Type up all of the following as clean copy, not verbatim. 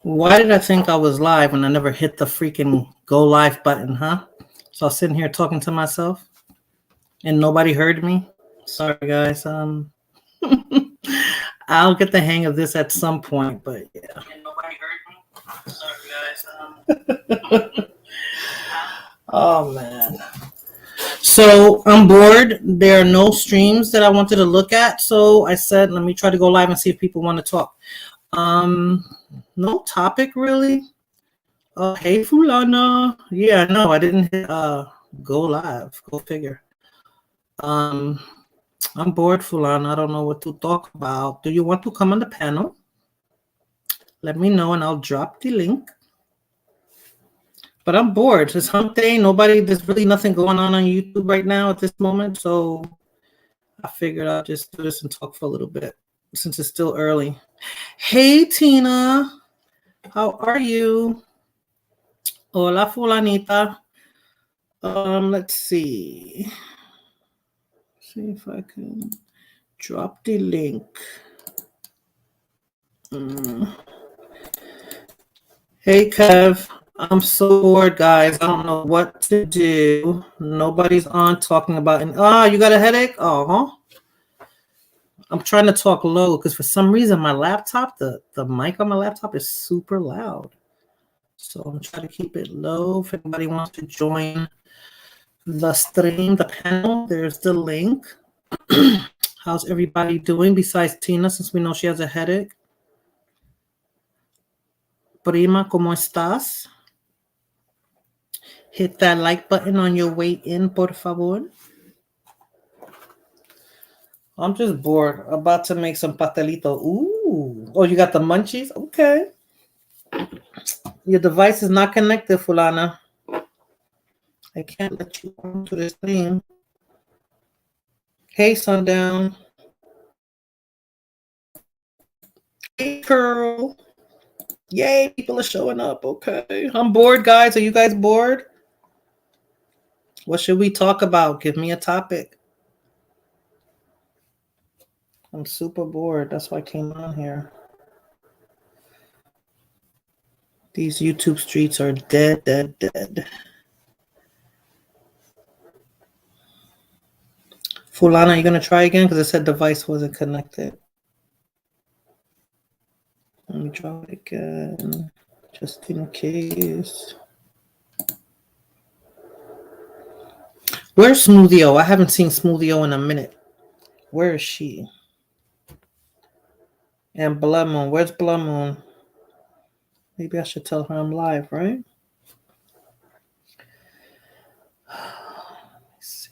Why did I think I was live when I never hit the freaking go live button, huh? So I was sitting here talking to myself and nobody heard me. Sorry, guys. I'll get the hang of this at some point, but yeah. And nobody heard me. Sorry, guys. Oh man. So I'm bored. There are no streams that I wanted to look at, so I said, let me try to go live and see if people want to talk. Um, no topic really. Hey Fulana. Yeah, no, I didn't hit go live. Go figure. Um, I'm bored, Fulana. I don't know what to talk about. Do you want to come on the panel? Let me know and I'll drop the link. But I'm bored. It's hump day. There's really nothing going on YouTube right now at this moment. So I figured I'll just do this and talk for a little bit since it's still early. Hey, Tina. How are you? Hola, Fulanita. Let's see. See if I can drop the link. Hey, Kev. I'm so bored, guys. I don't know what to do. Nobody's on talking about it. You got a headache? I'm trying to talk low because for some reason my laptop, the mic on my laptop is super loud. So I'm trying to keep it low. If anybody wants to join the stream, the panel, there's the link. How's everybody doing besides Tina, since we know she has a headache? Prima, ¿cómo estás? Hit that like button on your way in, por favor. I'm just bored. About to make some pastelito. Ooh. Oh, you got the munchies? Okay. Your device is not connected, Fulana. I can't let you onto the stream. Hey, Sundown. Hey, Curl. Yay, people are showing up. Okay. I'm bored, guys. Are you guys bored? What should we talk about? Give me a topic. I'm super bored. That's why I came on here. These YouTube streets are dead, dead, dead. Fulana, you going to try again? Because it said device wasn't connected. Let me try it again, just in case. Where's Smoothie-O? I haven't seen Smoothie-O in a minute. Where is she? And Blood Moon. Where's Blood Moon? Maybe I should tell her I'm live, right? Let me see.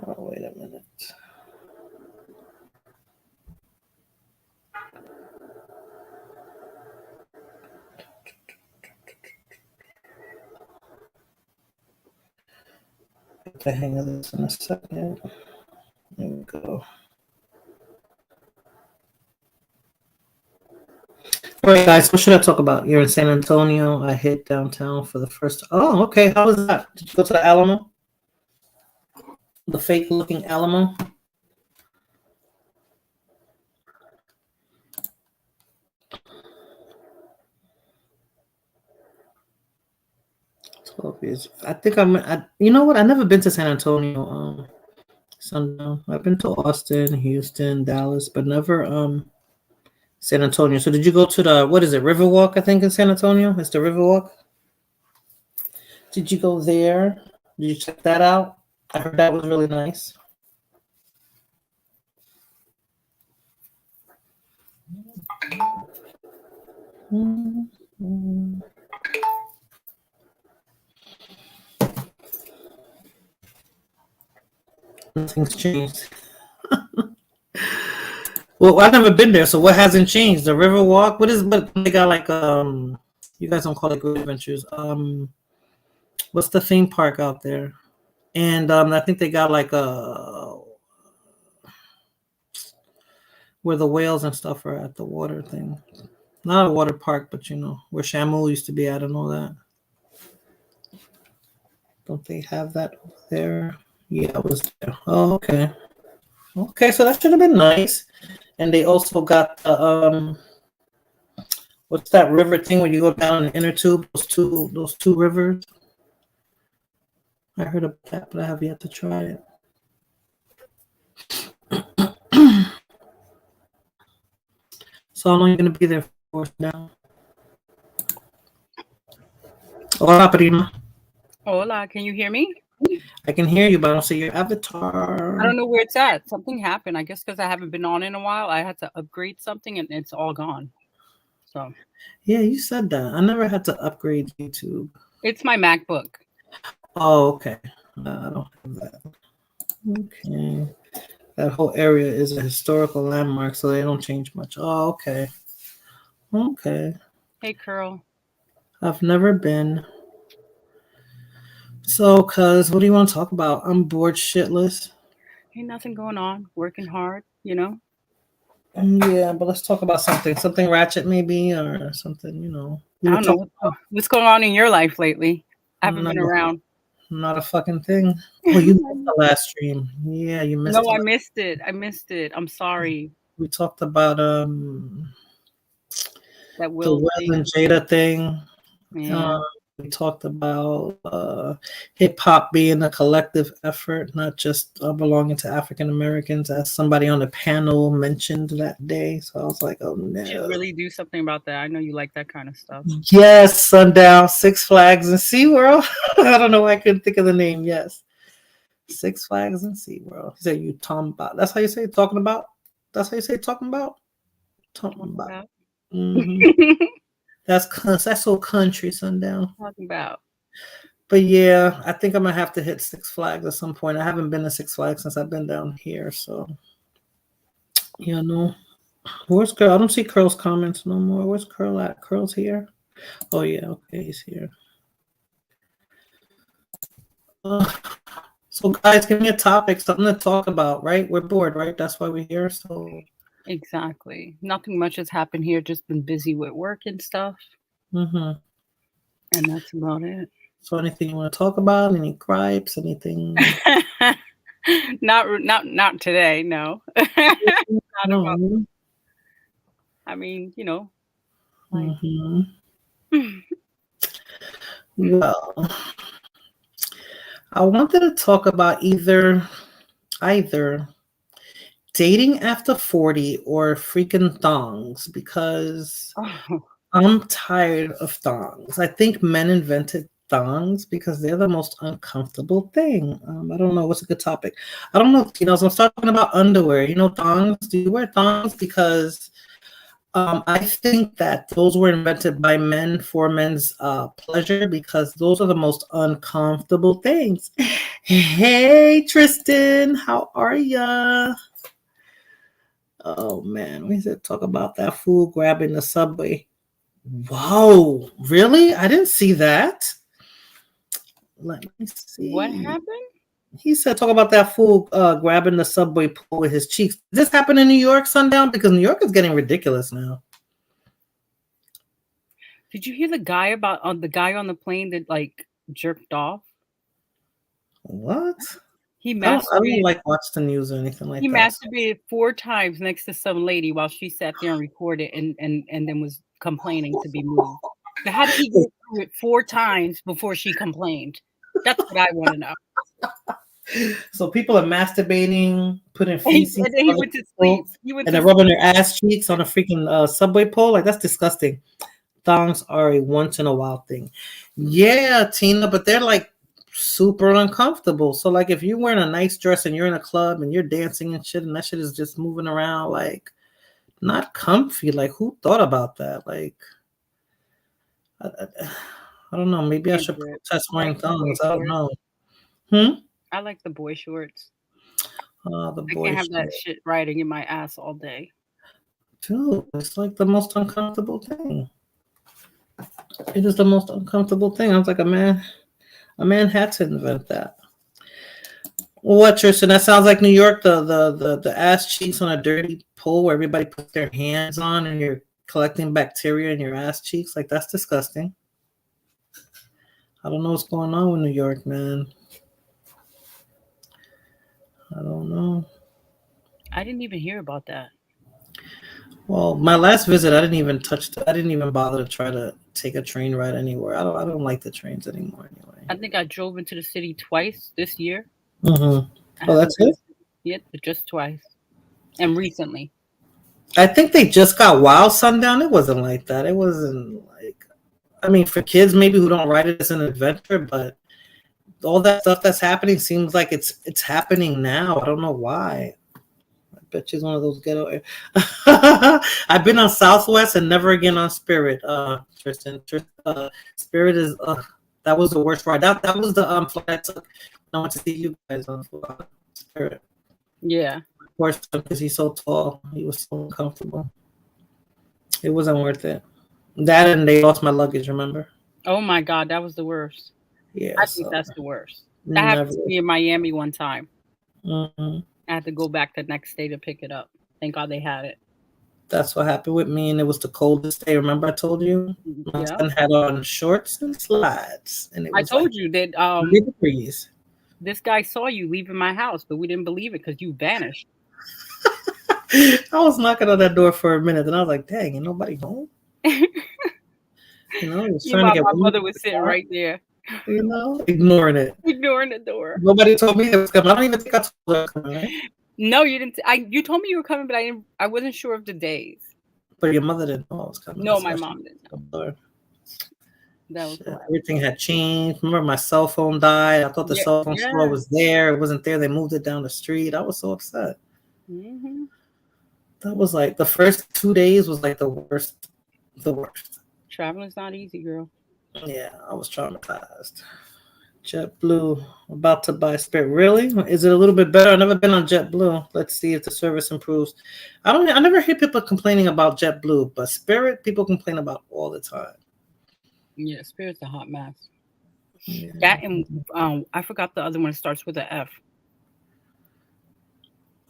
Oh, wait a minute. Get the hang of this in a second. There we go. All right, guys, what should I talk about? You're in San Antonio. I hit downtown for the first. Oh, okay. How was that? Did you go to the Alamo? The fake-looking Alamo? I think you know what? I've never been to San Antonio. Sundown. I've been to Austin, Houston, Dallas, but never San Antonio. So did you go to the, what is it, Riverwalk? I think in San Antonio. It's the Riverwalk. Did you go there? Did you check that out? I heard that was really nice. Mm-hmm. Nothing's changed. Well, I've never been there, so what hasn't changed? The Riverwalk? But they got like you guys don't call it Great Adventures. What's the theme park out there? And I think they got like where the whales and stuff are at, the water thing. Not a water park, but you know, where Shamu used to be at and all that. Don't they have that over there? Yeah, it was there. Oh, okay. Okay, so that should have been nice. And they also got the what's that river thing where you go down the inner tube? Those two rivers. I heard of that, but I have yet to try it. So how long are you gonna be there for now? Hola, prima. Hola, can you hear me? I can hear you, but I don't see your I avatar. don't know where it's at. Something happened. I guess because I haven't been on in a while. I had to upgrade something and it's all gone. So Yeah, you said that. I never had to upgrade YouTube. it's my MacBook. Oh, okay. I don't have that. Okay. That whole area is a historical landmark, so they don't change much. Oh, okay. Okay. Hey, Curl. I've never been. So, cuz, what do you want to talk about? I'm bored shitless. Ain't nothing going on. Working hard, you know? Yeah, but let's talk about something ratchet maybe, or something. We I were don't know talking what's going on in your life lately. I haven't not been a, around. not a fucking thing. Oh, you missed the last stream. Yeah, you missed No, it. I missed it. I missed it. I'm sorry. We talked about That the Will Will and thing. Jada thing. Uh, Yeah. we talked about hip hop being a collective effort, not just belonging to African Americans, as somebody on the panel mentioned that day. So I was like, oh Should no. really do something about that. I know you like that kind of stuff. Yes, Sundown, Six Flags, and SeaWorld. I don't know why I couldn't think of the name. Yes, Six Flags and SeaWorld. He said, you talking about. That's how you say talking about? That's how you say talking about? Talking Talking about. about. hmm that's so country, Sundown. Talking about. But yeah, I think I'm gonna have to hit Six Flags at some point. I haven't been to Six Flags since I've been down here, so no. Where's Curl? I don't see Curl's comments no more. Where's Curl at? Curl's here. Oh yeah, okay, he's here. So guys, give me a topic, something to talk about, right? We're bored, right? That's why we're here. So Exactly. Nothing much has happened here. Just been busy with work and stuff. hmm And that's about it. so anything you want to talk about? Any gripes? Anything? Not today, no. Not about, No. I mean, like hmm Well, I wanted to talk about either dating after 40 or freaking thongs because oh, I'm tired of thongs. I think men invented thongs because they're the most uncomfortable thing. I don't know what's a good topic. I don't know, so I'm talking about underwear. Thongs. Do you wear thongs? Because I think that those were invented by men for men's pleasure because those are the most uncomfortable things. Hey, Tristan, how are ya? Oh man, we should talk about that fool grabbing the subway. Whoa, really? I didn't see that. Let me what see. happened? He said, talk about that fool grabbing the subway pole with his cheeks. Did this happen in New York, Sundown? Because New York is getting ridiculous now. Did you hear the guy about on the guy on the plane that like jerked off? What? He I don't masturbated. like watch the news or anything He like that. masturbated 4 times next to some lady while she sat there and recorded and then was complaining to be moved. Now, how did he get through it 4 times before she complained? That's what I want to know. So people are masturbating, putting feces And then he on the went to sleep. people, He went and to they're rubbing sleep. their ass cheeks on a freaking subway pole. Like that's disgusting. Thongs are a once in a while thing. Yeah, Tina, but they're like super uncomfortable. So like if you're wearing a nice dress and you're in a club and you're dancing and shit and that shit is just moving around like not comfy. Like who thought about that? Like I don't know. Maybe I Can't should do it. protest I like wearing the boy thongs. I don't shorts. know. Hmm. I like the boy shorts. The I boy can't have short. that shit riding in my ass all day. Dude, it's like the most uncomfortable thing. It is the most uncomfortable thing. I was like, a man had to invent that. What, Tristan? That sounds like New York. The ass cheeks on a dirty pole where everybody puts their hands on and you're collecting bacteria in your ass cheeks. Like that's disgusting. I don't know what's going on with New York, man. I don't know. I didn't even hear about that. Well, my last visit, I didn't even I didn't even bother to try to take a train ride anywhere. I don't like the trains anymore anyway. I think I drove into the city twice this year. Mm-hmm. I Oh, haven't that's it? been yet, but just twice. And recently. I think they just got Wild Sundown. It wasn't like that. It wasn't like, I mean, for kids maybe who don't ride it as an adventure, but all that stuff that's happening seems like it's happening now. I don't know why. I bet she's one of those ghetto. I've been on Southwest and never again on Spirit. Tristan, Spirit is that was the worst ride. That was the flight I took when I went to see you guys on Spirit. Yeah. Of course, because he's so tall, he was so uncomfortable. It wasn't worth it. That and they lost my luggage. Remember? Oh my God, that was the worst. Yeah. I think So that's the worst. That never. happened to me in Miami one time. Mm-hmm. I had to go back the next day to pick it up. Thank God they had it. That's what happened with me, and it was the coldest day. Remember, I told you my Yeah. son had on shorts and slides, and it I was like told you that 30 degrees. this guy saw you leaving my house, but we didn't believe it because you vanished. I was knocking on that door for a minute, and I was like, "Dang, ain't nobody home?" You know, I was trying to Meanwhile, get my women mother to was the sitting car, right there, you know, ignoring it. ignoring the door. Nobody told me it was coming. I don't even think I told her it was coming, right? No, you didn't. You told me you were coming, but I wasn't sure of the days. But your mother didn't know I was coming. No, That's my why mom didn't know. That was shit, hilarious. everything had changed. Remember, my cell phone died. I thought the Yeah, cell phone store yeah. was there. It wasn't there. They moved it down the street. I was so upset. Mm-hmm. That was like the first 2 days was like the worst. The worst. Traveling's not easy, girl. Yeah, I was traumatized. JetBlue about to buy Spirit. Really? Is it a little bit better? I've never been on JetBlue. Let's see if the service improves. I never hear people complaining about JetBlue, but Spirit people complain about all the time. Yeah, Spirit's a hot mess. Yeah. That and I forgot the other one starts with an F.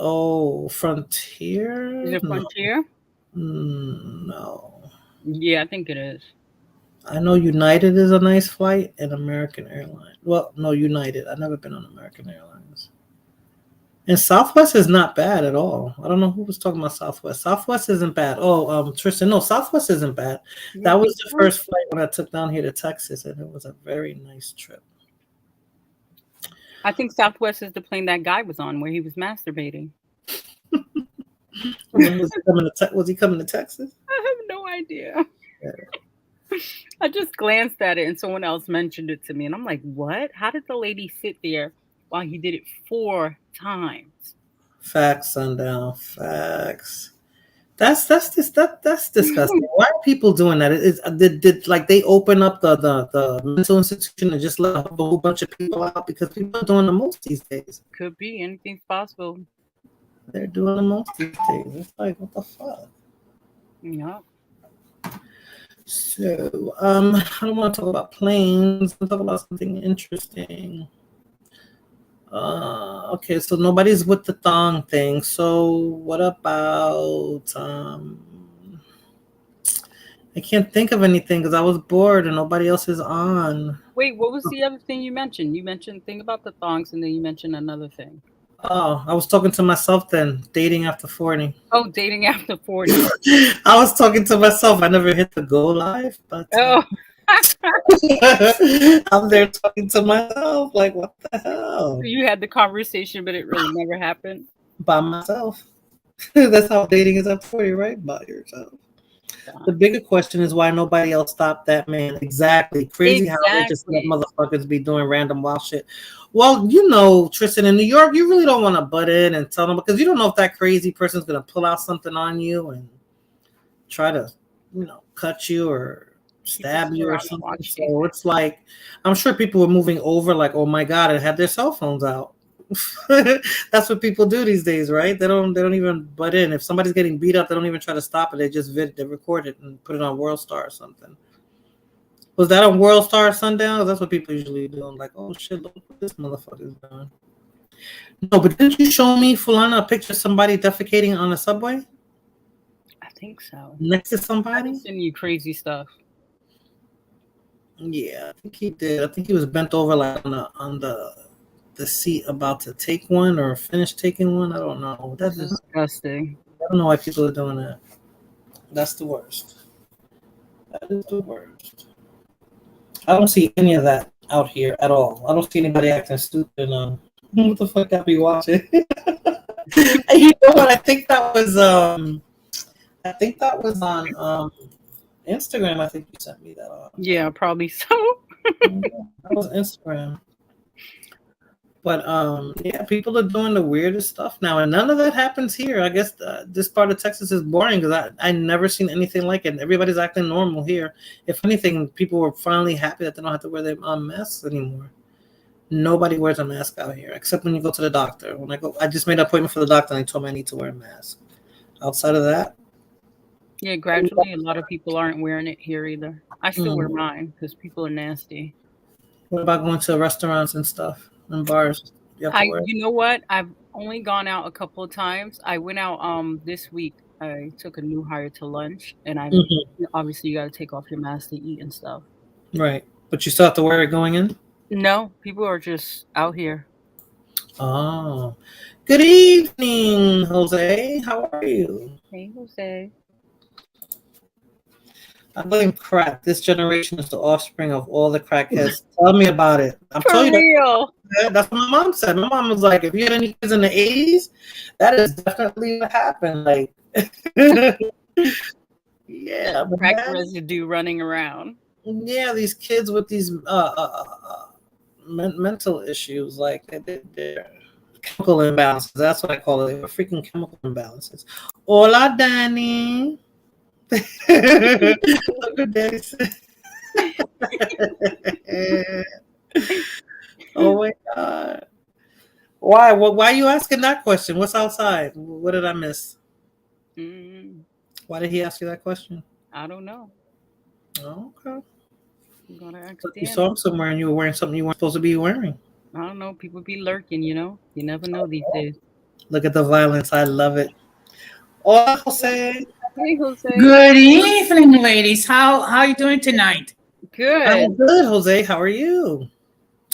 Oh, Is Frontier? it No. Frontier? No. Yeah, I think it is. I know United is a nice flight and American Airlines. Well, no, United. I've never been on American Airlines. And Southwest is not bad at all. I don't know who was talking about Southwest. Southwest isn't bad. Oh, Tristan, no, Southwest isn't bad. You That don't was think the so? first flight when I took down here to Texas, and it was a very nice trip. I think Southwest is the plane that guy was on where he was masturbating. When was he coming to was he coming to Texas? I have no idea. Yeah. I just glanced at it and someone else mentioned it to me, and I'm like, what? How did the lady sit there while he did it 4 times? Facts, sundown. Facts. That's disgusting. Why are people doing that? Did like they open up the mental institution and just let a whole bunch of people out because people are doing the most these days. Could be anything's possible. They're doing the most these days. It's like what the fuck. Yeah. So I don't want to talk about planes. I want to talk about something interesting. Okay, so nobody's with the thong thing. So what about I can't think of anything because I was bored and nobody else is on. Wait, what was the other thing you mentioned? You mentioned thing about the thongs, and then you mentioned another thing. Oh, I was talking to myself then, dating after 40. Oh, dating after 40. I was talking to myself. I never hit the go live, but Oh, I'm there talking to myself. Like, what the hell? you had the conversation, but it really never happened. By myself. That's how dating is at 40, right? By yourself. The bigger question is why nobody else stopped that man. Exactly. Crazy how they just let motherfuckers be doing random wild shit. Well, you know, Tristan, in New York, you really don't want to butt in and tell them because you don't know if that crazy person's going to pull out something on you and try to, cut you or stab you or something. So it's like, I'm sure people were moving over like, oh my God, and had their cell phones out. That's what people do these days, right? They don't even butt in. If somebody's getting beat up, they don't even try to stop it. They just they record it and put it on World Star or something. Was that on World Star Sundown? That's what people usually do. I'm like, oh shit, look what this motherfucker's doing. No, but didn't you show me, Fulana, a picture of somebody defecating on a subway? I think so. Next to somebody? I'm sending you crazy stuff. Yeah, I think he did. I think he was bent over like on the seat about to take one or finish taking one. I don't know. That is Disgusting. I don't know why people are doing that. That's the worst. That is the worst. I don't see any of that out here at all. I don't see anybody acting stupid. What the fuck I be watching? You know what? I think that was on Instagram. I think you sent me that on. Yeah, probably so. That was Instagram. But yeah, people are doing the weirdest stuff now, and none of that happens here. I guess this part of Texas is boring because I never seen anything like it. Everybody's acting normal here. If anything, people were finally happy that they don't have to wear their masks anymore. Nobody wears a mask out here except when you go to the doctor. When I just made an appointment for the doctor and they told me I need to wear a mask. Outside of that, Yeah, gradually, a lot of people aren't wearing it here either. I still wear mm. mine because people are nasty. What about going to restaurants and stuff and bars? You have to wear it. You know what? I've only gone out a couple of times. I went out this week. I took a new hire to lunch, and Hmm. obviously you got to take off your mask to eat and stuff. Right, but you still have to wear it going in. No, people are just out here. Oh, good evening, Jose. How are you? Hey, Jose. I blame crack. This generation is the offspring of all the crackheads. Tell me about it. I'm For telling you real. that's what my mom said. My mom was like, if you had any kids in the 80s, that is definitely what happened. Like, yeah, but Crack man, residue running around. yeah, these kids with these mental issues, like they're chemical imbalances. That's what I call it. They were freaking chemical imbalances. Hola, Danny. Look at Danny. Oh my god. Why? Why are you asking that question? What's outside? What did I miss? Mm, Why did he ask you that question? I don't know. Oh, okay. I'm gonna ask You saw Danny. him somewhere and you were wearing something you weren't supposed to be wearing. I don't know. People be lurking, you know. You never know these days. Look at the violence. I love it. Hola, Jose. Hey, Jose. Good evening, ladies. How are you doing tonight? I'm Good. good, Jose. How are you?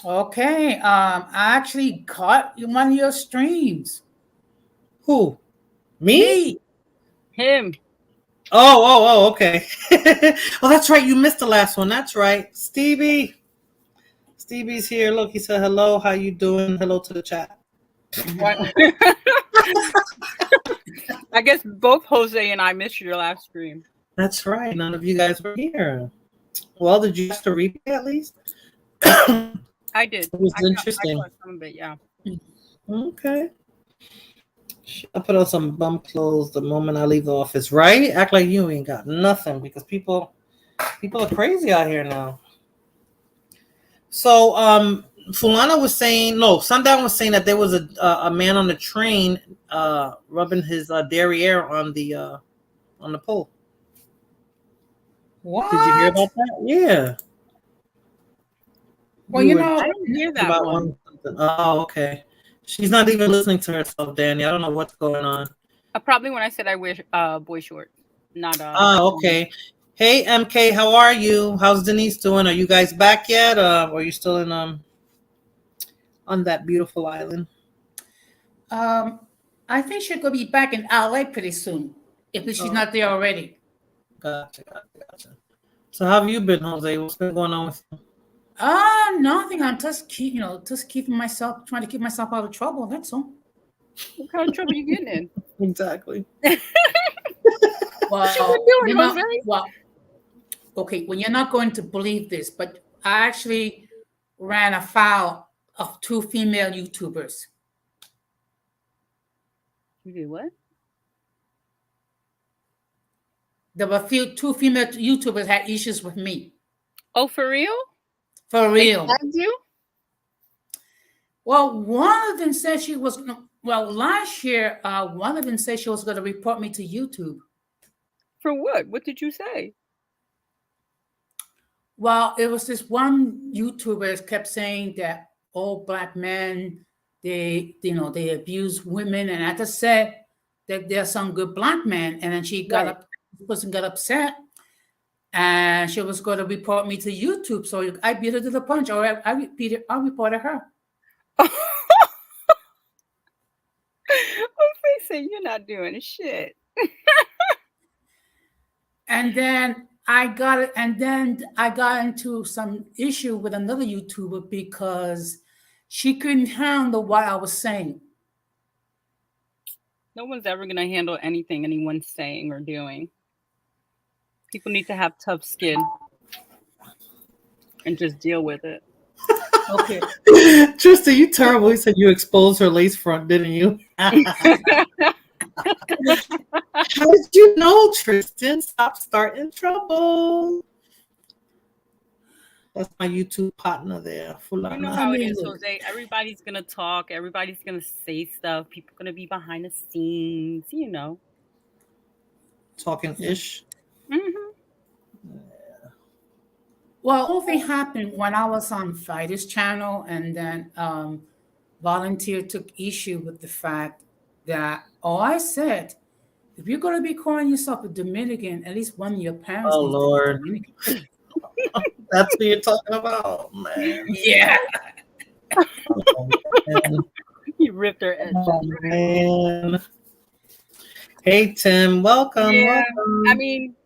Okay. I actually caught one of your streams. Who? Me? Me. Him. Okay. Oh, that's right. You missed the last one. That's right. Stevie. Stevie's here. Look, he said hello. How you doing? Hello to the chat. What? I guess both Jose and I missed your last stream. That's right. None of you guys were here. Well, did you have to replay at least? I did. It was I interesting. caught some of it, yeah. Okay. I put on some bum clothes the moment I leave the office, right? Act like you ain't got nothing because people are crazy out here now. So Fulana was saying, no, Sundown was saying that there was a man on the train rubbing his derriere on the pole. What? Did you hear about that? Yeah. Well, You you were know, I didn't hear that about one. something. Oh, okay. She's not even listening to herself, Danny. I don't know what's going on. Probably when I said I wear boy shorts, not Oh, okay. Hey, MK, how are you? How's Denise doing? Are you guys back yet? Or are you still in on that beautiful island? I think she's gonna be back in LA pretty soon. If she's not there already. Gotcha. So how have you been, Jose? What's been going on with you? Nothing. I'm just keeping myself, trying to keep myself out of trouble. That's all. What kind of trouble you getting in? Exactly. Well, What you doing, Jose? well, okay. Well, you're not going to believe this, but I actually ran afoul of 2 female YouTubers. You did what? There were 2 female YouTubers had issues with me. Oh, for real? For real. They tagged you? Well, one of them said she was. Well, last year, one of them said she was going to report me to YouTube. For what? What did you say? Well, it was this one YouTuber kept saying that all Black men, they abuse women, and I just said that there are some good Black men, and then she got Right. up. The person got upset, and she was going to report me to YouTube. So I beat her to the punch, or I reported her. Jose said you're not doing shit. And then I got into some issue with another YouTuber because she couldn't handle what I was saying. No one's ever going to handle anything anyone's saying or doing. People need to have tough skin and just deal with it. Okay. Tristan, you terrible. You said you exposed her lace front, didn't you? How did you know, Tristan? Stop starting trouble. That's my YouTube partner there. You know how it is, Jose. Everybody's going to talk. Everybody's going to say stuff. People are going to be behind the scenes, you know. Talking ish. Mm-hmm. Yeah. Well, all thing happened when I was on Friday's channel, and then Volunteer took issue with the fact that I said, if you're going to be calling yourself a Dominican, at least one of your parents needs Lord. to be Dominican. That's what you're talking about, man. Yeah. Oh, man. You ripped her edge. Oh, man. Hey, Tim. Welcome. Yeah, welcome. I mean,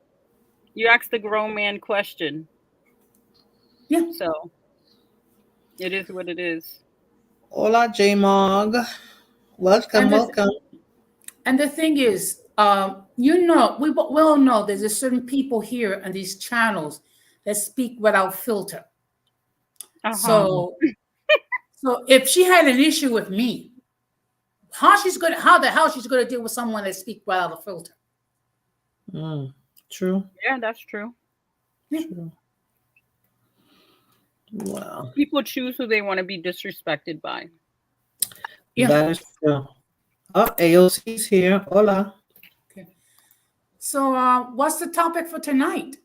you asked the grown man question. Yeah. So it is what it is. Hola, J-Mog. Welcome, welcome. And the thing is, we all know there's a certain people here on these channels that speak without filter. So if she had an issue with me, how the hell she's gonna deal with someone that speaks without a filter? True. Yeah, that's true. True. Wow. People choose who they want to be disrespected by. Yeah. That is true. Oh, AOC's here. Hola. Okay. So what's the topic for tonight?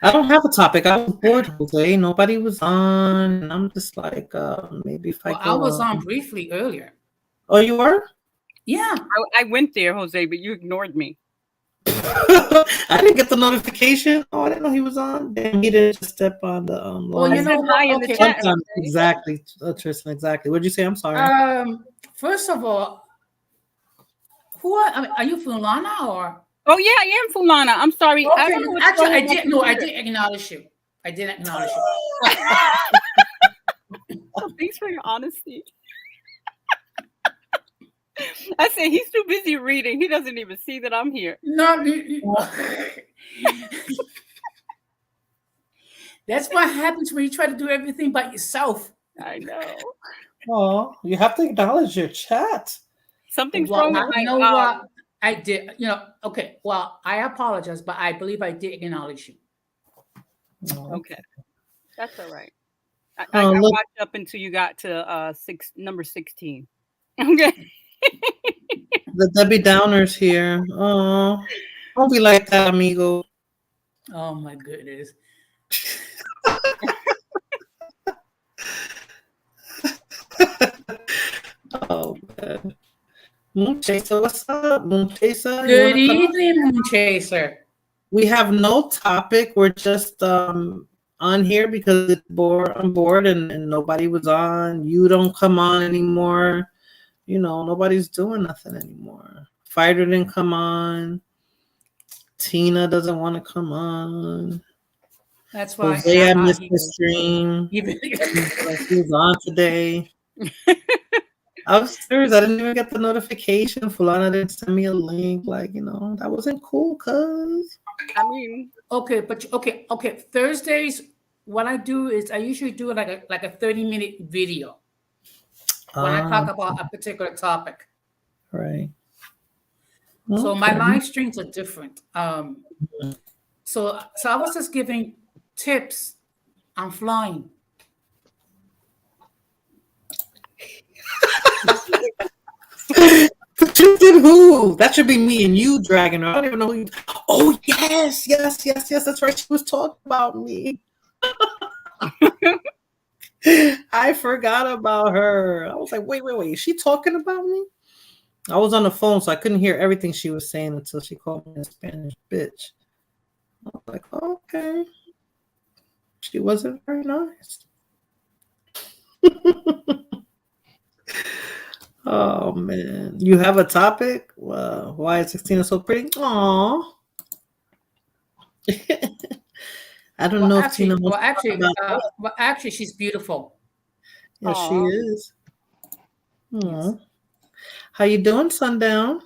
I don't have a topic. I was bored, Jose. Nobody was on. And I'm just like, maybe if I was on briefly earlier. Oh, you were? Yeah. I went there, Jose, but you ignored me. I didn't get the notification. Oh, I didn't know he was on. Damn, he didn't just step on the well, you know what? In the chat, exactly, Tristan. Exactly. What did you say? I'm sorry. First of all, are you Fulana or? Oh yeah, I am Fulana. I'm sorry. Okay. Actually, I didn't know. I didn't acknowledge you. I didn't acknowledge you. Thanks for your honesty. I said he's too busy reading. He doesn't even see that I'm here. No. That's what happens when you try to do everything by yourself. I know. Oh, you have to acknowledge your chat. Something's wrong with my. You know what? I did. Okay. Well, I apologize, but I believe I did acknowledge you. Okay, that's all right. I watched up until you got to number 16. Okay. The Debbie Downers here. Oh, don't be like that, amigo. Oh my goodness. Oh man. Moon Chaser, what's up, Moon Chaser? Good evening, Moon Chaser. We have no topic. We're just on here because I'm bored and nobody was on. You don't come on anymore. Nobody's doing nothing anymore. Fighter didn't come on. Tina doesn't want to come on. That's why I missed the stream. He was on today. I was serious. I didn't even get the notification. Fulana didn't send me a link. That wasn't cool, cuz. I mean, okay. Thursdays, what I do is I usually do like a 30-minute video when I talk about a particular topic. Right. So my live streams are different. So I was just giving tips on flying. Who? That should be me and you dragging her. I don't even know who you. Oh yes. That's right. She was talking about me. I forgot about her. I was like, wait. Is she talking about me? I was on the phone, so I couldn't hear everything she was saying until she called me a Spanish bitch. I was like, okay. She wasn't very nice. Oh man, you have a topic? Why is 16 so pretty? Aww. I don't know if Tina wants to talk about that. Actually, she's beautiful. Yes, she is. Yes. How you doing, Sundown?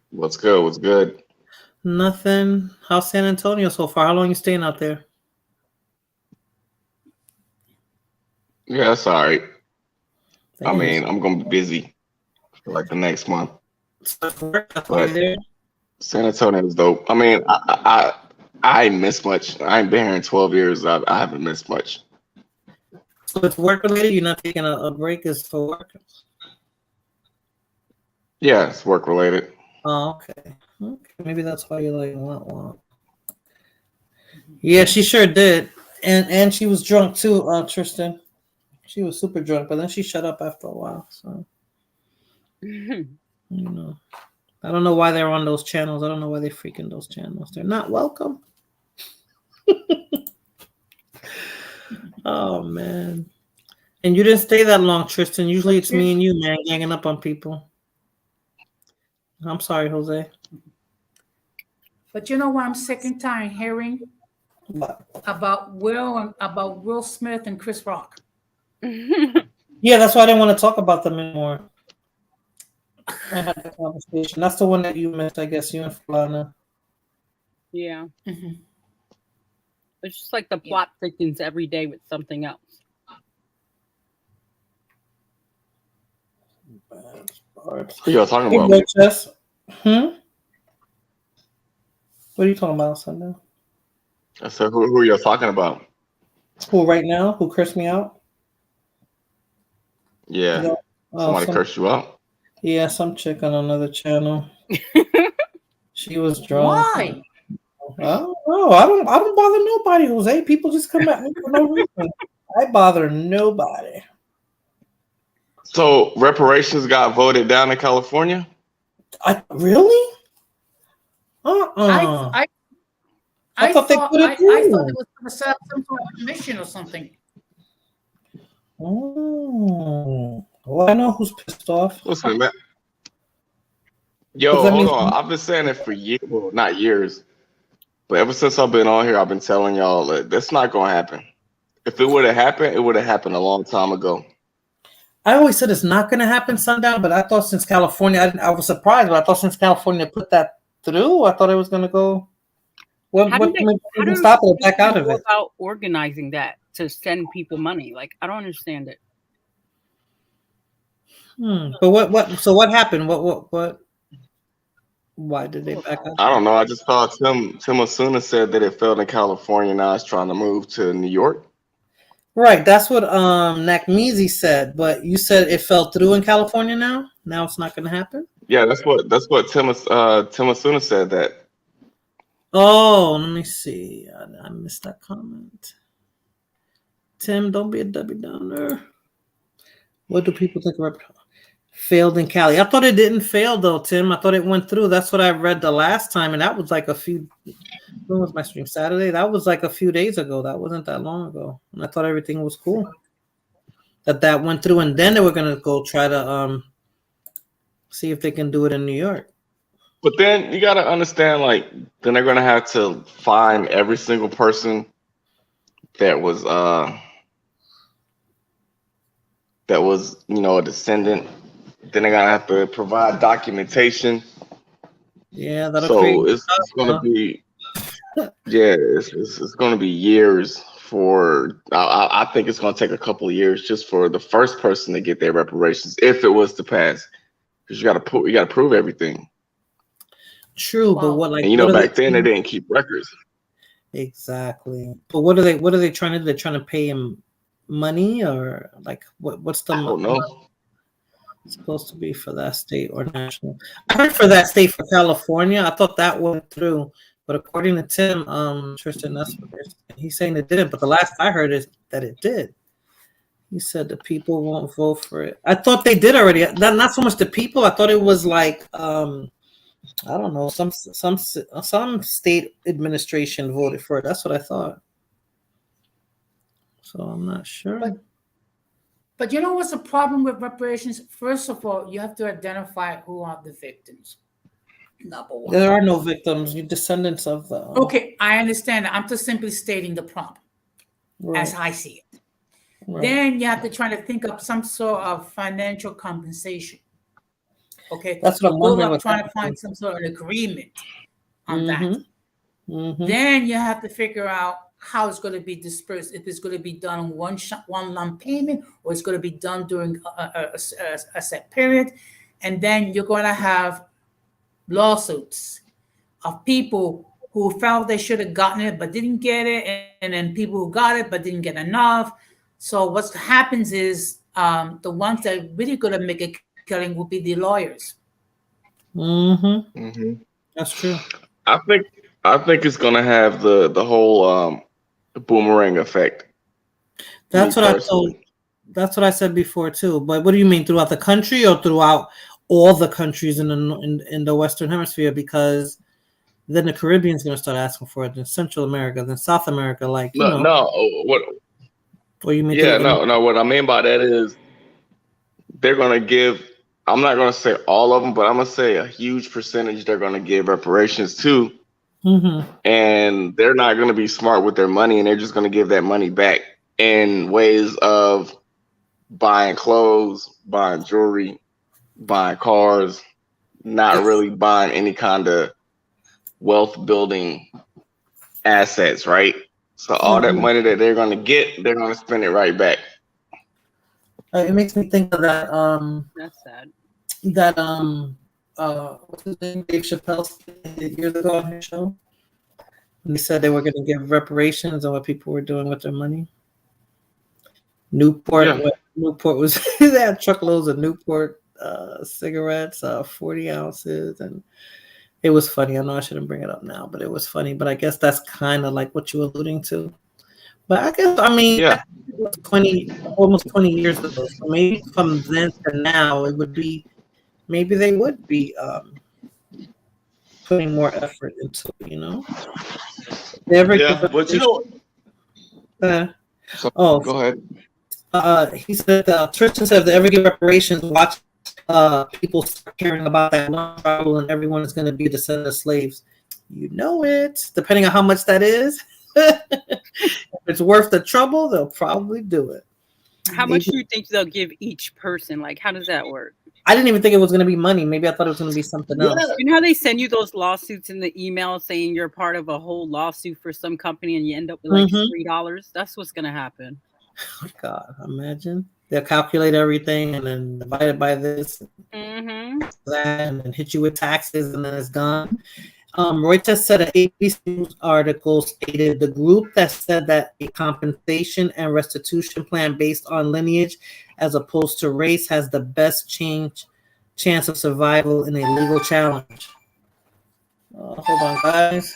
What's good? What's good? Nothing. How's San Antonio so far? How long you staying out there? Yeah, that's all right. I Damn. mean, I'm gonna be busy for like the next month. Stuff work, that's why you're But there. San Antonio is dope. I mean, I ain't missed much. I ain't been here in 12 years. I haven't missed much. So it's work related. You're not taking a break. Is for work. Yeah, it's work related. Oh, okay. Okay. Maybe that's why you're like, what? Yeah, she sure did, and she was drunk too, Tristan. She was super drunk, but then she shut up after a while. So, you know, I don't know why they're on those channels. I don't know why they're freaking those channels. They're not welcome. Oh man. And you didn't stay that long, Tristan. Usually it's me and you, man, ganging up on people. I'm sorry, Jose. But you know what I'm sick and tired of hearing? What? About Will Smith and Chris Rock. Yeah, that's why I didn't want to talk about them anymore. I had the conversation. That's the one that you missed, I guess, you and Fulana. Yeah. Mhm. It's just like the plot thickens every day with something else. Who y'all talking Hey, about? Boy Chess. What are you talking about, Sunday? I said, who y'all talking about? Who right now? Who cursed me out? Yeah, Yeah. somebody cursed you out. Yeah, some chick on another channel. She was drunk. Why? I don't know. I don't bother nobody, Jose. People just come at me for no reason. I bother nobody. So reparations got voted down in California? Really? I thought they put it through. I thought it was going to set up some sort of commission or something. Oh. Well, I know who's pissed off. Listen, man. Yo, hold on. I've been saying it for years. Well, not years. But ever since I've been on here, I've been telling y'all that that's not going to happen. If it would have happened, it would have happened a long time ago. I always said it's not going to happen, Sundown, but I thought since California, I was surprised, but I thought since California put that through, I thought it was going to go. What made them stop it, back out of it? About organizing that to send people money, like I don't understand it. But so what happened? What? Why did they back out? I don't know. I just saw Tim Osuna said that it failed in California. Now it's trying to move to New York. Right, that's what Nakmeezy said. But you said it fell through in California now. Now it's not going to happen. Yeah, that's what Tim Osuna said that. Oh, let me see. I missed that comment. Tim, don't be a Debbie Downer. What do people think about failed in Cali? I thought it didn't fail though, Tim. I thought it went through. That's what I read the last time, and that was like a few. When was my stream? Saturday. That was like a few days ago. That wasn't that long ago, and I thought everything was cool. That went through, and then they were gonna go try to see if they can do it in New York. But then you got to understand, like, then they're gonna have to find every single person that was a descendant. Then they're gonna have to provide documentation. Yeah, that'll so it's gonna be it's gonna be years for. I think it's gonna take a couple of years just for the first person to get their reparations if it was to pass, because you got to prove everything. True, but what like? And back then they didn't keep records. Exactly. But what are they trying to do? They're trying to pay him money or like what's the? I don't know. It's supposed to be for that state or national. I heard for that state for California. I thought that went through, but according to Tim, Tristan, that's what he's saying it didn't. But the last I heard is that it did. He said the people won't vote for it. I thought they did already. Not so much the people. I thought it was like I don't know. Some state administration voted for it. That's what I thought. So I'm not sure. But you know what's the problem with reparations? First of all, you have to identify who are the victims. Number one. There are no victims. You're descendants of the. Okay, I understand. I'm just simply stating the problem as I see it. Right. Then you have to try to think of some sort of financial compensation. Okay, that's what I'm wondering. Trying to find some sort of agreement on that. Then you have to figure out how it's going to be dispersed. If it's going to be done in one lump payment, or it's going to be done during a set period, and then you're going to have lawsuits of people who felt they should have gotten it but didn't get it, and then people who got it but didn't get enough. So what happens is the ones that are really going to make a killing will be the lawyers. That's true. I think it's going to have the whole boomerang effect. That's what I told. That's what I said before too. But what do you mean, throughout the country or throughout all the countries in the Western Hemisphere? Because then the Caribbean is going to start asking for it. Then Central America, then South America, like you know. No, what? What you mean? Yeah, no. What I mean by that is they're going to give. I'm not going to say all of them, but I'm going to say a huge percentage they're going to give reparations to. And they're not going to be smart with their money, and they're just going to give that money back in ways of buying clothes, buying jewelry, buying cars, not really buying any kind of wealth building assets, right? So all that money that they're going to get, they're going to spend it right back. It makes me think of that. That's sad. That what's his name? Dave Chappelle years ago on his show. And they said they were going to give reparations on what people were doing with their money. Newport was they had truckloads of Newport cigarettes, 40 ounces, and it was funny. I know I shouldn't bring it up now, but it was funny. But I guess that's kind of like what you're alluding to. But I guess it was almost 20 years ago. So maybe from then to now, it would be. Maybe they would be putting more effort into it, you know? But you know. Go ahead. He said, Tristan said, if they ever give reparations, watch people start caring about that one trouble and everyone is going to be descendant of slaves. You know it. Depending on how much that is. If it's worth the trouble, they'll probably do it. How much do you think they'll give each person? Like, how does that work? I didn't even think it was going to be money. Maybe I thought it was going to be something else. You know how they send you those lawsuits in the email saying you're part of a whole lawsuit for some company and you end up with like $3? That's what's going to happen. Oh, God, imagine. They'll calculate everything and then divide it by this and then hit you with taxes and then it's gone. Reuters said an ABC News article stated the group that said that a compensation and restitution plan based on lineage as opposed to race has the best chance of survival in a legal challenge. Hold on, guys.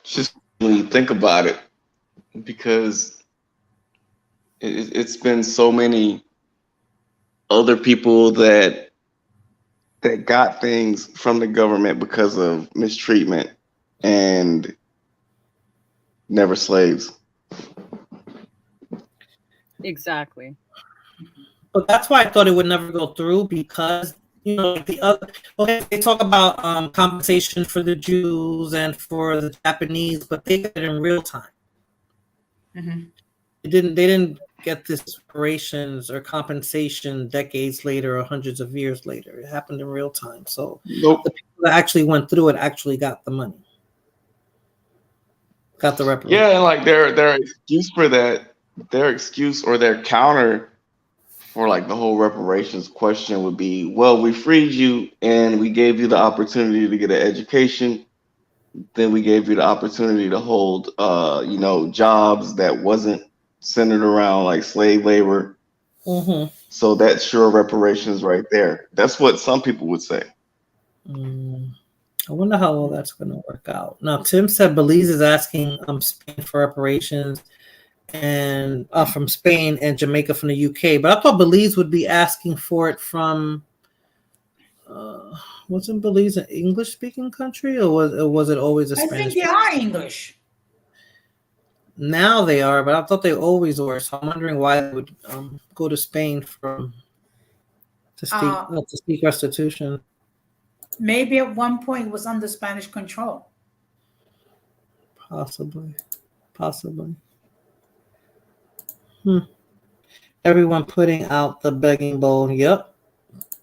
Just when you think about it, because it's been so many other people that got things from the government because of mistreatment and never slaves. Exactly. But that's why I thought it would never go through, because you know the other. Okay, they talk about compensation for the Jews and for the Japanese, but they get it in real time. They didn't get this reparations or compensation decades later or hundreds of years later. It happened in real time. So the people that actually went through it actually got the money. Got the reparations. Yeah, and like their excuse for that, their excuse or their counter for like the whole reparations question would be, well, we freed you and we gave you the opportunity to get an education. Then we gave you the opportunity to hold jobs that wasn't centered around like slave labor. So that's sure reparations right there. That's what some people would say. I wonder how well that's going to work out. Now, Tim said Belize is asking Spain for reparations and from Spain, and Jamaica from the UK. But I thought Belize would be asking for it from. Wasn't Belize an English-speaking country, or was it always a Spanish? I think they are English. Now they are, but I thought they always were. So I'm wondering why they would go to Spain to seek restitution. Maybe at one point it was under Spanish control. Possibly. Everyone putting out the begging bowl. Yep,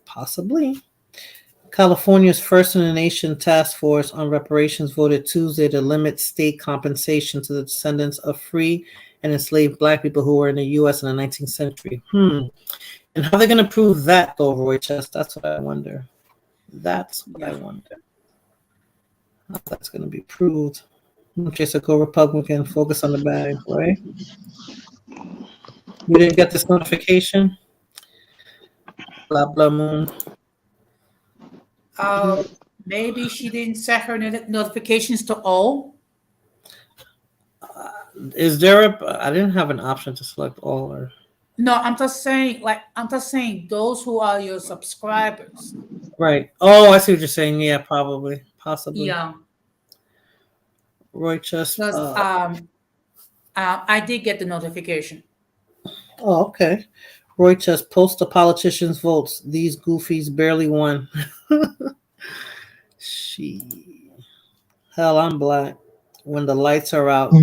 possibly. California's first in the nation task force on reparations voted Tuesday to limit state compensation to the descendants of free and enslaved Black people who were in the U.S. in the 19th century. And how are they going to prove that, though, Roy Chest? That's what I wonder. I wonder how that's going to be proved. Okay, so go Republican, focus on the bag, right? You didn't get this notification? Blah, blah, moon. Maybe she didn't set her notifications to all. Is there I didn't have an option to select all, or no? I'm just saying those who are your subscribers. Right. Oh, I see what you're saying. Yeah, probably, possibly. Yeah. Roy Chest. I did get the notification. Oh, okay. Roy Chest, post the politicians' votes. These goofies barely won. Hell, I'm Black. When the lights are out, let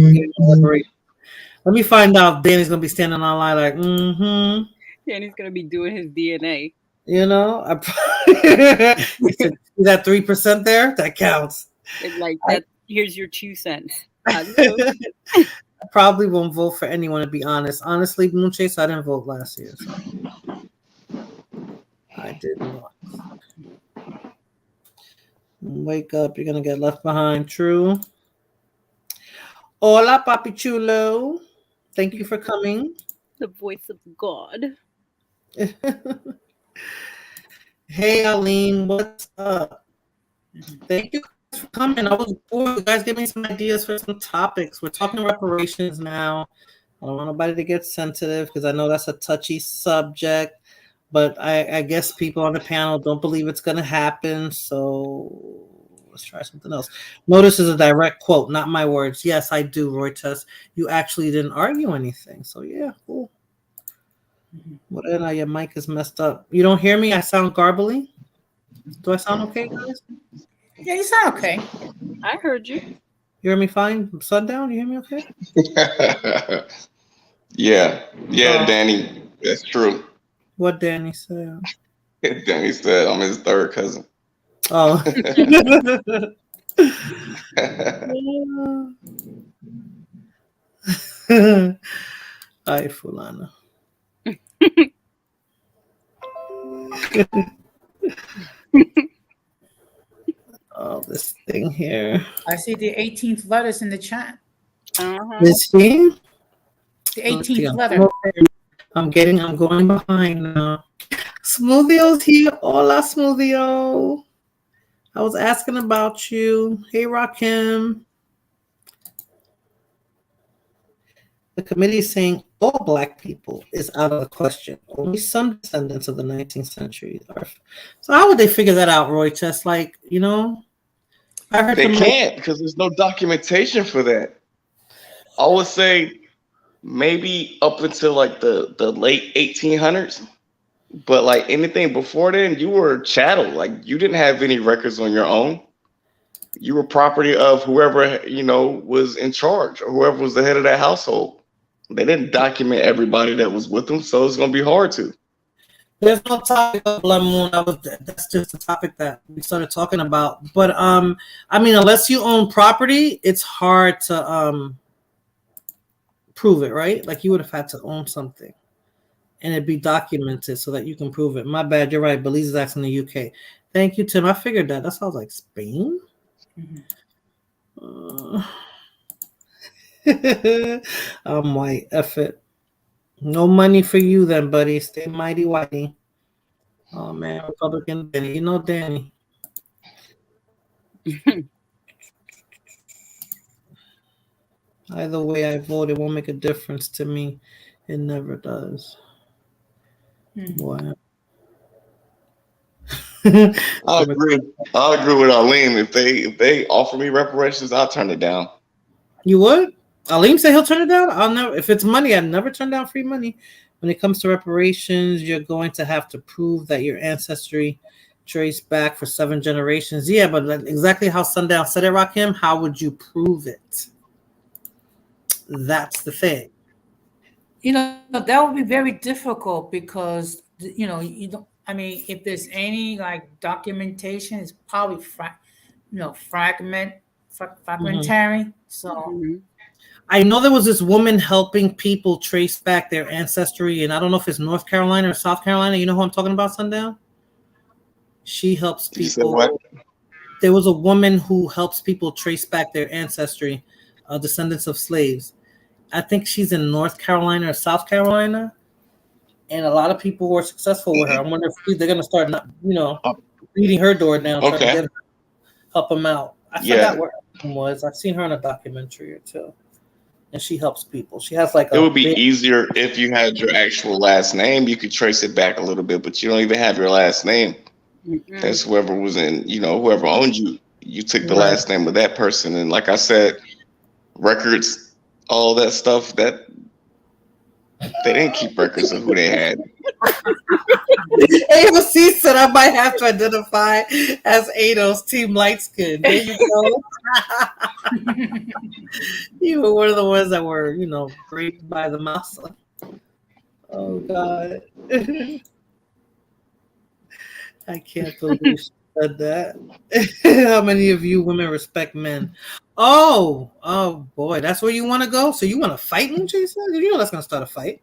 me find out. Danny's gonna be standing online like, Danny's gonna be doing his DNA. You know, see that 3% there? That counts. It's like that. Here's your 2 cents. I probably won't vote for anyone, to be honest. Honestly, Moonchase, I didn't vote last year. So. I did not. Wake up, you're gonna get left behind. True. Hola, Papi Chulo. Thank you for coming. The voice of God. Hey, Aline, what's up? Thank you guys for coming. I was bored. You guys give me some ideas for some topics. We're talking reparations now. I don't want nobody to get sensitive because I know that's a touchy subject. But I guess people on the panel don't believe it's going to happen. So let's try something else. Notice is a direct quote, not my words. Yes, I do, Roy Tess. You actually didn't argue anything. So yeah, cool. What? Your mic is messed up. You don't hear me? I sound garbly? Do I sound okay, guys? Yeah, you sound okay. I heard you. You hear me fine? Sundown, you hear me okay? Yeah, Danny, that's true. What Danny said? Danny said I'm his third cousin. Oh. Ay, fulana. Oh, this thing here. I see the 18th letters in the chat. This thing? The 18th letter. I'm going behind now. Smoothio's here. Hola, Smoothio. I was asking about you. Hey, Rakim. The committee is saying all Black people is out of the question. Only some descendants of the 19th century are. So how would they figure that out, Roy? Just like, you know? I heard they can't because there's no documentation for that. I would say maybe up until like the late 1800s. But like anything before then, you were chattel. Like you didn't have any records on your own. You were property of whoever, was in charge or whoever was the head of that household. They didn't document everybody that was with them, so it's going to be hard to. There's no topic of Blood Moon. That's just a topic that we started talking about. But unless you own property, it's hard to prove it, right? Like you would have had to own something, and it'd be documented so that you can prove it. My bad, you're right. Belize is actually in the UK. Thank you, Tim. I figured that. That sounds like Spain. I'm white. F it. No money for you then, buddy. Stay mighty whitey. Oh man, Republican Danny. You know Danny. Either way I vote, it won't make a difference to me. It never does. Boy. I agree. I agree with Arlene. If they offer me reparations, I'll turn it down. You would? Aleem said he'll turn it down. I'll never. If it's money, I never turn down free money. When it comes to reparations, you're going to have to prove that your ancestry traced back for 7 generations. Yeah, but exactly how Sundown said it, Rakim. How would you prove it? That's the thing. You know, that would be very difficult because you know you don't. I mean, if there's any like documentation, it's probably fragmentary. So I know there was this woman helping people trace back their ancestry, and I don't know if it's North Carolina or South Carolina. You know who I'm talking about, Sundown? She helps people. You said what? There was a woman who helps people trace back their ancestry, descendants of slaves. I think she's in North Carolina or South Carolina, and a lot of people were successful with her. I wonder if they're going to start, beating her door down, trying to get her, help them out. I forgot where her was. I've seen her in a documentary or two, and she helps people. She has like it would be easier if you had your actual last name. You could trace it back a little bit, but you don't even have your last name. Mm-hmm. That's whoever was in, whoever owned you. You took the last name of that person, and like I said, records. All that stuff that they didn't keep records of who they had. AOC said I might have to identify as Ado's team light skin. There you go. You were one of the ones that were, raped by the massa. Oh God. I can't believe she said that. How many of you women respect men? Oh boy, that's where you want to go? So you want to fight me, Jason? You know that's gonna start a fight.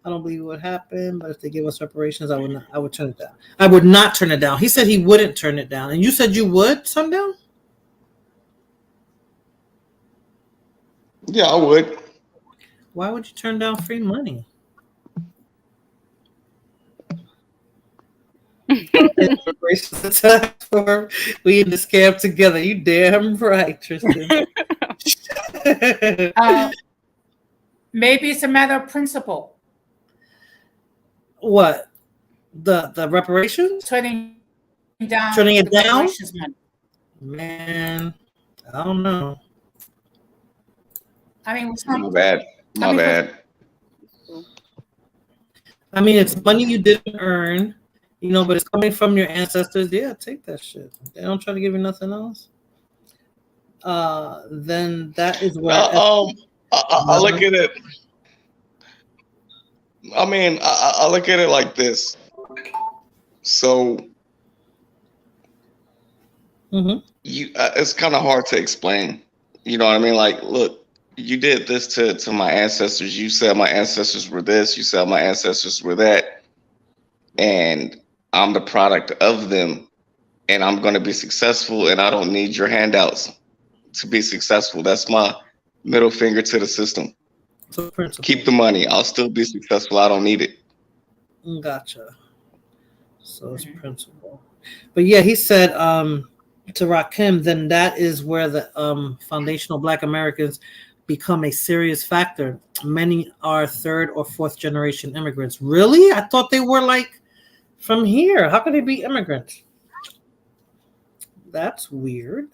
I don't believe it would happen, but if they give us reparations, I would turn it down. I would not turn it down. He said he wouldn't turn it down. And you said you would, Sundown? Yeah, I would. Why would you turn down free money? We in the scam together. You damn right, Tristan. Maybe it's a matter of principle. What? The reparations? Turning it down? Man, I don't know. I mean, my bad. I mean, it's money you didn't earn. But it's coming from your ancestors. Yeah, take that shit. They don't try to give you nothing else. Then that is where I look at it. I mean, I look at it like this. So, it's kind of hard to explain. You know what I mean? Like, look, you did this to my ancestors. You said my ancestors were this. You said my ancestors were that, and I'm the product of them, and I'm going to be successful, and I don't need your handouts to be successful. That's my middle finger to the system. Keep the money. I'll still be successful. I don't need it. Gotcha. So it's principle. But yeah, he said to Rakim, then that is where the foundational Black Americans become a serious factor. Many are 3rd or 4th generation immigrants. Really? I thought they were like from here. How could they be immigrants? That's weird.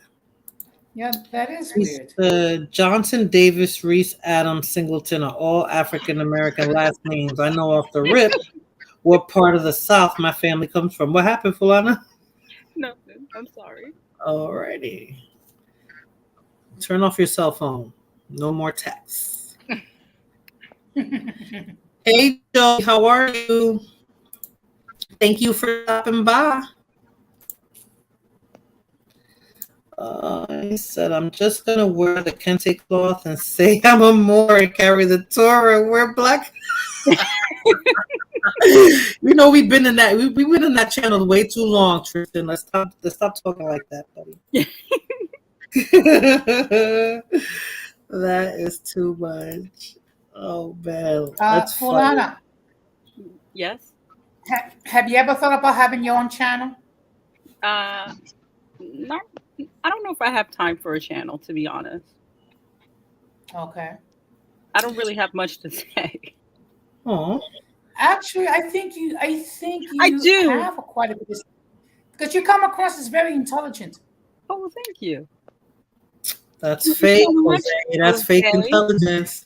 Yeah, that is weird. Johnson, Davis, Reese, Adams, Singleton are all African American last names. I know off the rip what part of the South my family comes from. What happened, Fulana? Nothing. I'm sorry. Alrighty. Turn off your cell phone. No more texts. Hey, Joe, how are you? Thank you for stopping by. He said, I'm just going to wear the kente cloth and say I'm a Moor and carry the Torah and wear black. We've been in that. We've been in that channel way too long, Tristan. Let's stop talking like that, buddy. That is too much. Oh, man. That's Fulana. Yes? Have you ever thought about having your own channel? Not. I don't know if I have time for a channel, to be honest. Okay. I don't really have much to say. Oh, Actually, I think you I do. have quite a bit because you come across as very intelligent. Oh, well, thank you. that's Thank you fake, so much, Jose. That's fake Jose. intelligence.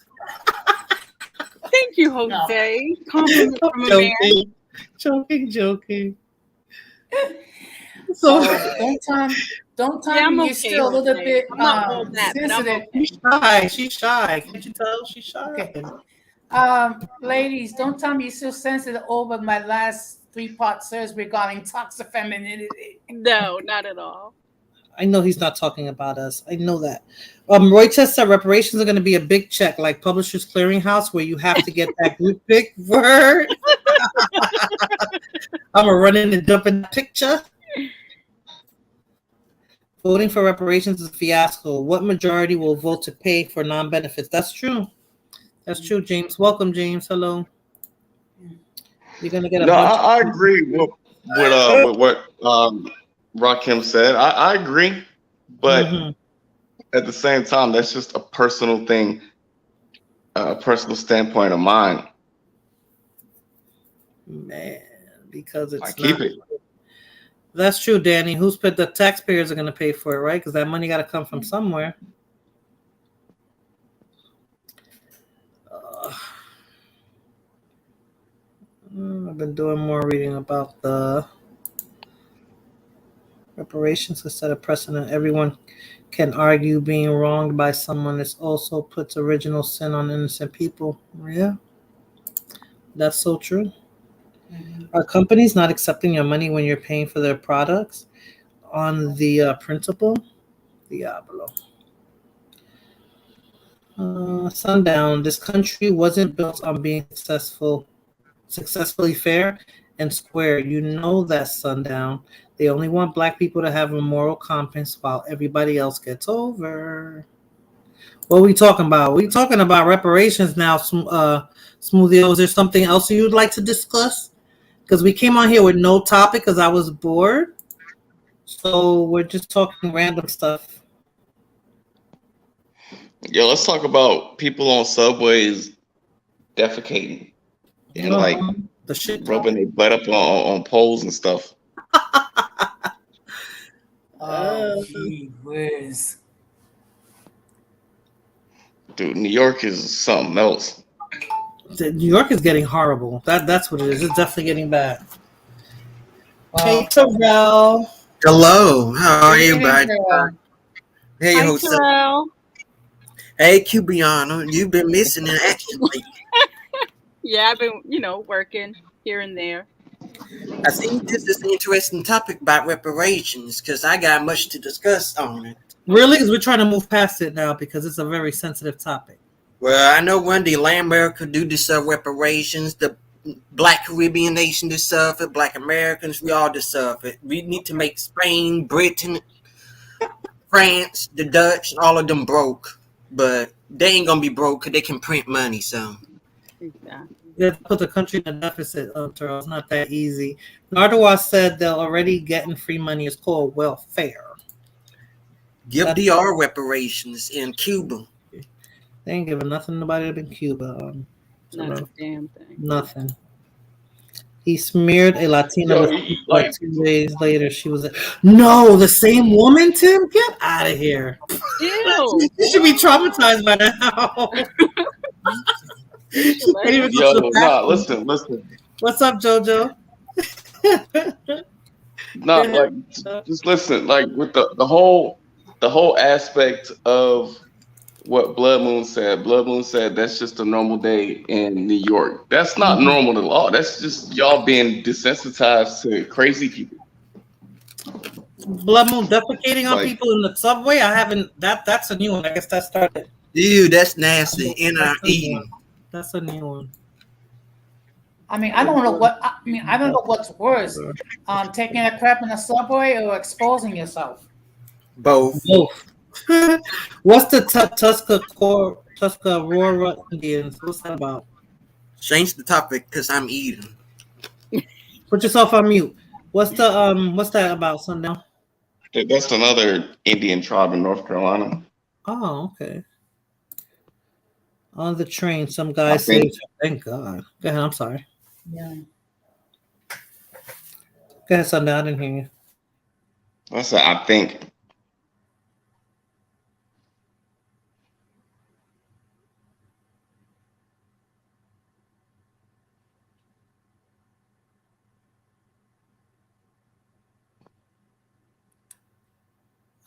Thank you, No. Jose. Compliment I'm from a man. joking. So don't tell Yeah, I'm me you're okay, still a little Jose. bit I'm not all that, but I'm sensitive. okay. She's shy. Can't you tell? She's shy. Okay. Ladies, don't tell me you're still sensitive over my last 3-part series regarding toxic femininity. No, not at all. I know he's not talking about us. I know that. Roy Chess said reparations are going to be a big check, like Publishers Clearinghouse, where you have to get that group pick word. I'm gonna run in and jump in the picture. Voting for reparations is a fiasco. What majority will vote to pay for non-benefits? That's true. That's true, James. Welcome, James. Hello. You're gonna get a No, bunch. I agree with what Rakim said. I agree, but Mm-hmm. at the same time, that's just a personal thing, a personal standpoint of mine. Man, because I it's keep not. it. That's true, Danny. Who's put the taxpayers are going to pay for it, right? Because that money got to come from somewhere. I've been doing more reading about the reparations to set a precedent. Everyone can argue being wronged by someone. This also puts original sin on innocent people. Yeah, that's so true. Are companies not accepting your money when you're paying for their products on the principle? Diablo. Sundown. This country wasn't built on being successfully fair and square. You know that, Sundown. They only want black people to have a moral compass while everybody else gets over. What are we talking about? We talking about reparations now, Smoothie. Is there something else you'd like to discuss? Because we came on here with no topic because I was bored. So we're just talking random stuff. Yo, let's talk about people on subways defecating and like The shit rubbing their butt up on poles and stuff. Gee whiz. Dude, New York is something else. New York is getting horrible. That's what it is. It's definitely getting bad. Wow. Hey, Terrell. Hello, how are you, Evening, buddy? Carol. Hey, Hi, Jose. Terrell. Hey, Cubiano, you've been missing in action lately. Yeah, I've been, working here and there. I think this is an interesting topic about reparations because I got much to discuss on it. Really? Because we're trying to move past it now because it's a very sensitive topic. Well, I know one day America do deserve reparations. The Black Caribbean nation deserve it. Black Americans, we all deserve it. We need to make Spain, Britain, France, the Dutch, all of them broke. But they ain't gonna be broke because they can print money. So Exactly. You have to put the country in a deficit, Terrell. It's not that easy. Nardois said they're already getting free money. It's called welfare. give DR reparations in Cuba. They ain't giving nothing to nobody up in Cuba. Not a damn thing. Nothing. He smeared a Latina like 2 days later. She was no, the same woman, Tim? Get out of here. Ew. You should be traumatized by now. Yo, nah, listen. What's up, JoJo? Nah, like just listen. Like with the whole aspect of what Blood Moon said. Blood Moon said that's just a normal day in New York. That's not normal at all. That's just y'all being desensitized to crazy people. Blood Moon defecating on people in the subway. I haven't. That's a new one. I guess that started. Dude, that's nasty. And eating. That's a new one. I mean, I don't know what's worse, taking a crap in the subway or exposing yourself. Both. What's the Tuscarora Indians? What's that about? Change the topic because I'm eating. Put yourself on mute. What's that about, Sundown? That's another Indian tribe in North Carolina. Oh, okay. On the train, some guy saves her. Thank God. Go ahead. I'm sorry. Yeah. Go ahead, Sunday. I didn't hear you. I said, I think.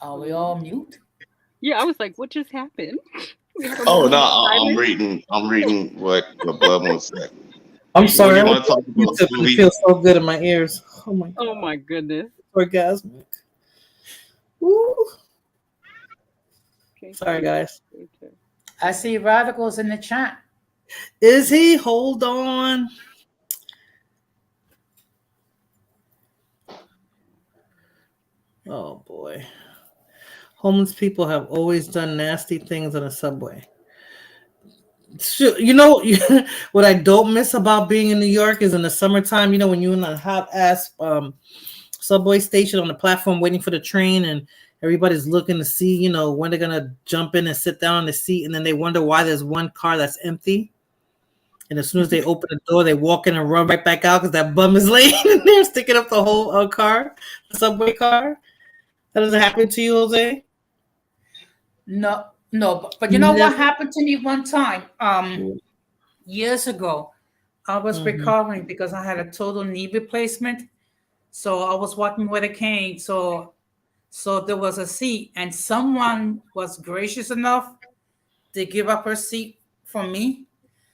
Are we all mute? Yeah, I was like, what just happened? Oh no, I'm reading what Blood Moon said. I'm sorry. You want to talk about it feels so good in my ears. Oh my God. Oh my goodness. Orgasmic. Woo. Okay, sorry, guys. I see Radicals in the chat. Is he? Hold on. Oh boy. Homeless people have always done nasty things on the subway. You know what I don't miss about being in New York is in the summertime, you know, when you're in a hot ass subway station on the platform waiting for the train and everybody's looking to see, you know, when they're gonna jump in and sit down on the seat, and then they wonder why there's one car that's empty. And as soon as they open the door, they walk in and run right back out because that bum is laying in there sticking up the whole car, the subway car. That doesn't happen to you, Jose? No, but you know what happened to me one time? Years ago, I was recovering because I had a total knee replacement. So I was walking with a cane. So there was a seat, and someone was gracious enough to give up her seat for me.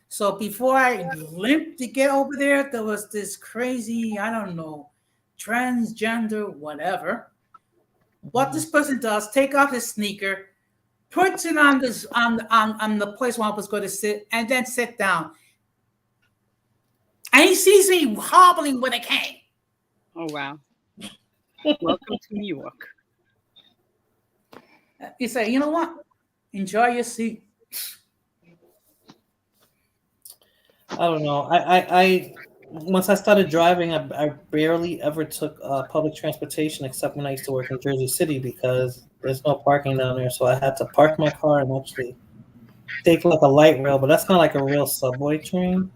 So before I limped to get over there, there was this crazy, I don't know, transgender, whatever. What this person does, take off his sneaker, puts it on this on the place where I was going to sit, and then sit down. And he sees me hobbling with a cane. Oh wow! Welcome to New York. You say, you know what? Enjoy your seat. I don't know. I once I started driving, I barely ever took public transportation except when I used to work in Jersey City because there's no parking down there. So I had to park my car and actually take like a light rail, but that's not like a real subway train.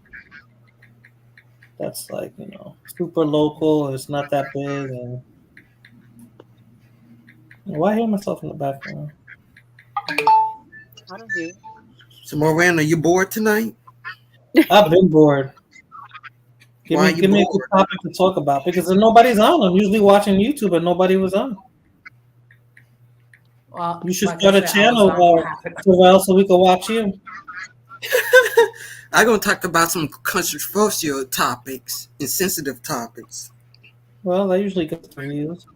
That's like, you know, super local. And it's not that big. And why hear myself in the background? I don't hear. So, Miranda, you bored tonight? I've been bored. Give me a good topic to talk about because nobody's on. I'm usually watching YouTube and nobody was on. Well, you should start a channel, Terrell, so we can watch you. I'm going to talk about some controversial topics and sensitive topics. Well, that usually gets views.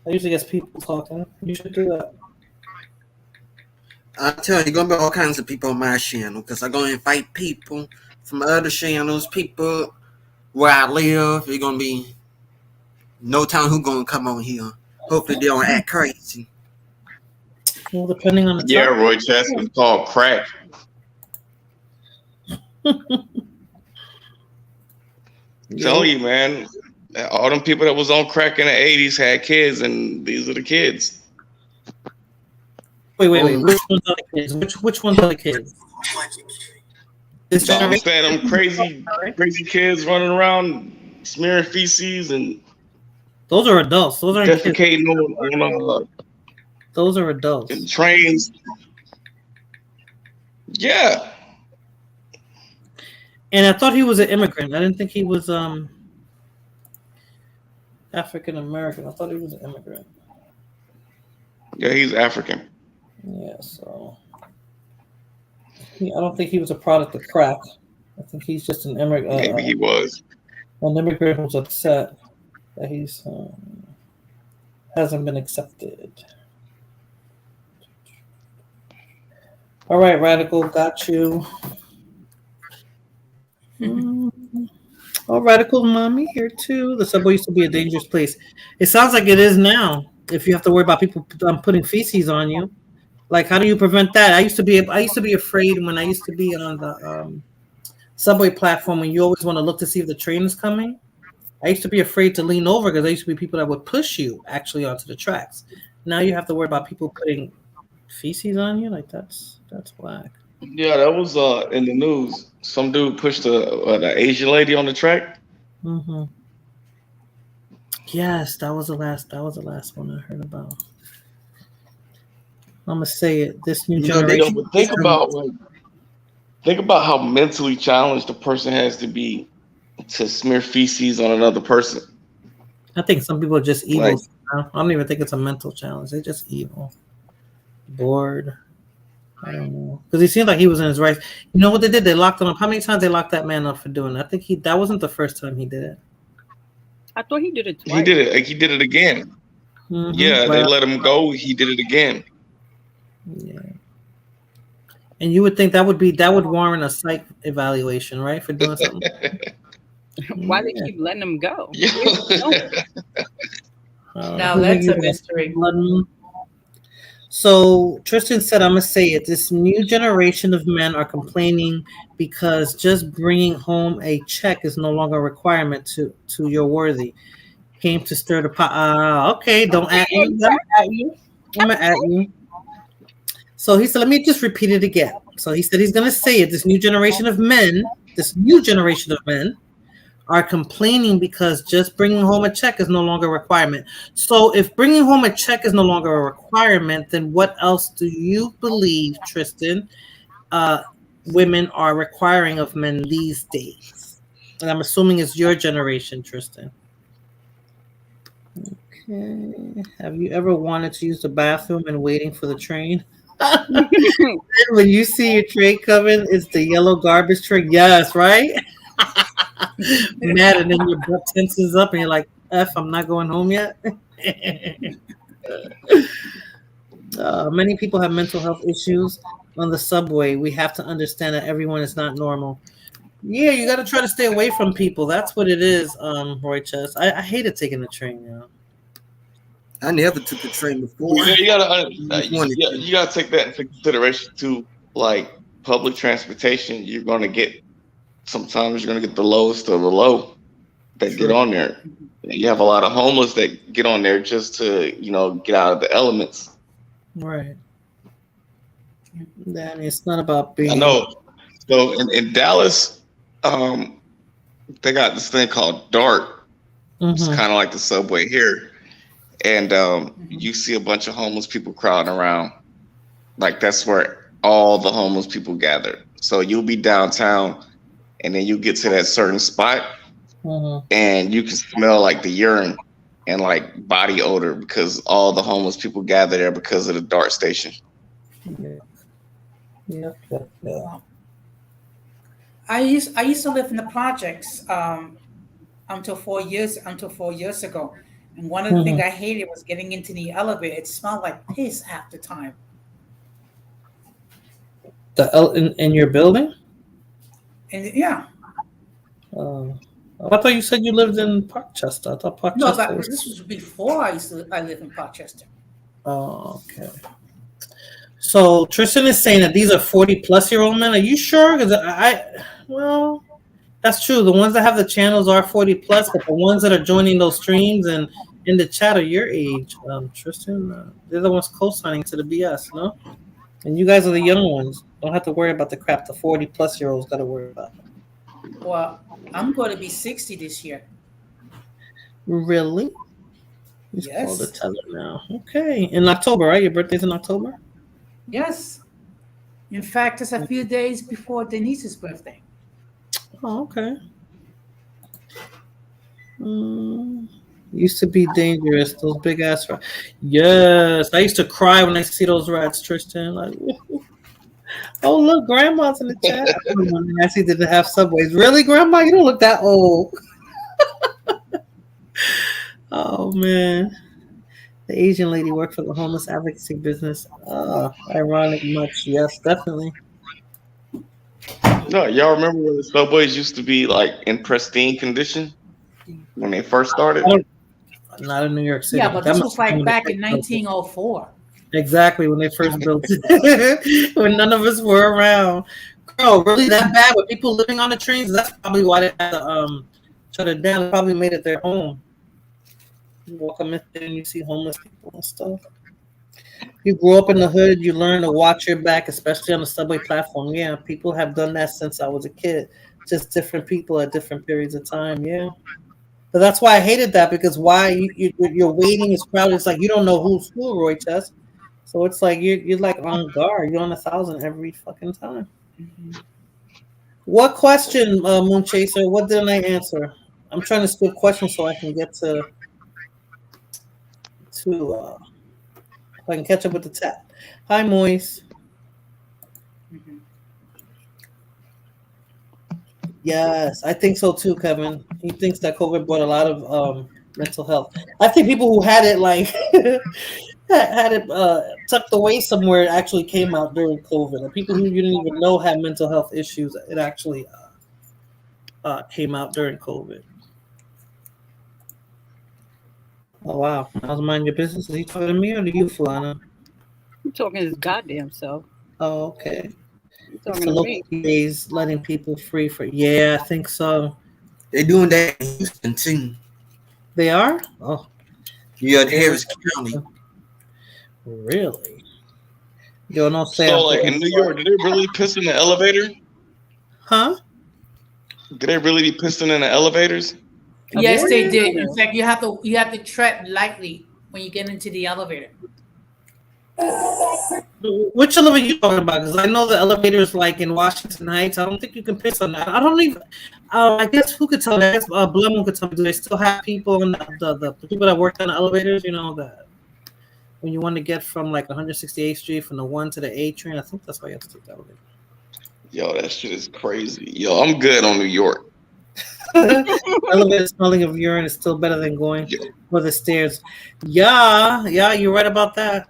That usually gets people talking. You should do that. I tell you, going to be all kinds of people on my channel because I'm going to invite people from other channels, people where I live. It's going to be no time who's going to come on here. Hopefully they don't act crazy. Well, depending on the topic. Roy Chess is called crack. Tell you, man, all them people that was on crack in the 80s had kids, and these are the kids. Wait. Which ones are the kids? Which ones are the kids? I'm saying them crazy kids running around smearing feces and those are adults. Those aren't defecating on those are adults. In trains. Yeah. And I thought he was an immigrant. I didn't think he was African American. I thought he was an immigrant. Yeah, he's African. Yeah, so I don't think he was a product of crack. I think he's just an immigrant. Maybe he was. An immigrant who's upset that he's hasn't been accepted. All right, Radical, got you. Oh, Radical Mommy here too. The subway used to be a dangerous place. It sounds like it is now. If you have to worry about people putting feces on you, like how do you prevent that? I used to be afraid when I used to be on the subway platform when you always want to look to see if the train is coming. I used to be afraid to lean over because there used to be people that would push you actually onto the tracks. Now you have to worry about people putting feces on you. Like that's whack. Yeah, that was in the news. Some dude pushed an Asian lady on the track. Mm-hmm. Yes, that was the last. That was the last one I heard about. I'm gonna say it. This new You know, they Yo, generation. keep but think saying, about how mentally challenged a person has to be to smear feces on another person. I think some people are just Like, evil. I don't even think it's a mental challenge. They're just evil, bored. I don't know because he seemed like he was in his right. You know what they did? They locked him up. How many times they locked that man up for doing that? I think that wasn't the first time he did it. I thought he did it he twice. did it. Like, he did it again. Mm-hmm. Yeah, they Right. let him go. He did it again. Yeah. And you would think that would warrant a psych evaluation, right, for doing something. Why they Yeah. keep letting him go? Yo. Where's he going? Now Who think that's you a got mystery. blood moon? So Tristan said, "I'm gonna say it. This new generation of men are complaining because just bringing home a check is no longer a requirement to your worthy. Came to stir the pot. Okay, don't at me. I'm at you. I'm at you." So he said, "Let me just repeat it again." So he said he's gonna say it. This new generation of men. This new generation of men are complaining because just bringing home a check is no longer a requirement. So if bringing home a check is no longer a requirement, then what else do you believe, Tristan, uh, women are requiring of men these days? And I'm assuming it's your generation, Tristan. Okay. Have you ever wanted to use the bathroom and waiting for the train? When you see your train coming, it's the yellow garbage truck. Yes, right? Mad, and then your butt tenses up and you're like, F, I'm not going home yet. Many people have mental health issues on the subway. We have to understand that everyone is not normal. Yeah, you got to try to stay away from people. That's what it is, Roy Chess. I hated taking the train, you know. I never took a train before. Yeah, Just wanted to. you gotta take that into consideration too. Like public transportation, sometimes you're gonna get the lowest of the low that get True. on there. You have a lot of homeless that get on there just to get out of the elements. Right. Then it's not about I being. know. So in Dallas, um, they got this thing called DART. It's Mhm. kind of like the subway here, and you see a bunch of homeless people crowding around. Like that's where all the homeless people gather. So you'll be downtown, and then you get to that certain spot, Mhm. and you can smell like the urine and like body odor because all the homeless people gather there because of the DART station. Yeah. I used to live in the projects until 4 years ago, and one of the things Mhm. I hated was getting into the elevator. It smelled like piss half the time. In your building? And yeah, Uh, I thought you said you lived in Parkchester. I thought no, Parkchester but was. this was before I lived in Rochester. Oh, okay. So Tristan is saying that these are 40-plus-year-old men. Are you sure? Because well, that's true. The ones that have the channels are 40 plus, but the ones that are joining those streams and in the chat are your age, Tristan. They're the ones co-signing to the BS, no? And you guys are the young ones. Don't have to worry about the crap the 40-plus-year-olds got to worry about. Well, I'm going to be 60 this year. Really? He's called a Yes. teller now. Okay, in October, right? Your birthday's in October. Yes. In fact, it's a few days before Denise's birthday. Oh, okay. Used to be dangerous. Those big ass rats. Yes, I used to cry when I see those rats, Tristan. Like, oh look, grandma's in the chat. I remember when Nancy didn't have subways. Really, grandma? You don't look that old. Oh man, the Asian lady worked for the homeless advocacy business. Ironic much. Yes, definitely. No, y'all remember when the subways used to be like in pristine condition when they first started? Not in New York City. Yeah, but That this must was have been like when they back first in built it. 1904. Exactly when they first built it, when none of us were around. Girl, really that bad with people living on the trains? That's probably why they had to shut it down. They probably made it their home. You walk up in there and you see homeless people and stuff. You grew up in the hood, you learn to watch your back, especially on the subway platform. Yeah, people have done that since I was a kid. Just different people at different periods of time. Yeah. But that's why I hated that, because why you're waiting is crowded. It's like you don't know who's who, Roy Chess. So it's like you're like on guard. You're on 1,000 every fucking time. What question, Moon Chaser? What didn't I answer? I'm trying to skip questions so I can get to so I can catch up with the chat. Hi, Moise. Yes, I think so too, Kevin. He thinks that COVID brought a lot of mental health. I think people who had it like had it tucked away somewhere actually came out during COVID. And people who you didn't even know had mental health issues, it actually came out during COVID. Oh wow! How's mind your business? Is he talking to me or to you, Fulana? I'm talking his goddamn self. Oh, okay. He's talking to me. Days letting people free for I think so. They're doing that in Houston too. They are? Oh. Yeah, Harris County. Really? Yo, no say. So, like in New York, did they really piss in the elevator? Huh? Did they really be pissing in the elevators? Yes, they did. In fact, you have to tread lightly when you get into the elevator. Which elevator are you talking about? Because I know the elevators like in Washington Heights. I don't think you can piss on that. I don't even. I guess who could tell me? I guess Blum could tell me. Do they still have people in the people that work on the elevators? You know that when you want to get from like 168th Street from the 1 to the 8 train, I think that's why you have to take the elevator. Yo, that shit is crazy. Yo, I'm good on New York. Elevator smelling of urine is still better than going for the stairs. Yeah, you're right about that.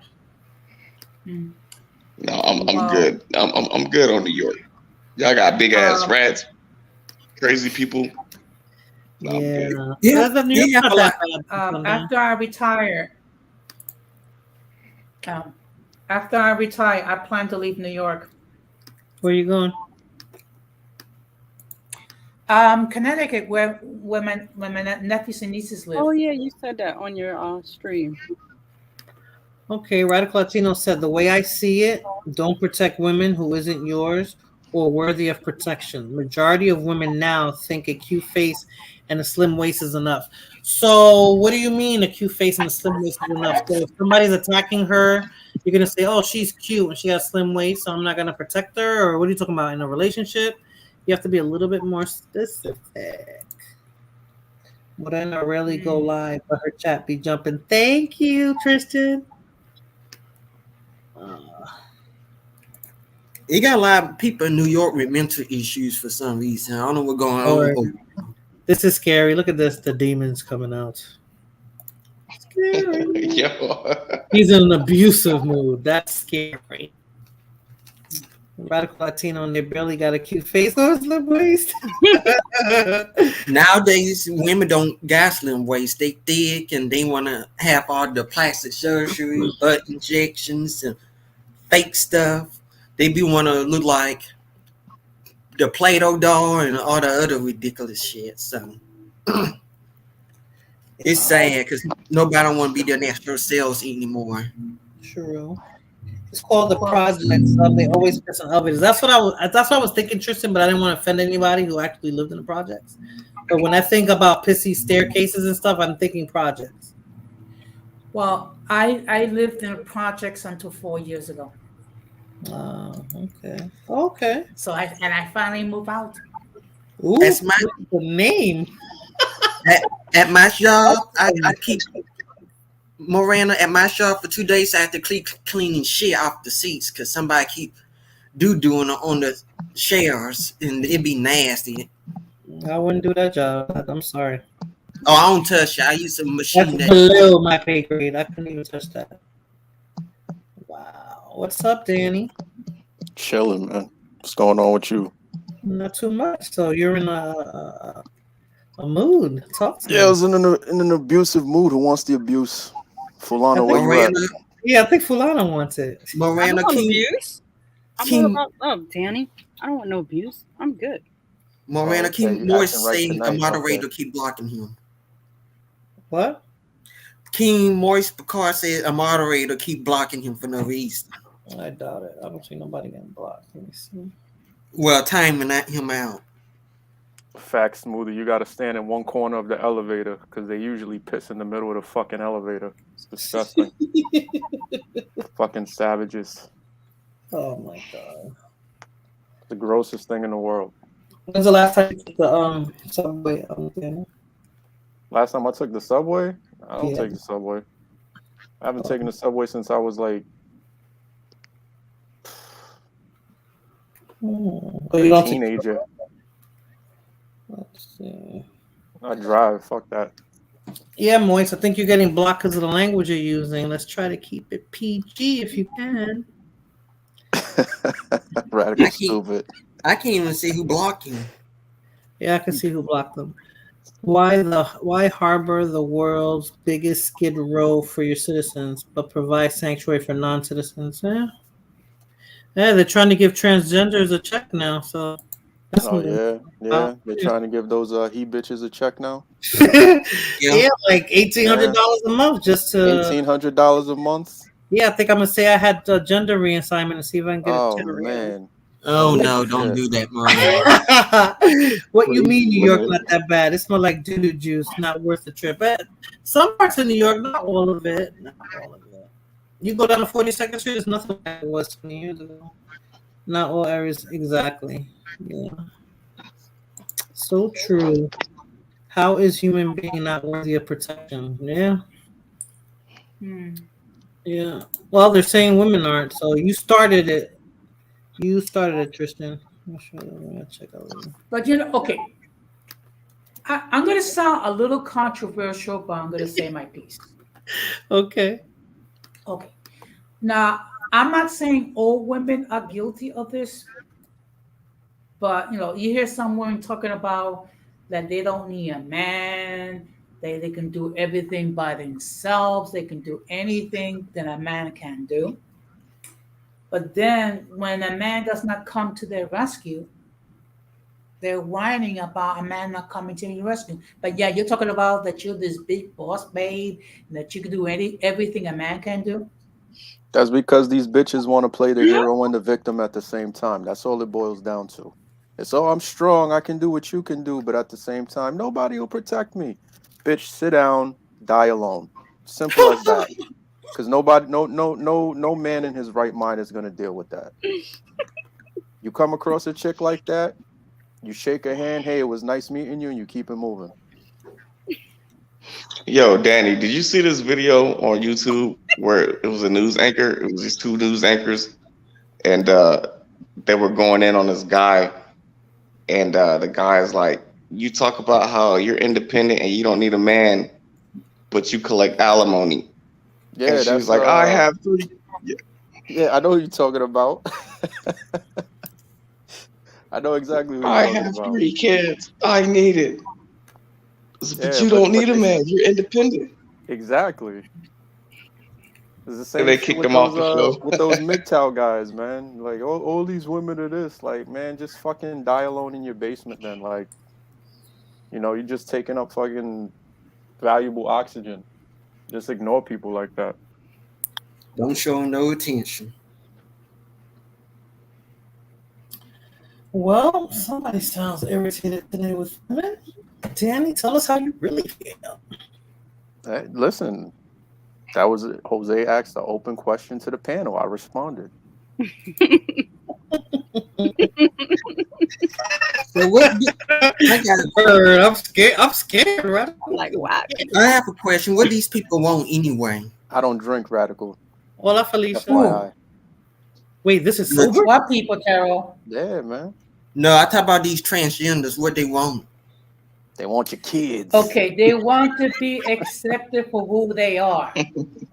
No, I'm good. I'm good on New York. Y'all got big ass rats, crazy people. No, after I retire, I plan to leave New York. Where are you going? Connecticut, where my nephews and nieces live. Oh yeah, you said that on your stream. Okay, Radical Latino said, the way I see it, don't protect women who isn't yours or worthy of protection. Majority of women now think a cute face and a slim waist is enough. So what do you mean a cute face and a slim waist is enough? So if somebody's attacking her, you're going to say, oh, she's cute and she has a slim waist, so I'm not going to protect her? Or what are you talking about? In a relationship, you have to be a little bit more specific. Would I not really go live, but her chat be jumping? Thank you, Tristan. It got a lot of people in New York with mental issues for some reason. I don't know what's going on. This is scary. Look at this. The demons coming out. Scary. Yo. He's in an abusive mood. That's scary. Radical Latino and they barely got a cute face on slim waist. Nowadays, women don't got slim waist. They thick and they want to have all the plastic surgery, butt injections, and fake stuff. They be want to look like the Play-Doh doll and all the other ridiculous shit. So it's sad because nobody want to be their natural selves anymore. True. It's called the projects. They always piss on elevators. That's what I was thinking, Tristan. But I didn't want to offend anybody who actually lived in the projects. But when I think about pissy staircases and stuff, I'm thinking projects. Well, I lived in the projects until 4 years ago. Okay. So I finally moved out. Ooh, that's my name. At my job, I keep Miranda at my shop for 2 days. I have to keep cleaning shit off the seats because somebody keep doing on the chairs and it'd be nasty. I wouldn't do that job. I'm sorry. Oh, I don't touch it. I use a machine that's below my pay grade. I couldn't even touch that. Wow. What's up, Danny? Chilling, man. What's going on with you? Not too much. So you're in a mood. Talk to me. I was in an abusive mood. Who wants the abuse? Fulana, where you at? Yeah, I think Fulana wants it. Miranda, abuse. Danny. I don't want no abuse. I'm good. Miranda, keep Morris saying the moderator keep blocking him. What? King Moist Picard said a moderator keep blocking him for no reason. I doubt it. I don't see nobody getting blocked. Let me see. Well, timing him out. Fact, Smoothie, you got to stand in one corner of the elevator because they usually piss in the middle of the fucking elevator. It's disgusting. Fucking savages. Oh my god. The grossest thing in the world. When's the last time you took the subway? Last time I took the subway? I don't Yeah. take the subway. I haven't taken the subway since I was like a teenager. Let's see. I drive. Fuck that. Yeah, Moise, I think you're getting blocked because of the language you're using. Let's try to keep it PG if you can. Radical stupid. I can't even see who blocked him. Yeah, I can see who blocked them. Why harbor the world's biggest skid row for your citizens, but provide sanctuary for non-citizens? Yeah, they're trying to give transgenders a check now. So that's yeah. They're trying to give those he bitches a check now. Yeah, like $1,800 a month just to $1,800 a month. Yeah, I think I'm gonna say I had gender reassignment and see if I can get a check. Man. Oh no! Don't do that, Maria. What you mean, New York not that bad? It smells like doo-doo juice. Not worth the trip. But some parts of New York, not all of it. Not all of it. You go down to 42nd Street, it's nothing like it was 20 years ago. Not all areas exactly. Yeah. So true. How is human being not worthy of protection? Yeah. Yeah. Well, they're saying women aren't. So you started it. Tristan. I'm sure I'm gonna check out. But okay. I'm gonna sound a little controversial, but I'm gonna say my piece. Okay. Now, I'm not saying all women are guilty of this, but you hear some women talking about that they don't need a man, they can do everything by themselves, they can do anything that a man can do. But then when a man does not come to their rescue, they're whining about a man not coming to your rescue. But yeah, you're talking about that you're this big boss babe and that you can do everything a man can do. That's because these bitches want to play the hero and the victim at the same time. That's all it boils down to. It's, I'm strong, I can do what you can do, but at the same time, nobody will protect me. Bitch, sit down, die alone. Simple as that. Because no man in his right mind is gonna deal with that. You come across a chick like that, you shake her hand, hey, it was nice meeting you, and you keep it moving. Yo, Danny, did you see this video on YouTube where it was a news anchor? It was these two news anchors, and they were going in on this guy, and the guy's like, "You talk about how you're independent and you don't need a man, but you collect alimony." Yeah, and she was like, "I have 3." Yeah, I know who you're talking about. I know exactly what you're talking about. I have 3 kids. I need it. But you don't need a man. You're independent. Exactly. It's the same. And they kicked him off the show with those MGTOW guys, man. Like all these women are this. Like, man, just fucking die alone in your basement. Then, like, you're just taking up fucking valuable oxygen. Just ignore people like that. Don't show no attention. Well, somebody sounds irritated today with women. Danny, tell us how you really feel. Hey, listen, that was Jose asked an open question to the panel. I responded. So what? I got a bird. I'm scared, right? Like, wow. I have a question. What do these people want anyway? I don't drink, Radical. Hola, Felicia. FYI. Wait, this is sober? What people, Carol? Yeah, man. No, I talk about these transgenders. What they want? They want your kids. Okay, they want to be accepted for who they are.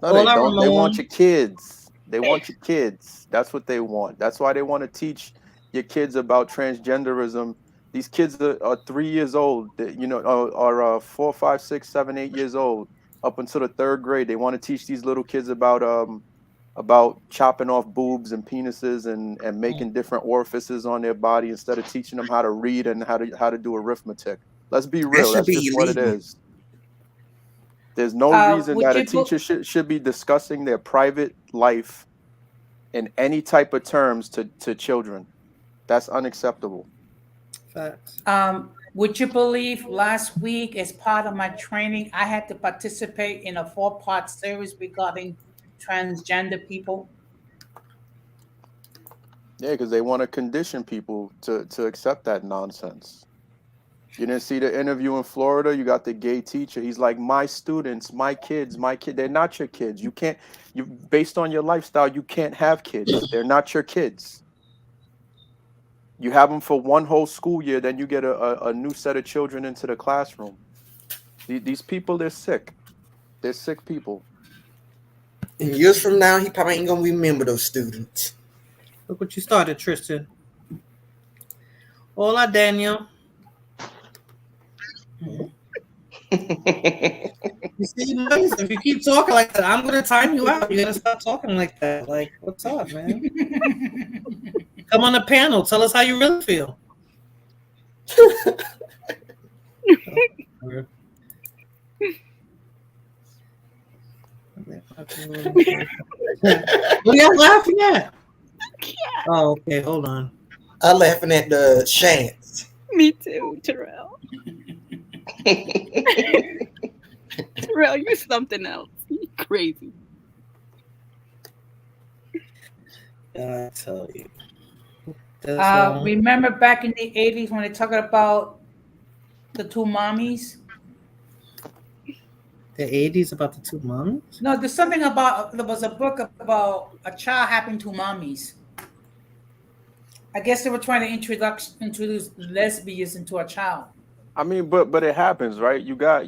No, they don't. They want your kids. They want your kids. That's what they want. That's why they want to teach your kids about transgenderism. These kids are 3 years old, are 4, 5, 6, 7, 8 years old, up until the 3rd grade. They want to teach these little kids about chopping off boobs and penises and making different orifices on their body instead of teaching them how to read and how to do arithmetic. Let's be real. That's just what it is. There's no reason that a teacher should be discussing their private life in any type of terms to children. That's unacceptable. Facts. Would you believe last week, as part of my training, I had to participate in a 4-part series regarding transgender people? Yeah, because they want to condition people to accept that nonsense. You didn't see the interview in Florida? You got the gay teacher. He's like, my students, my kids, they're not your kids. You can't, based on your lifestyle, you can't have kids. They're not your kids. You have them for one whole school year, then you get a new set of children into the classroom. These people, they're sick. They're sick people. And years from now, he probably ain't gonna remember those students. Look what you started, Tristan. Hola, Daniel. You see, if you keep talking like that, I'm gonna time you out. You gotta stop talking like that. Like, what's up, man? Come on the panel. Tell us how you really feel. What are y'all laughing at? Oh, okay. Hold on. I'm laughing at the chants. Me too, Terrell. Terrell, you're something else. You're crazy. I tell you. Remember back in the 80s when they talked about the two mommies? The 80s about the two mommies? No, there was a book about a child having two mommies. I guess they were trying to introduce lesbians into a child. I mean, but it happens, right? You got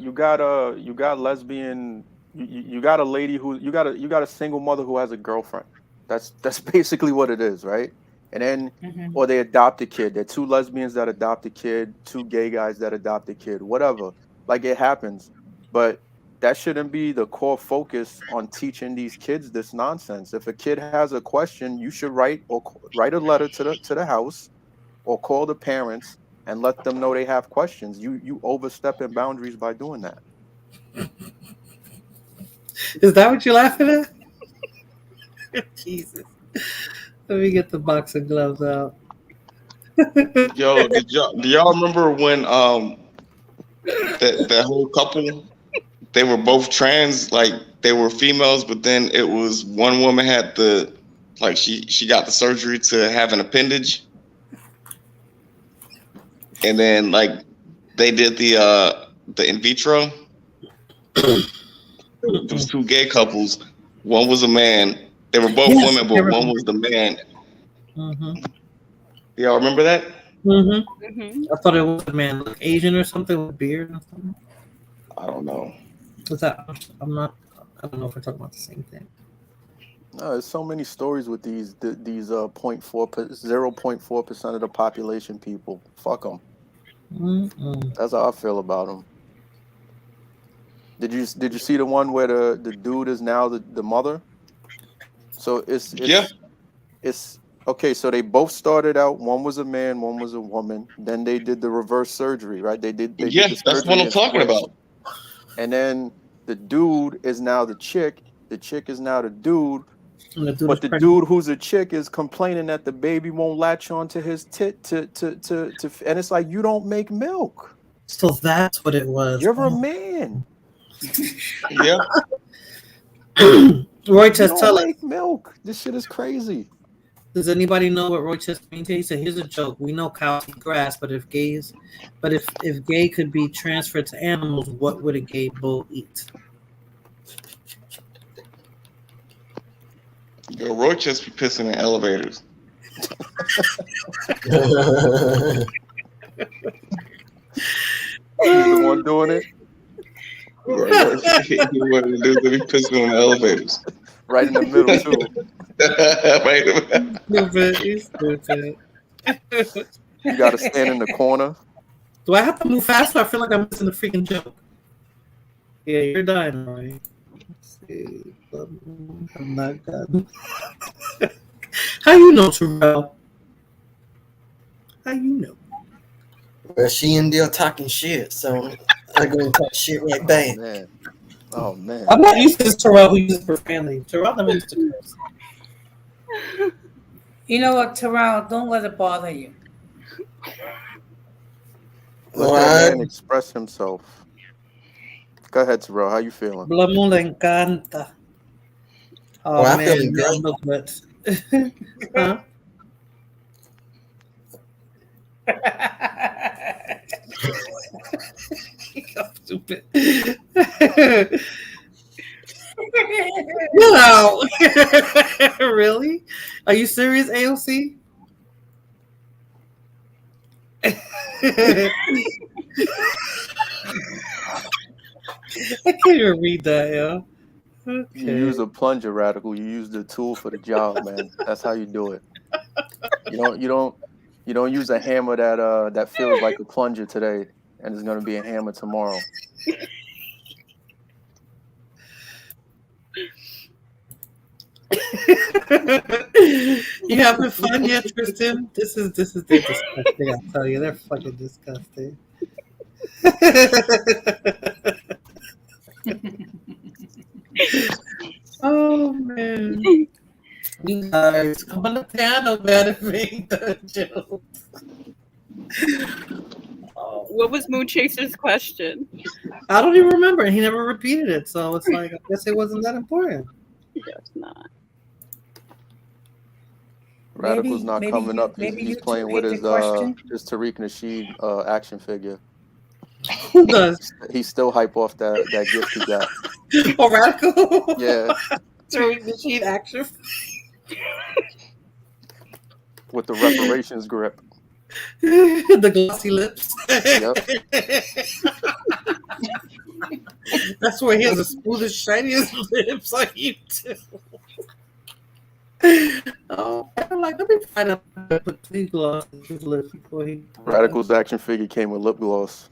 lesbian. You got a lady you got a single mother who has a girlfriend. That's basically what it is, right? And then, or they adopt a kid. They're two lesbians that adopt a kid, two gay guys that adopt a kid, whatever. Like, it happens, but that shouldn't be the core focus on teaching these kids this nonsense. If a kid has a question, you should write a letter to the house, or call the parents and let them know they have questions. You overstepping boundaries by doing that. Is that what you're laughing at? Jesus. Let me get the boxing gloves out. Yo, do y'all remember when that whole couple, they were both trans, like they were females, but then it was one woman had she got the surgery to have an appendage, and then like they did the in vitro. There was two gay couples. One was a man. They were both women, but one was the man. Y'all remember that? I thought it was a man, like Asian or something with beard or something. I don't know. What's that? I don't know if we're talking about the same thing. No, there's so many stories with these 0.4% of the population people. Fuck them. That's how I feel about them. Did you see the one where the dude is now the mother? So it's okay. So they both started out. One was a man, one was a woman. Then they did the reverse surgery, right? They did the that's what I'm talking about. And then the dude is now the chick. The chick is now the dude. But the dude who's a chick is complaining that the baby won't latch onto his tit to and it's like, you don't make milk. So that's what it was. You're a man. Yeah. Roy Test, tell us. Milk. This shit is crazy. Does anybody know what Roy Test means? He said, "Here's a joke. We know cows eat grass, but if gay could be transferred to animals, what would a gay bull eat?" Yo, Roy just be pissing in elevators. He's the one doing it. He wanted to do to be pissing in the elevators. Right in the middle too. Right. Stupid. You gotta stand in the corner. Do I have to move faster? I feel like I'm missing the freaking joke. Yeah, you're dying, Roy. Let's see. I'm not done. How you know, Terrell? How you know? Well, she in there talking shit, so I'm going to talk shit right back. Man. Oh man. I'm not used to this Terrell who uses profanity. Terrell never used to curse. You know what, Terrell? Don't let it bother you. Let that man express himself. Go ahead, Terrell. How you feeling? Blamu le encanta. Oh I'm man, feeling y'all great. look good. Huh? You're stupid. No. Really? Are you serious, AOC? I can't even read that, yo. You Okay. use a plunger, Radical. You use the tool for the job, man. That's how you do it. You don't use a hammer that feels like a plunger today and is gonna be a hammer tomorrow. You having fun yet, Tristan? This is they're disgusting. I'll tell you, they're fucking disgusting. Oh man, you guys, come on the piano, better make the joke. Oh, What was Moon Chaser's question? I don't even remember. He never repeated it, so it's like I guess it wasn't that important. Yes, not. Radical's not coming up. Maybe He's you playing with hit the question. his Tariq Nasheed action figure. Who does? He's still hype off that gift he got. Oh, Radical. Yeah, Tariq Nasheed action. with the reparations grip. The glossy lips. Yep. That's where he has the smoothest, shiniest lips like you too. Oh, I'm like, let me find out put these glosses on his lips before he. Radical's action figure came with lip gloss.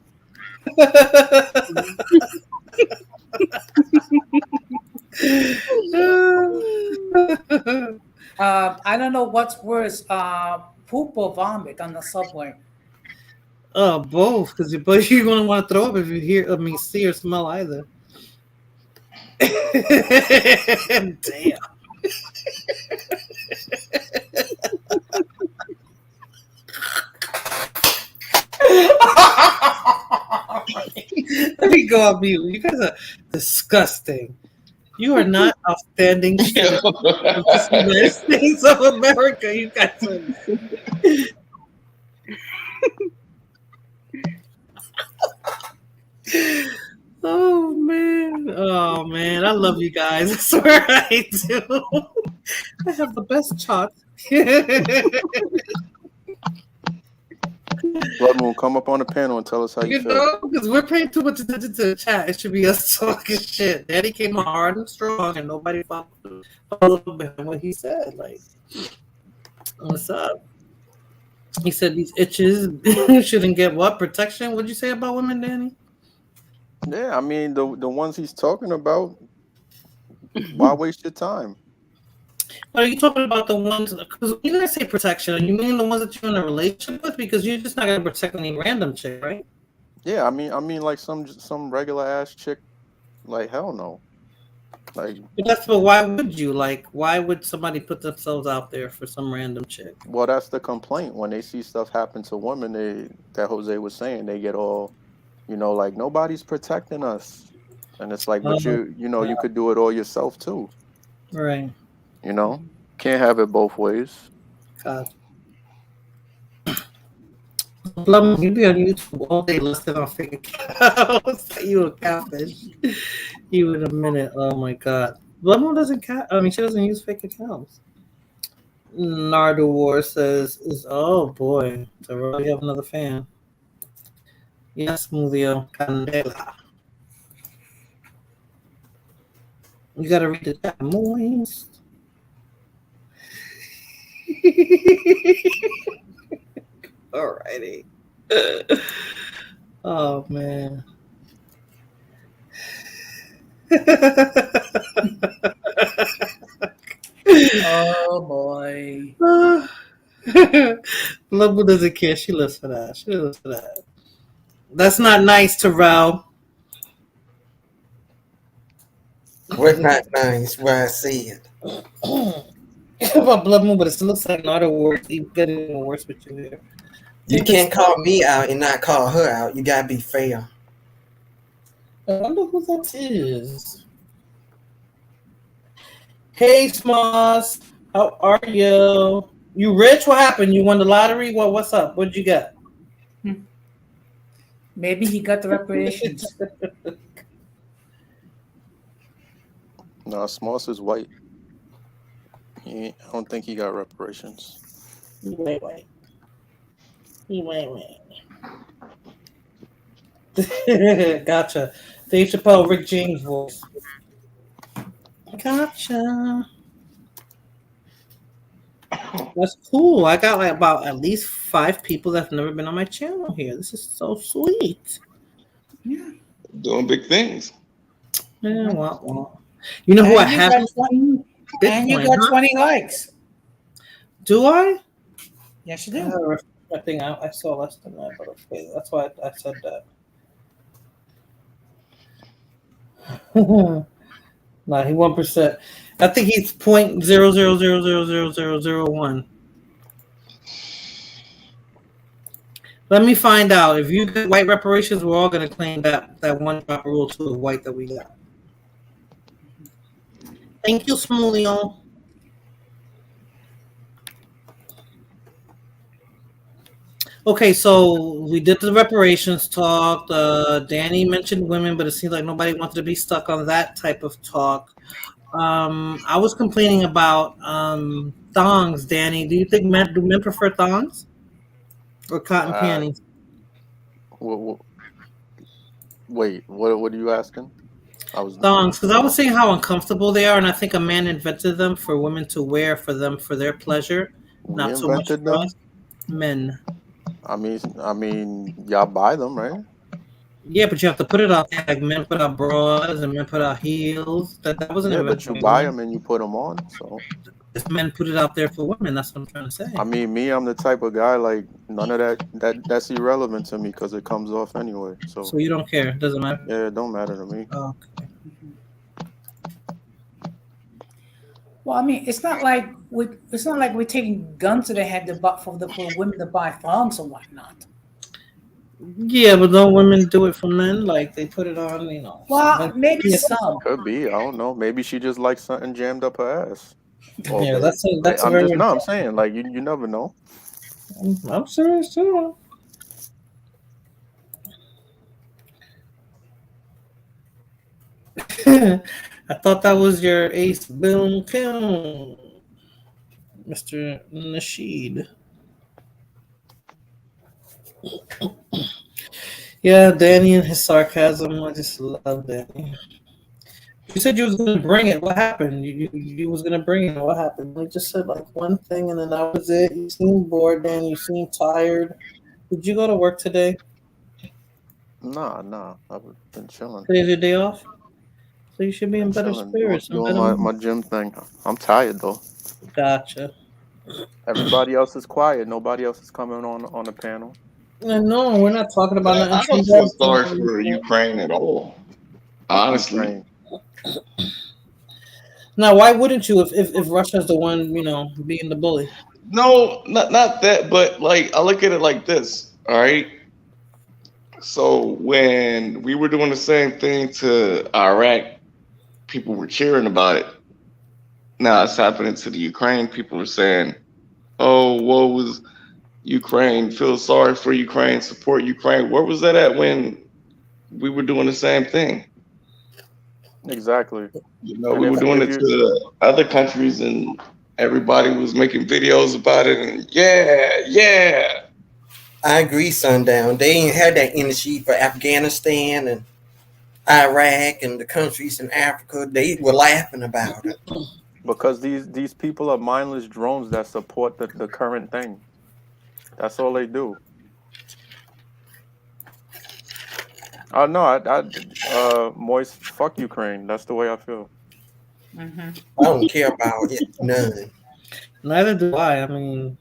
I don't know what's worse, poop or vomit on the subway. Both, because you're gonna want to throw up if you see or smell either. Damn. Let me go on mute. You guys are disgusting. You are not outstanding citizens of the United States of America. You guys are. Oh man, I love you guys. I swear I do. I have the best chat. Blood Moon, come up on the panel and tell us how you feel. know, because we're paying too much attention to the chat. It should be us talking shit. Daddy came on hard and strong, and nobody followed behind what he said. Like, what's up? He said these itches shouldn't get what protection? What'd you say about women, Danny? Yeah, I mean the ones he's talking about. Why waste your time? Are you talking about the ones? Because you guys say protection. You mean the ones that you're in a relationship with? Because you're just not gonna protect any random chick, right? Yeah, I mean like some regular ass chick. Like hell no. Like, but why would you? Like, why would somebody put themselves out there for some random chick? well, that's the complaint when they see stuff happen to women. That Jose was saying, they get all, like nobody's protecting us, and it's like, but you could do it all yourself too. Right. Can't have it both ways. God. Plum, you be on YouTube all day listing on fake accounts. You a catfish. You in a minute. Oh my god. Blummo doesn't she doesn't use fake accounts. Nardo War says oh boy. So we have another fan. Yes, Muzio Candela. You gotta read the chat. Moist. Alrighty. Oh man. Oh boy. Lobo doesn't care. She lives for that. That's not nice, Terrell. What not nice? What I said. About Blood Moon, but it still looks like another worse. Even getting worse with you here. You can't call me out and not call her out. You gotta be fair. I wonder who that is. Hey, Smoss, how are you? You rich? What happened? You won the lottery? What's up? What'd you get? Maybe he got the reparations. No, Smoss is white. I don't think he got reparations. Wait. Gotcha. Dave Chappelle, Rick James voice. Gotcha. That's cool. I got like about at least 5 people that's never been on my channel here. This is so sweet. Yeah. Doing big things. Yeah, well. You know who I have? And you got 20 likes. Do I? Yes, you do. I think I saw less than that, but okay, that's why I said that. Nah, he 1%. I think he's 0.0000001. Let me find out. If you get white reparations, we're all gonna claim that one proper rule to the white that we got. Thank you, Smulio. Okay, so we did the reparations talk. Danny mentioned women, but it seems like nobody wanted to be stuck on that type of talk. I was complaining about thongs, Danny. Do men prefer thongs or cotton panties? Wait, what are you asking? Thongs, because I was saying how uncomfortable they are, and I think a man invented them for women to wear for their pleasure, not so much for us men. I mean, y'all buy them, right? Yeah, but you have to put it out there. Like men put out bras and men put out heels. That wasn't. Yeah, but you buy them and you put them on. So if men put it out there for women, that's what I'm trying to say. I mean, I'm the type of guy like none of that's irrelevant to me because it comes off anyway. So you don't care. It doesn't matter. Yeah, it don't matter to me. Oh, okay. Well, I mean, it's not like we're taking guns to the head for women to buy thongs or whatnot. Yeah, but don't women do it for men? Like they put it on, you know. Well, maybe some. Could be. I don't know. Maybe she just likes something jammed up her ass. Yeah, that's I'm saying like you never know. I'm serious too. I thought that was your ace boom kill, Mr. Nasheed. Yeah, Danny and his sarcasm. I just love Danny. You said you was gonna bring it. What happened? You was gonna bring it. What happened? We just said like one thing and then that was it. You seem bored, Danny. You seem tired. Did you go to work today? Nah. I've been chilling. Today's your day off? So you should be in better spirits. Doing my gym thing. I'm tired though. Gotcha. Everybody else is quiet. Nobody else is coming on the panel. No, we're not talking about that. I don't feel sorry for Ukraine at all. Honestly. Now, why wouldn't you if Russia's the one, being the bully? No, not that, but like I look at it like this, all right? So when we were doing the same thing to Iraq, people were cheering about it. Now it's happening to the Ukraine. People are saying, "Oh, woe was Ukraine. Feel sorry for Ukraine. Support Ukraine." Where was that at when we were doing the same thing? Exactly. We were doing it to other countries, and everybody was making videos about it. And yeah. I agree, Sundown. They ain't had that energy for Afghanistan and Iraq and the countries in Africa. They were laughing about it. Because these people are mindless drones that support the current thing. That's all they do. No, Moist, fuck Ukraine. That's the way I feel. Mm-hmm. I don't care about it. None. Neither do I. I mean,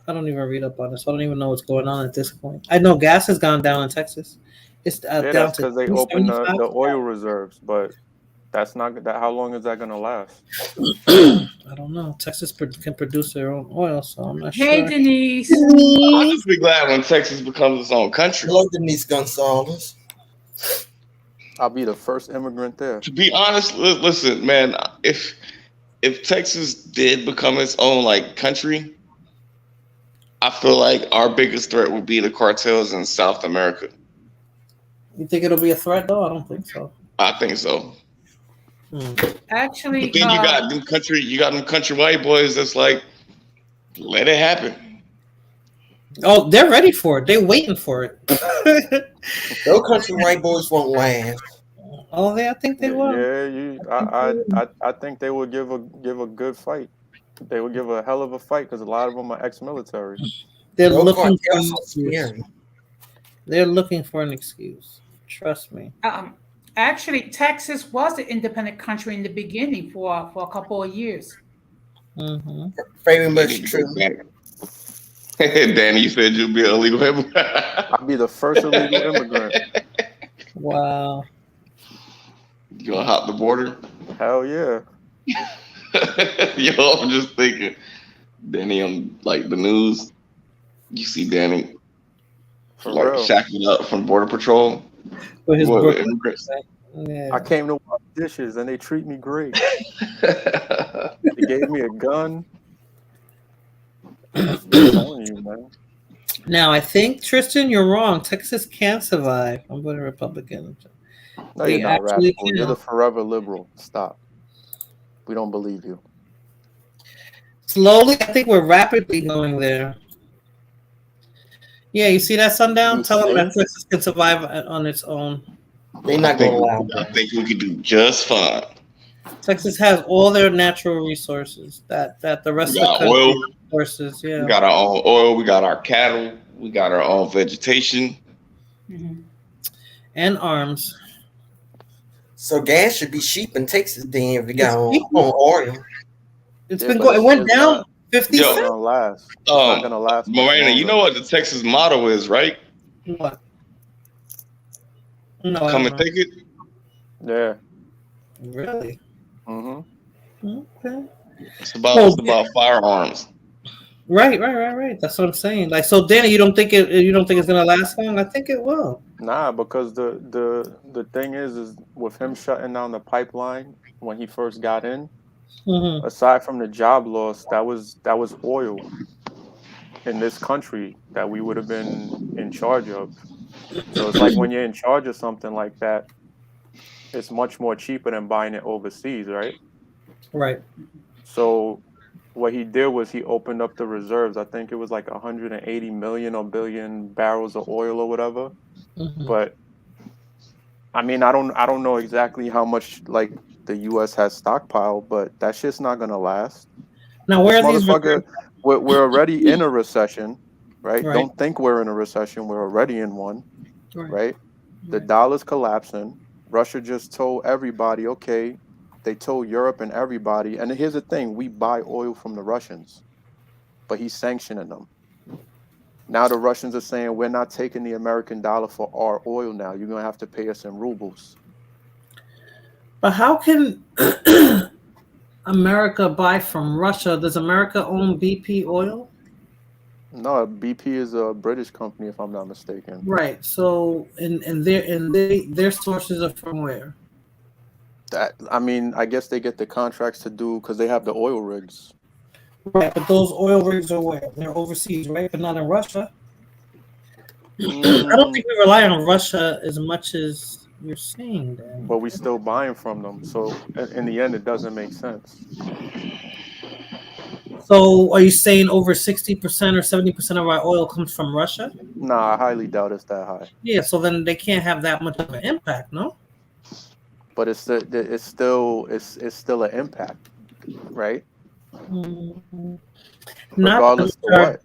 I don't even read up on this. I don't even know what's going on at this point. I know gas has gone down in Texas. It's down that's to because they opened the oil reserves, but That's not that. How long is that gonna last? I don't know. Texas can produce their own oil, so I'm not Hey, sure. Denise. I'll just be glad when Texas becomes its own country. Hello, Denise Gonzalez. I'll be the first immigrant there. To be honest, listen, man, if Texas did become its own like country, I feel like our biggest threat would be the cartels in South America. You think it'll be a threat, though? I don't think so. I think so. Actually, But then you got them country white boys that's like, let it happen. Oh, they're ready for it. They're waiting for it. Those country white boys won't last. Oh, I think they will. Yeah, I think they will give a good fight. They will give a hell of a fight because a lot of them are ex-military. They're Those looking for cartels an are excuse. scary. They're looking for an excuse. Trust me. actually, Texas was an independent country in the beginning for a couple of years. Mm-hmm. Very much true. Danny, you said you'd be an illegal immigrant. I'll be the first illegal immigrant. Wow. You gonna hop the border? Hell yeah. Yo, I'm just thinking, Danny on like the news. You see Danny For like real. shacking up from Border Patrol. For his With Brooklyn immigrants. Yeah. I came to wash dishes and they treat me great. They gave me a gun. I'm telling you, man. Now, I think, Tristan, you're wrong. Texas can survive. I'm voting Republican. No, They you're not actually radical. You're can. the forever liberal. Stop. We don't believe you. Slowly, I think we're rapidly going there. Yeah, you see that, Sundown? You Tell them that think? Texas can survive on its own. They're not going to allow I that. think we could do just fine. Texas has all their natural resources that the rest We of the got country oil. resources. Yeah. We got our own oil. We got our cattle. We got our own vegetation. Mm-hmm. And arms. So gas should be cheap in Texas then if you got It's cheap. on oil. It's Yeah, been but going. It went it's down not- 50 It's not cents. gonna last. It's not gonna last much Morena, you longer. know what the Texas motto is, right? What? No, I Come don't and know. take it. Yeah. Really? Mm-hmm. Okay. It's about firearms. Right. That's what I'm saying. Like, so, Danny, you don't think it's gonna last long? I think it will. Nah, because the thing is with him shutting down the pipeline when he first got in, Mm-hmm. aside from the job loss, that was oil in this country that we would have been in charge of. So it's like when you're in charge of something like that, it's much more cheaper than buying it overseas, right? Right. So what he did was he opened up the reserves. I think it was like 180 million or billion barrels of oil or whatever. Mm-hmm. But I mean, I don't know exactly how much like the U.S. has stockpiled, but that shit's not gonna last. Now, where are these? Motherfucker, we're already in a recession, right? Right. Don't think we're in a recession. We're already in one, right? The Right. dollar's collapsing. Russia just told everybody, okay, they told Europe and everybody. And here's the thing, we buy oil from the Russians, but he's sanctioning them. Now the Russians are saying, we're not taking the American dollar for our oil now. You're going to have to pay us in rubles. But how can America buy from Russia? Does America own BP oil? No, BP is a British company, if I'm not mistaken. Right. So, and their sources are from where? That, I mean, I guess they get the contracts to do because they have the oil rigs. Right, but those oil rigs are where? They're overseas, right? But not in Russia. I don't think we rely on Russia as much as you're saying, Dan. But we still buying from them. So in the end, it doesn't make sense. So are you saying over 60% or 70% of our oil comes from Russia? Nah, I highly doubt it's that high. Yeah, so then they can't have that much of an impact, no? But it's still an impact, right? Mm-hmm. Regardless of what.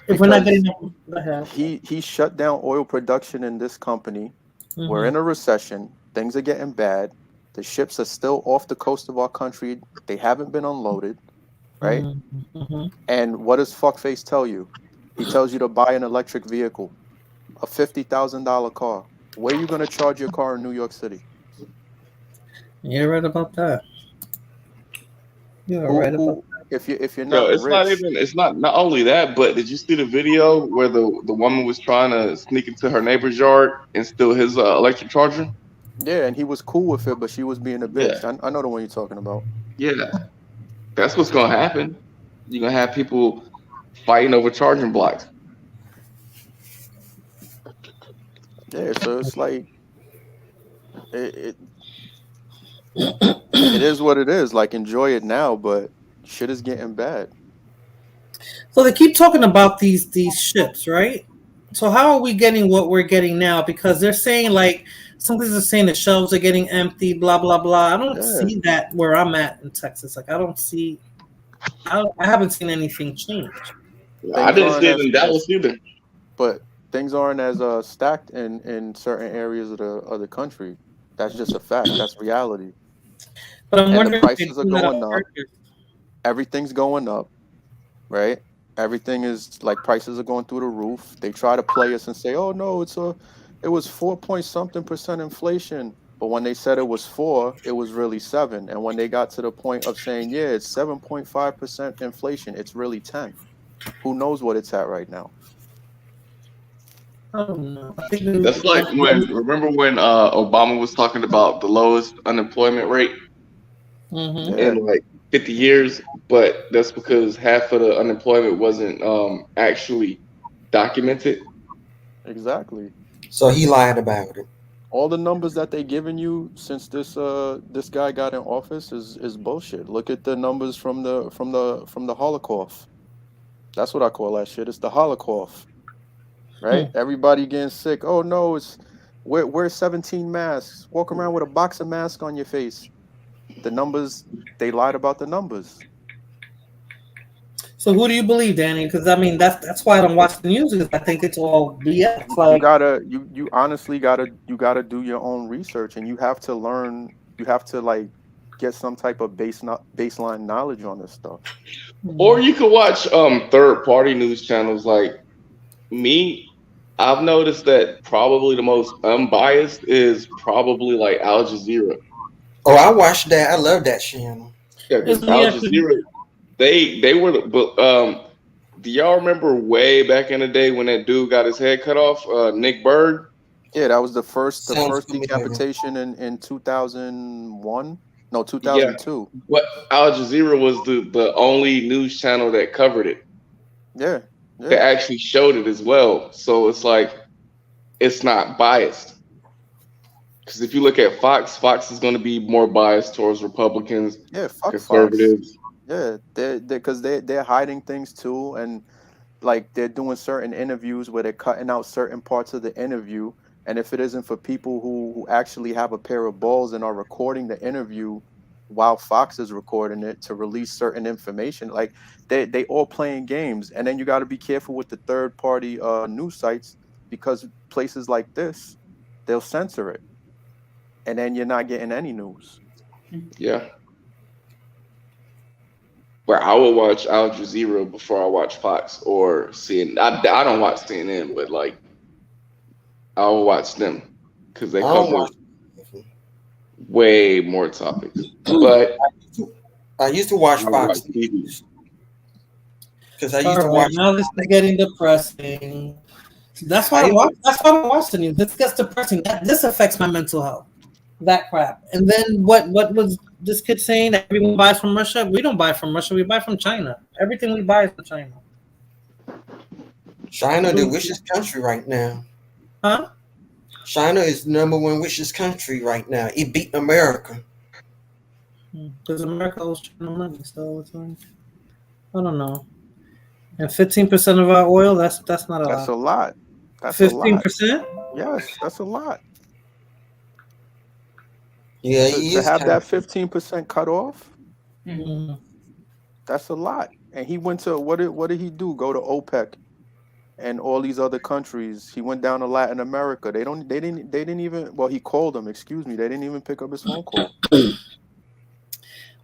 If we're not getting go ahead. He shut down oil production in this company. Mm-hmm. We're in a recession. Things are getting bad. The ships are still off the coast of our country. They haven't been unloaded, right? Mm-hmm. And what does fuckface tell you? He tells you to buy an electric vehicle, a $50,000 car. Where are you going to charge your car in New York City? You're right about that. You're right about If you're Yo, not it's not rich, even. It's not only that, but did you see the video where the woman was trying to sneak into her neighbor's yard and steal his electric charger? yeah, and he was cool with it, but she was being a Yeah, bitch. I know the one you're talking about. yeah. That's what's gonna happen. You're gonna have people fighting over charging blocks. Yeah, so it's like it it is what it is. Like enjoy it now, but shit is getting bad. So they keep talking about these ships, right? So how are we getting what we're getting now? Because they're saying like some places are saying the shelves are getting empty, blah blah blah. I don't Yeah, see that where I'm at in Texas. Like I don't see. I haven't seen anything change. I things didn't aren't see it as in Dallas either. but things aren't as stacked in certain areas of the country. That's just a fact. That's reality. But I'm And the wondering if they prices are do that on going up. purpose. Everything's going up, right? Everything is like prices are going through the roof. They try to play us and say, "Oh no, it was 4 point something percent inflation." But when they said it was 4, it was really 7. And when they got to the point of saying, "Yeah, it's 7.5% inflation," it's really 10. Who knows what it's at right now? I don't know. I think That's like remember when Obama was talking about the lowest unemployment rate mm-hmm. Yeah, in like 50 years, but that's because half of the unemployment wasn't actually documented. exactly. So he lied about it. All the numbers that they given you since this guy got in office is bullshit. Look at the numbers from the Holocaust. That's what I call that shit. It's the Holocaust, right? Hmm. Everybody getting sick. Oh no, it's wear 17 masks. Walk around with a box of masks on your face. The numbers, they lied about the numbers. So who do you believe, Danny? Because I mean that's why I don't watch the news because I think it's all BS. You Like gotta you honestly gotta do your own research, and you have to learn. You have to like get some type of baseline knowledge on this stuff. Or you could watch third party news channels like me. I've noticed that probably the most unbiased is probably like Al Jazeera. Oh, I watched that. I love that channel. Yeah, because Al yeah, Jazeera, they were. But do y'all remember way back in the day when that dude got his head cut off, Nick Berg? Yeah, that was the first Sounds familiar. decapitation in 2001. No, Yeah, 2002. but Al Jazeera was the only news channel that covered it. Yeah, They yeah, actually showed it as well. So it's like it's not biased. Because if you look at Fox, Fox is going to be more biased towards Republicans, yeah. Fuck Fox. conservatives. Yeah, they're because they're hiding things too, and like they're doing certain interviews where they're cutting out certain parts of the interview. And if it isn't for people who actually have a pair of balls and are recording the interview while Fox is recording it to release certain information, like they all playing games. And then you got to be careful with the third party news sites because places like this, they'll censor it, and then you're not getting any news. Yeah. Where I will watch Al Jazeera before I watch Fox or CNN. I don't watch CNN, but like I will watch them because they I don't cover watch. way more topics. But I used to watch I watch Fox TV. because I all used to right, watch. now this is getting depressing. That's why I I used watch. to, That's why I watch the news. This gets depressing. This affects my mental health. That crap. And then what was this kid saying that everyone buys from Russia? We don't buy from Russia. We buy from China. Everything we buy is from China. China, the richest country right now. Huh? China is the number one richest country right now. It beat America. Because America owes China money, so it's like, I don't know. And 15% of our oil, that's not a That's a lot. lot. That's a lot. 15%? Yes, that's a lot. Yeah, it To is have kind that of. 15% cut off, Mm. that's a lot. And he went to what did he do? Go to OPEC and all these other countries. He went down to Latin America. They didn't even, well, he called them, excuse me. They didn't even pick up his phone call.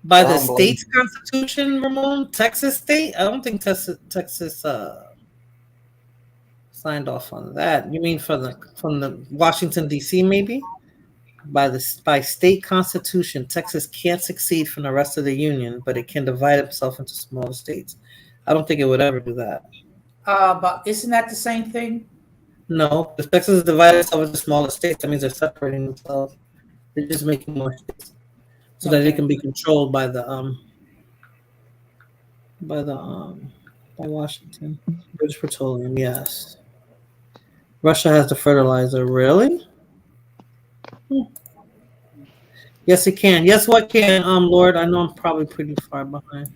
By I the don't believe. state's constitution, Ramon, Texas state? I don't think Texas signed off on that. You mean from the Washington D.C. maybe? By state constitution, Texas can't succeed from the rest of the union, but it can divide itself into smaller states. I don't think it would ever do that. But isn't that the same thing? No, if Texas is divided itself into smaller states, that means they're separating themselves. They're just making more states so that they can be controlled by by Washington. British Petroleum, yes. Russia has the fertilizer, really? Yes, it can. Yes, what can, Lord? I know I'm probably pretty far behind.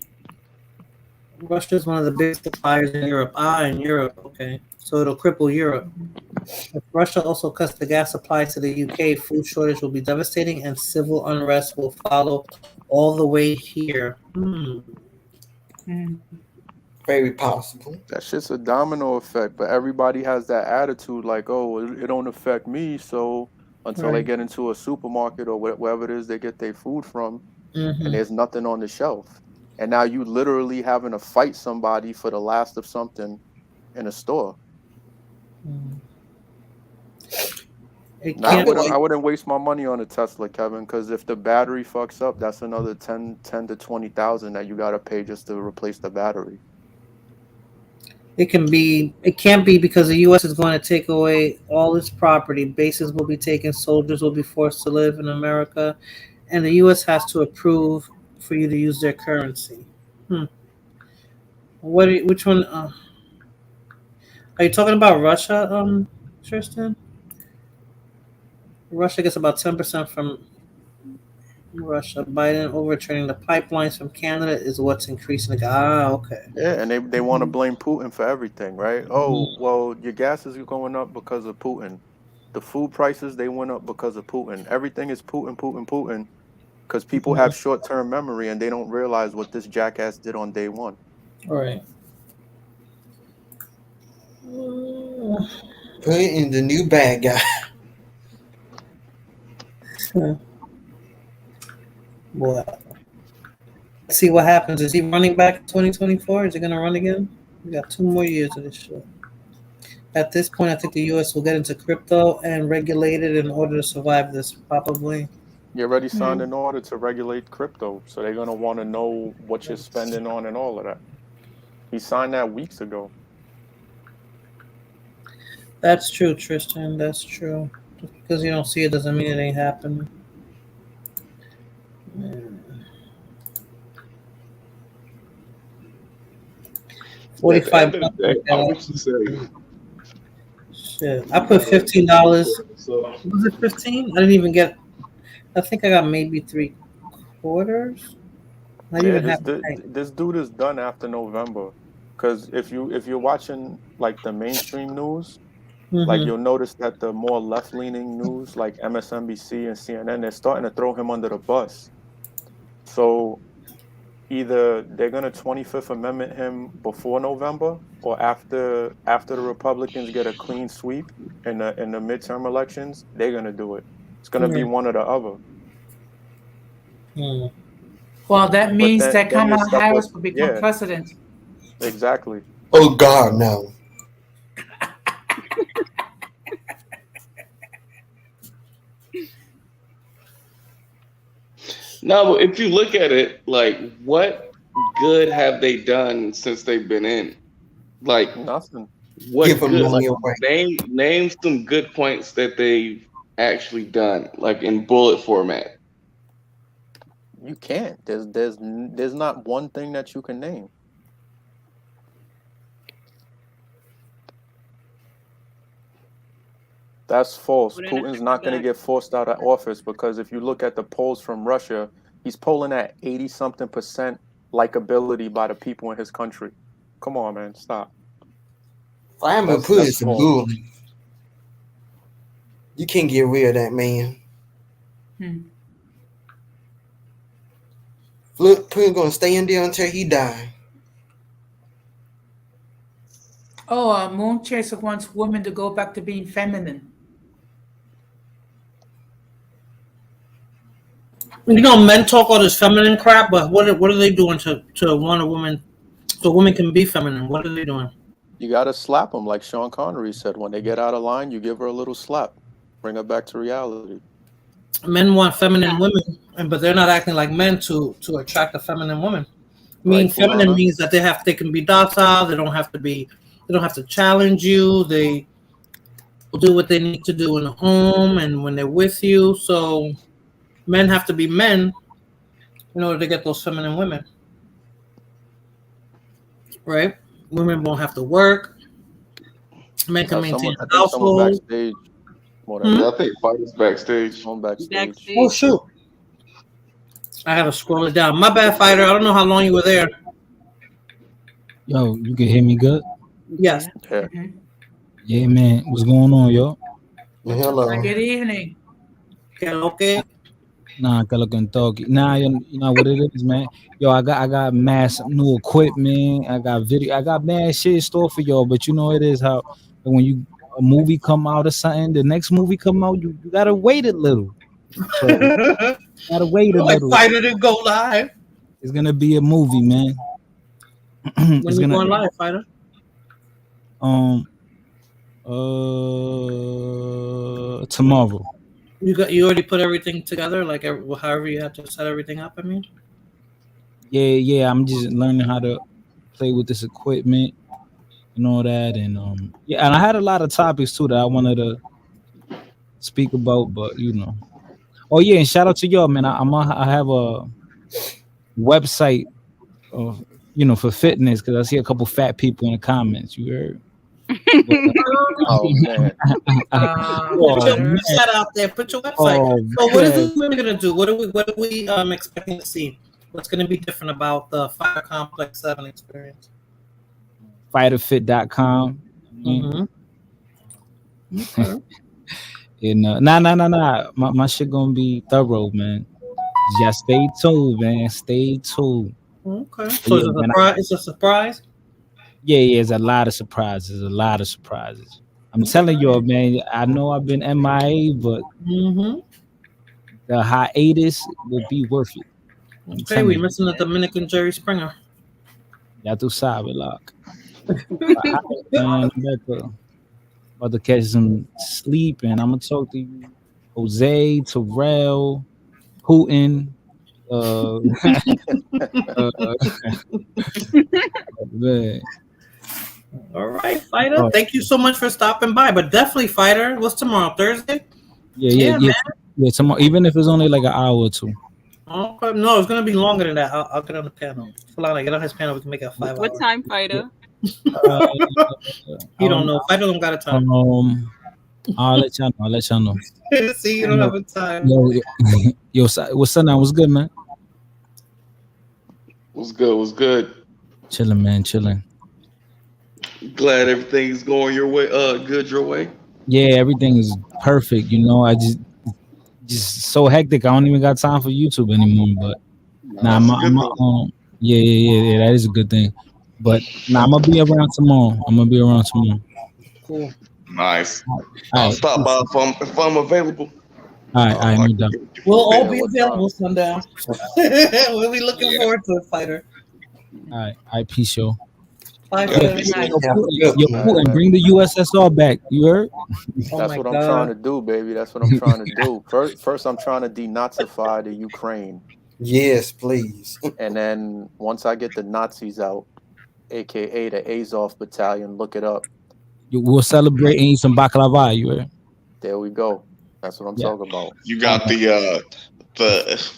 Russia is one of the biggest suppliers in Europe. In Europe, okay. So it'll cripple Europe. If Russia also cuts the gas supply to the UK, food shortage will be devastating and civil unrest will follow all the way here. Very possible. That shit's a domino effect, but everybody has that attitude like, oh, it don't affect me. So until they get into a supermarket or wherever it is they get their food from, and there's nothing on the shelf. And now you literally having to fight somebody for the last of something in a store. I wouldn't waste my money on a Tesla, Kevin, because if the battery fucks up, that's another 10 to 20,000 that you got to pay just to replace the battery. It can't be because the U.S. is going to take away all its property. Bases will be taken. Soldiers will be forced to live in America. And the U.S. has to approve for you to use their currency. Which one? Are you talking about Russia, Tristan? Russia gets about 10% from Russia. Biden overturning the pipelines from Canada is what's increasing. Okay. Yeah, and they want to blame Putin for everything, right? Oh, well, your gas is going up because of Putin. The food prices, they went up because of Putin. Everything is Putin, because people have short-term memory and they don't realize what this jackass did on day one. All right. Put in the new bad guy. Well, let's see what happens. Is he running back in 2024? Is he going to run again? We got 2 more years of this shit. At this point, I think the U.S. will get into crypto and regulate it in order to survive this, probably. You already signed an order to regulate crypto, so they're going to want to know what you're spending on and all of that. He signed that weeks ago. That's true, Tristan. That's true. Just because you don't see it doesn't mean it ain't happening. $45. How much you say? Shit, I put $15. Was it 15? I didn't even get. I think I got maybe 3/4. This dude is done after November, because if you're watching like the mainstream news, like you'll notice that the more left-leaning news, like MSNBC and CNN, they're starting to throw him under the bus. So either they're gonna 25th Amendment him before November, or after the Republicans get a clean sweep in the midterm elections, they're gonna do it. It's gonna be one or the other. Well, that means that Kamala Harris will become president. Exactly. Oh God, no. No, but if you look at it, like, what good have they done since they've been in? Like, nothing. What good? Like, name some good points that they've actually done, like in bullet format. You can't. There's not one thing that you can name. That's false. Putin's not going to get forced out of office, because if you look at the polls from Russia, he's polling at 80-something% likability by the people in his country. Come on, man, stop. Vladimir Putin's a bully. You can't get rid of that man. Putin's gonna stay in there until he dies. Oh, Moon Chaser wants women to go back to being feminine. You know, men talk all this feminine crap, but what are they doing to want a woman, so women can be feminine? What are they doing? You got to slap them, like Sean Connery said. When they get out of line, you give her a little slap. Bring her back to reality. Men want feminine women, but they're not acting like men to attract a feminine woman. Mean Right, feminine Kulana? means that they can be docile. They don't have to challenge you. They will do what they need to do in the home and when they're with you. So men have to be men in order to get those feminine women, right? Women won't have to work. Men can maintain I a think someone household. backstage. More Hmm? than Yeah, I think Fighter's backstage. someone backstage. Oh shoot! I gotta scroll it down. My bad, fighter. I don't know how long you were there. Yo, you can hear me good? Yes. Yeah. Yeah, man. What's going on, yo? Hello. Good evening. Okay. Nah, que lo que talk. Nah, you know what it is, man. Yo, I got mass new equipment. I got video. I got mad shit in store for y'all. But you know it is how when a movie come out or something, the next movie come out, you gotta wait a little. So gotta wait a Like little. fighter didn't go live. It's gonna be a movie, man. When It's you gonna going live, fighter? Tomorrow. You already put everything together, like however you had to set everything up. I mean, Yeah. I'm just learning how to play with this equipment and all that, and and I had a lot of topics too that I wanted to speak about, but you know. Oh yeah, and shout out to y'all, man. I have a website of for fitness because I see a couple fat people in the comments. You heard? But, Oh man. put your website out there. Put your website. So what is this movie gonna do? What are we expecting to see? What's gonna be different about the Fire Complex 7 experience? Fighterfit.com. Mm-hmm. Okay. And nah. My shit gonna be thorough, man. Just stay tuned, man. Stay tuned. Okay. So it's a surprise. Yeah. It's a lot of surprises. I'm telling you, man. I know I've been MIA, but the hiatus will be worth it. Okay, we're missing the Dominican Jerry Springer. Ya tú sabes, lock. Man, I'm about to catch some sleep, and I'm gonna talk to you, Jose, Terrell, Putin. Man. All right, fighter. Thank you so much for stopping by. But definitely, fighter. What's tomorrow? Thursday? Yeah. Tomorrow, even if it's only like an hour or two. Okay. No, it's gonna be longer than that. I'll get on the panel. Fulana, get on his panel. We can make it 5 hours. What time, fighter? You don't know. Fighter don't got a time. I'll let y'all know. See, you don't have a time. Yo, what's up now? What's good, man? What's good? Chilling, man. Chilling. Glad everything's going your way. Good your way. Yeah, everything is perfect. You know, I just so hectic. I don't even got time for YouTube anymore. But I'm yeah. That is a good thing. But I'm gonna be around tomorrow. Cool. Nice. I'll stop by if I'm available. All right, no doubt. We'll all be available sundown. We'll be looking forward to it, fighter. All right, peace, yo. Bye, Putin, bring the USSR back. You heard? That's what I'm trying to do, baby. That's what I'm trying to do. First, I'm trying to denazify the Ukraine. Yes, please. And then once I get the Nazis out, aka the Azov Battalion, look it up. We'll celebrate and eat some baklava. You heard? There we go. That's what I'm talking about. You got the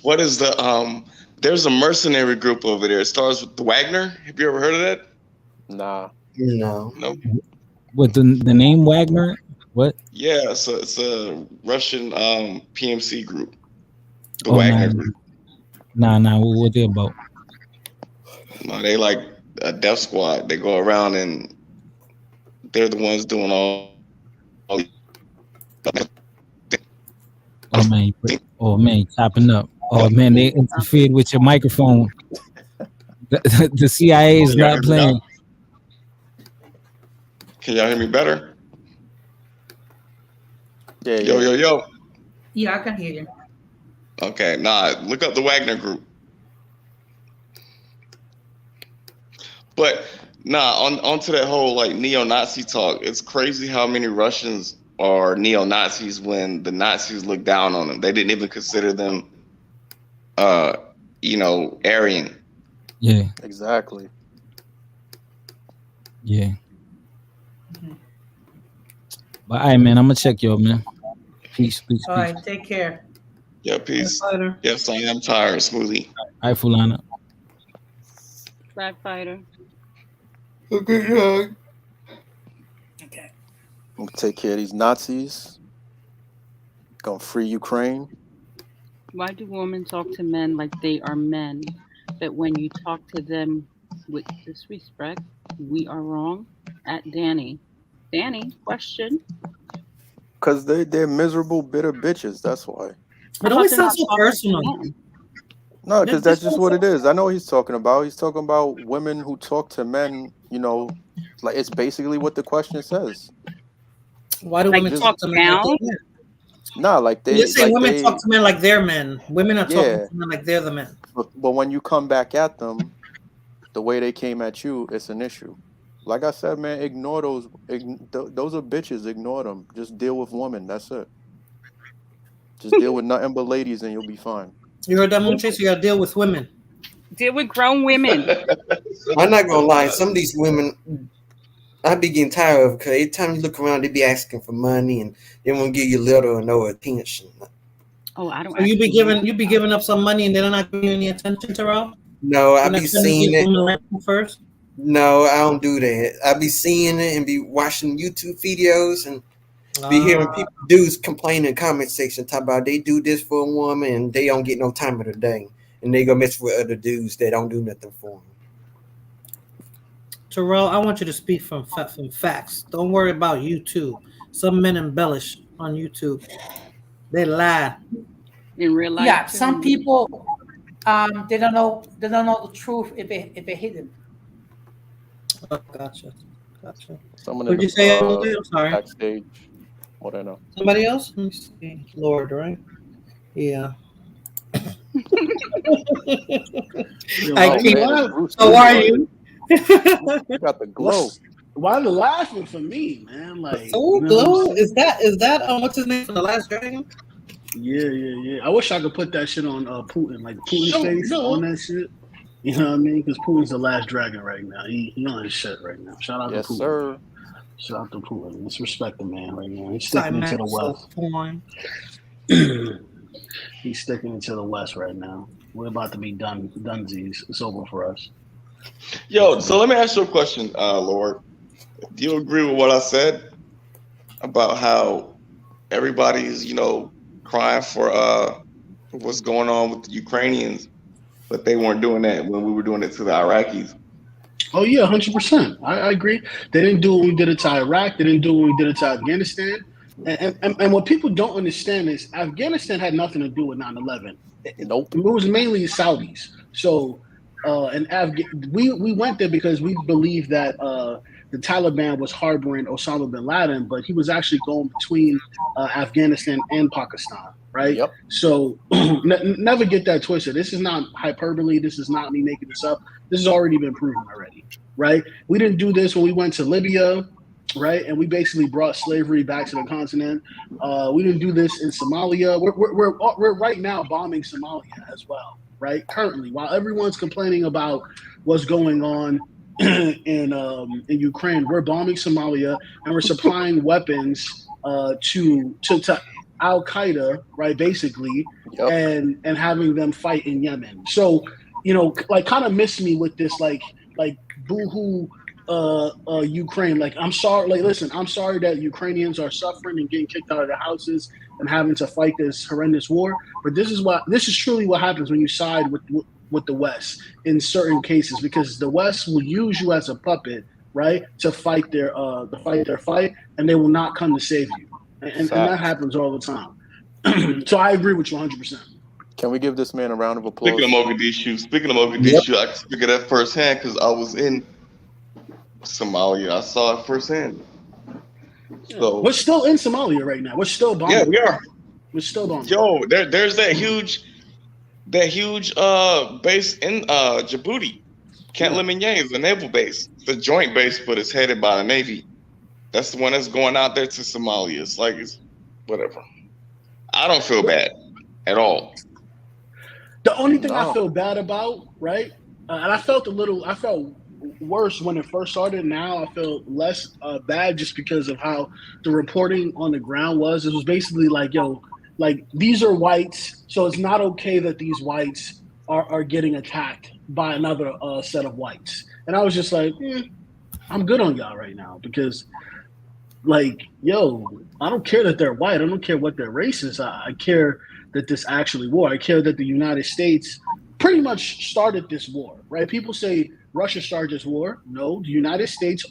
what is the there's a mercenary group over there. It starts with the Wagner. Have you ever heard of that? Nah. No. What the name Wagner? What? Yeah, so it's a Russian PMC group. The Wagner group. Nah, what they about? No, they like a death squad. They go around and they're the ones doing all Oh man, chopping up. Oh man, they interfered with your microphone. The CIA is not playing. Can y'all hear me better? Yeah. Yo. Yeah, I can hear you. Okay, look up the Wagner group. But onto that whole like neo-Nazi talk. It's crazy how many Russians are neo-Nazis when the Nazis looked down on them. They didn't even consider them, Aryan. Yeah. Exactly. Yeah. But all right, man, I'm gonna check y'all, man. Peace. All right, take care. Yeah, peace. Fighter. Yes, I am tired, Smoothie. All right, Fulana. Black fighter. Okay. We'll take care of these Nazis. Gonna free Ukraine. Why do women talk to men like they are men, but when you talk to them with disrespect, we are wrong? At Danny. Danny, question. Because they're miserable, bitter bitches. That's why. It always sounds so personal. No, because that's just what it is. I know what he's talking about. He's talking about women who talk to men, like it's basically what the question says. Why do Like women talk talk to men like down? they're men? Nah, like they. You say like women they, talk to men like they're men. Women are talking Yeah. to men like they're the men. But when you come back at them, the way they came at you, it's an issue. Like I said, man, ignore those. Those are bitches. Ignore them. Just deal with women. That's it. Just deal with nothing but ladies, and you'll be fine. You heard that, Munche? So you gotta deal with women. Deal with grown women. I'm not gonna lie. Some of these women, I be getting tired of, because every time you look around, they be asking for money and they won't give you little or no attention. Oh, I don't. So you be giving up some money and they're not giving you any attention, Terrell? No, I be seeing it. Like first. No, I don't do that. I be seeing it and be watching YouTube videos and be hearing people, dudes complain in the comment section, talk about they do this for a woman and they don't get no time of the day, and they go mess with other dudes that don't do nothing for them. Terrell, I want you to speak from facts. Don't worry about YouTube. Some men embellish on YouTube. They lie. In real life. Yeah, some people they don't know the truth if it hidden. Oh, gotcha. Someone What in did you say? the I'm sorry. backstage. What I know. Somebody else? Let me see. Lord, right? Yeah. How are you? You got the glow. Why are they laughing for me, man? Like, glow? Is that what's his name from The Last Dragon? Yeah. I wish I could put that shit on Putin, like Putin's face on that shit. You know what I mean? Because Putin's the last dragon right now. He on his shit right now. Shout out to Putin. Sir. Shout out to Putin. Let's respect the man right now. He's sticking into the West. He's sticking into the West right now. We're about to be dunsies. It's over for us. Yo, so let me ask you a question, Lord. Do you agree with what I said about how everybody's, crying for what's going on with the Ukrainians, but they weren't doing that when we were doing it to the Iraqis? Oh yeah, 100%. I agree. They didn't do what we did it to Iraq. They didn't do what we did it to Afghanistan. And what people don't understand is Afghanistan had nothing to do with 9/11. Nope. It was mainly Saudis. So, we went there because we believed that the Taliban was harboring Osama bin Laden, but he was actually going between Afghanistan and Pakistan, right? Yep. So never get that twisted. This is not hyperbole. This is not me making this up. This has already been proven already, right? We didn't do this when we went to Libya, right? And we basically brought slavery back to the continent. We didn't do this in Somalia. We're right now bombing Somalia as well, right? Currently, while everyone's complaining about what's going on in Ukraine, we're bombing Somalia and we're supplying weapons to Al Qaeda, right? Basically, and having them fight in Yemen. So, kind of miss me with this, like boohoo, Ukraine. Like, I'm sorry. Like, listen, I'm sorry that Ukrainians are suffering and getting kicked out of their houses and having to fight this horrendous war. But this is truly what happens when you side with the West in certain cases, because the West will use you as a puppet, right, to fight their fight, and they will not come to save you. And that happens all the time. So I agree with you 100%. Can we give this man a round of applause? Speaking of Mogadishu, I can speak of that firsthand because I was in Somalia. I saw it firsthand. So we're still in Somalia right now. We're still bombing. Yeah, we are. We're still bombing. Yo, there's that huge base in Djibouti. Camp Lemonnier is a naval base. It's a joint base, but it's headed by the Navy. That's the one that's going out there to Somalia. It's like it's whatever. I don't feel bad at all. The only thing I feel bad about, right? And I felt worse when it first started. Now I feel less bad just because of how the reporting on the ground was. It was basically like, yo, like these are whites, so it's not okay that these whites are getting attacked by another set of whites. And I was just like, I'm good on y'all right now because, like, yo, I don't care that they're white. I don't care what their race is. I care that this actually war. I care that the United States pretty much started this war, right? People say Russia started this war. No, the United States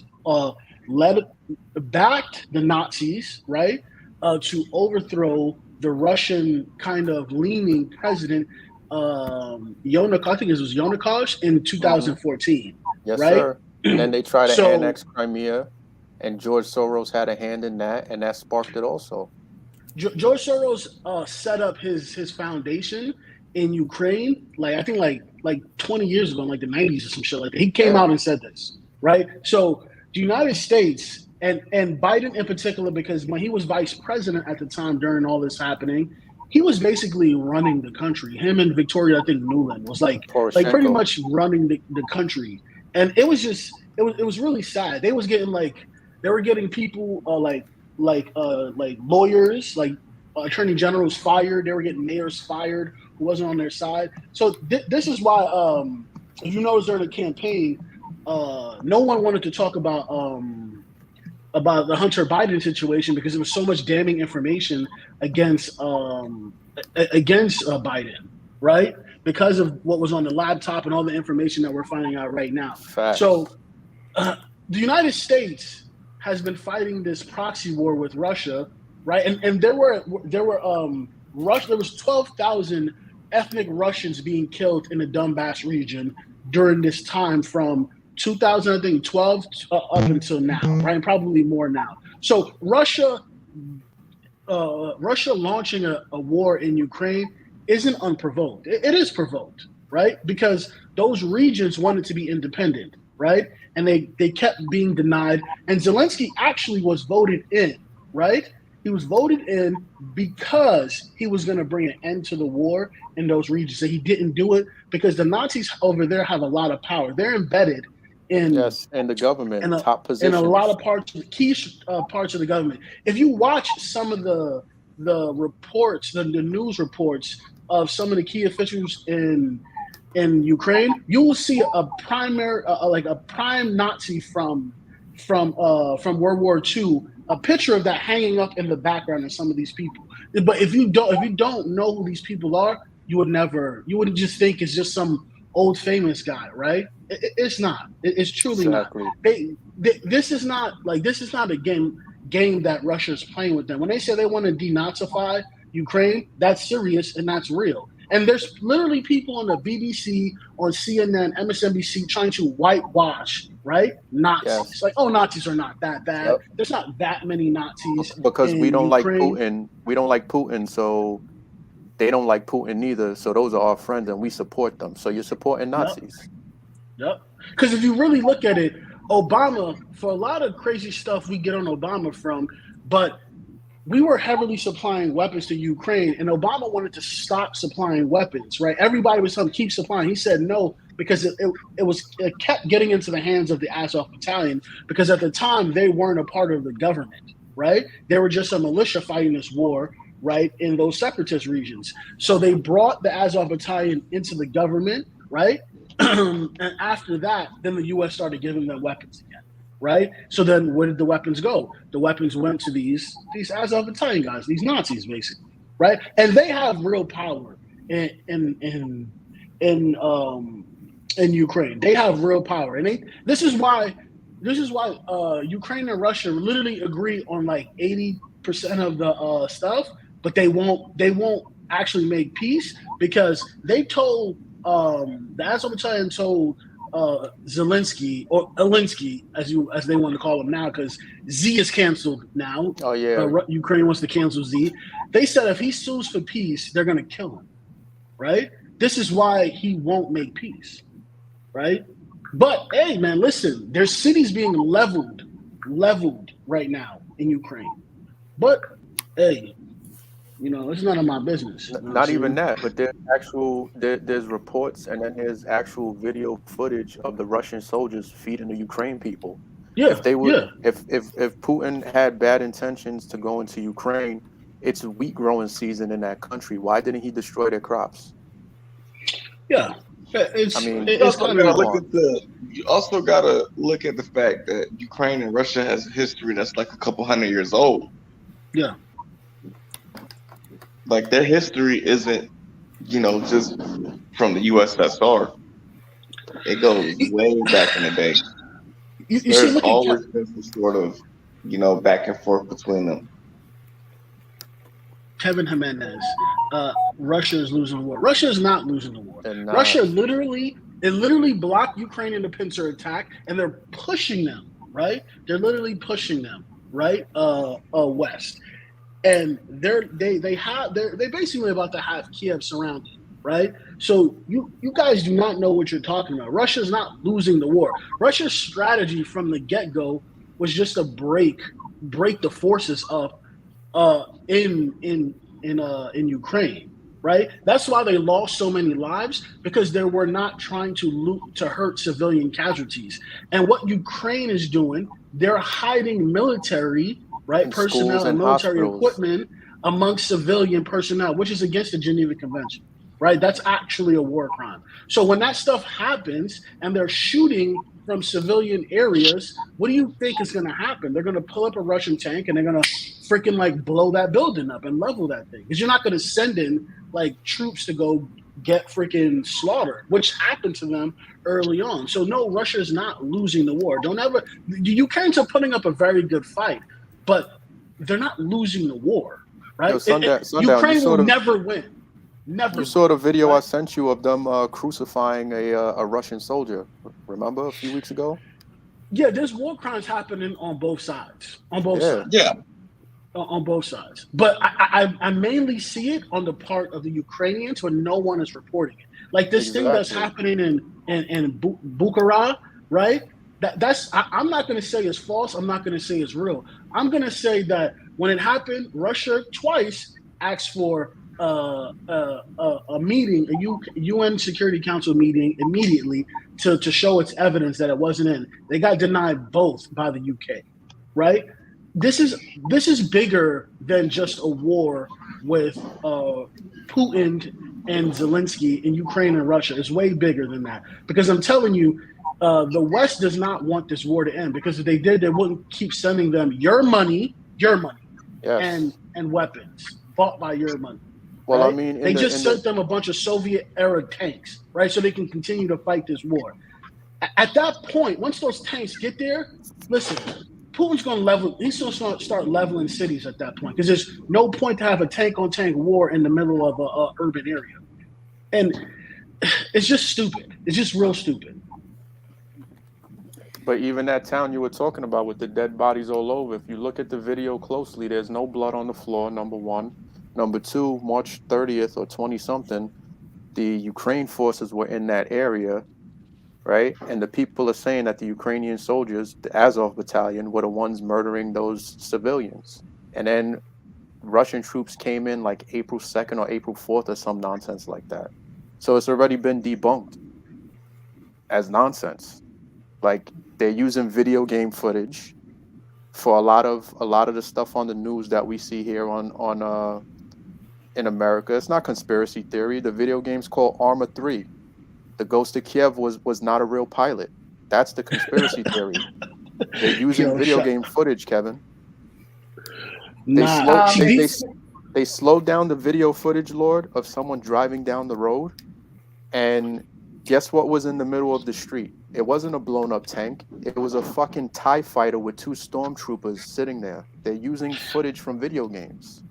backed the Nazis, right, to overthrow the Russian kind of leaning president, Yanukovych in 2014. Yes, right? sir. And then they tried to annex Crimea, and George Soros had a hand in that, and that sparked it also. George Soros set up his foundation in Ukraine, like I think like 20 years ago, in like the 90s or some shit like that. He came out and said this, right? So the United States and Biden in particular, because when he was vice president at the time during all this happening, he was basically running the country. Him and Victoria, I think Nuland was like pretty much running the country. And it was just it was really sad. They were getting people like lawyers, like attorney generals fired. They were getting mayors fired who wasn't on their side. So this is why, if you notice during the campaign, no one wanted to talk about the Hunter Biden situation because there was so much damning information against Biden, right? Because of what was on the laptop and all the information that we're finding out right now. Fact. So the United States has been fighting this proxy war with Russia, right? And there was 12,000 ethnic Russians being killed in the Donbass region during this time from 2012 up until now, right? And probably more now. So Russia launching a war in Ukraine isn't unprovoked. It is provoked, right? Because those regions wanted to be independent, right? And they kept being denied. And Zelensky actually was voted in, right? He was voted in because he was going to bring an end to the war in those regions. So he didn't do it because the Nazis over there have a lot of power. They're embedded in and the government top positions in a lot of key parts of the government. If you watch some of the reports, the news reports of some of the key officials in Ukraine, you will see a prime Nazi from World War II, a picture of that hanging up in the background of some of these people. But if you don't know who these people are, you wouldn't just think it's just some old famous guy, right? It's not. It's truly exactly. not. This is not a game that Russia's playing with them. When they say they want to denazify Ukraine, that's serious and that's real. And there's literally people on the BBC, on CNN, MSNBC trying to whitewash, right? Nazis. Yes. Like, Nazis are not that bad. Yep. There's not that many Nazis. Because we don't Ukraine. like Putin. We don't like Putin, so they don't like Putin neither. So those are our friends and we support them. So you're supporting Nazis. Yep. Because if you really look at it, Obama, for a lot of crazy stuff we get on Obama from, but we were heavily supplying weapons to Ukraine, and Obama wanted to stop supplying weapons, right? Everybody was telling him, keep supplying. He said no, because it kept getting into the hands of the Azov Battalion, because at the time they weren't a part of the government, right? They were just a militia fighting this war, right, in those separatist regions. So they brought the Azov Battalion into the government, right? And after that, then the U.S. started giving them weapons again. Right. So then where did the weapons go? The weapons went to these Azov Battalion guys, these Nazis, basically. Right. And they have real power in Ukraine. They have real power. And this is why Ukraine and Russia literally agree on like 80% of the stuff, but they won't actually make peace because they told the Azov Battalion told Zelensky, or Alinsky, as they want to call him now, because Z is canceled now. Oh yeah, Ukraine wants to cancel Z. They said if he sues for peace, they're going to kill him. Right? This is why he won't make peace. Right? But hey, man, listen. There's cities being leveled right now in Ukraine. But hey, it's none of my business. Not even that, but there's reports, and then there's actual video footage of the Russian soldiers feeding the Ukraine people. Yeah, if Putin had bad intentions to go into Ukraine, it's wheat growing season in that country. Why didn't he destroy their crops? Yeah. You also gotta look at the fact that Ukraine and Russia has a history that's like a couple hundred years old. Yeah. Like their history isn't, just from the USSR. It goes way back in the day. There's always been some sort of, back and forth between them. Kevin Jimenez, Russia is losing the war. Russia is not losing the war. Russia literally blocked Ukraine in the pincer attack, and they're pushing them, right? They're literally pushing them, right? West. And they basically about to have Kiev surrounded, right? So you guys do not know what you're talking about. Russia's not losing the war. Russia's strategy from the get-go was just to break the forces up in Ukraine, right? That's why they lost so many lives, because they were not trying to hurt civilian casualties. And what Ukraine is doing, they're hiding military, right, personnel and military equipment amongst civilian personnel, which is against the Geneva Convention, right? That's actually a war crime. So when that stuff happens and they're shooting from civilian areas, what do you think is going to happen? They're going to pull up a Russian tank and they're going to freaking blow that building up and level that thing, because you're not going to send in troops to go get freaking slaughtered, which happened to them early on. So no, Russia's not losing the war. Ukrainians are putting up a very good fight, but they're not losing the war, right? Sundown, Ukraine will never win. Never. You saw the video I sent you of them crucifying a Russian soldier. Remember a few weeks ago? Yeah, there's war crimes happening on both sides. On both sides. Yeah. On both sides. But I mainly see it on the part of the Ukrainians when no one is reporting it. Like this thing that's happening in Bukhara, right? I'm not going to say it's false. I'm not going to say it's real. I'm going to say that when it happened, Russia twice asked for a meeting, a UN Security Council meeting immediately to show its evidence that it wasn't in. They got denied both by the UK, right? This is bigger than just a war with Putin and Zelensky in Ukraine and Russia. It's way bigger than that, because I'm telling you, the West does not want this war to end, because if they did, they wouldn't keep sending them your money, yes, and weapons bought by your money. Well, right? I mean, they just sent them a bunch of Soviet-era tanks, right, so they can continue to fight this war. At that point, once those tanks get there, listen, Putin's going to level. He's going to start leveling cities at that point, because there's no point to have a tank-on-tank war in the middle of a urban area, and it's just stupid. It's just real stupid. But even that town you were talking about with the dead bodies all over, if you look at the video closely, there's no blood on the floor, number one. Number two, March 30th or 20-something, the Ukraine forces were in that area, right? And the people are saying that the Ukrainian soldiers, the Azov battalion, were the ones murdering those civilians. And then Russian troops came in like April 2nd or April 4th or some nonsense like that. So it's already been debunked as nonsense. Like, they're using video game footage for a lot of the stuff on the news that we see here on in America. It's not conspiracy theory. The video game's called Arma 3. The Ghost of Kiev was not a real pilot. That's the conspiracy theory. They're using video game footage, Kevin. They slowed down the video footage, Lord, of someone driving down the road, and guess what was in the middle of the street? It wasn't a blown up tank. It was a fucking TIE fighter with 2 stormtroopers sitting there. They're using footage from video games.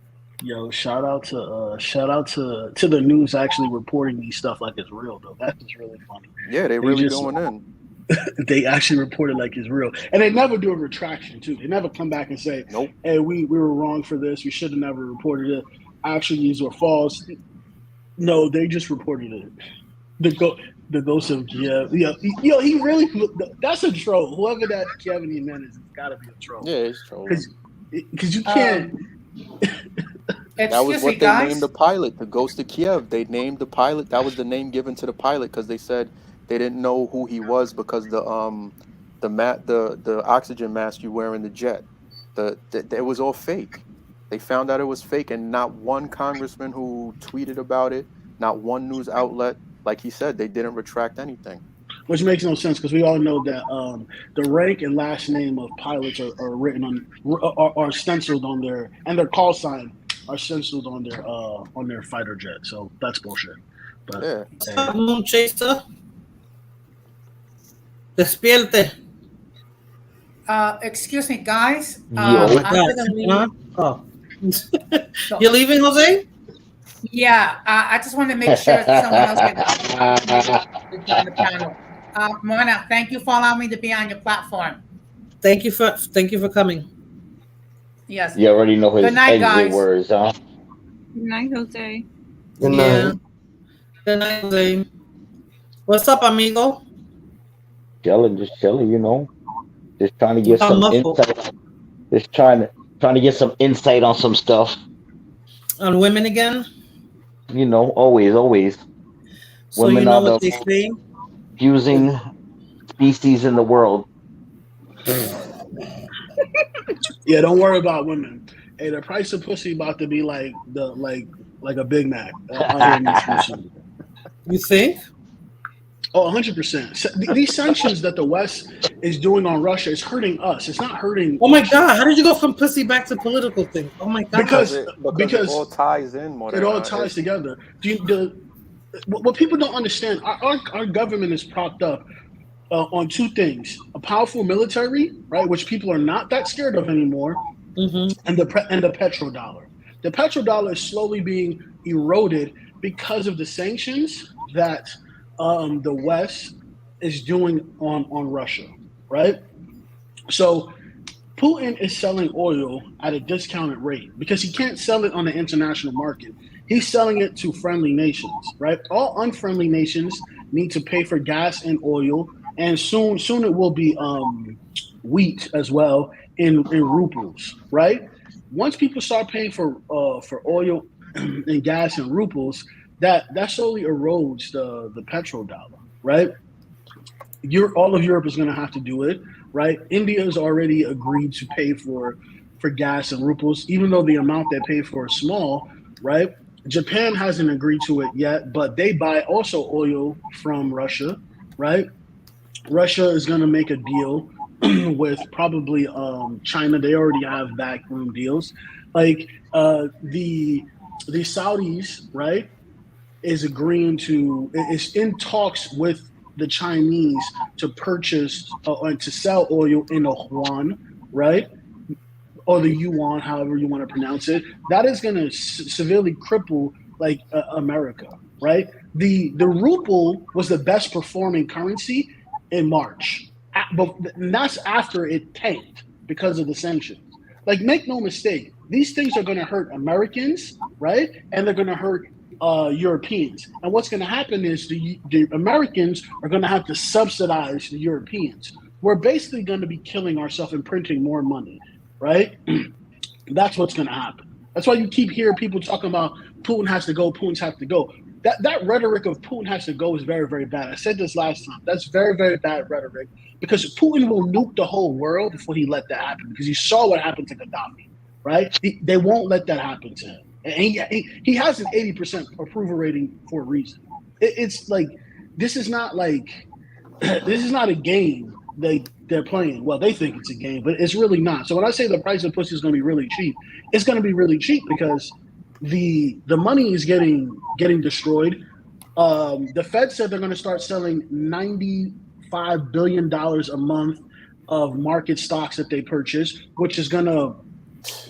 Yo, shout out to the news actually reporting these stuff like it's real, though. That's just really funny. Yeah, they really going in. They actually report it like it's real, and they never do a retraction too. They never come back and say, "Nope, hey, we were wrong for this. We should have never reported it. Actually, these were false." No, they just reported it. The ghost of Kiev. Yo, he really. That's a troll. Whoever that Kievan man is, it's got to be a troll. Yeah, it's trolling. Because you can't. That was Excuse me, what they guys. named the pilot, the Ghost of Kiev. They named the pilot. That was the name given to the pilot because they said they didn't know who he was because the oxygen mask you wear in the jet, it was all fake. They found out it was fake, and not one congressman who tweeted about it, not one news outlet, like he said, they didn't retract anything. Which makes no sense because we all know that the rank and last name of pilots are written on, are stenciled on their, and their call sign are stenciled on their fighter jet. So that's bullshit. But yeah. Moon Chaser. Despierte. Excuse me, guys. Oh my I'm God. gonna leave. Oh. You're leaving, Jose? Yeah, I just wanted to make sure that someone else can join the panel. Mona, thank you for allowing me to be on your platform. Thank you for coming. Yes. You already know his Good night, exit guys. words, huh? Good night, Jose. Good Yeah. night. Good night, Jose. What's up, amigo? Just chilling, you know. Just trying to get I'm some muffled. insight. Just trying to get some insight on some stuff. On women again? You know, always. So Women you know are what the they say? fusing species in the world. yeah, don't worry about women. Hey, the price of pussy about to be like a Big Mac. You think? Oh, 100%. These sanctions that the West is doing on Russia is hurting us. It's not hurting. Oh my God! How did you go from pussy back to political thing? Oh my God! Because it all ties in. It all ties together. What people don't understand, our government is propped up on two things: a powerful military, right, which people are not that scared of anymore, and the petrodollar. The petrodollar is slowly being eroded because of the sanctions that the West is doing on Russia, right? So Putin is selling oil at a discounted rate because he can't sell it on the international market. He's selling it to friendly nations, right? All unfriendly nations need to pay for gas and oil, and soon it will be wheat as well in rubles, right? Once people start paying for oil and gas and rubles, that slowly erodes the petrodollar, right? All of Europe is going to have to do it, right? India has already agreed to pay for gas and rubles, even though the amount they pay for is small, right? Japan hasn't agreed to it yet, but they buy also oil from Russia, right? Russia is going to make a deal with probably China. They already have backroom deals. Like the Saudis, right, is in talks with the Chinese to purchase and to sell oil in a yuan, right? Or the yuan, however you want to pronounce it. That is going to severely cripple like America, right? The ruble was the best performing currency in March, but that's after it tanked because of the sanctions. Like, make no mistake, these things are going to hurt Americans, right? And they're going to hurt Europeans. And what's going to happen is the Americans are going to have to subsidize the Europeans. We're basically going to be killing ourselves and printing more money, right? That's what's going to happen. That's why you keep hearing people talking about Putin has to go, Putin has to go. That rhetoric of Putin has to go is very, very bad. I said this last time. That's very, very bad rhetoric because Putin will nuke the whole world before he let that happen because he saw what happened to Gaddafi, right? They won't let that happen to him. And he has an 80% approval rating for a reason. It's like this is not a game they're playing. Well, they think it's a game, but it's really not. So when I say the price of pussy is going to be really cheap, it's going to be really cheap because the money is getting destroyed. The Fed said they're going to start selling $95 billion a month of market stocks that they purchase, which is going to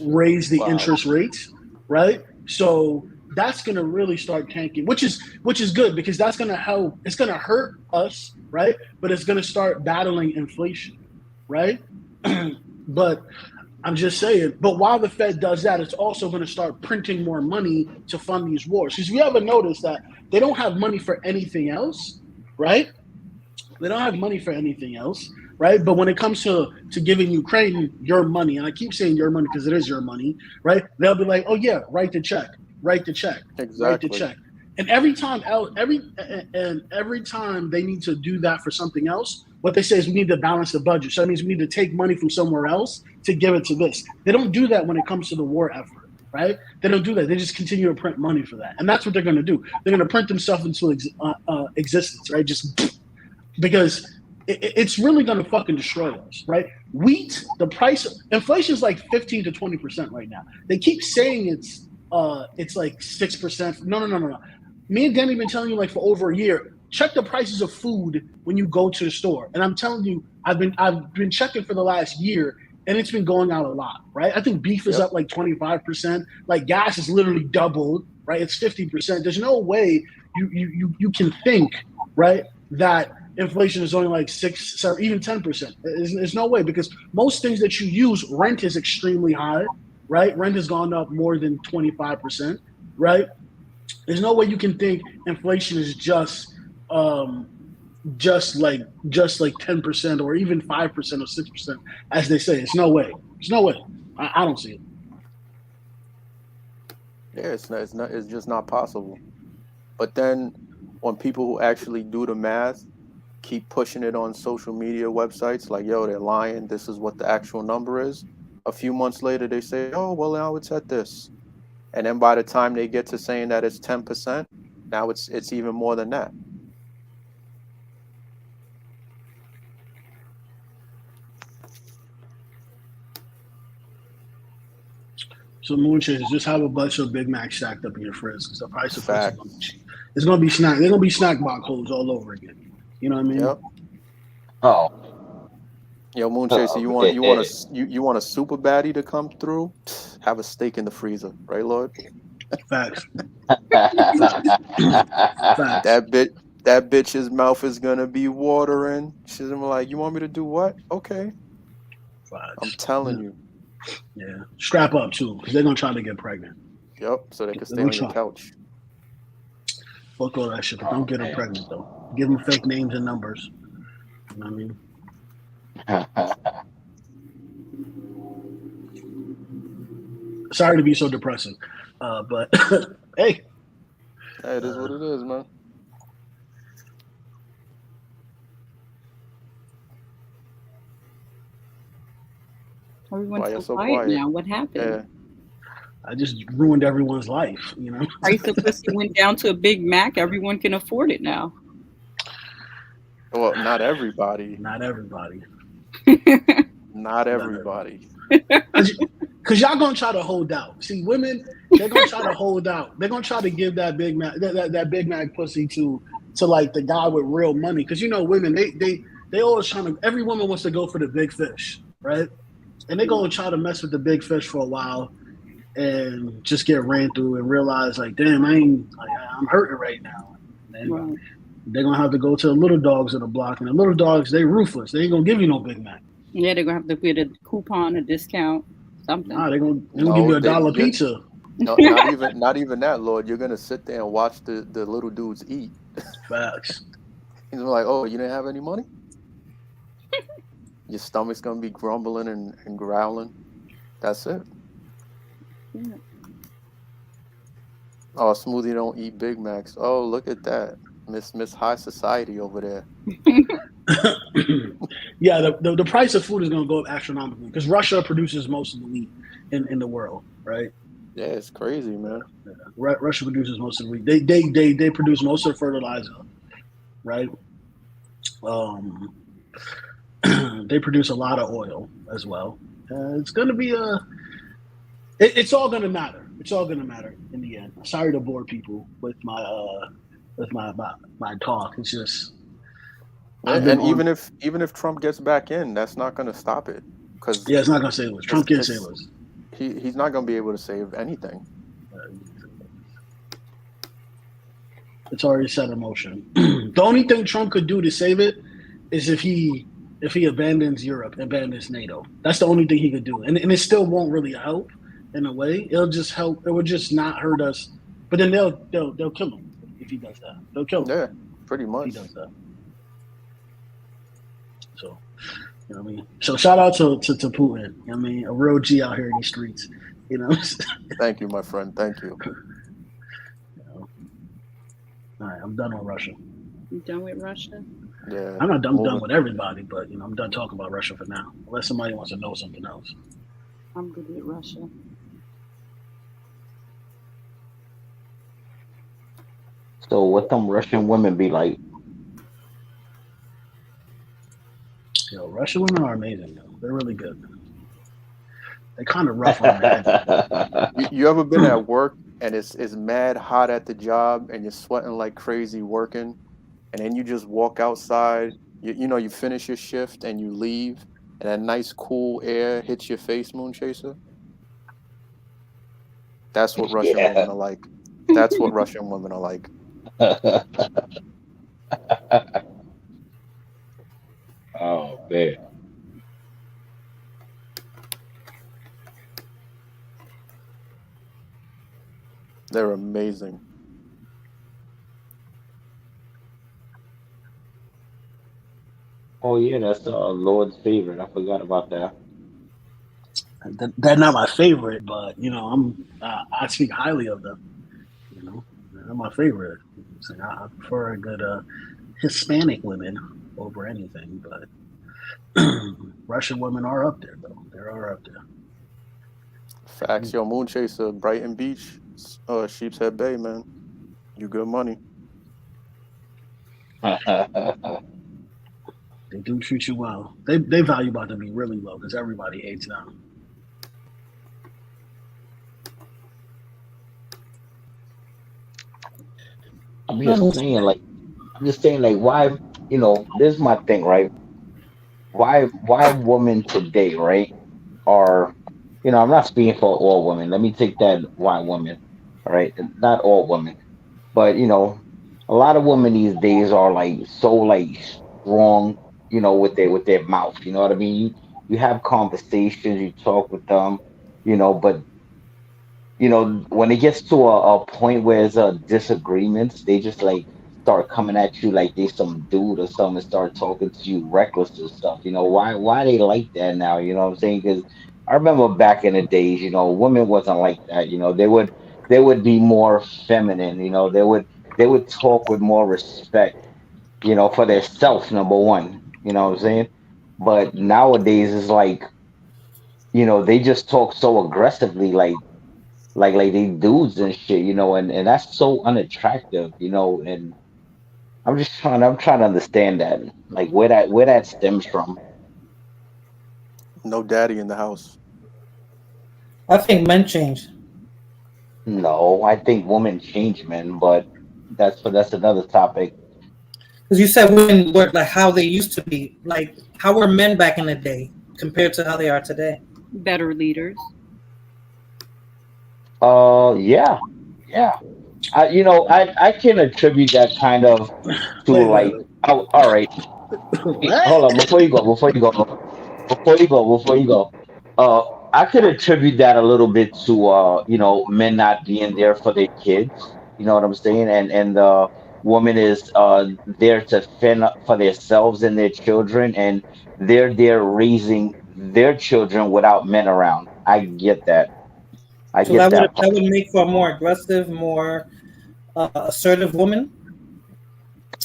raise the interest rates, right? So that's going to really start tanking, which is good because that's going to help. It's going to hurt us, right? But it's going to start battling inflation, right? But I'm just saying. But while the Fed does that, it's also going to start printing more money to fund these wars. Because you ever notice that they don't have money for anything else, right? They don't have money for anything else, right? But when it comes to giving Ukraine your money, and I keep saying your money because it is your money, right? They'll be like, oh yeah, write the check, Exactly. write the check. And every time they need to do that for something else, what they say is we need to balance the budget. So that means we need to take money from somewhere else to give it to this. They don't do that when it comes to the war effort, right? They don't do that. They just continue to print money for that. And that's what they're going to do. They're going to print themselves into existence, right? Just because it's really going to fucking destroy us, right? Wheat, the price, inflation is like 15 to 20% right now. They keep saying it's like 6%. No. Me and Danny have been telling you like for over a year, check the prices of food when you go to the store. And I'm telling you, I've been checking for the last year, and it's been going out a lot, right? I think beef is up like 25%. Like gas is literally doubled, right? It's 50%. There's no way you can think, right, that inflation is only like 6, 7, even 10%. There's no way, because most things that you use, rent is extremely high, right? Rent has gone up more than 25%, right? There's no way you can think inflation is just like 10% or even 5% or 6%, as they say. It's no way. There's no way. I don't see it. Yeah, it's just not possible. But then when people who actually do the math keep pushing it on social media websites, like, yo, they're lying, this is what the actual number is. A few months later, they say, oh, well, now it's at this. And then by the time they get to saying that it's 10%, now it's even more than that. So Moonshade, just have a bunch of Big Macs stacked up in your fridge, because the price of food is going to be snack. They're going to be snack box holes all over again. You know what I mean? Yep. Oh. Yo, Moonshade, so you want a super baddie to come through? Have a steak in the freezer, right, Lord? Facts. That bitch's mouth is gonna be watering. She's gonna be like, you want me to do what? Okay. Facts. I'm telling you. Yeah. Strap up too, because they're gonna try to get pregnant. Yep. So they can stay on your couch. Fuck all that shit, but don't get them pregnant though. Give them fake names and numbers. You know what I mean? Sorry to be so depressing, but hey, it is what it is, man. Everyone's so quiet now. What happened? Yeah. I just ruined everyone's life, you know. Price of pussy went down to a Big Mac. Everyone can afford it now. Well, not everybody. Not everybody. Not everybody. Because y'all gonna try to hold out. See, women, they're gonna try to hold out. They're gonna try to give that Big Mac, that Big Mac pussy to like the guy with real money. Because you know, women, they always trying to. Every woman wants to go for the big fish, right? And they're gonna try to mess with the big fish for a while, and just get ran through and realize like, damn, I'm hurting right now. And they're gonna have to go to the little dogs in the block, and the little dogs, they ruthless. They ain't gonna give you no Big Mac. Yeah, they're gonna have to get a coupon, a discount, something. Nah, they're gonna give you a $1 pizza. No, not even that, Lord. You're gonna sit there and watch the little dudes eat. Facts. He's like, oh, you didn't have any money? Your stomach's gonna be grumbling and growling. That's it. Yeah. Oh, Smoothie don't eat Big Macs. Oh, look at that. Miss High Society over there. Yeah, the price of food is going to go up astronomically because Russia produces most of the wheat in the world, right? Yeah, it's crazy, man. Yeah. Russia produces most of the wheat. They produce most of the fertilizer, right? They produce a lot of oil as well. It's going to be it's all going to matter. It's all going to matter in the end. Sorry to bore people with my talk. It's just. And even if Trump gets back in, that's not going to stop it. It's not going to save us. Trump can't save us. He's not going to be able to save anything. It's already set in motion. The only thing Trump could do to save it is if he abandons Europe, abandons NATO. That's the only thing he could do, and it still won't really help in a way. It'll just help. It would just not hurt us. But then they'll kill him if he does that. They'll kill him. Yeah, pretty much. If he does that. So, you know what I mean? So shout out to Putin. You know what I mean? A real G out here in these streets. You know? Thank you, my friend. Thank you. You know? All right, I'm done on Russia. You done with Russia? Yeah. I'm not done with everybody, but I'm done talking about Russia for now. Unless somebody wants to know something else. I'm good with Russia. So what them Russian women be like? Yo, Russian women are amazing. Yo. They're really good. They're kind of rough around the edges. You ever been at work and it's mad hot at the job and you're sweating like crazy working, and then you just walk outside. You finish your shift and you leave, and that nice cool air hits your face, Moon Chaser. That's what Russian Yeah. women are like. That's what Russian women are like. Oh man. They're amazing. Oh yeah, that's Lord's favorite. I forgot about that. They're not my favorite, but I speak highly of them. You know, they're my favorite. So I prefer a good Hispanic women over anything, but Russian women are up there though. They are up there. Facts. Yo, Moon Chaser, Brighton Beach, Sheepshead Bay, man. You good money. They do treat you well. They value about to be really low because everybody hates them. I'm just saying, like, why? This is my thing, right? Why women today, right? Are I'm not speaking for all women. Let me take that why women, all right? Not all women, but a lot of women these days are like so like strong, with their mouth. You know what I mean? You have conversations, you talk with them, but when it gets to a point where it's disagreements, they just like start coming at you like they some dude or something and start talking to you reckless or stuff. Why they like that now? You know what I'm saying? Because I remember back in the days, women wasn't like that. They would be more feminine. They would talk with more respect. For their self, number one. You know what I'm saying? But nowadays it's like they just talk so aggressively, like they dudes and shit, and that's so unattractive, and I'm trying to understand that, like where that stems from. No daddy in the house. I think men change. No, I think women change men, but that's another topic. Because you said women were like how they used to be. Like, how were men back in the day compared to how they are today? Better leaders. Yeah, yeah. I can attribute that kind of to Wait. like, oh, all right. Hold on, before you go. Uh, I could attribute that a little bit to men not being there for their kids. You know what I'm saying? And the woman is there to fend up for themselves and their children, and they're there raising their children without men around. I get that. I So get that that part. would make for a more aggressive, more assertive woman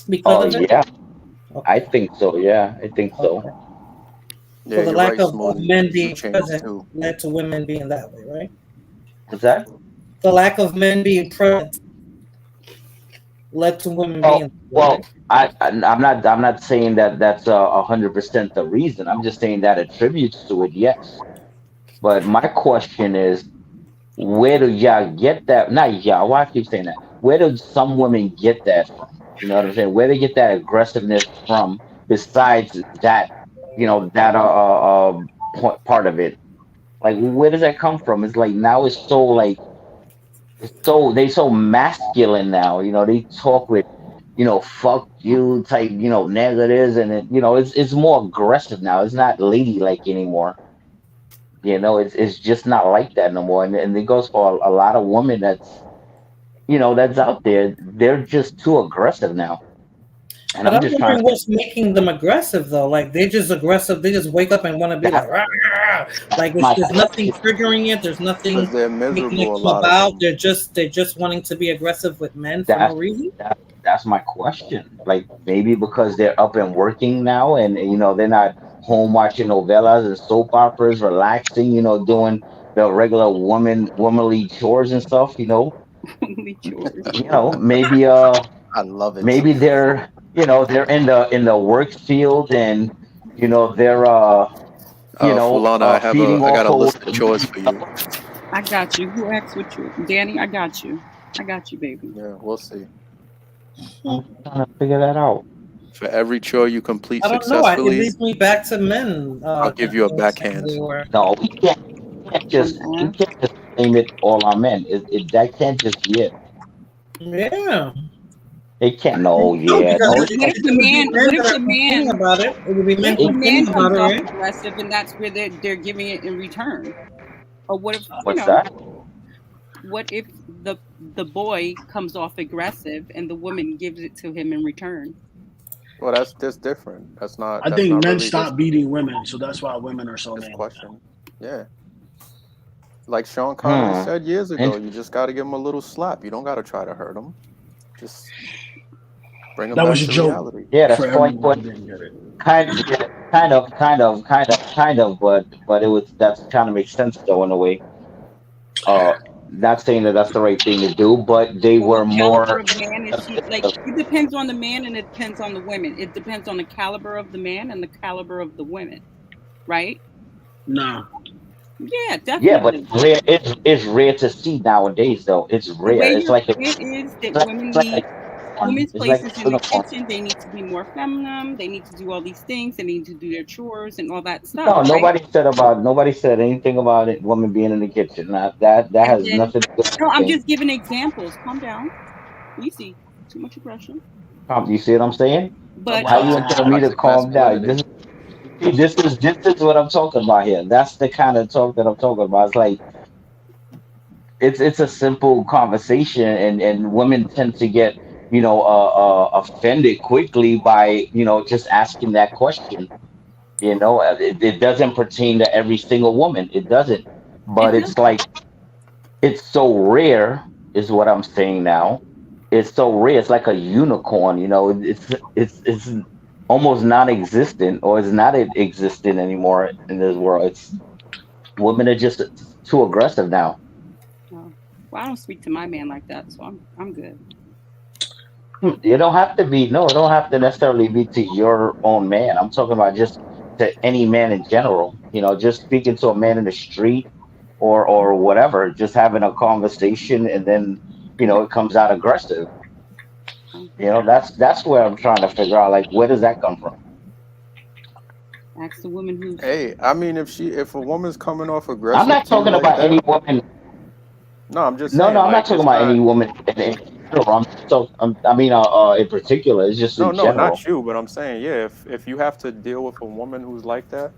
because of it. Yeah, I Okay. think so. Yeah, I think so. Okay. So Yeah, the you're lack right, of Smoothie. men You being changed present too. led to women being that way, right? What's that? The lack of men being present led to women being Well, that way, well, right? I'm not saying that that's 100% the reason. I'm just saying that attributes to it. Yes, but my question is, where do y'all get that? Not y'all. Why I keep saying that? Where do some women get that from? You know what I'm saying? Where they get that aggressiveness from? Besides that, that part of it. Like, where does that come from? It's like now it's so like they so masculine now. They talk with fuck you type negatives, and it's more aggressive now. It's not ladylike anymore. It's just not like that no more. And it goes for a lot of women that's out there. They're just too aggressive now. And But I'm I'm just trying wondering to what's making them aggressive though. Like they're just aggressive. They just wake up and want to be like, that, "Rah, rah." Like that's my there's nothing question. triggering it. There's Because nothing they're making it miserable, a come lot of about. them. They're just wanting to be aggressive with men for no That's reason. that's my question. Like maybe because they're up and working now, and they're not home watching novellas and soap operas, relaxing, doing the regular womanly chores and stuff. Only chores. Maybe I love it. maybe they're in the work field, and they're Fulana, feeding I got off a of list of chores for you. I got you. Who asked what you, Danny? I got you. I got you, baby. Yeah, we'll see. I'm trying to figure that out. For every chore you complete I don't know. It successfully, leads me back to men. I'll give you a Thinking the same backhand. way where, No, you can't just blame it all on men. That can't just be it. yeah. It can't. No, No, yeah, because no. What if it the would be man? men What if that the are complaining man? about it. It would be What men if the man complaining about comes it, off right? aggressive and that's where they're giving it in return? Or what if What's that? What if the boy comes off aggressive and the woman gives it to him in return? Well, that's different. That's I not think men really stop beating women, so that's why women are so his manly now. question. Yeah. Like Sean Connery Hmm. said years ago, And you just got to give him a little slap. You don't got to try to hurt him. Just bring him That back was a to joke reality. yeah, for that's point. everyone But who didn't get it. kind of. But that's kind of makes sense though in a way. Uh, Not saying that that's the right thing to do, but they But were what caliber more. of man is she? Like it depends on the man and it depends on the women. It depends on the caliber of the man and the caliber of the women, right? Nah. Yeah, Yeah, but definitely. it's rare to see nowadays though. It's The way rare. It's you're like it is that women it's like need women's it's like places a in the unicorn. kitchen. They need to be more feminine. They need to do all these things. They need to do their chores and all that stuff, No, right? nobody said anything about it. Women being in the kitchen. That And has then nothing to do with no, I'm anything. just giving examples. Calm down. Easy. Too much aggression. You see what I'm saying? But How you gonna tell me to Toxic calm down? masculinity. This is what I'm talking about here. That's the kind of talk that I'm talking about. It's like it's a simple conversation, and women tend to get offended quickly by just asking that question. It doesn't pertain to every single woman. It doesn't. it But it's doesn't. like it's so rare, is what I'm saying now. It's so rare. It's like a unicorn. It's almost non-existent, or it's not existent anymore in this world. It's women are just too aggressive now. Oh. Well, I don't speak to my man like that, so I'm good. You don't have to be. No, it don't have to necessarily be to your own man. I'm talking about just to any man in general. Just speaking to a man in the street, or whatever, just having a conversation, and then it comes out aggressive. That's where I'm trying to figure out, like, where does that come from? Ask the woman who's Hey, I mean, if a woman's coming off I'm aggressive not to you talking like about any that, woman. no, I'm just No, saying, I'm not like, talking it's about any not. woman in general. In particular. It's just in No, general. not you, but I'm saying, yeah, if you have to deal with a woman who's like that,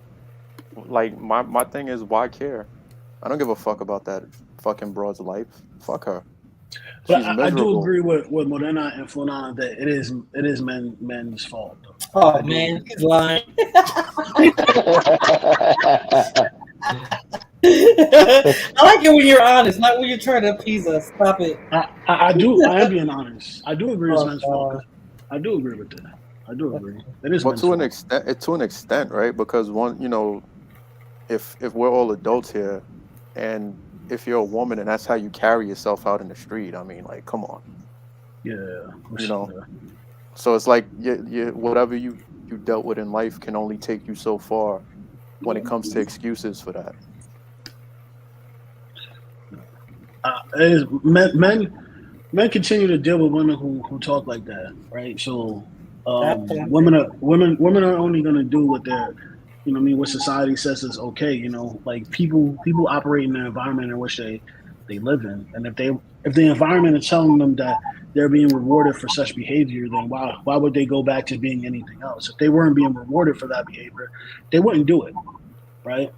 like my thing is, why care? I don't give a fuck about that fucking broad's life. Fuck her. But She's I do miserable. agree with Morena and Fulana that it is men's fault though. Oh I do man, agree. he's lying. I like it when you're honest, not when you're trying to appease us. Stop it. I am being honest. I do agree it's Oh men's fault. god. I do agree with that. I do agree. It is Well, men's to an fault. extent, right? Because one, if we're all adults here, and if you're a woman and that's how you carry yourself out in the street, I mean, like, come on, Yeah. you know. So it's like you whatever you dealt with in life can only take you so far when it comes to excuses for that. It is men continue to deal with women who talk like that, right? So women are only gonna do what they're what society says is okay. Like people operate in the environment in which they live in, and if the environment is telling them that they're being rewarded for such behavior, then why would they go back to being anything else? If they weren't being rewarded for that behavior, they wouldn't do it, right?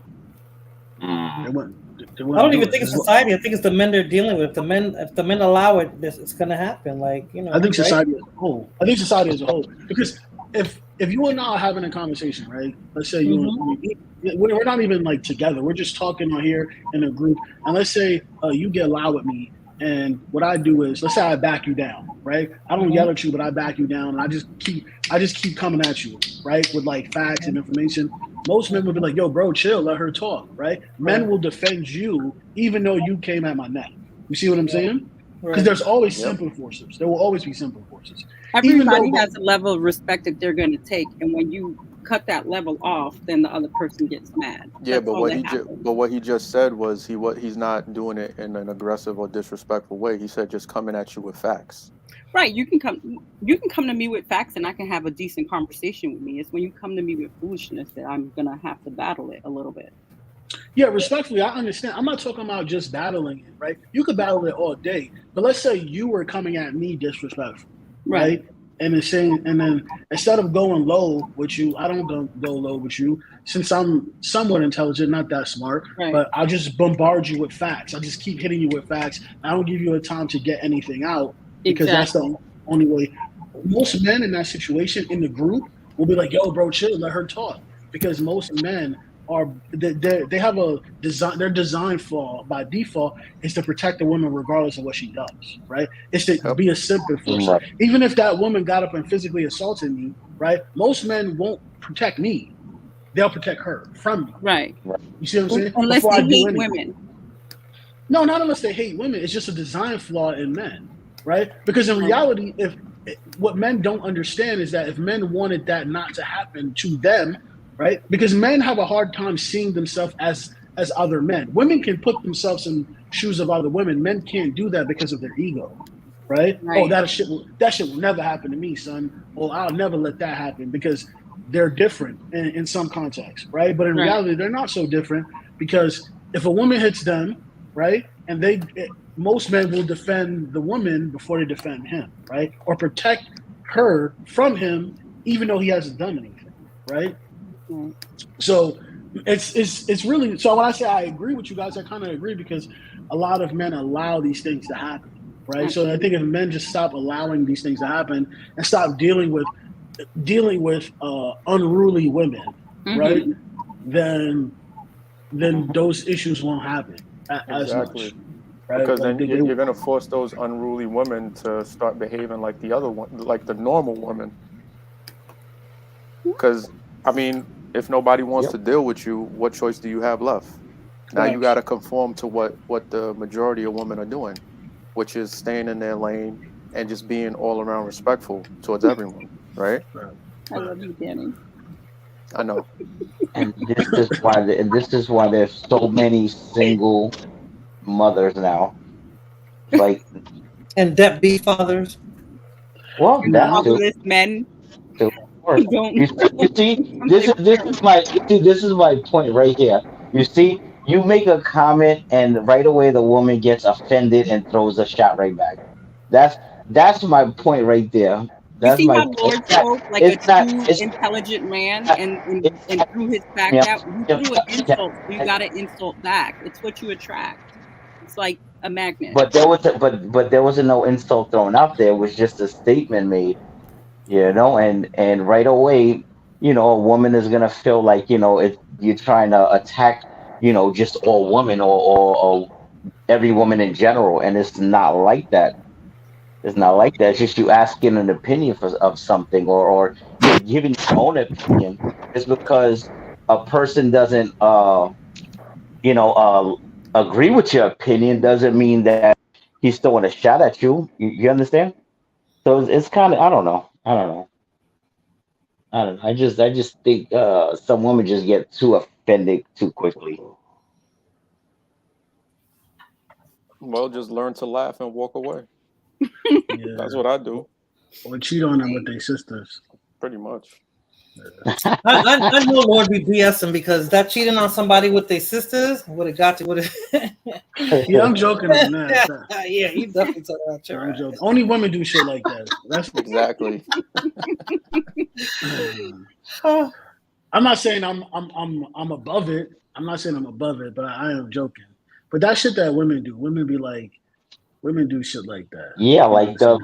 They wouldn't. I don't even think it's society. I think it's the men they're dealing with. If the men allow it, it's gonna happen. Like, you know. I think right? society as a whole. Because if you and I are having a conversation, right? Let's say we're not even like together. We're just talking on here in a group, and let's say you get loud with me, and what I do is, let's say I back you down, right? I don't yell at you, but I back you down, and I just keep coming at you, right, with like facts and information. Most men would be like, "Yo, bro, chill, let her talk," right? Men will defend you even though you came at my neck. You see what I'm saying? Because there's always simple forces. There will always be simple forces. Everybody has a level of respect that they're going to take, and when you cut that level off, then the other person gets mad. Yeah, but what he just said was he's not doing it in an aggressive or disrespectful way. He said just coming at you with facts. Right, you can come to me with facts, and I can have a decent conversation with me. It's when you come to me with foolishness that I'm gonna have to battle it a little bit. Yeah, respectfully, I understand. I'm not talking about just battling it, right? You could battle it all day, but let's say you were coming at me disrespectful, right? And then instead of going low with you, I don't go low with you since I'm somewhat intelligent, not that smart, but I'll just bombard you with facts. I'll just keep hitting you with facts. I don't give you a time to get anything out because that's the only way. Most men in that situation in the group will be like, "Yo, bro, chill, let her talk," because most men they have a design. Their design flaw by default is to protect the woman regardless of what she does, right? It's to be a simple force. Even if that woman got up and physically assaulted me, right? Most men won't protect me; they'll protect her from me. Right. You see what I'm saying? Unless they hate women. No, not unless they hate women. It's just a design flaw in men, right? Because in reality, what men don't understand is that if men wanted that not to happen to them, right? Because men have a hard time seeing themselves as other men. Women can put themselves in shoes of other women. Men can't do that because of their ego, right? Oh, that shit will never happen to me, son. Or I'll never let that happen because they're different in some contexts, right? But in reality, they're not so different because if a woman hits them, right, and most men will defend the woman before they defend him, right, or protect her from him even though he hasn't done anything, right? So it's really, so when I say I agree with you guys, I kind of agree because a lot of men allow these things to happen, right? So I think if men just stop allowing these things to happen and stop dealing with unruly women, right, then those issues won't happen as much. Right? Because then you're going to force those unruly women to start behaving like the other one, like the normal woman. Because I mean, if nobody wants to deal with you, what choice do you have left? Now you got to conform to what the majority of women are doing, which is staying in their lane and just being all around respectful towards everyone, right? I love you, Danny. I know. And this is why there's so many single mothers now. Like, and deadbeat fathers. Well, that too. Men. You see, this is my point right here. You see, you make a comment and right away the woman gets offended and throws a shot right back. That's my point right there. That's you see my how Lord spoke like a true intelligent man and threw his back out? You threw an insult, so you got to insult back. It's what you attract. It's like a magnet. But there wasn't no insult thrown out there. It was just a statement made. And right away, a woman is gonna feel like, you're trying to attack, just all women or every woman in general, and it's not like that. It's not like that. It's just you asking an opinion of something, or you're giving your own opinion. It's because a person doesn't, agree with your opinion doesn't mean that he's throwing a shot at you. You understand? So it's kind of, I don't know. I just think some women just get too offended too quickly. Well, just learn to laugh and walk away. That's what I do. Or cheat on them with their sisters. Pretty much. I know Lord be BSing because that cheating on somebody with their sisters would have got you. Yeah, I'm joking on that. Yeah, he definitely told that. I'm joking. Only women do shit like that. That's exactly. I'm not saying I'm above it. I'm not saying I'm above it, but I am joking. But that shit that women do, women do shit like that. Yeah, like the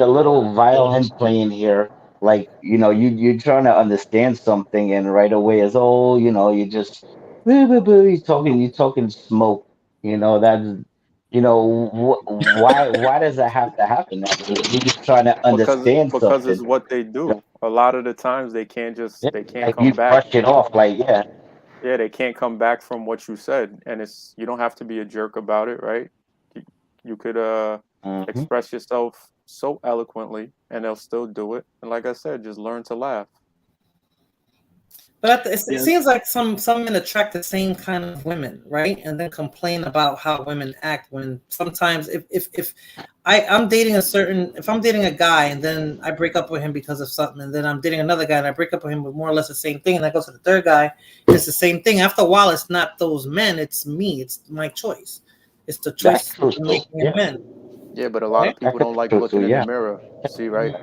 little violin playing here, like you're trying to understand something, and right away is you just you're talking smoke, that's why does that have to happen? You're just trying to understand because it's something. what they do. A lot of the times they can't Like come you back. brush it off, like Yeah, they can't come back from what you said, and you don't have to be a jerk about it, right? You could express yourself so eloquently, and they'll still do it. And like I said, just learn to laugh. But it seems like some men attract the same kind of women, right? And then complain about how women act when sometimes if I'm dating if I'm dating a guy and then I break up with him because of something, and then I'm dating another guy and I break up with him with more or less the same thing, and I go to the third guy, and it's the same thing. After a while, it's not those men, it's me. It's my choice. It's the choice of making a man. Yeah, but a lot of people don't like looking in the mirror. See, right?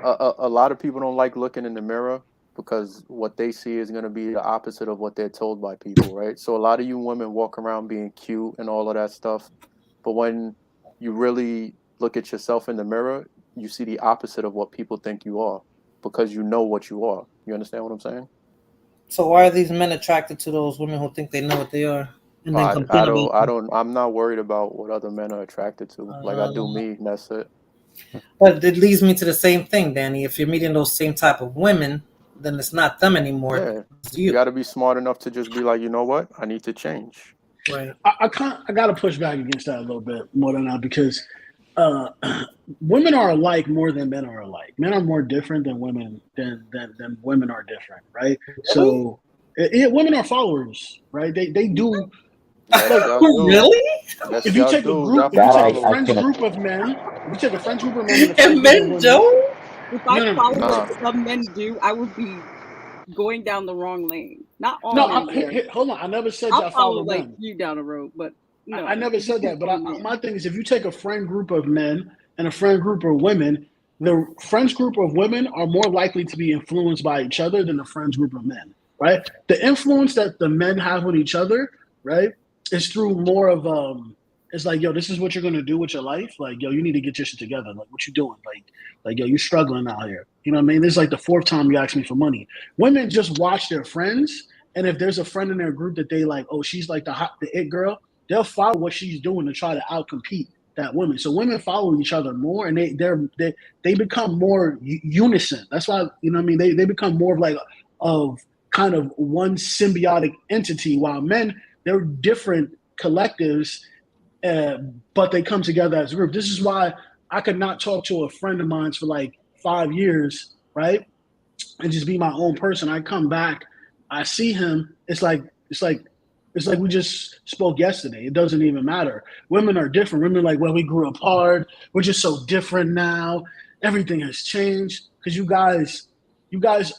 A lot of people don't like looking in the mirror because what they see is going to be the opposite of what they're told by people, right? So a lot of you women walk around being cute and all of that stuff, but when you really look at yourself in the mirror, you see the opposite of what people think you are because you know what you are. You understand what I'm saying? So why are these men attracted to those women who think they know what they are and then complain about them? I'm not worried about what other men are attracted to. Like I do me, and that's it. But it leads me to the same thing, Danny. If you're meeting those same type of women, then it's not them anymore. Yeah, it's you got to be smart enough to just be like, you know what, I need to change. Right. I got to push back against that a little bit more than that because women are alike more than men are alike. Men are more different than women than women are different, right? Really? So women are followers, right? They do. Yes, really? Yes, if you take a group, if you take a friends group of men, if you take a friends group of men and a friends group of women, don't. If I follow what some men do, I would be going down the wrong lane. Not all men. Hold on. I never said I'll y'all follow like them. You down the road, but no. I never said that. But my thing is, if you take a friend group of men and a friend group of women, the friends group of women are more likely to be influenced by each other than the friends group of men, right? The influence that the men have on each other, right, is through more of it's like, yo, this is what you're gonna do with your life. Like, yo, you need to get your shit together. Like, what you doing? Like, yo, you struggling out here. You know what I mean? This is like the fourth time you asked me for money. Women just watch their friends, and if there's a friend in their group that they like, oh, she's like the it girl, they'll follow what she's doing to try to outcompete that woman. So women follow each other more, and they become more unison. That's why, you know what I mean? They become more of kind of one symbiotic entity, while men, they're different collectives. But they come together as a group. This is why I could not talk to a friend of mine for like 5 years, right? And just be my own person. I come back, I see him. It's like we just spoke yesterday. It doesn't even matter. Women are different. Women are like, well, we grew apart. We're just so different now. Everything has changed because you guys,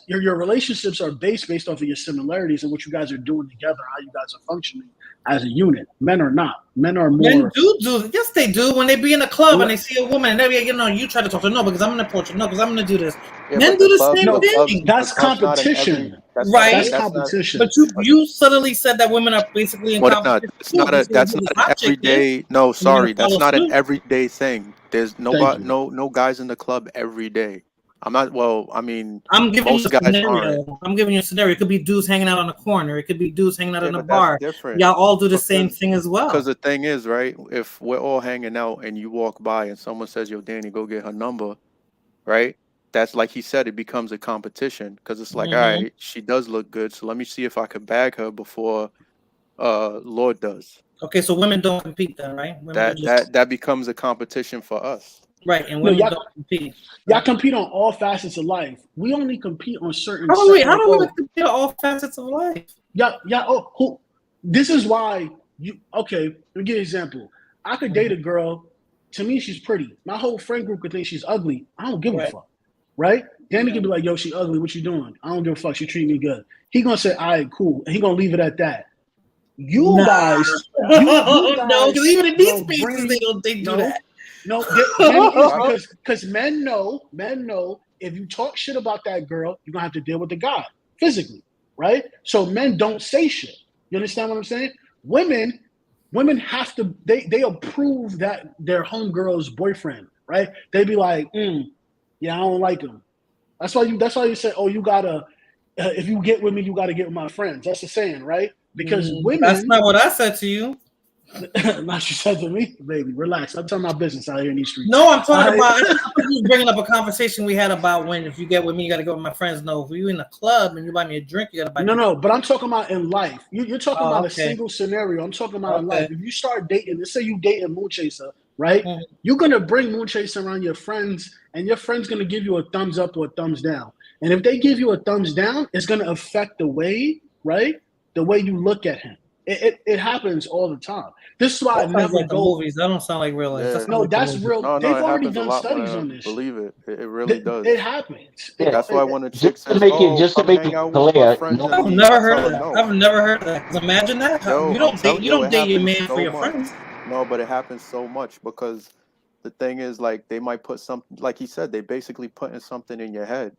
your relationships are based off of your similarities and what you guys are doing together, how you guys are functioning as a unit. Men are not. Men are more. Men do. Yes, they do. When they be in a club and they see a woman, and they be, you try to talk to her, no, because I'm going to approach her, no, because I'm going to do this. Yeah, men do the same thing. That's competition. Right? That's competition. But you suddenly said that women are basically in competition. That's not an everyday. No, sorry, that's not an everyday thing. There's no guys in the club every day. I'm not. Well, I mean, I'm giving you a scenario. Aren't. I'm giving you a scenario. It could be dudes hanging out on the corner. It could be dudes hanging out in a bar. Different. Y'all all do the same thing as well. Because the thing is, right? If we're all hanging out and you walk by and someone says, "Yo, Danny, go get her number," right? That's like he said. It becomes a competition because it's like, all right, she does look good, so let me see if I can bag her before Lord does. Okay, so women don't compete then, right? That becomes a competition for us. Right, and women don't compete. Y'all compete on all facets of life. We only compete on certain. How do we compete on all facets of life? This is why you. Okay, let me give you an example. I could date a girl. To me, she's pretty. My whole friend group could think she's ugly. I don't give a fuck. Right? Danny could be like, "Yo, she ugly. What you doing? I don't give a fuck. She treat me good." He gonna say, "All right, cool." And he gonna leave it at that. You guys, no, because even in these spaces, they do that. No, because men know if you talk shit about that girl, you're gonna have to deal with the guy physically, right? So men don't say shit. You understand what I'm saying? Women, women have to they approve that their homegirl's boyfriend, right? They be like, yeah, I don't like him. That's why you say, oh, you gotta if you get with me, you gotta get with my friends. That's the saying, right? Because women. That's not what I said to you. Not you said to me, baby. Relax. I'm telling my business out here in these streets. No, I'm talking about. I think you bringing up a conversation we had about when if you get with me, you got to go with my friends. No, if you in a club and you buy me a drink, you got to buy. No. But I'm talking about in life. You're talking about a single scenario. I'm talking about in life. If you start dating, let's say you dating Moon Chaser, right? Mm-hmm. You're gonna bring Moon Chaser around your friends, and your friends gonna give you a thumbs up or a thumbs down. And if they give you a thumbs down, it's gonna affect the way, right? The way you look at him. It happens all the time. This is why I never like go. Movies. That don't sound like real life. Yeah. No, that's real. No, they've already done studies on this. Believe it. It really does. It happens. That's why when a chick says, to make it clear, I've never heard of that. I've never heard of that. Imagine that. Yo, you don't date your man for your friends. No, but it happens so much because the thing is, like, they might put something, like he said, they basically putting something in your head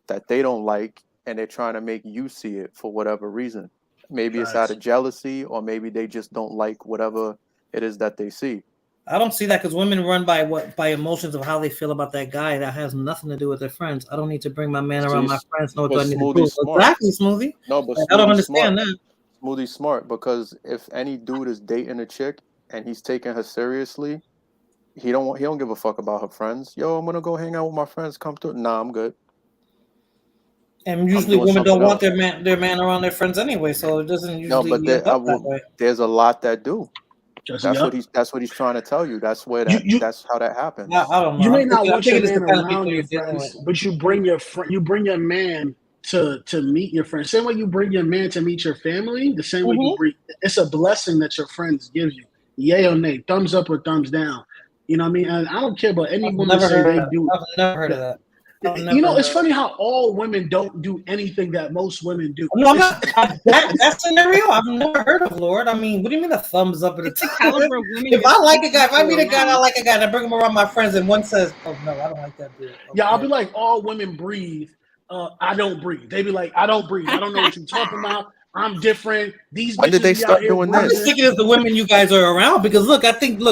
that they don't like, and they're trying to make you see it for whatever reason. Maybe it's out of jealousy, or maybe they just don't like whatever it is that they see. I don't see that because women run by emotions of how they feel about that guy. That has nothing to do with their friends. I don't need to bring my man around my friends. No, do I need to do? Exactly, Smoothie. No, but I don't understand that. Smoothie's smart because if any dude is dating a chick and he's taking her seriously, he don't give a fuck about her friends. Yo, I'm gonna go hang out with my friends. Come through. Nah, I'm good. And usually women don't want their man around their friends anyway, so it doesn't usually. No, but there's a lot that do. That's what he's trying to tell you. That's where that's how that happens. I don't know. You may not want your man around your friends, but you bring your man to meet your friends. Same way you bring your man to meet your family. The same way you bring. It's a blessing that your friends give you. Yay or nay, thumbs up or thumbs down. You know what I mean? And I don't care about any woman say they do. I've never heard of that. You know, it's funny how all women don't do anything that most women do. No, that scenario I've never heard of, Lord. I mean, what do you mean a thumbs up? It's a caliber of women. If I like a guy, if I meet a guy, I like a guy, and I bring him around my friends, and one says, "Oh no, I don't like that dude." Okay. Yeah, I'll be like, all women breathe. I don't breathe. They be like, I don't breathe. I don't know what you're talking about. I'm different. These when did they start doing I'm just thinking of the women you guys are around because look,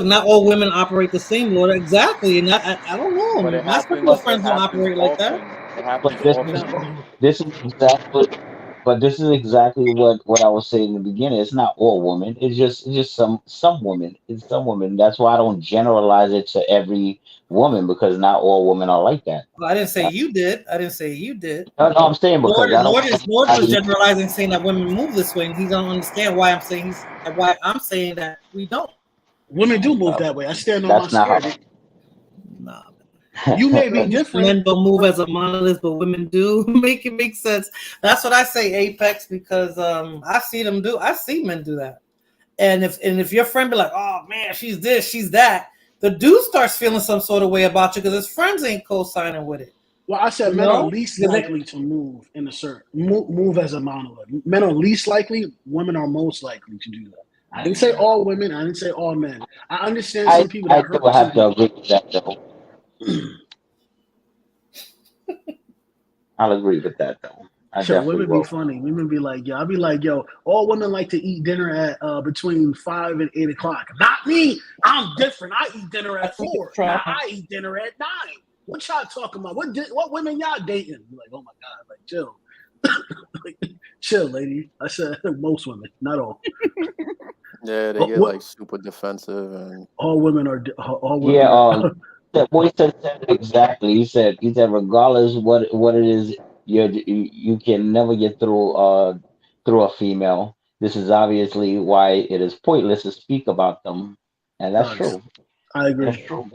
not all women operate the same, Lord. Exactly, and I don't know. My circle of friends don't operate like that. This is exactly what I was saying in the beginning. It's not all women. It's just some women. It's some women. That's why I don't generalize it to every woman because not all women are like that. Well, I didn't say you did. No, I'm saying because Lord was generalizing, saying that women move this way, and he don't understand why I'm saying that we don't. Women do move that way. I stand on my scared. Nah. You may be different. Men don't move as a monolith, but women do. Make it make sense. That's what I say, Apex, because I see men do that. And if your friend be like, "Oh man, she's this, she's that," the dude starts feeling some sort of way about you because his friends ain't co-signing with it. Well, I said men are least likely to move in a certain move as a monolith. Men are least likely. Women are most likely to do that. I didn't say all women. I didn't say all men. I understand some people that hurt. I have to agree with that though. I'll agree with that though. Sure, women be funny. Women be like, yo, I'll be like, yo, all women like to eat dinner at between 5 and 8 o'clock. Not me. I'm different. I eat dinner at 4. Nah, I eat dinner at 9. What y'all talking about? What women y'all dating? I'm like, oh my God, like chill. Like, chill, lady. I said most women, not all. Yeah, they get like super defensive and all women are all women. Yeah, that boy said exactly. He said regardless what it is, you can never get through a female. This is obviously why it is pointless to speak about them, and that's true. I agree. That's true.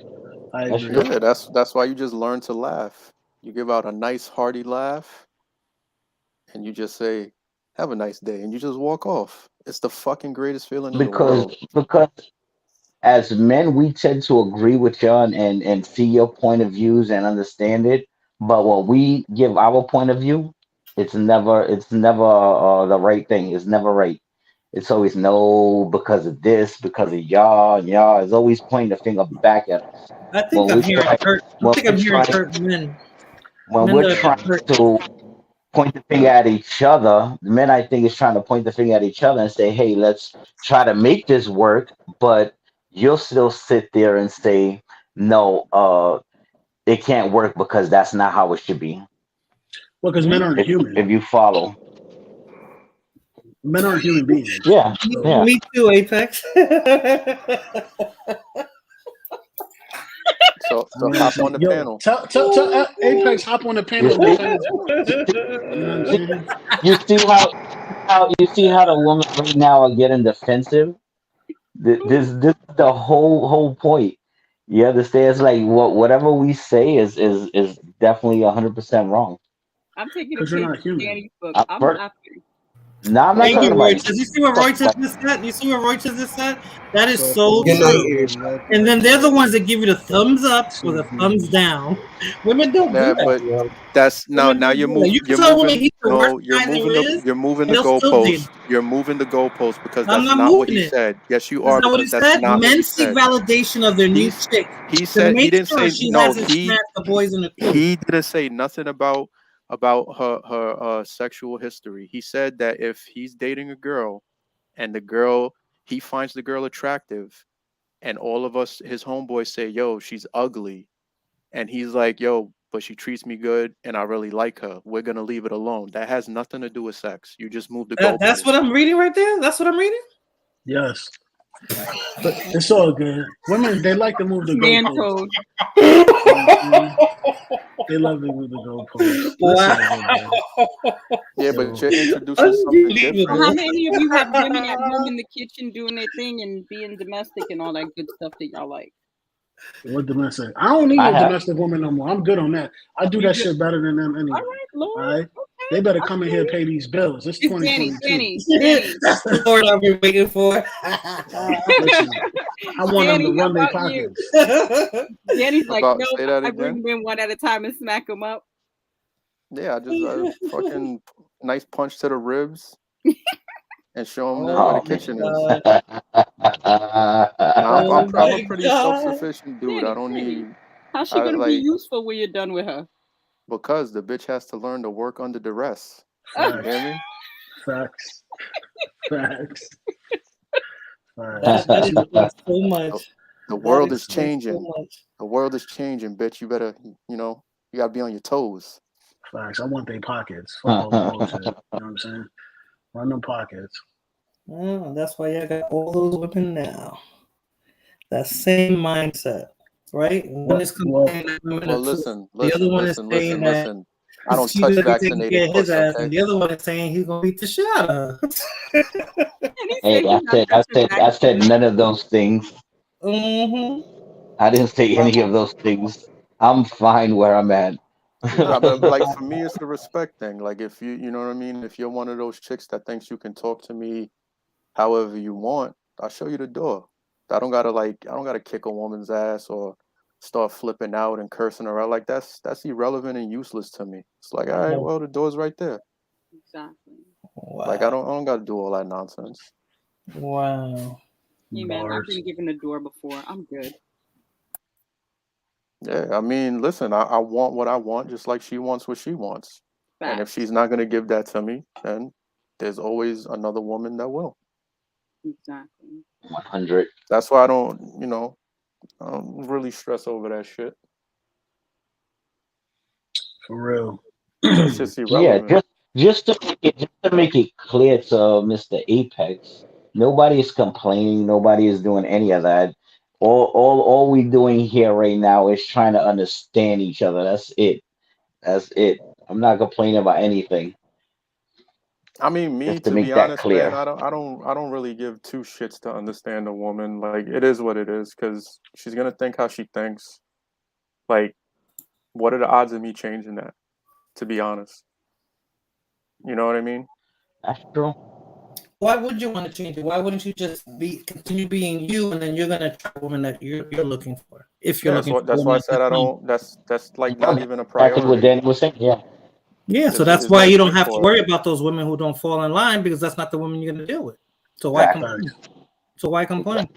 I agree. Yeah, that's why you just learn to laugh. You give out a nice hearty laugh, and you just say, "Have a nice day," and you just walk off. It's the fucking greatest feeling in the world. Because as men, we tend to agree with you and see your point of views and understand it. But when we give our point of view, it's never the right thing. It's never right. It's always no because of this, because of y'all. It's always pointing the finger back at us. I think I'm hearing hurt men. When we're trying to point the finger at each other. The men, I think, is trying to point the finger at each other and say, "Hey, let's try to make this work." But you'll still sit there and say, "No, it can't work because that's not how it should be." Well, because men aren't human. If you follow, men aren't human beings. Yeah, So, yeah. Me too, Apex. So hop on the panel. Tell Apex hop on the panel and defend his point. You know what I'm saying? You see how the women right now are getting defensive. This is the whole point. You understand? It's like whatever we say is definitely 100% wrong. I'm taking a Because you're page not from human. Danny's book. I'm I'm per- laughing. No, I'm not Thank talking you, about Royces. You see what Royces just said? You see what Royces just said? That is so You know, true. And then they're the ones that give you the thumbs up or the thumbs down. Women don't do Yeah, that, but yo. that's now Women don't you're do that. You moving. can You're tell women moving. he's the worst No, you're guy there moving is, You're moving and the they'll still date goalpost. him. You're moving the goalpost because I'm that's not not what moving he it. said. Yes, you That's are not what he because that's said. not what Men he seek said. validation of their new chick He to said he make didn't sure say she no. hasn't smashed the boys in the crew. He didn't say nothing about her sexual history. He said that if he's dating a girl and he finds the girl attractive, and all of us his homeboys say, "Yo, she's ugly," and he's like, "Yo, but she treats me good and I really like her. We're gonna leave it alone." That has nothing to do with sex. You just move the goalpost. That's what I'm reading right there. That's what I'm reading. Yes. But it's all good. Women, they like to move the Man goalposts. told. They love to move the goalposts. Wow. Yeah, but you're introducing something So how different. many of you have women at home in the kitchen doing their thing and being domestic and all that good stuff that y'all like? What domestic? I don't need I no have. domestic woman no more. I'm good on that. I do that shit better than them anyway. All right, Lord. All right? They better come in here and pay these bills. It's It's Danny. 2022. That's the Lord I've been waiting for. Listen, I want them Danny, to run how their about you? pockets. Danny's like, no, Say that I bring again. them in one at a time and smack them up. Yeah, I fucking nice punch to the ribs and show them where Oh the my kitchen is. God. Nah, Oh I'm my a pretty God. self-sufficient dude. Danny, I don't need. how's she gonna be like useful when you're done with her? because the bitch has to learn to work under duress. You Facts. hear me? Facts. Facts. That explains so much. The world That is explains changing. so much. The world is changing, bitch. You better, you gotta be on your toes. Facts. I want their pockets. Fuck all the bullshit. You know what I'm saying? Run them pockets. Oh, that's why I got all those women now. That same mindset, right? One is complaining, Well, listen, the other one is saying that I don't she's touch gonna be taking vaccinated care of his puss, ass, okay? and the other one is saying he's gonna beat the shit out of her. Hey, I said none of those things. Mm-hmm. I didn't say any of those things. I'm fine where I'm at. Nah, but like for me, it's the respect thing. Like if you know what I mean. If you're one of those chicks that thinks you can talk to me however you want, I'll show you the door. I don't gotta kick a woman's ass or start flipping out and cursing her out. Like that's irrelevant and useless to me. It's like, all right, well, the door's right there. Exactly. Wow. Like I don't gotta do all that nonsense. Wow. Hey man, I've been given a door before. I'm good. Yeah, I mean, listen, I want what I want just like she wants what she wants. Facts. And if she's not gonna give that to me, then there's always another woman that will. Exactly. 100. That's why I don't really stress over that shit. For real. It's just irrelevant. Yeah, just to make it clear to Mr. Apex, nobody is complaining, nobody is doing any of that. All we doing here right now is trying to understand each other. That's it. That's it. I'm not complaining about anything. I mean, me, Just to to make be that honest, man, clear. I don't really give two shits to understand a woman. Like it is what it is, because she's gonna think how she thinks. Like, what are the odds of me changing that? To be honest, you know what I mean? That's true. Why would you want to change it? Why wouldn't you just continue being you, and then you're gonna attract a woman that you're looking for? If you're looking for That's a why I woman said I don't. That's like not even a Exactly what priority. Danny was saying. Yeah. Yeah, so that's why you don't have to worry about those women who don't fall in line because that's not the woman you're gonna deal with. So why complain? So why complain?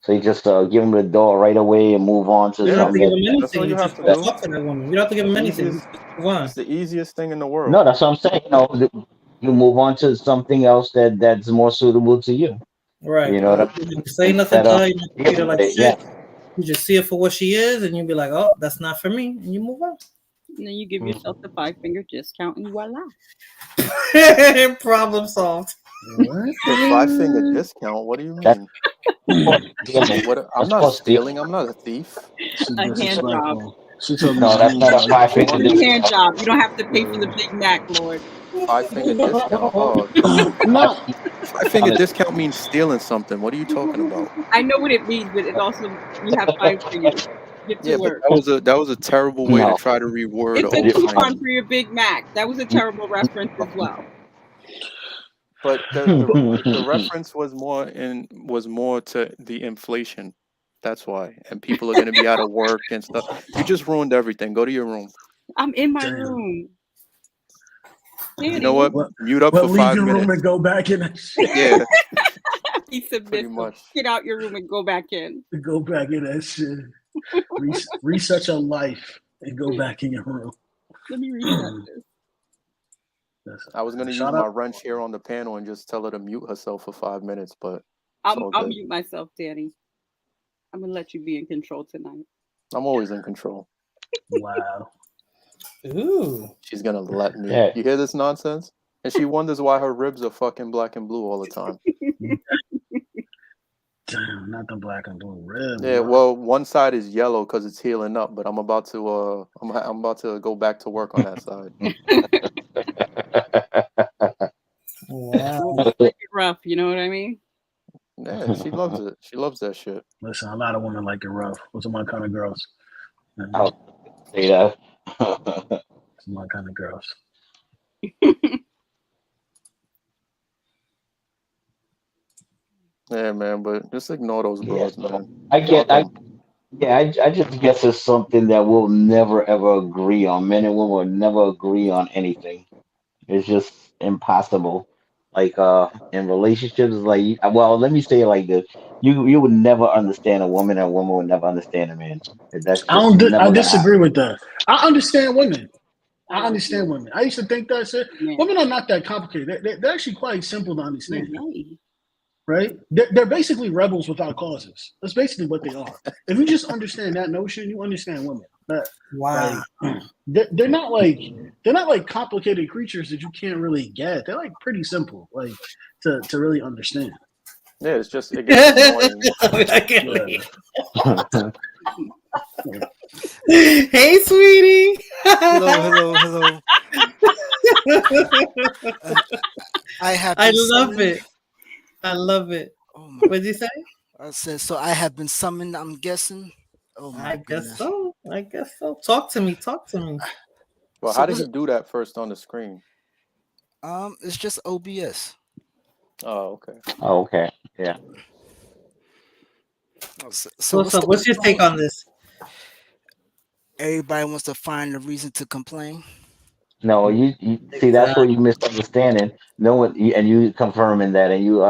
So you just give them the door right away and move on to You don't have to something give him That's all anything. you You have just to go do. talk to that woman. You don't have to give him anything. You Easiest, just move on. it's the easiest thing in the world. No, that's what I'm saying. You move on to something else that's more suitable to you. Right. You know what I You mean? don't say nothing Instead to of her. You don't treat her like yeah, shit. You just see her for what she is, and you be like, "Oh, that's not for me," and you move on. And then you give yourself the 5-finger discount, and voila. Problem solved. What? The 5-finger discount. What do you that's mean? stealing. What? I'm That's not called stealing. stealing. I'm not a thief. She A hand job. disrespectful. She told me No, she that's moved not a on. five She finger moved Free hand discount. job. You don't have to pay for the on. Big Mac, Lord. 5-finger discount. Oh, I, 5-finger discount means stealing something. What are you talking about? I know what it means, but it also you have 5 fingers. Get to Yeah, but work. that was a terrible way to no. try to reword It's an a old coupon saying. for your Big Mac. That was a terrible reference as well. But the reference was more to the inflation. That's why. And people are gonna be out of work and stuff. You just ruined everything. Go to your room. I'm in my Damn. room. You know what? What? Mute up But for leave 5 your room minutes. and go back in. That Yeah, Be pretty submissive. much. Get out your room and go back in. go back in that shit. Reset your life and go back in your room. Let me reset this. I was gonna use Shut my up. wrench here on the panel and just tell her to mute herself for 5 minutes, but it's all I'll good. mute myself, Danny. I'm gonna let you be in control tonight. I'm always in control. Wow. Ooh. She's gonna let me. Yeah. You hear this nonsense? And she wonders why her ribs are fucking black and blue all the time. Damn, not the black and blue rib. Yeah, bro. well, one side is yellow because it's healing up, but I'm about to I'm about to go back to work on that side. Wow. Make it rough, you know what I mean? Yeah, she loves it. She loves that shit. Listen, a lot of women like it rough. Those are my kind of girls. I'll say that. Those are my kind of girls. Yeah, man, but just ignore those bros, man. I Fuck 'em. I just guess it's something that we'll never ever agree on. Men and women will never agree on anything. It's just impossible. Like in relationships, like well, let me say it like this: you would never understand a woman, and a woman would never understand a man. That's I just don't. I never gonna disagree happen. with that. I understand women. I understand women. I used to think that shit. Yeah. Women are not that complicated. They're actually quite simple to understand. Hey. Right? They're basically rebels without causes. That's basically what they are. If you just understand that notion, you understand women. Wow. They're not like complicated creatures that you can't really get. They're like pretty simple, like to really understand. Yeah, it gets annoying. I can't Yeah. wait. Hey, sweetie. Hello. I have. I been love summoned- it. I love it. Oh my! What did you say? I said so. I have been summoned. I'm guessing. Oh my I goodness. guess so. I guess so. Talk to me. Talk to me. Well, So how did was he it- do that first on the screen? It's just OBS. Oh, okay. Oh, okay, yeah. So What's up? What's your take on this? Everybody wants to find a reason to complain. No, you see that's where you misunderstanding. No one and you confirming that, and you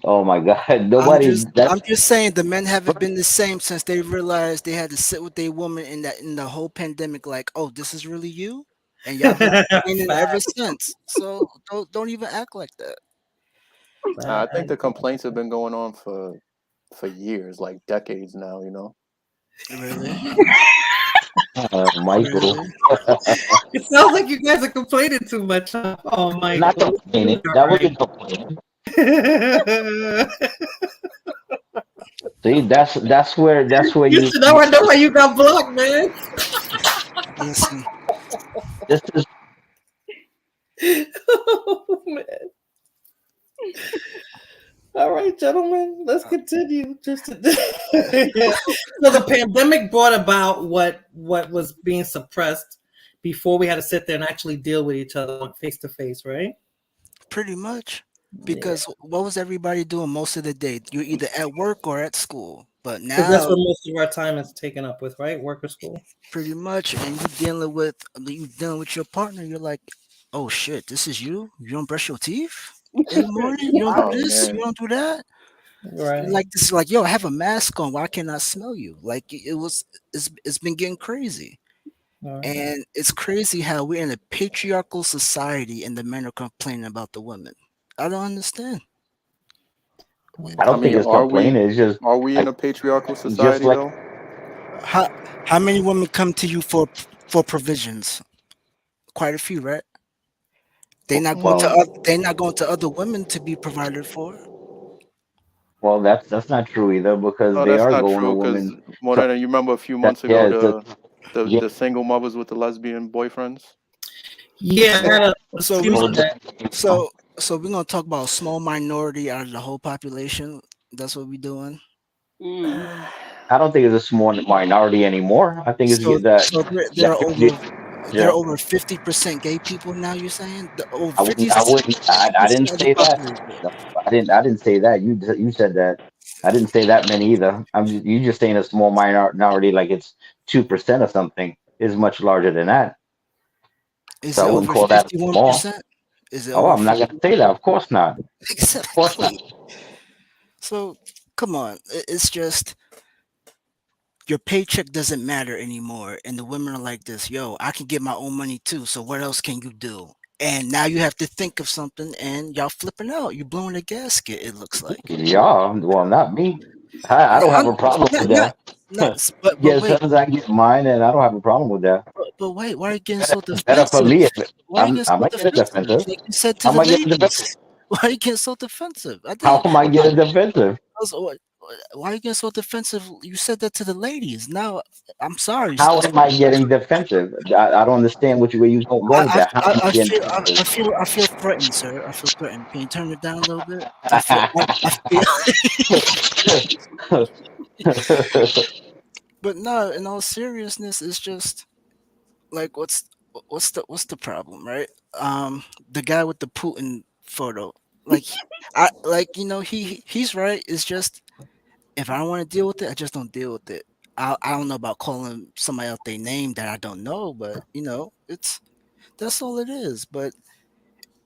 oh my God, nobody. I'm just saying the men haven't been the same since they realized they had to sit with a woman in the whole pandemic. Like, oh, this is really you, and y'all been complaining ever since. So don't even act like that. I think the complaints have been going on for years, like decades now. You know. Really? Michael. It sounds like you guys are complaining too much. Oh my Not God. complaining. That wasn't complaining. See, that's where You you. should know. I know why you got blocked, man. Listen. This is Oh, man. All right, gentlemen, let's continue. So the pandemic brought about what was being suppressed before we had to sit there and actually deal with each other face to face, right? Pretty much. Because what was everybody doing most of the day? You're either at work or at school. But Because now that's what most of our time is taken up with, right? Work or school. pretty much, and you dealing with your partner, you're like, oh shit, this is you? You don't brush your teeth in the morning? You don't Oh do this, you man. don't do that? Right. Like this, like, yo, I have a mask on. Why can't I smell you? Like it's been getting crazy. Right. And it's crazy how we're in a patriarchal society and the men are complaining about the women. I don't understand. I don't think it's complaining. It's just are we in like, a patriarchal just society like though? How many women come to you for provisions? Quite a few, right? well, They're not going to other women to be provided for. well, that's not true either because No, they that's are not going to true. Because women. So Morena, you remember a few that months ago yeah, so, yeah. the single mothers with the lesbian boyfriends. Yeah, I So had a so few we Well, of that. so we're gonna talk about a small minority out of the whole population. That's what we're doing. I don't think it's a small minority anymore. I think it's So that so there are that over yeah. 50% gay people now. You're saying over I 50 wouldn't. I wouldn't. I didn't percent of the say that. population. No, I didn't say that. You said that. I didn't say that many either. You just saying a small minority, like it's 2% or something. Is much larger than that. Is So it I wouldn't over call that small. 51%? Is it Oh, over I'm not 50? gonna say that. Of course not. Of course not. Exactly. So come on, it's just your paycheck doesn't matter anymore, and the women are like this. Yo, I can get my own money too. So what else can you do? And now you have to think of something, and y'all flipping out. You blowing a gasket. It looks like. Yeah. Well, not me. I don't have I'm a problem not with not that. not. But Yeah, as soon wait, as I get mine, and I don't have a problem with that. but wait. Why are you getting so Better for defensive? me. If Why are you getting I so might get a defensive? defensive. Like you said to I the might get a ladies. defensive. Why are you getting so defensive? I How did. come I get a defensive? Also, why are you getting so defensive? You said that to the ladies. Now, I'm sorry. How am I getting defensive? I don't understand where you going with that. How am I getting defensive? I feel threatened, sir. I feel threatened. Can you turn it down a little bit? I feel. But no, in all seriousness, it's just like what's the problem, right? The guy with the Putin photo, like he's right. It's just if I don't want to deal with it, I just don't deal with it. I don't know about calling somebody out their name that I don't know, but it's that's all it is. But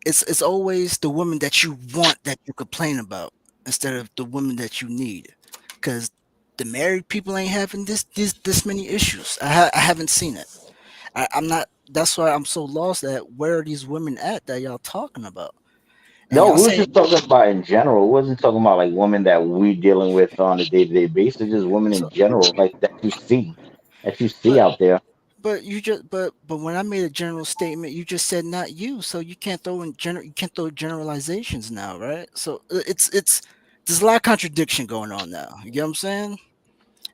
it's always the woman that you want that you complain about instead of the woman that you need, because the married people ain't having this many issues. I haven't seen it. I'm not. That's why I'm so lost at where are these women at that y'all talking about? And No, y'all we was say, just talking about in general. We wasn't talking about like women that we dealing with on a day-to-day basis. Just women in so, general, like that you see but out there. but when I made a general statement, you just said not you, so you can't throw in you can't throw generalizations now, right? So it's there's a lot of contradiction going on now. You get what I'm saying?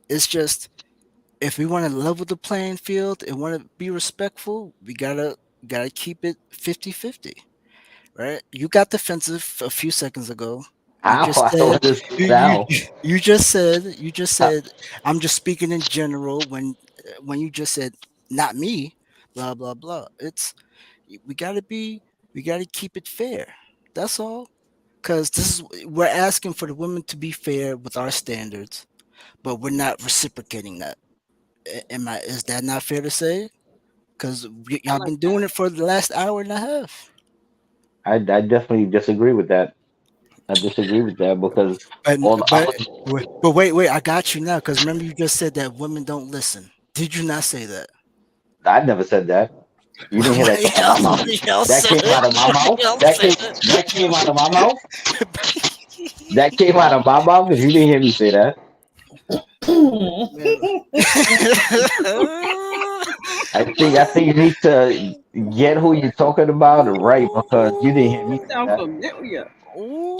It's just if we want to level the playing field and want to be respectful, we gotta keep it 50-50, right? You got defensive a few seconds ago. You How? just I don't said understand how. you just said I'm just speaking in general when you just said not me, blah blah blah. It's we gotta be we gotta keep it fair. That's all. Cause this is we're asking for the women to be fair with our standards, but we're not reciprocating that. Am I? Is that not fair to say? Because I y'all like been that. doing it for the last hour and a half. I definitely disagree with that. I disagree with that because But all I but was but wait, I got you now. Because remember, you just said that women don't listen. Did you not say that? I never said that. You didn't hear that come out my mouth. Y'all That said came out of my it. mouth. Y'all said it. That came out of my mouth. That came out of my mouth because you didn't hear me say that. Man. I think you need to get who you're talking about right because you didn't hear me say Sound that. familiar. Ooh.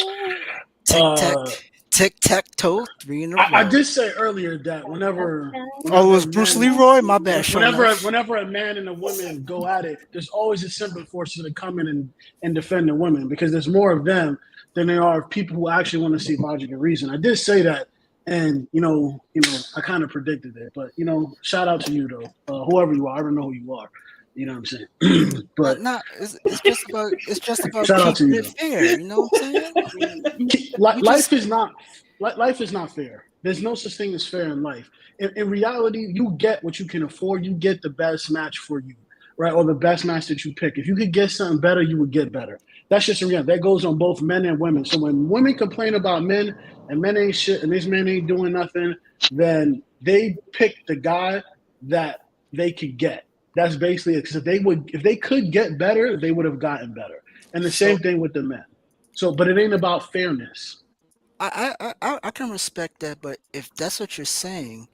Uh, Tic tac toe, three in a I row. did say earlier that Oh, it whenever was Bruce men Leroy. My bad. Show enough. whenever a man and a woman go at it, there's always a sympathy forces to come in and defend the women because there's more of them than there are of people who actually want to see logic and reason. I did say that, and I kind of predicted it. But shout out to you though, whoever you are. I don't know who you are. You know what I'm saying? But No, it's just about shout out to keeping you it though. fair. You know what I'm saying? We just Life is not fair. There's no such thing as fair in life. In reality, you get what you can afford. You get the best match for you, right? Or the best match that you pick. If you could get something better, you would get better. That's just a reality. That goes on both men and women. So when women complain about men and men ain't shit and this man ain't doing nothing, then they pick the guy that they could get. That's basically it. Because if they could get better, they would have gotten better. And the same thing with the men. So, but it ain't about fairness. I can respect that, but if that's what you're saying,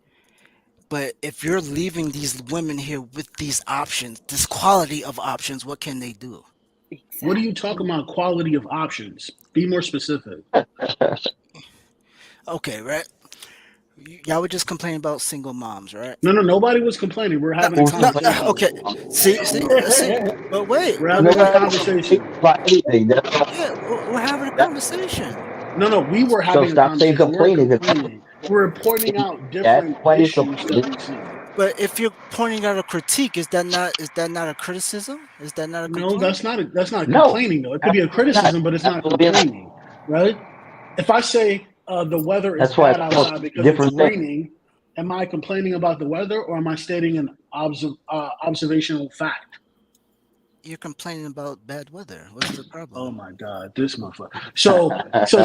but if you're leaving these women here with these options, this quality of options, what can they do? Exactly. What are you talking about? Quality of options? Be more specific. Okay, right? Y'all were just complaining about single moms, right? No, nobody was complaining. We're having a conversation. Okay. See. But wait. We're having a conversation. Yeah, we're having a conversation. No, we were having a conversation. We're complaining. We're pointing out different issues that we see. But if you're pointing out a critique, is that not a criticism? Is that not a complaint? No, that's not complaining though. It could be a criticism, but it's not complaining, right? If I say the weather is bad outside because it's raining, am I complaining about the weather or am I stating an observational fact? You're complaining about bad weather. What's the problem? Oh my God, this motherfucker. So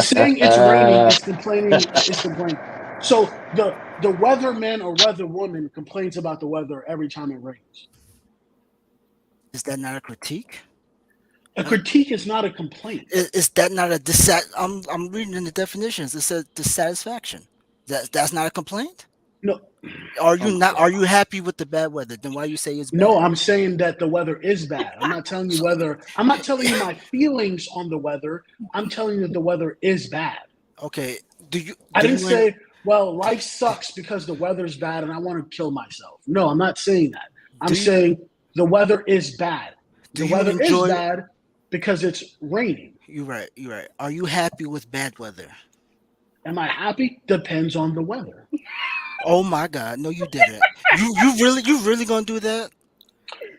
saying it's raining is complaining. It's complaining. So the weatherman or weatherwoman complains about the weather every time it rains. Is that not a critique? A critique is not a complaint. Is that not a I'm reading in the definitions. It says dissatisfaction. That's not a complaint? No. Are you happy with the bad weather? Then why you say it's bad? No, I'm saying that the weather is bad. I'm not telling you I'm not telling you my feelings on the weather. I'm telling you that the weather is bad. Okay. I didn't say, well, life sucks because the weather's bad and I want to kill myself. No, I'm not saying that. I'm saying the weather is bad. The weather is bad because it's raining. You're right. Are you happy with bad weather? Am I happy? Depends on the weather. Oh my God! No, you didn't. You really gonna do that?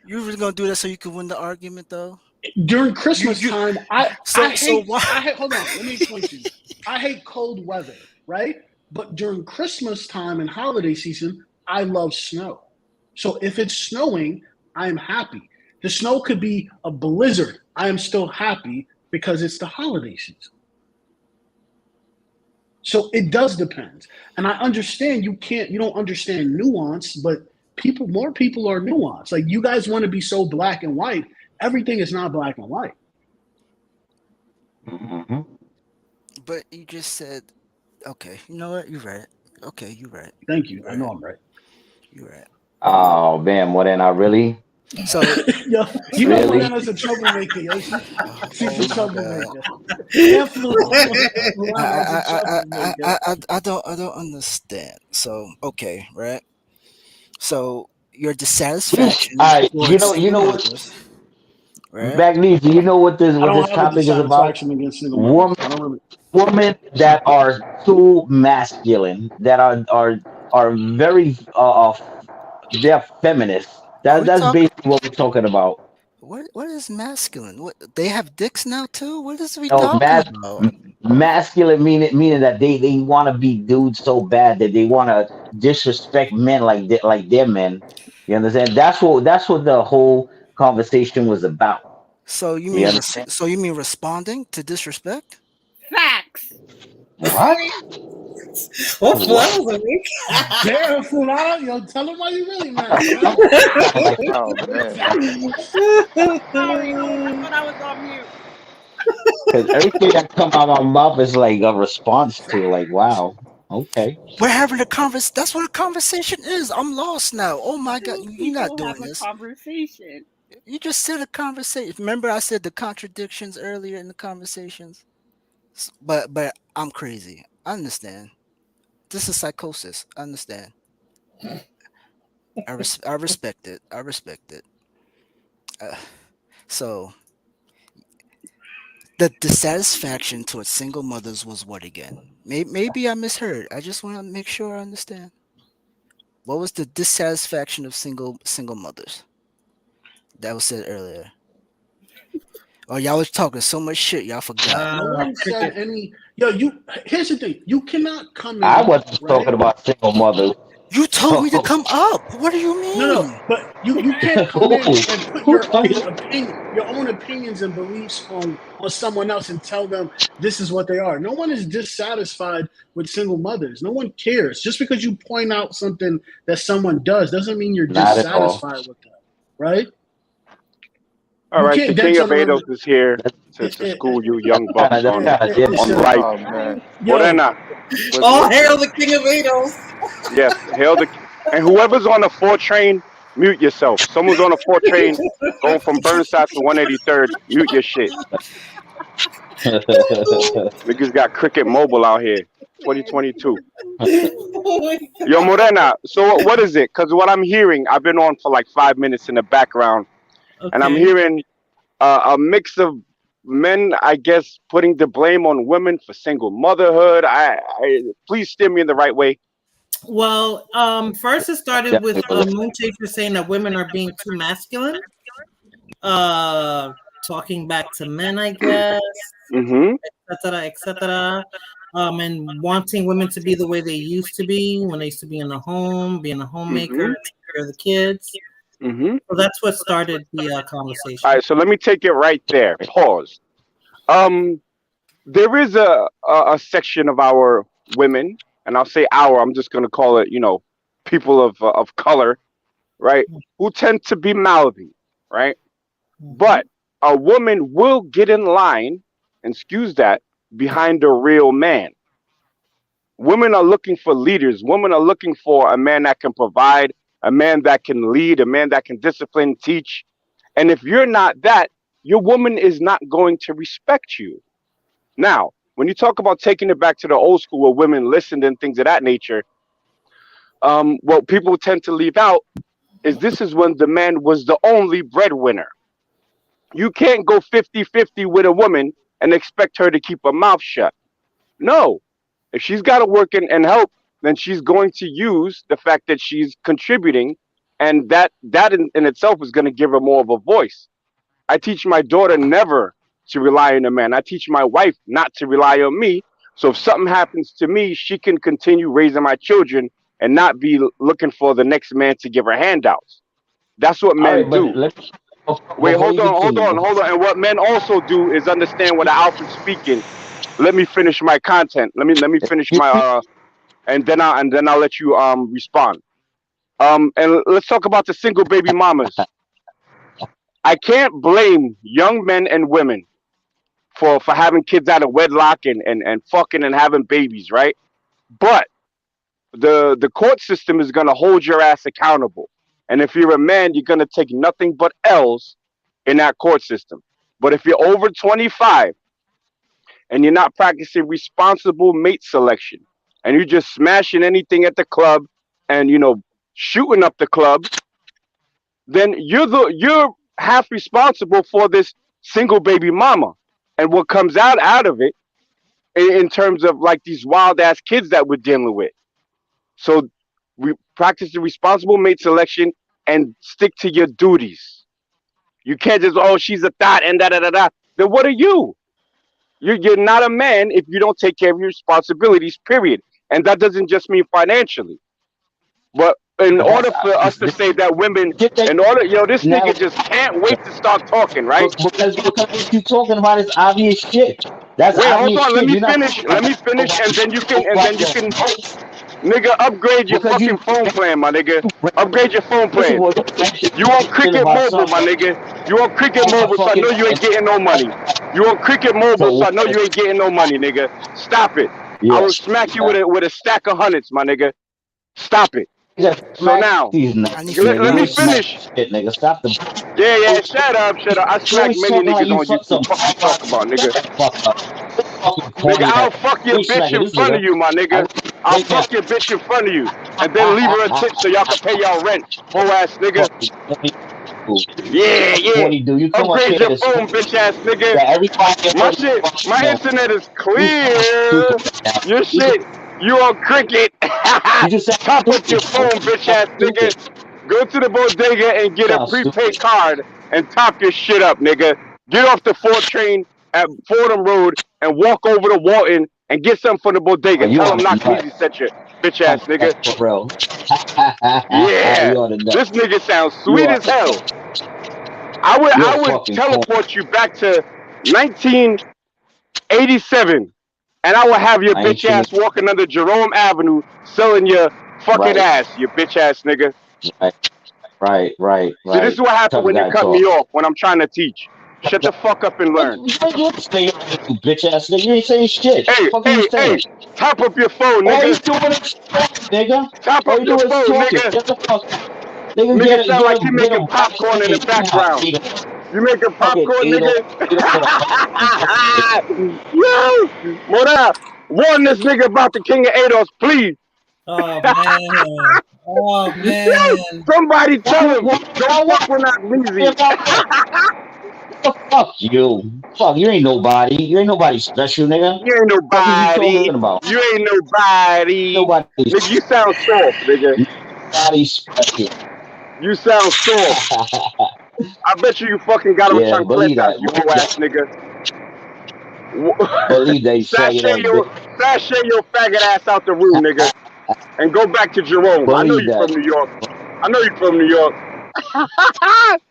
You really gonna do that so you can win the argument, though? During Christmas time, I hate. Hold on, let me explain to you. I hate cold weather, right? But during Christmas time and holiday season, I love snow. So if it's snowing, I'm happy. The snow could be a blizzard. I am still happy because it's the holiday season. So it does depend. And I understand you don't understand nuance, but more people are nuanced. Like you guys want to be so black and white. Everything is not black and white. Mm-hmm. But you just said, okay, you know what? You're right. Okay, you're right. Thank you. I know I'm right. You're right. Oh man, well then I really. So yo, you know Morena's a troublemaker, yo. She's a troublemaker. I don't understand. So okay, right? So your dissatisfaction. All right, you know what? Right? Magnesius, do you know what this topic is about? Women that are too masculine, that are very they're feminists. That's basically what we're talking about. What is masculine? What they have dicks now too? What is we talking about? Masculine meaning that they want to be dudes so bad that they want to disrespect men like they're men. You understand? That's what the whole conversation was about. So you mean responding to disrespect? Facts. What? What was it? Damn, fool out. Yo, tell them why you really mad. Oh man. Sorry, I thought I was on mute. Because everything that come out of my mouth is like a response to like, wow, okay. We're having a conversation. That's what a conversation is. I'm lost now. Oh my God, you're not doing this. Conversation. You just said a conversation. Remember, I said the contradictions earlier in the conversations. But I'm crazy. I understand. This is psychosis. I understand. I respect it. I respect it. So the dissatisfaction towards single mothers was what again? Maybe I misheard. I just want to make sure I understand. What was the dissatisfaction of single mothers? That was said earlier. Oh, y'all was talking so much shit, y'all forgot. No one said any. Yo, here's the thing. You cannot come in. I wasn't talking about single mothers. You told me to come up. What do you mean? No, but you can't come in and put your own opinions and beliefs on someone else and tell them this is what they are. No one is dissatisfied with single mothers. No one cares. Just because you point out something that someone does doesn't mean you're dissatisfied with that, right? All right, the King of Vados is here to school you young bucks on life. Oh man. Morena. All hail the King of Vados. Yes, hail the and whoever's on the 4 train, mute yourself. Someone's on the 4 train going from Burnside to 183rd, mute your shit. Niggas got Cricket Mobile out here, 2022. Yo, Morena, so what is it? Because what I'm hearing, I've been on for like 5 minutes in the background, and I'm hearing a mix of men, I guess, putting the blame on women for single motherhood. Please steer me in the right way. Well, first it started with Moon Chaser saying that women are being too masculine. Talking back to men, I guess, etc. And wanting women to be the way they used to be when they used to be in the home, being a homemaker, take care of the kids. So that's what started the conversation. All right, so let me take it right there. Pause. There is a section of our women, and I'll say our, I'm just going to call it, people of color, right, who tend to be mouthy, right? But a woman will get in line, and excuse that, behind a real man. Women are looking for leaders. Women are looking for a man that can provide, a man that can lead, a man that can discipline, teach. And if you're not that, your woman is not going to respect you. Now, when you talk about taking it back to the old school where women listened and things of that nature, what people tend to leave out is this is when the man was the only breadwinner. You can't go 50-50 with a woman and expect her to keep her mouth shut. No. If she's got to work and help, then she's going to use the fact that she's contributing, and that in itself is going to give her more of a voice. I teach my daughter never to rely on a man. I teach my wife not to rely on me. So if something happens to me, she can continue raising my children and not be looking for the next man to give her handouts. That's what men do. Wait, hold on. And what men also do is understand when the alpha's speaking. Let me finish my content. Let me finish my and then I'll let you respond. And let's talk about the single baby mamas. I can't blame young men and women for having kids out of wedlock and fucking and having babies, right? But the court system is gonna hold your ass accountable. And if you're a man, you're gonna take nothing but L's in that court system. But if you're over 25 and you're not practicing responsible mate selection, and you're just smashing anything at the club and shooting up the club, then you're half responsible for this single baby mama and what comes out of it in terms of like these wild ass kids that we're dealing with. So we practice the responsible mate selection and stick to your duties. You can't just, she's a thought and da. Then what are you? You're not a man if you don't take care of your responsibilities, period. And that doesn't just mean financially. But in order for us to say that women, this nigga just can't wait to start talking, right? Because what you talking about is obvious shit. That's wait, obvious hold on, shit. let me finish, and then you can, nigga, upgrade your fucking phone plan, my nigga. Upgrade your phone plan. You on Cricket Mobile, my nigga. You on Cricket Mobile, so I know you ain't getting no money. You on Cricket Mobile, so I know you ain't getting no money, nigga. Stop it. I will smack you with a stack of hundreds, my nigga. Stop it. So now, let me finish. Shit, nigga, stop the. Yeah, shut up. I smack many niggas on YouTube. What you talk about, nigga? Nigga, I'll fuck your bitch in front of you, my nigga. I'll fuck your bitch in front of you, and then leave her a tip so y'all can pay y'all rent, whole ass nigga. Yeah. Upgrade your phone, bitch ass nigga. My internet is clear. Your shit, you on Cricket. Top up your phone, bitch ass nigga. Go to the bodega and get a prepaid card and top your shit up, nigga. Get off the 4 train at Fordham Road and walk over to Walton and get something from the bodega. Tell them not crazy set you. bitch ass nigga. For real. Yeah, You ought to know. this nigga sounds sweet as hell. I would teleport you back to 1987, and I would have your bitch ass walking under Jerome Avenue selling your fucking ass, you bitch ass nigga. Right. See, this is what happens when you cut me off when I'm trying to teach. Shut the fuck up and learn. You bitch ass nigga. You ain't saying shit. Hey, top up your phone, nigga. All you doing is talking, nigga. Top up your phone, nigga. Shut the fuck up. Nigga sound like you making popcorn in the background. You making popcorn, nigga? Yo! Mora, warn this nigga about the King of Ados, please. Oh, man. Oh, man. Somebody tell him. Don't fuck with not easy. Fuck you. Fuck, you ain't nobody. You ain't nobody special, nigga. You ain't nobody. You ain't nobody. Nigga, you sound soft, nigga. Nobody special. You sound soft. I bet you fucking got him chancletas, you whole ass nigga. Believe that, sashay your faggot ass out the room, nigga. And go back to Jerome. I know you from New York.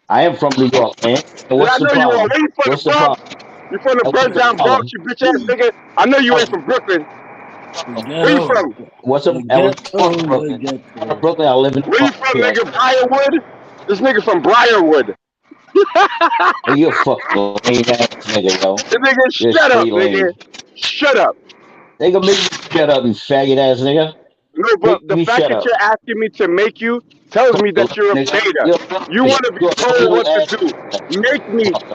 I am from New York, man. So what's the problem? You from the Bronx. You from the burnt down Bronx, you bitch ass nigga. I know you ain't from Brooklyn. Where you from? What's up? Brooklyn. Brooklyn, I live in. Where you from, nigga? Briarwood? This nigga from Briarwood. You fucking lame ass nigga, yo. This nigga, shut up, nigga. Shut up. Nigga, make me shut up, you faggot ass nigga. No, but the fact that you're asking me to make you tells me that you're a beta. You want to be told what to do.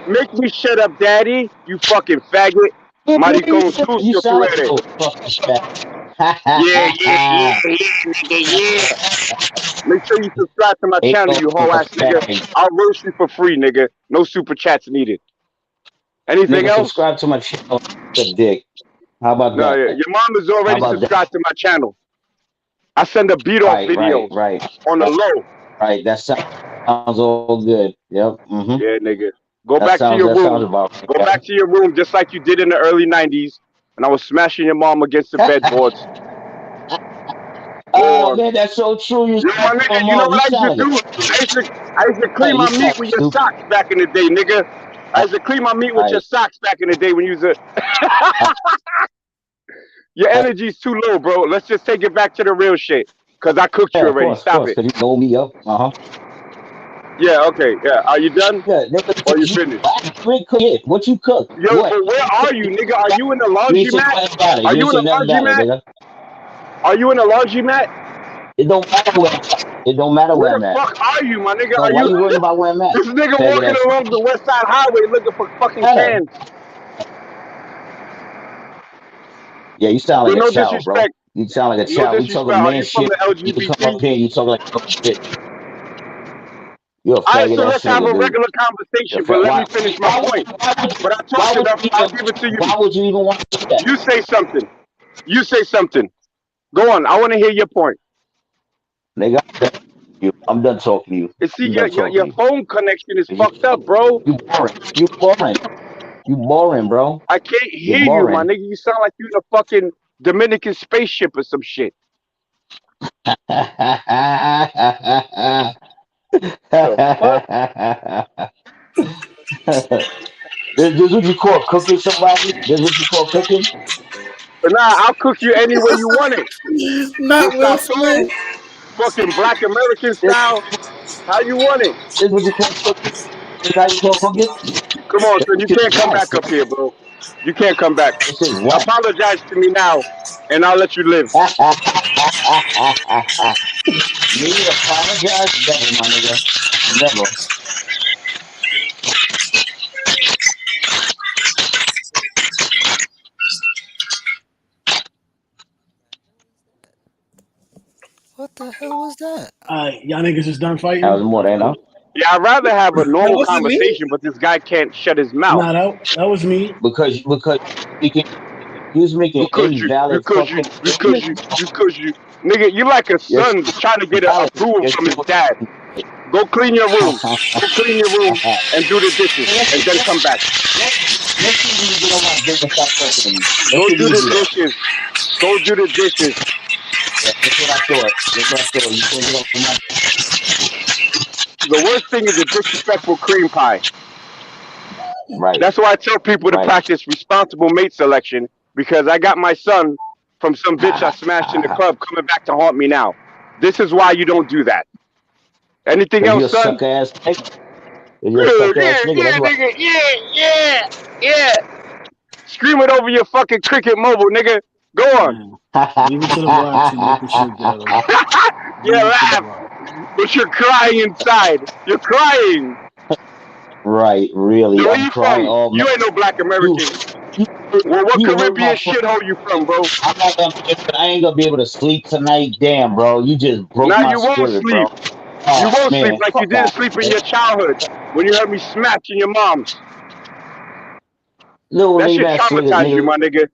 Make me shut up, daddy. You fucking faggot. Maricón sucio tú eres. Yeah. Make sure you subscribe to my channel, you whole ass nigga. I'll roast you for free, nigga. No super chats needed. Anything else? Subscribe to my channel, the dick. How about that? Your mom is already subscribed to my channel. I send a beat off videos on the low. Right, that sounds all good. Yep. Mm-hmm. Yeah, nigga. Go back to your room. Go back to your room just like you did in the early 90s. And I was smashing your mom against the bedboards. Oh, man, that's so true. You know what I used to do? I used to clean my meat with your socks back in the day, nigga. I used to clean my meat with your socks back in the day when you was a... Your energy's too low, bro. Let's just take it back to the real shit. Because I cooked you already. Stop it. You know me up. Yeah, okay. Yeah. Are you done? Yeah, or you finished? What you cook? Yo, but where are you, nigga? Are you in the laundromat? Are you in the laundromat? Are you in the laundromat? It don't matter where. It don't matter where I'm at. Where the fuck are you, my nigga? Why you worried about where I'm at? This nigga walking along the West Side Highway looking for fucking cans. Yeah, you sound like a child, bro. You sound like a child. You talk like man shit. You come up here and you talk like shit. You're a faggot. So let's have a regular conversation, but let me finish my point. But I talked enough, I'll give it to you. Why would you even want to do that? You say something. You say something. Go on. I want to hear your point. Nigga, I'm done talking to you. You see, your phone connection is fucked up, bro. You boring. You boring, bro. I can't hear you, my nigga. You sound like you in a fucking Dominican spaceship or some shit. This what you call cooking somebody? This what you call cooking? But nah, I'll cook you any way you want it. Not Will Smith. Fucking Black American style. How you want it? This what you call cooking? This how you call cooking? Come on, son. You can't come back up here, bro. You can't come back. Apologize to me now, and I'll let you live. Me apologize? Never, my nigga. Never. What the hell was that? Y'all niggas is done fighting? That was more than enough. Yeah, I'd rather have a normal conversation, but this guy can't shut his mouth. Nah, that was me. Because he was making invalid because you. Nigga, you like a son trying to get approval from his dad. Go clean your room. Go clean your room and do the dishes and then come back. Go do the dishes. Go do the dishes. That's what I thought. That's what I thought. You take it off the mic. The worst thing is a disrespectful cream pie. Right. That's why I tell people to Right. practice responsible mate selection, because I got my son from some bitch I smashed in the club coming back to haunt me now. This is why you don't do that. Anything Cause you're a else, son? suck ass nigga. You're a Yeah, suck ass yeah, nigga. yeah, That's why. nigga. Yeah, yeah. Scream it over your fucking cricket mobile, nigga. Go on. Man, leave it to the blacks to make the shit ghetto. Yeah, Leave it to the laugh, blacks. but you're crying inside. You're crying. Right, really. Yo, where I'm you crying. from? Oh You man, ain't no black you, American. you, Well, what you hurt my Caribbean fucking. shithole you from, bro? I'm not gonna. I ain't gonna be able to sleep tonight. Damn, bro, you just broke Now my you won't spirit, bro. sleep. You Oh won't sleep man, like you fuck didn't out sleep in here, your childhood when you heard me smashing your moms. little That lame shit ass niggas, traumatized you, nigga. my nigga.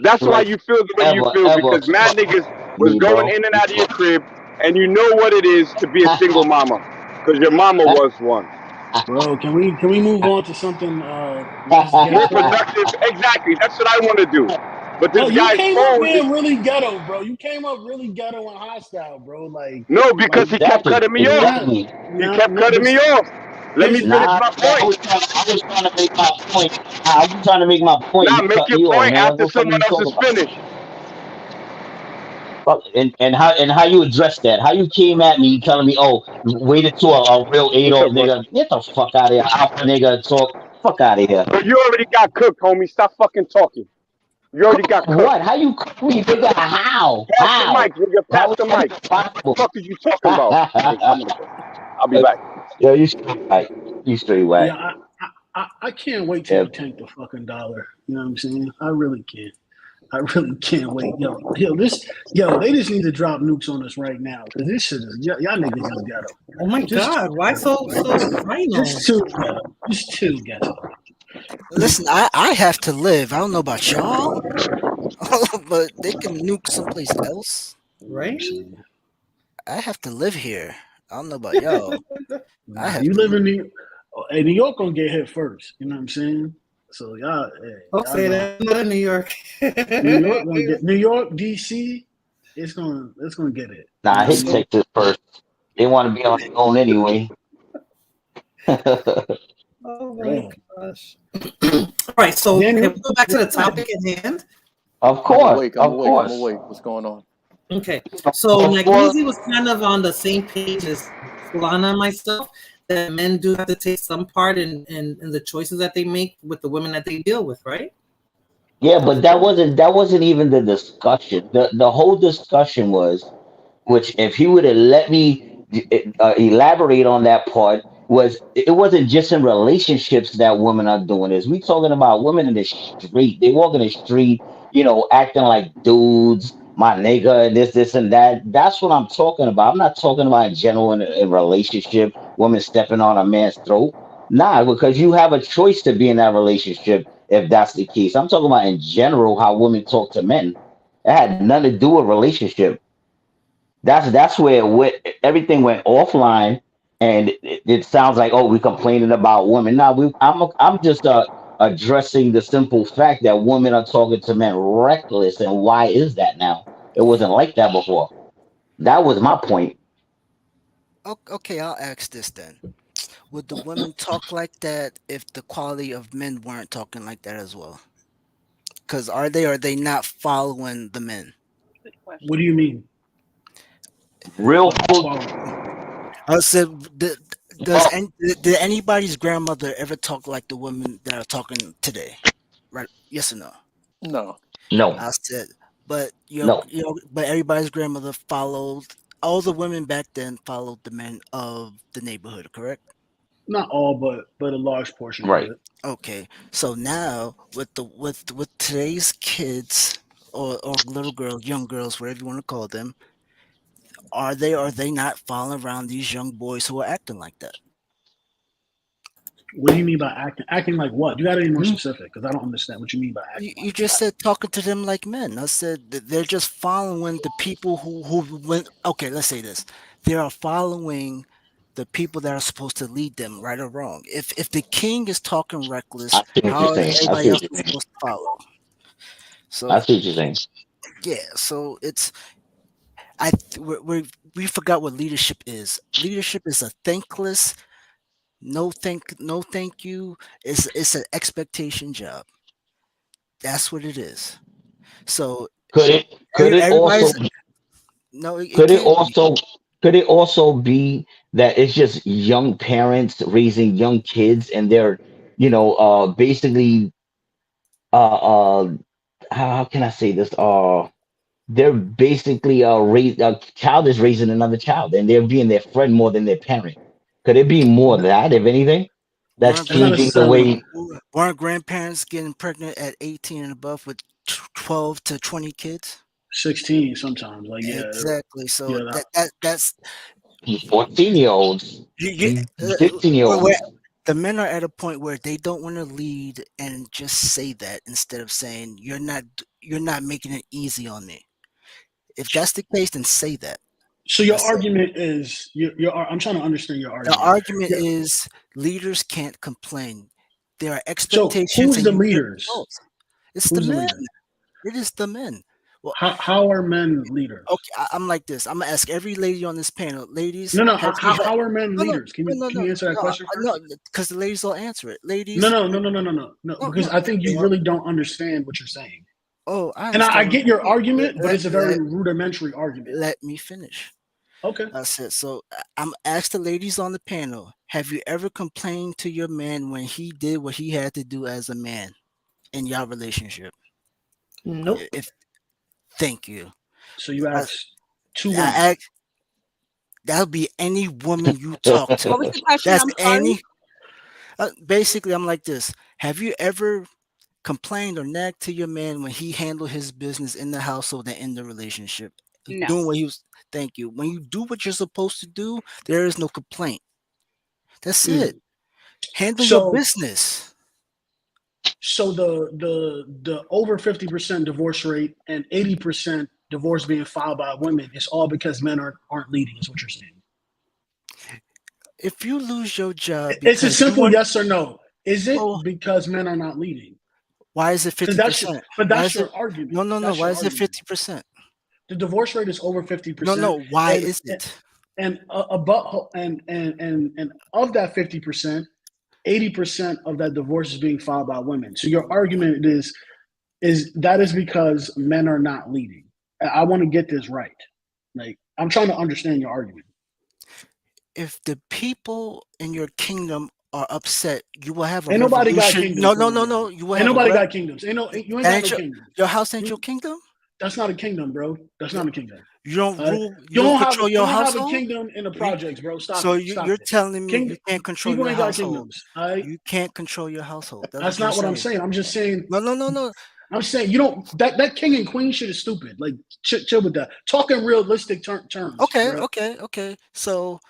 That's why Like you feel the way you ever, feel, ever because mad fuck niggas was me, going bro. in and out of your crib, and you know what it is to be a single mama, because your mama was one. Bro, can we move on to something less More ghetto? productive. Exactly. That's what I want to do. But No, this you guy's came up phone is being really ghetto, bro. You came up really ghetto and hostile, bro. no, because he kept Exactly, cutting me off. not, exactly. He kept but cutting me off. Let here's me the finish Nah, my man, point. I was trying to make my point. I was trying to make my point. Now You make cut your me off, point nigga. What after the fuck are someone you else talking is about? finished. And how you address that? How you came at me telling me, oh, wait until a real What's Adolf up, bro? nigga, get the fuck out of here, alpha nigga, talk, fuck out of here. But you already got cooked, homie. Stop fucking talking. You already got cooked. What? How you cook me, nigga? How? Pass the How? mic, nigga. How Pass is the that mic. even What the possible? fuck is you talking about? Okay, I'm gonna go. I'll be back. Yo, you straight whack. You straight whack. yeah, I can't wait till Yeah. you tank the fucking dollar. You know what I'm saying? I really can't. I really can't wait. They just need to drop nukes on us right now because this shit is y'all niggas is ghetto. Oh my Just God! Why so final? just too ghetto. Just too ghetto. Listen, I have to live. I don't know about y'all, but they can nuke someplace else. Right? I have to live here. I don't know about y'all. I have You to live in live. New York gonna get hit first. You know what I'm saying? So Don't y'all say gonna that. I'm not in New York. New York, DC. It's gonna get it. You Nah, know what I hit mean? Texas first. They want to be on their own anyway. Oh my Bro. gosh! All right, so can Daniel, we go back to the topic at hand? Of I'm course, awake. of course. What's going on? Okay, so Before, Nagnizi was kind of on the same page as Fulana and myself, that men do have to take some part in the choices that they make with the women that they deal with, right? yeah, but that wasn't even the discussion. The whole discussion was, which if he would have let me elaborate on that part, was it wasn't just in relationships that women are doing this. We talking about women in the street. They walk in the street, acting like dudes, my nigga, and this and that. That's what I'm talking about. I'm not talking about in general in relationship, women stepping on a man's throat. Nah, because you have a choice to be in that relationship if that's the case. I'm talking about in general how women talk to men. It had nothing to do with relationship. That's where everything went offline, and it sounds like, oh, we're complaining about women. Now I'm just addressing the simple fact that women are talking to men reckless, and why is that now? It wasn't like that before. That was my point. Okay, I'll ask this then. Would the women talk like that if the quality of men weren't talking like that as well? Because are they or are they not following the men? what do you mean? Real Like folk, quality? I said, did anybody's grandmother ever talk like the women that are talking today? Right? Yes or no? No. no, I said, but no. but everybody's grandmother followed. All the women back then followed the men of the neighborhood, correct? Not all, but a large portion of Right. it. Okay, so now with today's kids or little girls, young girls, whatever you want to call them, are they or are they not following around these young boys who are acting like that? What do you mean by acting? Acting like what? You got to be more Hmm? specific because I don't understand what you mean by acting You like just what. said talking to them like men. I said that they're just following the people who went. Okay, let's say this: they are following the people that are supposed to lead them, right or wrong. If the king is talking reckless, I see what you're how is saying. I everybody see what else you're saying. supposed to follow? I So see what you're saying. yeah, so it's we forgot what leadership is. Leadership is a thankless, no thank you. It's an expectation job. That's what it is. So Could it also everybody's no, it could it can't be. also could it also be that it's just young parents raising young kids and they're basically uh how can I say this? They're basically a child is raising another child and they're being their friend more than their parent. Could it be more of that, if anything, that's Weren't It's not grand, changing the necessarily. way? weren't grandparents getting pregnant at 18 and above with 12 to 20 kids? 16 sometimes. Like Exactly. So yeah. that's 14-year-olds, you, 15-year-olds. where the men are at a point where they don't want to lead and just say that instead of saying you're not making it easy on me. If that's the case, then say that. So your That's it. argument is I'm trying to understand your The argument. argument is leaders can't complain. There are So expectations who's and the you get leaders? results. It's the Who's the men. leader? It is the men. Well, How are men leaders? okay, I'm like this. I'm gonna ask every lady on this panel, ladies, No, no. have you had How are men no, no, leaders? Can no, you no, answer that question first? no, because the ladies will answer it. No, Ladies, no, no, no, no, no, no, no. no, Because no, I think they you are. really don't understand what you're saying. Oh, I And I understand what get your you're saying. argument, but it's a very rudimentary argument. Let me finish. Okay. I said, so I'm ask the ladies on the panel, have you ever complained to your man when he did what he had to do as a man in your relationship? Nope. Thank you. So you I, asked two women. I ask, that'll be any woman you talk to. What was the question? That's I'm sorry. any. Basically, I'm like this. Have you ever complained or nagged to your man when he handled his business in the household and in the relationship? No. Doing what he was. Thank you. When you do what you're supposed to do, there is no complaint. That's it. Handle your So business. so the over 50% divorce rate and 80% divorce being filed by women is all because men aren't leading, is what you're saying. If you lose your job It's a because simple yes or no. Is it oh, because men are not leading? why is it 50%? But Why that's is it? your argument. No. That's Why your is it argument. 50%? The divorce rate is over 50%. No. Why and, is it? And above and of that 50%, 80% of that divorce is being filed by women. So your argument is that is because men are not leading. I want to get this right. Like I'm trying to understand your argument. If the people in your kingdom are upset, you will have a Ain't nobody got revolution. kingdoms. No. You will Ain't have nobody a got kingdoms. You ain't got no kingdoms. your house ain't your kingdom. That's not a kingdom, bro. That's not a kingdom. You don't rule. You don't don't control your have household. a kingdom in the projects, bro. Stop So it. Stop you're it. telling me you can't control People your ain't got household. kingdoms. All right. You can't control your household. That's not what I'm saying. I'm just saying. No. I'm saying you don't. That king and queen shit is stupid. Like chill with that. Talking realistic terms. Okay. Bro. So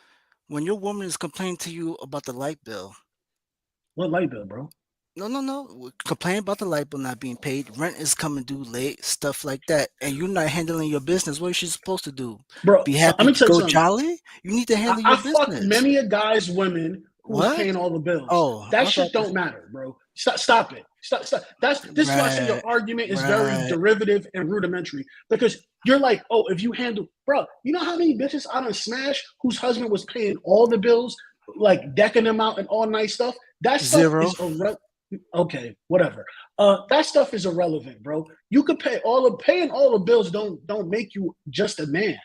when your woman is complaining to you about the light bill, what light bill, bro? No. Complain about the light bill not being paid. Rent is coming due late. Stuff like that, and you're not handling your business. What is she supposed to do? Bro, be let happy me to tell you go something. jolly? You need to handle your I business. fucked many a guy's women who's What? paying all the bills. Oh, that shit don't matter, bro. Stop it. Stop. This is why I say your argument is very derivative and rudimentary because you're like, oh, if you handle, bro, you know how many bitches I done smashed whose husband was paying all the bills, like decking them out and all nice stuff. That stuff Zero. is okay, whatever. That stuff is irrelevant, bro. You could paying all the bills don't make you just a man.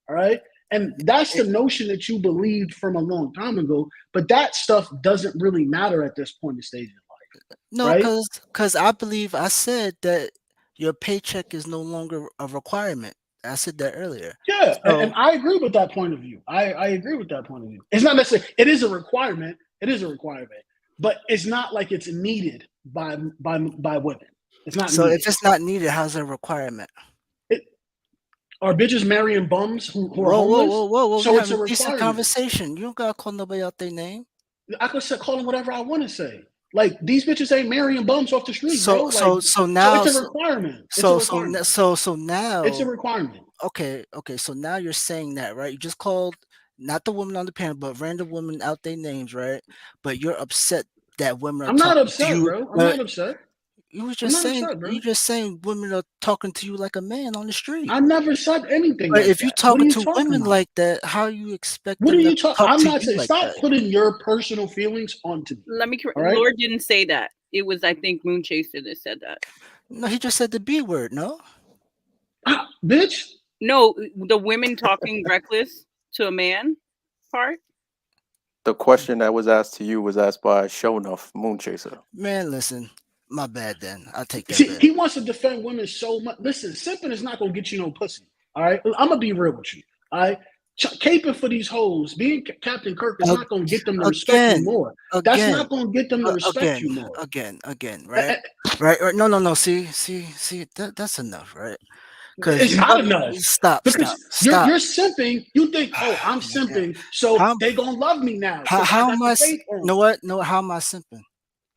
All right. And that's the notion that you believed from a long time ago, but that stuff doesn't really matter at this point in stage in life. No, right? because I believe I said that your paycheck is no longer a requirement. I said that earlier. Yeah, So, and I agree with that point of view. I agree with that point of view. It's not necessarily. It is a requirement. It is a requirement, but it's not like it's needed by women. It's not. So needed. if it's not needed, how's it a requirement? Are bitches marrying bums who are homeless? Whoa! So it's a decent requirement. conversation. You don't gotta call nobody out their name. I could call them whatever I want to say. Like these bitches ain't marrying bums off the street, bro. Like, So now it's a requirement. So now it's a requirement. Okay. So now you're saying that, right? You just called not the woman on the panel, but random women out their names, right? But you're upset that women are I'm not talking upset, to you. bro. I'm not upset. You were I'm just not saying upset, bro. you just saying women are talking to you like a man on the street. I never said anything But like if you that. What are talking you to talking women about? like that, how you expect What are them to you talking? talk I'm to not you saying like stop that? putting your personal feelings onto me. Let me All right, Lord didn't say that. It was, I think, Moon Chaser that said that. No, he just said the B word. No, bitch. No, the women talking reckless to a man part. The question that was asked to you was asked by Shonuff Moonchaser. man, listen, my bad. Then I'll take that See, back. he wants to defend women so much. Listen, simping is not gonna get you no pussy. All right, I'm gonna be real with you. All right, caping for these hoes, being Captain Kirk is not gonna get them to respect you Again, more. That's again, not gonna get them to respect you again, more. again. Eh, Right, eh, right. No. See. That's enough, right? Because It's you not love enough stop, because stop, stop. you're simping. You think, oh, I'm Man. simping, so How they gonna love me now how because I how got am the I? cape on. Know what? No, how am I simping?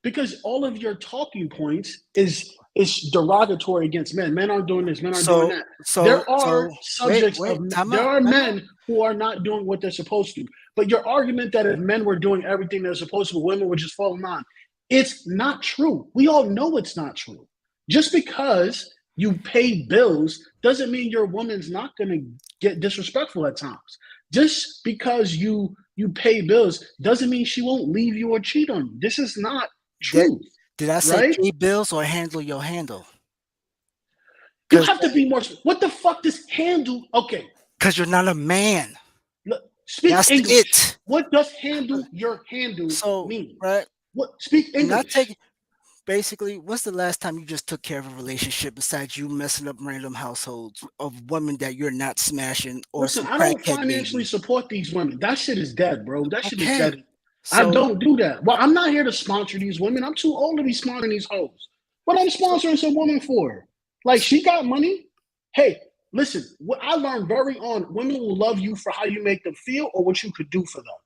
Because all of your talking points is derogatory against men. Men aren't doing this. Men aren't doing So that. so There are so wait subjects of time there out, are time out. men who are not doing what they're supposed to. But your argument that if men were doing everything they're supposed to, women would just fall in line. It's not true. We all know it's not true. Just because you pay bills doesn't mean your woman's not going to get disrespectful at times. Just because you pay bills doesn't mean she won't leave you or cheat on you. This is not Did, truth, did I say right? pay bills or handle your handle? You Because have to be more. What the fuck does handle? Okay, you're not a man. speak That's English. it. What does handle your handle So mean? right, What speak not English? taking. Basically, what's the last time you just took care of a relationship besides you messing up random households of women that you're not smashing or Listen, some I don't crackhead financially baby? support these women. That shit is dead, bro. That shit is Okay, dead. I so don't do that. Well, I'm not here to sponsor these women. I'm too old to be sponsoring these hoes. What I'm so sponsoring some woman for? Like she got money. Hey, listen. What I learned very on: women will love you for how you make them feel or what you could do for them.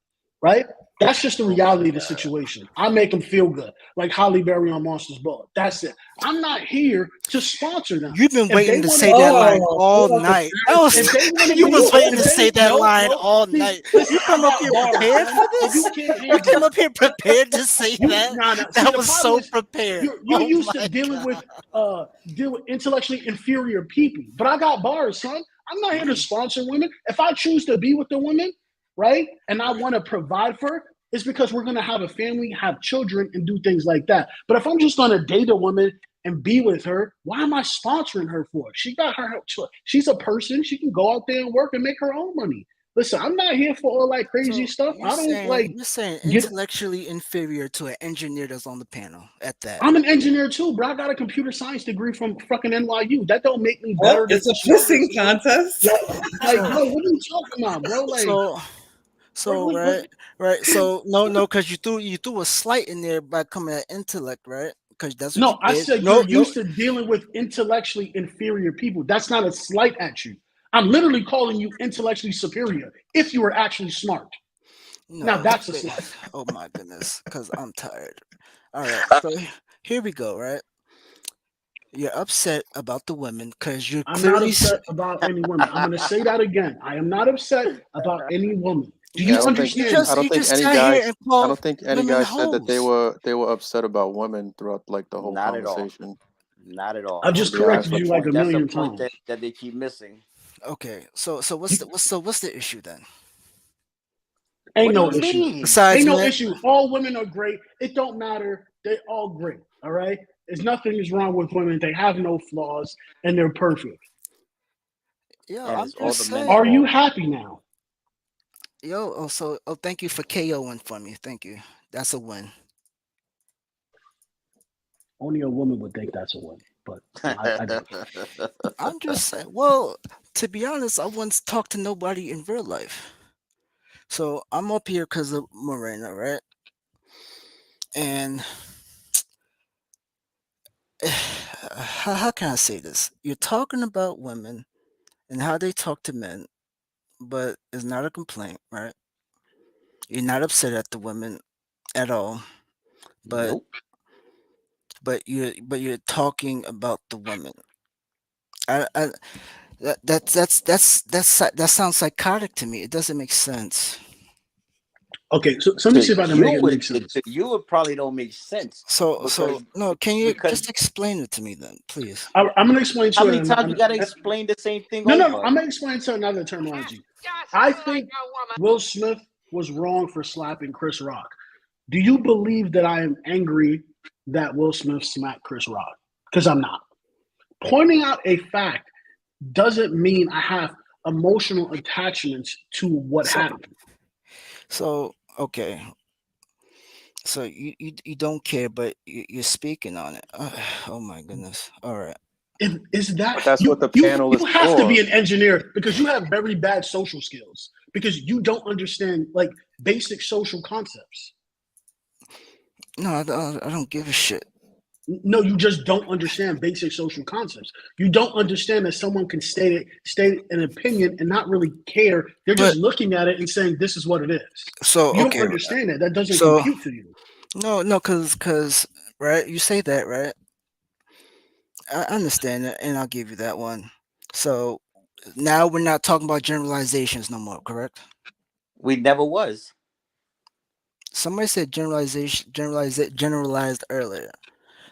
Right? That's just the oh my reality of the god. situation. I make them feel good, like Holly Berry on Monsters Ball. That's it. I'm not here to sponsor them. You've been If they waiting to want say to, that line Oh, all what a night. That was if they want to you be, was waiting if to say they that line no, all see, night. listen, You I come up got here bars, prepared son. for And you this? can't You handle. come up here prepared to say You that? nah. See, That the was problem so is prepared. you're Oh used to my god. deal with intellectually inferior people. But I got bars, son. I'm not here to sponsor women. If I choose to be with the woman, right, and I want to provide for her, it's because we're gonna have a family, have children, and do things like that. But if I'm just gonna date a woman and be with her, why am I sponsoring her for? She got her. She's a person. She can go out there and work and make her own money. Listen, I'm not here for all that crazy So stuff. I don't like you're saying get. intellectually inferior to an engineer that's on the panel at that. I'm an engineer too, bro. I got a computer science degree from fucking NYU. That don't make me Oh, better than it's a smarter than pissing someone. contest. Like, So bro, what are you talking about, bro? Like, so so what right. So no, because you threw a slight in there by coming at intellect, right? Because that's what you no, I did. said you're No, used to dealing with intellectually inferior people. That's not a slight at you. I'm literally calling you intellectually superior if you were actually smart. Now no. that's a slight. Oh my goodness, because I'm tired. All right, so here we go. Right, you're upset about the women because you're I'm not clearly. upset about any woman. I'm going to say that again. I am not upset about any woman. Do You you Yeah, you understand just that? you just sat here and I called don't think any women guys said that hoes. they were upset about women throughout like the whole Not at all. conversation. Not at all. I've To just be That's honest corrected the with you you. like a point. That's the million point times. that they keep missing. Okay, so what's the issue then? Ain't What do no you issue. mean? Besides Ain't no men, issue. All women are great. It don't matter. They all great. All right. There's nothing is wrong with women. They have no flaws and they're perfect. yo, And I'm it's all just the men's Are saying, you fault. happy now? yo. Thank you for KOing for me. Thank you. That's a win. Only a woman would think that's a win. But I got you. I'm just saying. Well, to be honest, I once talked to nobody in real life, so I'm up here because of Morena, right? And how can I say this? You're talking about women and how they talk to men, but it's not a complaint, right? You're not upset at the women at all, but Nope. you're talking about the women. I that sounds psychotic to me. It doesn't make sense. Okay, so let me see if I can make it make sense. To you, it probably don't make sense. So no, can you just explain it to me then, please? I'm going to explain to how you. many times you got to explain the same thing No, over? I'm going to explain to another terminology. I think Will Smith was wrong for slapping Chris Rock. Do you believe that I am angry that Will Smith smacked Chris Rock? Because I'm not. Pointing out a fact doesn't mean I have emotional attachments to what happened. So, okay. So you don't care, but you're speaking on it. Oh my goodness. All right. Is that but that's what the panel is you have for. to be an engineer because you have very bad social skills because you don't understand like basic social concepts. No, I don't give a shit. No, you just don't understand basic social concepts. You don't understand that someone can state an opinion and not really care. They're just looking at it and saying this is what it is. So you okay, don't understand that. That doesn't compute to you. No, because right, you say that, right? I understand it, and I'll give you that one. So now we're not talking about generalizations no more, correct? We never was. Somebody said generalized earlier.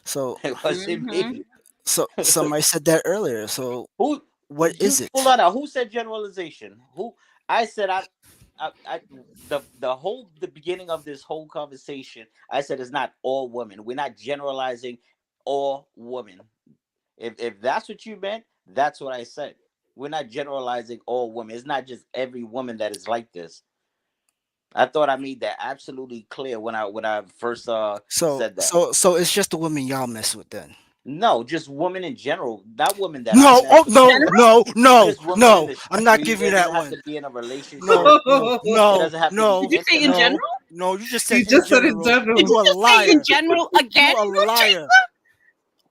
So it wasn't me. So somebody said that earlier. So what is it? Hold on. Who said generalization? Who? I said the beginning of this whole conversation, I said it's not all women. We're not generalizing all women. If that's what you meant, that's what I said. We're not generalizing all women. It's not just every woman that is like this. I thought I made that absolutely clear when I first said that. So it's just the women y'all mess with then. No, just women in general. Not women that. No, I'm not giving you that one. It doesn't have to be in a relationship. No. It doesn't have to be. Did you say in general? No, you just said you just said in general. You a liar. Say in general again? You a liar.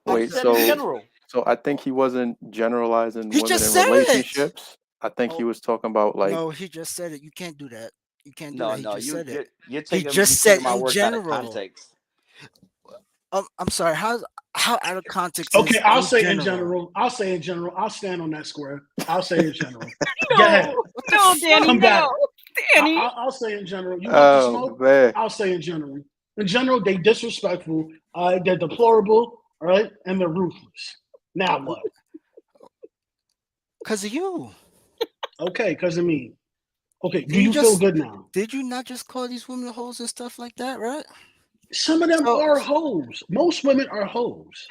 Wait, so I think he wasn't generalizing women in relationships. I think he was talking about like. No, he just said it. You can't do that. You can't do that. He just said it. You're he just said in general. I'm sorry. How out of context? Okay, I'll say in general. I'll say in general. I'll stand on that square. I'll say in general. Go ahead. No, Danny. Come back. Danny. I'll say in general. You want to smoke? Man. I'll say in general. In general, they disrespectful. They're deplorable. All right, and they're ruthless. Now what? Because of you. Okay, because of me. Okay, do you feel good now? Did you not just call these women hoes and stuff like that, right? Some of them are hoes. Most women are hoes.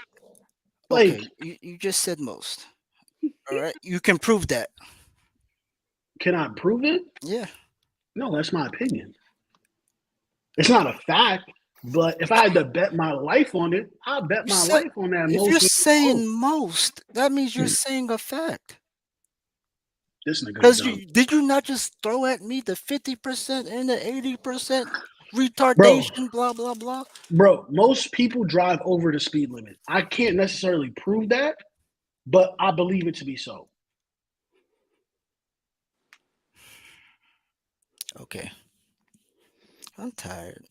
Like okay, you just said most. All right, you can prove that. Can I prove it? Yeah. No, that's my opinion. It's not a fact, but if I had to bet my life on it, I'll bet my life on that. If you're saying most, that means you're saying a fact. This nigga. Because did you not just throw at me the 50% and the 80% retardation, blah blah blah? Bro, most people drive over the speed limit. I can't necessarily prove that, but I believe it to be so. Okay. I'm tired.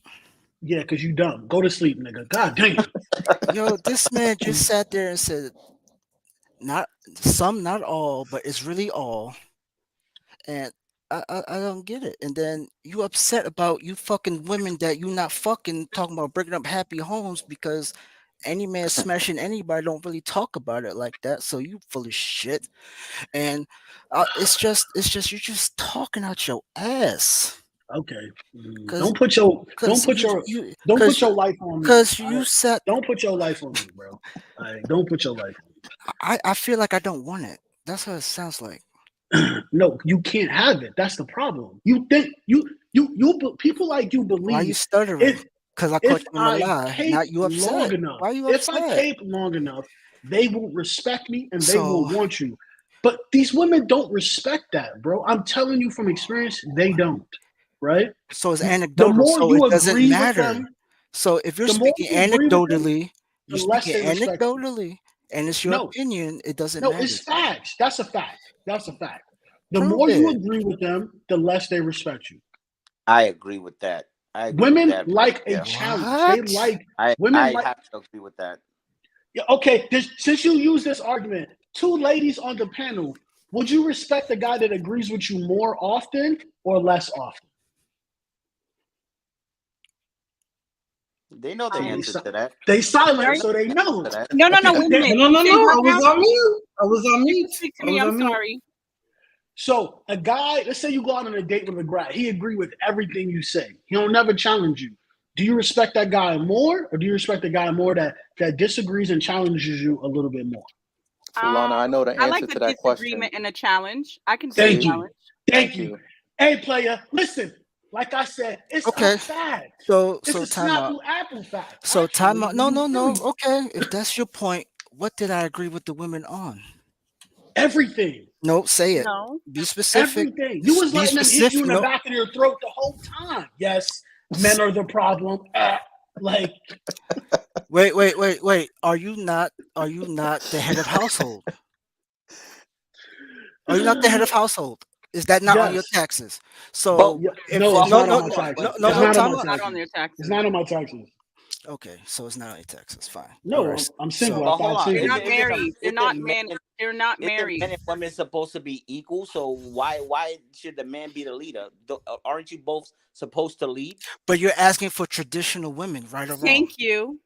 Yeah, because you dumb. Go to sleep, nigga. God damn. Yo, this man just sat there and said, not some, not all, but it's really all. And I don't get it. And then you upset about you fucking women that you not fucking talking about breaking up happy homes because any man smashing anybody don't really talk about it like that. So you full of shit. And it's just you're just talking out your ass. Okay. Don't put your life on me. Because you said don't put your life on me, bro. Don't put your life on me. I feel like I don't want it. That's what it sounds like. No, you can't have it. That's the problem. You think you people like you believe. Why are you stuttering? Because I caught you in a lie. Not you upset. Long enough, why are you upset? If I cape long enough, they will respect me and they will want you. But these women don't respect that, bro. I'm telling you from experience, they don't. Right? So it's anecdotal, so it doesn't matter. So if you're speaking anecdotally, and it's your opinion, it doesn't matter. No, it's facts. That's a fact. The more you agree with them, the less they respect you. I agree with that. Women like a challenge. They like women. I have to agree with that. Yeah, okay, since you use this argument, two ladies on the panel, would you respect the guy that agrees with you more often or less often? They know the answer to that. They silent, so they know. No, wait a minute. No. Say what I was now? on mute. I was on You mute. can speak to me. I'm sorry. So a guy, let's say you go out on a date with a guy, he agree with everything you say. He'll never challenge you. Do you respect that guy more, or do you respect the guy more that disagrees and challenges you a little bit more? Solana, I know the I like answer the to that question. disagreement and a challenge. I can do Thank a you. challenge. Thank you. Hey, player, listen. Like I said, it's Okay. a fact. So It's a time out. Snapple Apple fact. So time Actually, out. you No. really- Okay, if that's your point, what did I agree with the women on? Everything. No, say it. No. Be specific. Everything. You was Be letting them hit you in the No. back of your throat the whole time. Yes, men are the problem. Like, Wait. Are you not the head of household? Are you not the head of household? Is that not on your yes. taxes? So if No, it's no, not no, on my no, taxes. no, It's no, not on time my out. Not on their taxes. taxes. It's not on my taxes. Okay, so it's not on your taxes. Fine. All No, right. I'm single. But I hold filed on. They're single. not married. They're not men. They're not Isn't married. men and women supposed to be equal? So why should the man be the leader? Aren't you both supposed to lead? But you're asking for traditional women, right or wrong? Thank you.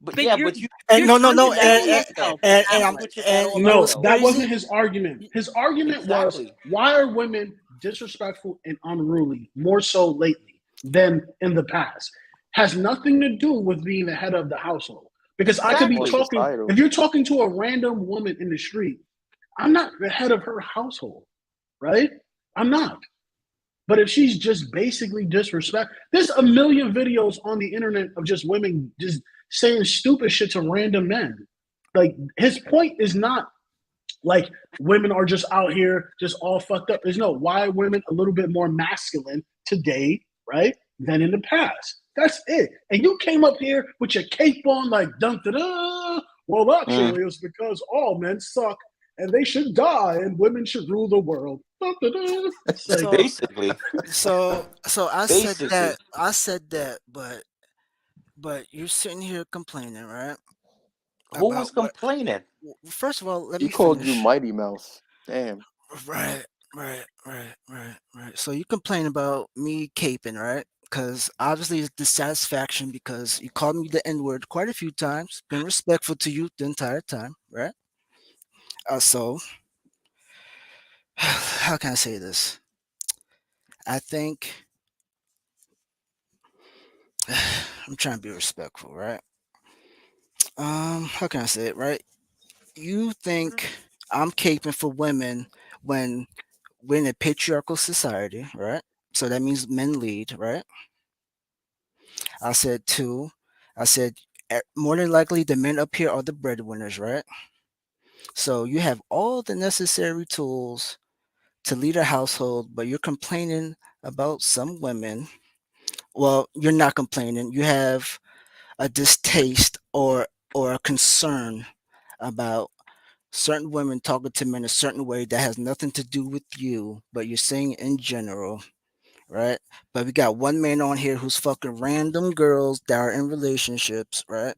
But yeah, but you And no, switching that on and yourself. I'm switching that all No, up, though. that wasn't his argument. His argument was, Exactly. why are women disrespectful and unruly more so lately than in the past? Has nothing to do with being the head of the household. Because I could be More talking, societal. if you're talking to a random woman in the street, I'm not the head of her household, right? I'm not. But if she's just basically disrespect, there's a million videos on the internet of just women just saying stupid shit to random men. Like, his point is not like women are just out here just all fucked up. There's no, why are women a little bit more masculine today, right, than in the past? That's it. And you came up here with your cape on like dun da da. Well, actually, it's because all men suck and they should die and women should rule the world. Dun, da, da. It's like, Basically. So I Basically. said that, but you're sitting here complaining, right? Who was complaining? First of all, let He me called finish. you Mighty Mouse. Damn. Right. So you complain about me caping, right? Because obviously it's dissatisfaction because you called me the N-word quite a few times. Been respectful to you the entire time, right? So how can I say this? I think I'm trying to be respectful, right? How can I say it, right? You think I'm caping for women when we're in a patriarchal society, right? So that means men lead, right? I said two. I said more than likely the men up here are the breadwinners, right? So you have all the necessary tools to lead a household, but you're complaining about some women. Well, you're not complaining. You have a distaste or a concern about certain women talking to men a certain way that has nothing to do with you, but you're saying in general, right? But we got one man on here who's fucking random girls that are in relationships, right?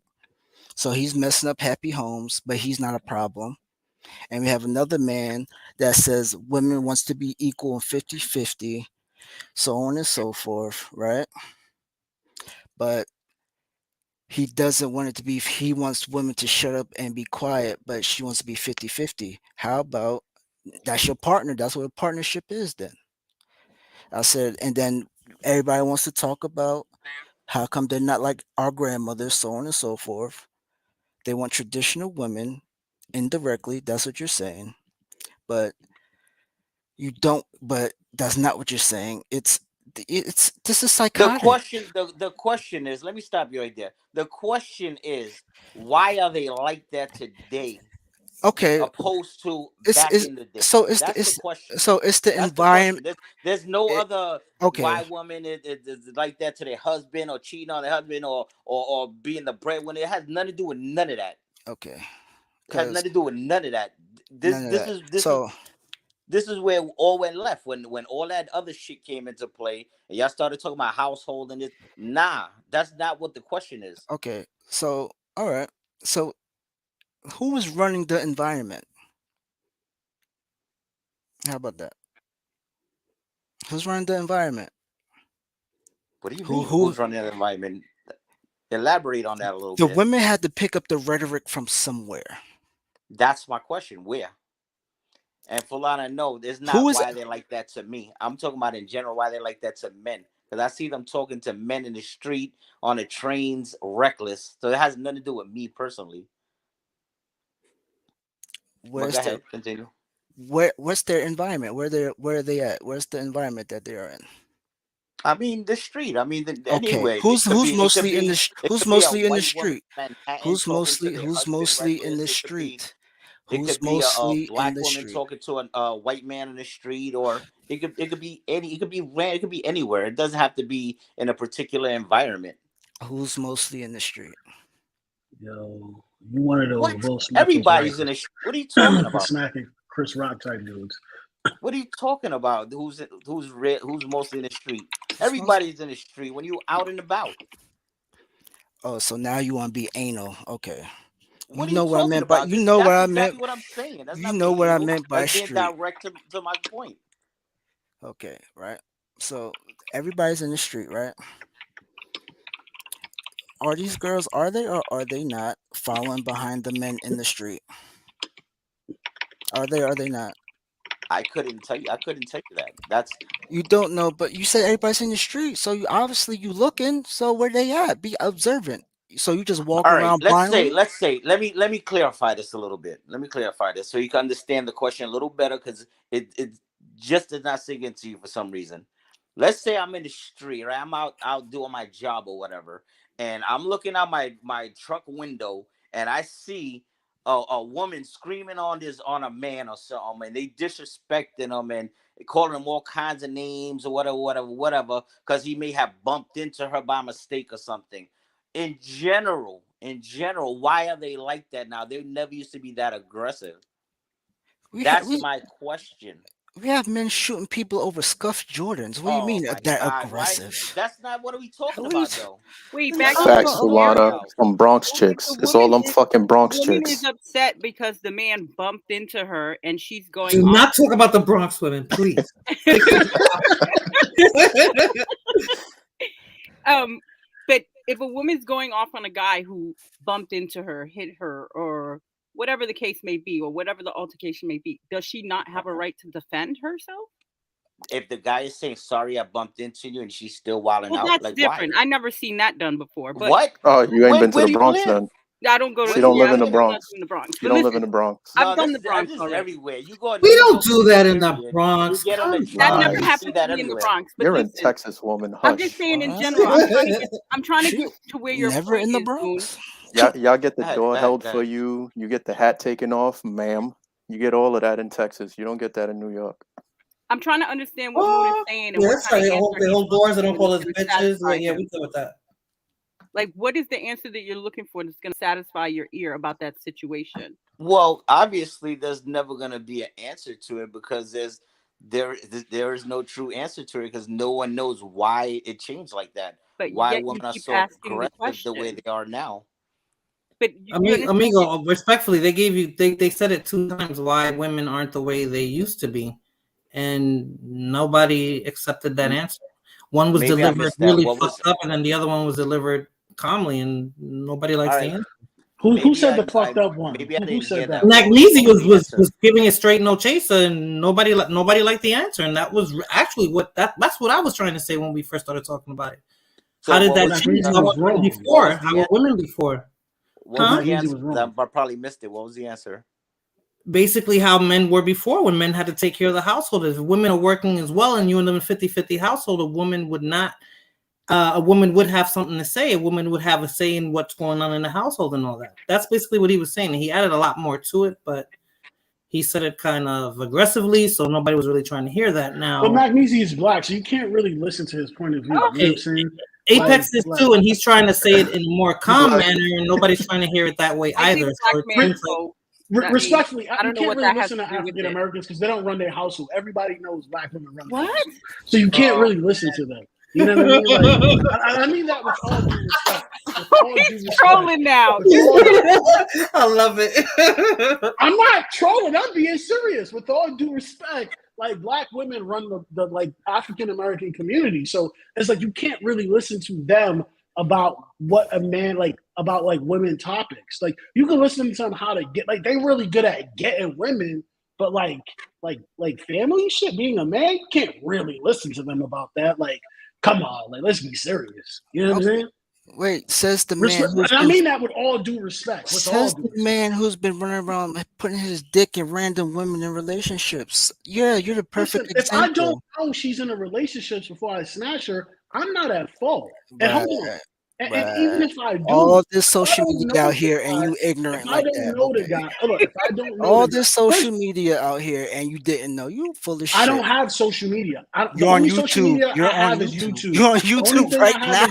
So he's messing up happy homes, but he's not a problem. And we have another man that says women wants to be equal and 50-50, so on and so forth, right? But he doesn't want it to be, he wants women to shut up and be quiet, but she wants to be 50-50. How about that's your partner? That's what a partnership is then. I said, and then everybody wants to talk about how come they're not like our grandmothers, so on and so forth. They want traditional women indirectly. That's what you're saying. But you don't, but that's not what you're saying. It's this is psychotic. The question is, let me stop you right there. The question is, why are they like that today? Okay. Opposed to It's back in the day. so it's That's the question. So it's the That's environment. The question. There's no other okay. why woman is like that to their husband or cheating on their husband or being the breadwinner. It has nothing to do with none of that. Okay. It has nothing to do with none of that. This is where all went left when all that other shit came into play and y'all started talking about household and this. Nah, that's not what the question is. Okay. So all right. So who is running the environment? How about that? Who's running the environment? What do you mean? Who's running the environment? Elaborate on that a little The bit. women had to pick up the rhetoric from somewhere. That's my question. Where? And Fulana, no, it's not Who is why they like that to me. I'm talking about in general why they like that to men. Because I see them talking to men in the street, on the trains, reckless. So it has nothing to do with me personally. But go ahead, continue. What's their environment? Where are they at? Where's the environment that they are in? I mean the street. I mean Okay, anyway. who's mostly in the It who's could be a mostly in the white woman street? in Manhattan Who's talking to their husband mostly in the reckless. street? It Who's could be a mostly in black the woman street? talking to a white man in the street, or it could be it could be anywhere. It doesn't have to be in a particular environment. Who's mostly in the street? Yo, you one of those What? Will Smith, Everybody's in the street. What are you talking about? smacking Chris Rock type dudes. What are you talking about? Who's mostly in the street? Everybody's in the street when you out and about. Oh, so now you want to be anal? Okay. What You are you know what I talking meant by about? That's exactly what I'm saying. That's not being what I anal. meant by That's being street. direct to my point. Okay, right. So everybody's in the street, right? Are these girls, are they or are they not following behind the men in the street? Are they or are they not? I couldn't tell you that. That's You don't know, but you said everybody's in the street. So you obviously you looking. So where they at? Be observant. So you just walk all right. around blindly? Let me clarify this a little bit. Let me clarify this so you can understand the question a little better, because it just did not sink into you for some reason. Let's say I'm in the street, right? I'm out doing my job or whatever, and I'm looking out my truck window, and I see a woman screaming on a man or something, and they disrespecting him and calling him all kinds of names or whatever, because he may have bumped into her by mistake or something. In general, why are they like that now? They never used to be that aggressive. That's my question. We have men shooting people over scuffed Jordans. What do you mean they're aggressive? Right? That's not what are we talking about, though. Wait, back Facts, Solana, from Bronx chicks. It's all them fucking Bronx woman chicks. is upset because the man bumped into her and she's going. Do not talk about the Bronx women, please. But if a woman's going off on a guy who bumped into her, hit her, or whatever the case may be, or whatever the altercation may be, does she not have a right to defend herself? If the guy is saying, sorry, I bumped into you, and she's still wilding out, that's like, different. why? I never seen that done before. But what? Oh, you ain't been to the Bronx then? I don't go to. She don't live in the I'm Bronx. not in the Bronx. You don't live in the Bronx. I've done the Bronx already. Everywhere. You go. We don't do that in the Bronx. You get on the That train, never you happened see that to me in the everywhere. Bronx. But You're listen, in Texas, woman. Hush. I'm just saying in general. I'm trying to get to where you're never in the Bronx. Y'all get the door held for you. You get the hat taken off, ma'am. You get all of that in Texas. You don't get that in New York. I'm trying to understand what Moon is saying. And Yeah, what that's right. They hold doors. They don't call us bitches. satisfy Yeah, him. we good with that. Like, what is the answer that you're looking for that's going to satisfy your ear about that situation? Well, obviously, there's never going to be an answer to it, because there is no true answer to it, because no one knows why it changed like that. But why yet you women are keep so asking the aggressive the way question. they are now. But Amigo, respectfully, they said it 2 times why women aren't the way they used to be, and nobody accepted that answer. One was Maybe I delivered missed that. really What was- fucked up, and then the other one was delivered calmly, and nobody likes All the right. answer. Who said the fucked up one? Maybe I Who didn't said hear that? Magnesi was giving it straight no chaser, and nobody liked the answer, and that was actually that's what I was trying to say when we first started talking about it. So how did what that was- change? what How was were women the before? answer? How were women before? What was the answer? I probably missed it. What was the answer? Basically how men were before, when men had to take care of the household. If women are working as well and you live in a 50-50 household, a woman would have something to say. A woman would have a say in what's going on in the household and all that. That's basically what he was saying. He added a lot more to it, but he said it kind of aggressively, so nobody was really trying to hear that. Now, But Magnesi is black, so you can't really listen to his point of view. You know what I'm saying? Apex is Like- too, and he's trying to say it in a more calm manner, and nobody's trying to hear it that way I think either. black So it men seems like- vote. Respectfully, I don't know you what can't really that has listen to to do with African Americans because they don't run their household. Everybody knows black women run their household. So you can't really listen to them. You know what I mean? Like, I mean that with all due respect. With all due He's respect. trolling now. I love it. I'm not trolling. I'm being serious. With all due respect, like black women run the like African American community, so it's like you can't really listen to them about what a man about women topics. Like you can listen to them how to get they really good at getting women, but like family shit, being a man, you can't really listen to them about that. Like, come on, let's be serious. You know what I'm saying? Wait, says the man. I mean that with all due respect. Says the man who's been running around putting his dick in random women in relationships. Yeah, you're the perfect example. If I don't know she's in a relationship before I snatch her, I'm not at fault. And hold on. And even if I do, all this social media out here and you ignorant like that. If I don't know all this social media out here and you didn't know, you full of shit. I don't have social media. You're on YouTube. You're on YouTube. You're on YouTube right now.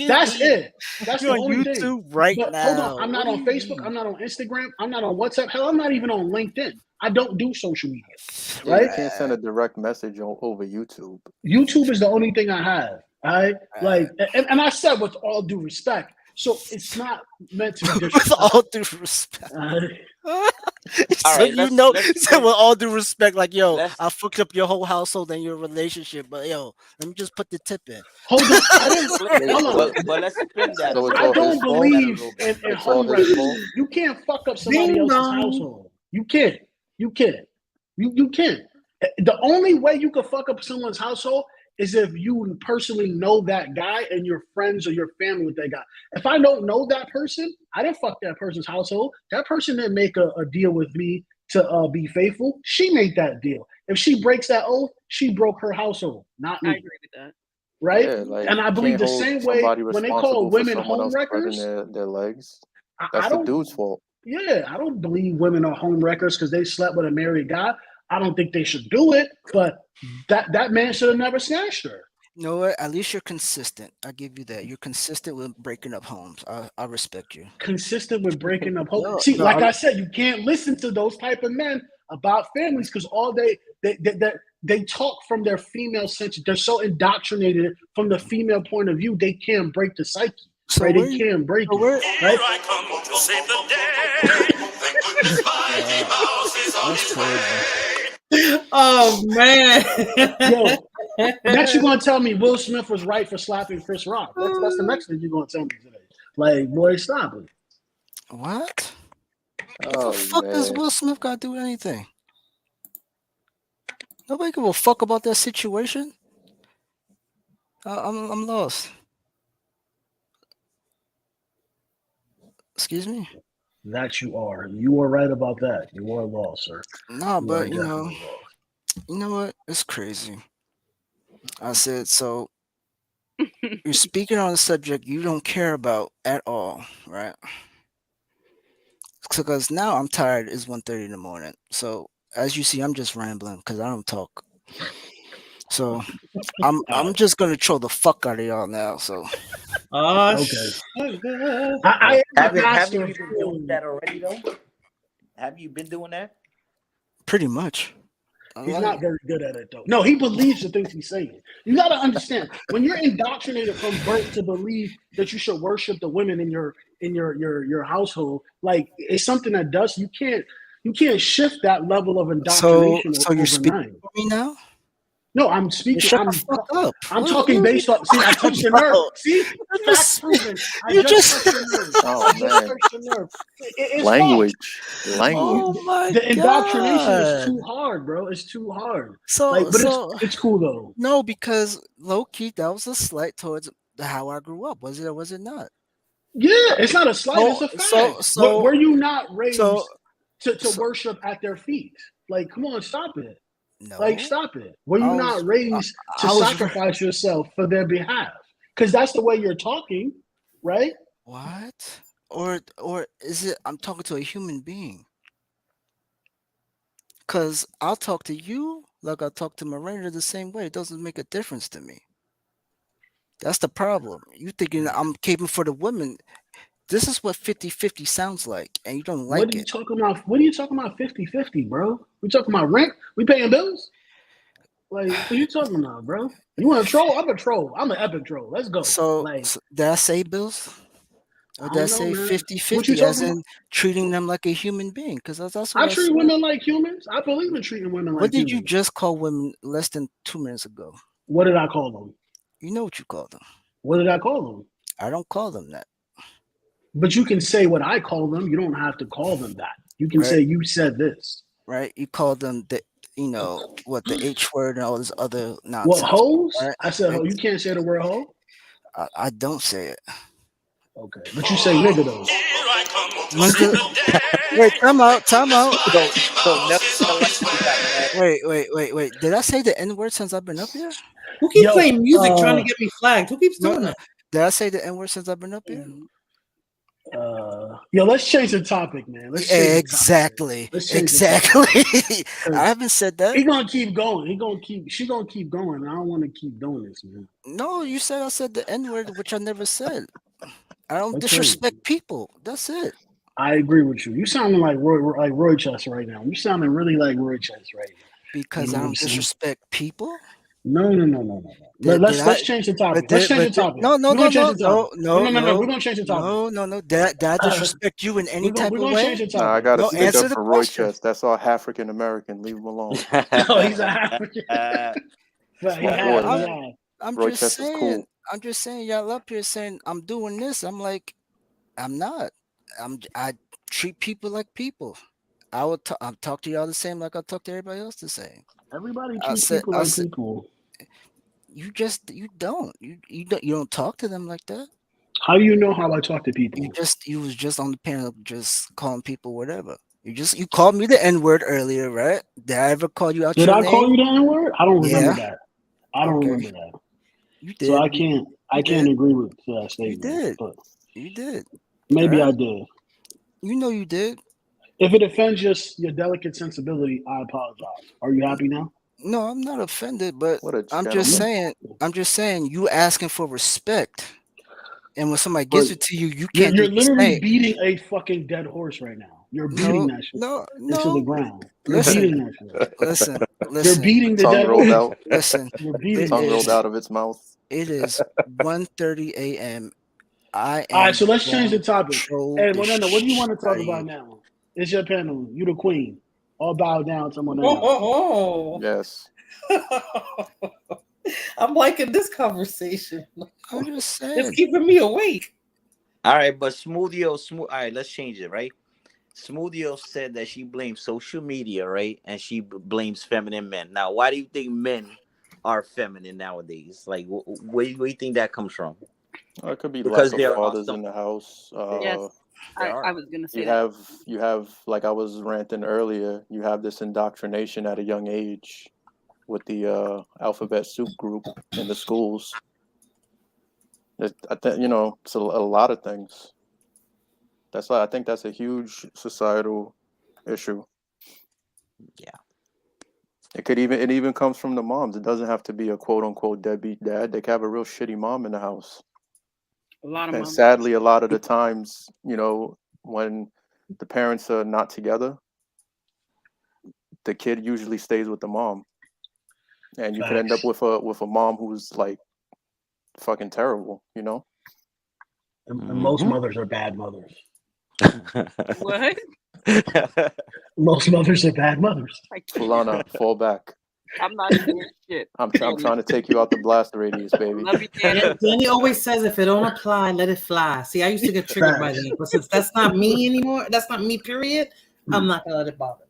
That's it. That's You're the on only YouTube thing. right But now. hold on, I'm not on Facebook. I'm not on Instagram. I'm not on WhatsApp. Hell, I'm not even on LinkedIn. I don't do social media. Right? You can't send a direct message over YouTube. YouTube is the only thing I have. All right, and I said with all due respect, so it's not meant to be with all due respect. So with all due respect, like I fucked up your whole household and your relationship, but let me just put the tip in. Hold on, but let's spin that. I don't believe in home wrecking. You can't fuck up somebody else's household. You can't. You can't. The only way you can fuck up someone's household is if you personally know that guy and you're friends or your family with that guy. If I don't know that person, I didn't fuck that person's household. That person didn't make a deal with me to be faithful. She made that deal. If she breaks that oath, she broke her household, not me. I agree with that. Right? Yeah, and I believe the same way when they call women home wreckers. Their legs. That's the dude's fault. Yeah, I don't believe women are home wreckers because they slept with a married guy. I don't think they should do it, but that man should have never snatched her. You know what? At least you're consistent. I give you that. You're consistent with breaking up homes. I respect you. Consistent with breaking up homes. See, I said, you can't listen to those type of men about families because all they talk from their female sense. They're so indoctrinated from the female point of view, they can't break the psyche. So right? They can't break it. Right? I come to save the day. Thank goodness Mighty Mouse is on his way. Oh man! Yo, next you're gonna tell me Will Smith was right for slapping Chris Rock. That's the next thing you're gonna tell me today. Like, boy, stop it. What? What the fuck does Will Smith got to do with anything? Nobody give a fuck about that situation. I'm lost. Excuse me? That you are. You are right about that. You are lost, sir. No, but you know what? It's crazy. I said, so you're speaking on a subject you don't care about at all, right? Because now I'm tired. It's 1:30 in the morning. So as you see, I'm just rambling because I don't talk. So I'm just gonna troll the fuck out of y'all now. So okay. Have you been doing that already though? Have you been doing that? Pretty much. He's not very good at it though. No, he believes the things he's saying. You gotta understand when you're indoctrinated from birth to believe that you should worship the women in your household. Like it's something that does you can't shift that level of indoctrination. So you're speaking for me now? No, I'm speaking. Shut the fuck up. I'm talking based on. See, I touched your nerve. See, facts proven. I just touched your nerve. Oh man. It's Language. Oh my the indoctrination is too hard, bro. It's too hard. It's cool though. No, because low key, that was a slight towards how I grew up. Was it or was it not? Yeah, it's not a slight. It's a fact. So were you not raised to worship at their feet? Like, come on, stop it. No. Like, stop it. Were you not raised to sacrifice yourself for their behalf? Because that's the way you're talking, right? What? Or is it I'm talking to a human being? Because I'll talk to you like I talk to Miranda the same way. It doesn't make a difference to me. That's the problem. You thinking I'm caping for the women. This is what 50-50 sounds like, and you don't like it. What are you talking about 50-50, bro? We talking about rent? We paying bills? Like, what are you talking about, bro? You want to troll? I'm a troll. I'm an epic troll. Let's go. So did I say bills? Or did I say 50-50 as in treating them like a human being? Because that's what I treat women like humans. I believe in treating women like humans. What did you just call women less than 2 minutes ago? What did I call them? You know what you called them. What did I call them? I don't call them that. But you can say what I call them. You don't have to call them that. You can Right. say you said this. Right? You call them the the H word and all this other What, nonsense. hoes? Right? I said ho. You can't say the word hoe. I don't say it. Okay, but you say nigga though. Wait, time out. So Nelson Selassie got mad. Wait. Did I say the N word since I've been up here? Who keeps playing music trying to get me flagged? Who keeps doing that? Did I say the N word since I've been up here? Yo, let's change the topic, man. Let's change Exactly. The topic. Let's change Exactly. The topic. I haven't said that. He gonna keep going. She gonna keep going. I don't want to keep doing this, man. No, you said I said the N word, which I never said. I don't Okay. disrespect people. That's it. I agree with you. You sounding like Roy Chess right now. You sounding really like Roy Chess right now. Because I don't disrespect people. No. Let's change the topic. Let's change the topic. No. No. We're gonna change the topic. No. Did I disrespect you in any type of way? Nah, I gotta stick answer up the for Roy question. Chess. That's all African American. Leave him alone. No, he's African. I'm Roy just Chess is saying. cool. I'm just saying. Y'all up here saying I'm doing this. I'm like, I'm not. I treat people like people. I'll talk to y'all the same like I talk to everybody else the same. Everybody treats people like people. You don't talk to them like that. How do you know how I talk to people? You was just on the panel just calling people whatever. You called me the N-word earlier, right? Did I ever call you out your name? Did I call you the N-word? I don't remember that. I don't remember that. You did. So I can't agree with that statement. You did. Maybe I did. You know you did. If it offends your delicate sensibility, I apologize. Are you happy now? No, I'm not offended, but I'm just saying you asking for respect. And when somebody gives it to you, you can't. You're literally beating a fucking dead horse right now. You're beating that shit into the ground. You're beating that shit. Listen. You're beating the dead horse. Listen. You're beating tongue rolled out of its mouth. It is 1:30 a.m. All right, so let's change the topic. Hey, what do you want to talk about now? It's your panel. You the queen. All bow down to someone else. Yes. I'm liking this conversation. I'm just saying. It's keeping me awake. All right, but Smoothio. All right, let's change it, right? Smoothio said that she blames social media, right? And she blames feminine men. Now, why do you think men are feminine nowadays? Like, where do you think that comes from? It could be because lack of fathers in the house. Yes, I was going to say you have, like I was ranting earlier, you have this indoctrination at a young age with the alphabet soup group in the schools. I think it's a lot of things. I think that's a huge societal issue. Yeah. It even comes from the moms. It doesn't have to be a quote unquote deadbeat dad. They can have a real shitty mom in the house. A lot of and moms. Sadly, a lot of the times, when the parents are not together, the kid usually stays with the mom. And you could end up with a mom who's like fucking terrible, And most mothers are bad mothers. What? Most mothers are bad mothers. Fulana, fall back. I'm not doing shit. I'm trying to take you out the blast radius, baby. Love you, Danny. Danny always says, if it don't apply, let it fly. See, I used to get triggered by that, but since that's not me anymore, that's not me, period, I'm not going to let it bother.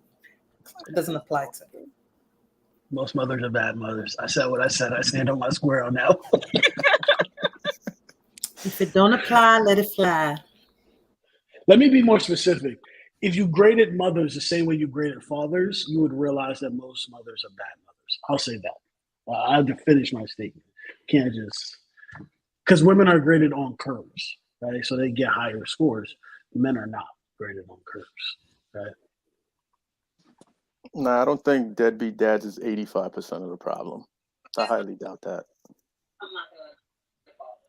It doesn't apply to me. Most mothers are bad mothers. I said what I said. I stand on my square on now. If it don't apply, let it fly. Let me be more specific. If you graded mothers the same way you graded fathers, you would realize that most mothers are bad mothers. I'll say that. I have to finish my statement. Can't just because women are graded on curves, right? So they get higher scores. Men are not graded on curves, right? Nah, I don't think deadbeat dads is 85% of the problem. I highly doubt that. I'm not going to bother.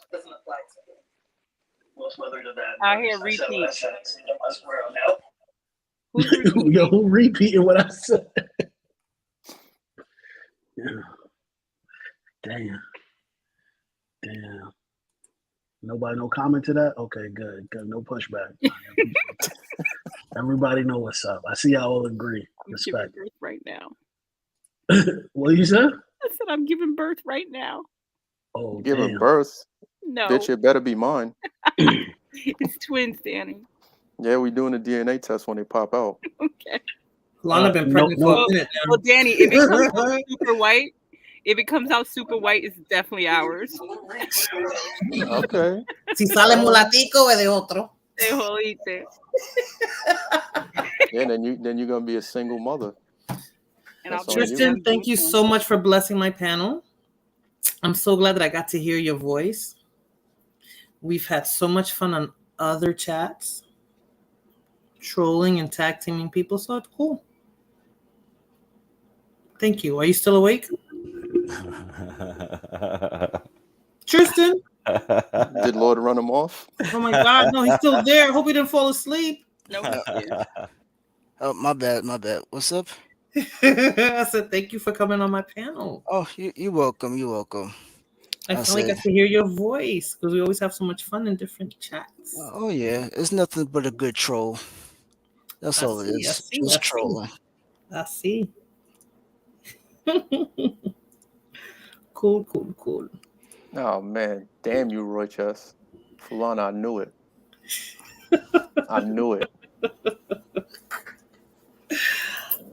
It doesn't apply to me. Most mothers are bad. I hear repeat. Who repeating what I said? Yeah. Damn. Nobody, no comment to that? Okay, good. No pushback. Everybody know what's up. I see y'all all agree. Respect. I'm giving birth right now. What you said? I said I'm giving birth right now. Oh, giving birth? No. Bitch, it better be mine. It's twins, Danny. Yeah, we doing a DNA test when they pop out. Okay. Lana been pregnant for a minute now. Well, Danny, if it comes out super white, it's definitely ours. Okay. Si sale mulatico, es de otro. Te jodiste. Yeah, then you're gonna be a single mother. Tristan, thank you so much for blessing my panel. I'm so glad that I got to hear your voice. We've had so much fun on other chats, trolling and tag teaming people, so it's cool. Thank you. Are you still awake? Tristan? Did Lord run him off? Oh my God, no, he's still there. I hope he didn't fall asleep. No. Oh, my bad. What's up? I said thank you for coming on my panel. Oh, you're welcome. You're welcome. I finally got to hear your voice because we always have so much fun in different chats. Oh yeah, it's nothing but a good troll. That's all it is. Just trolling. I see. Cool. Oh man, damn you, Roy Chess. Fulana, I knew it. I knew it.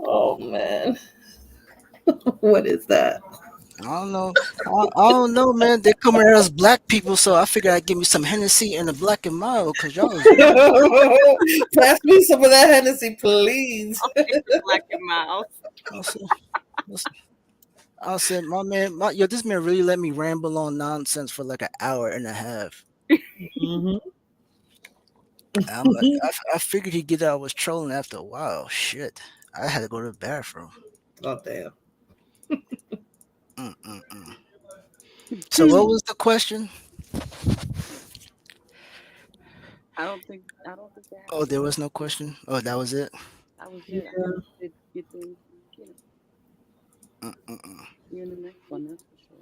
Oh man. What is that? I don't know. I don't know, man. They come at us black people, so I figured I'd give me some Hennessy and a Black and Mild because y'all was pass me some of that Hennessy, please. Black and Mild. I said, my man, this man really let me ramble on nonsense for like an hour and a half. Mm-hmm. I'm like, I figured he'd get out. I was trolling after a while. Shit, I had to go to the bathroom. Oh damn. So what was the question? I don't think that. Oh, there was no question. Oh, that was it. That was it. You're in the next one, that's for sure.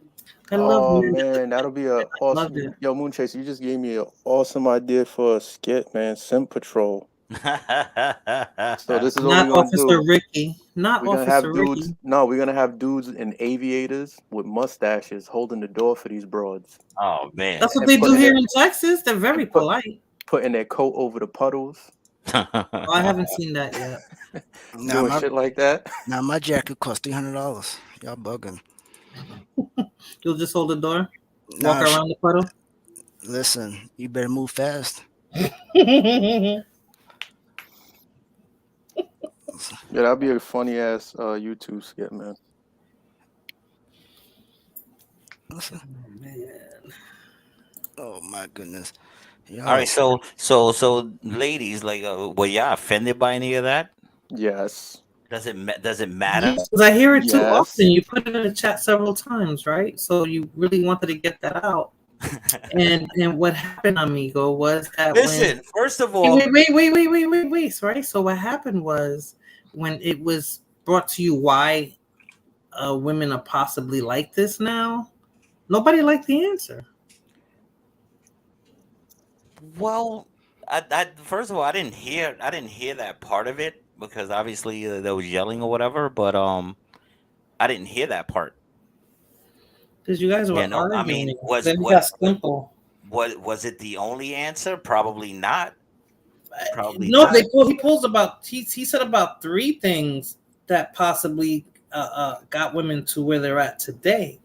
I love Oh man, that'll be a awesome. Yo, Moonchase, you just gave me an awesome idea for a skit, man. Sim Patrol. So this is what not we're gonna Officer do. Ricky. Not we're gonna Officer have Ricky. dudes. No, we're gonna have dudes in aviators with mustaches holding the door for these broads. Oh man, that's what they do here in Texas. They're very polite. Putting their coat over the puddles. Oh, I haven't seen that yet. Doing shit like that. Now my jacket cost $300. Y'all bugging. You'll just hold the door, walk around the puddle. Listen, you better move fast. Yeah, that'd be a funny ass YouTube skit, man. Listen. Oh, man. Oh my goodness. All right, so ladies, like, were y'all offended by any of that? Yes. Does it matter? Because I hear it too often. You put it in the chat several times, right? So you really wanted to get that out. and what happened, amigo, was that first of all, wait, right? So what happened was when it was brought to you why women are possibly like this now, nobody liked the answer. Well, I first of all, I didn't hear that part of it because obviously there was yelling or whatever, but I didn't hear that part. Because you guys were arguing. I mean, was it the only answer? Probably not. Probably no. not. He pulls about. He said about 3 things that possibly got women to where they're at today.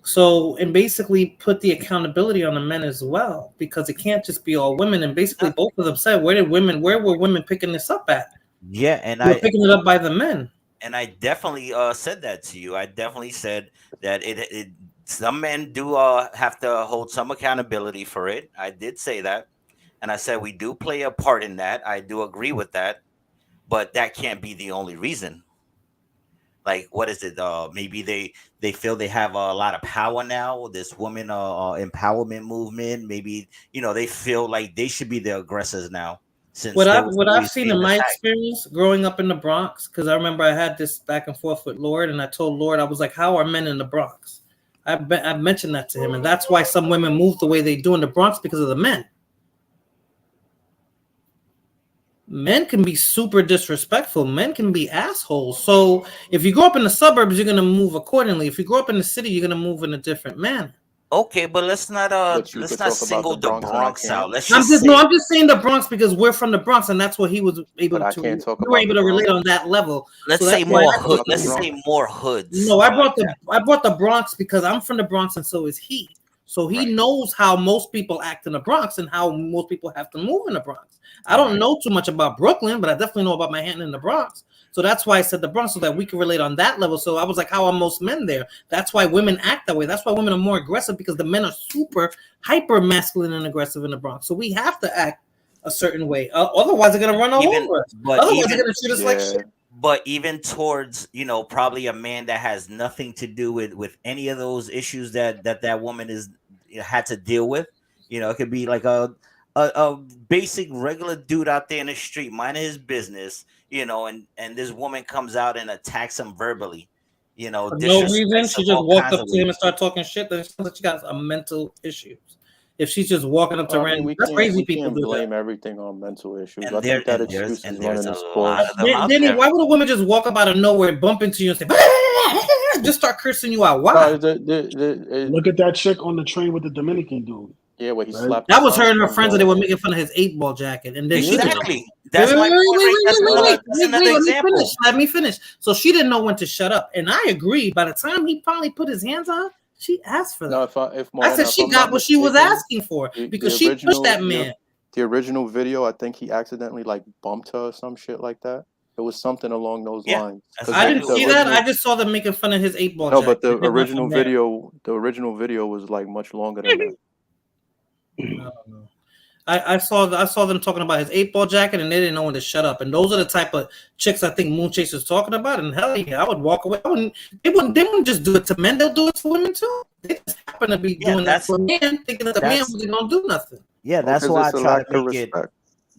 So, and basically put the accountability on the men as well, because it can't just be all women. And basically, both of them said, where were women picking this up at? Yeah, and They were picking it up by the men. And I definitely said that to you. I definitely said that it some men do have to hold some accountability for it. I did say that. And I said we do play a part in that. I do agree with that. But that can't be the only reason. Like, what is it? Maybe they feel they have a lot of power now. This woman empowerment movement. Maybe, they feel like they should be the aggressors now. Since what I've seen in my experience growing up in the Bronx, because I remember I had this back and forth with Lord, and I told Lord, I was like, how are men in the Bronx? I mentioned that to him, and that's why some women move the way they do in the Bronx, because of the men. Men can be super disrespectful. Men can be assholes. So if you grow up in the suburbs, you're going to move accordingly. If you grow up in the city, you're going to move in a different manner. Okay, but let's not But you could talk about the single the Bronx and I Bronx out. can't. Let's just say I'm just saying the Bronx because we're from the Bronx and that's what he was able But I to. can't talk We were about able the to relate Bronx. on that level. let's So say that's why more I hood. took Let's you. say more hoods. No, I like brought the Bronx because I'm from the Bronx and so is he. So he Right. knows how most people act in the Bronx and how most people have to move in the Bronx. I All don't right. know too much about Brooklyn, but I definitely know about Manhattan and the Bronx. So that's why I said the Bronx so that we can relate on that level. So I was like, how are most men there? That's why women act that way. That's why women are more aggressive because the men are super hyper masculine and aggressive in the Bronx. So we have to act a certain way. Otherwise, they're gonna run all Even over us. but Otherwise, they're even gonna treat us like shit. Yeah. but even towards, probably a man that has nothing to do with any of those issues that woman is had to deal with. It could be like a basic regular dude out there in the street minding his business, and this woman comes out and attacks him verbally, For no reason, disrespects him she just all walked kinds up of to him ways. and started talking shit. Then it sounds like she got a mental issues. If she's just walking up to Well, I mean, random, that's crazy. we People can't do that. blame everything on mental issues. I And there think that excuse is and there's running a its lot course. of them out Danny, there. why would a woman just walk up out of nowhere and bump into you and say, just start cursing you out? Why? No, Look at that chick on the train with the Dominican dude. yeah, where he Right? slapped That the was her and her son friends, and from they were the. making fun of his 8-ball jacket. And then she didn't know. Exactly. That's my point, right? That's No. another Let me finish. example. Let me finish. So she didn't know when to shut up. And I agree. By the time he finally put his hands on her, she asked for that. No, if I Morena, said if she I'm got not what she was mistaken, asking for the because she pushed that man. the original video, I think he accidentally like bumped her or some shit like that. It was something along those Yeah, lines. that's I I didn't think the see that. I original. just saw them making fun of his 8-ball No, jacket. but the It went original from there. video was like much longer than that. I don't know. I saw them talking about his 8-ball jacket, and they didn't know when to shut up. And those are the type of chicks I think Moon Chaser's talking about. And hell yeah, I would walk away. They wouldn't just do it to men. They'll do it to women too. They just happen to be doing that to a man, thinking that the man wasn't gonna do nothing. Yeah, Well, that's 'cause why I it's a try to lack of make it. respect.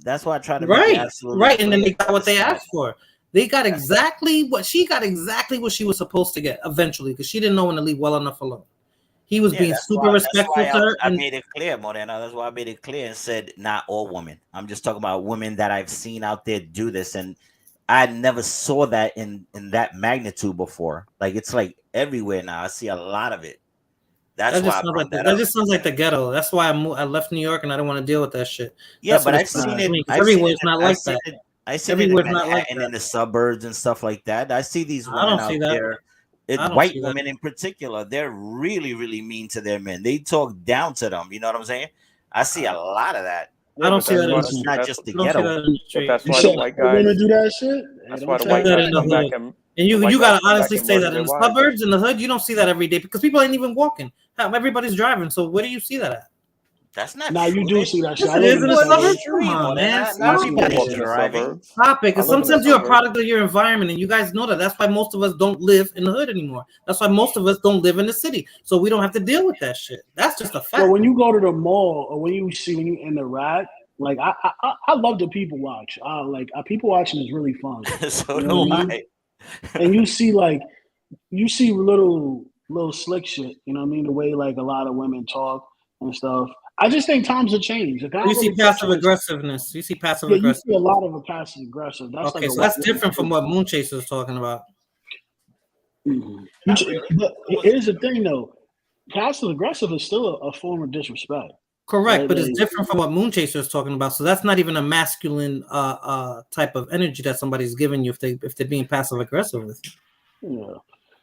That's why I try to make it absolutely Right, and then clear. they got what they It's not- asked for. They got exactly what she was supposed to get eventually because she didn't know when to leave well enough alone. He was Yeah, being super respectful to her, I and made it clear, Morena. That's why I made it clear and said not all women. I'm just talking about women that I've seen out there do this, and I never saw that in that magnitude before. Like it's like everywhere now. I see a lot of it. That's why I brought that that up. just sounds like the ghetto. That's why I left New York and I don't want to deal with that shit. Yeah, That's but what I've it sounds seen like it. to me. 'Cause I've seen everywhere it. it's not I've like seen that. it. I've seen it in Everywhere it's not like Manhattan, that. in the suburbs and stuff like that. I see these I women don't out see that. there, I don't white see that. women in particular. They're really, really mean to their men. They talk down to them. You know what I'm saying? I see a lot of that. I Yeah, don't but see that's that in why the It's street. not that's just the I don't see ghetto. that in the but street. that's You why the said white women guys. do that shit? Hey, That's don't why the tell See white me that guys in the come back hood. and And the you white gotta guys come back honestly and say murder that in their the wives. suburbs, in the hood, you don't see that every day because people ain't even walking. Everybody's driving. So where do you see that at? That's not Nah, you true. do see that shit. Yes, I it live is in in the the What suburbs. suburbs. Come extreme? on, Well, man. not You Stop see me that everybody's walk in shit. the driving. suburbs. Stop it. I Because live in the sometimes you're a suburbs. product of your environment, and you guys know that. That's why most of us don't live in the hood anymore. That's why most of us don't live in the city, so we don't have to deal with that shit. That's just a So fact. when you go to the mall or when you interact, like I love the people watch. People watching is really fun. So You know do what I I. mean? And you see little slick shit. You know what I mean? The way like a lot of women talk and stuff. I just think times have changed. Like, I You don't see really passive fluctuate. aggressiveness. You see passive Yeah, you aggressive. see a lot of a passive aggressive. That's like Okay, a so white that's woman different from thing. what Moon Chaser is talking about. But here's the thing though, passive aggressive is still a form of disrespect, Correct, right? but it's Like, different from what Moon Chaser is talking about. So that's not even a masculine type of energy that somebody's giving you if they're being passive aggressive with you. yeah.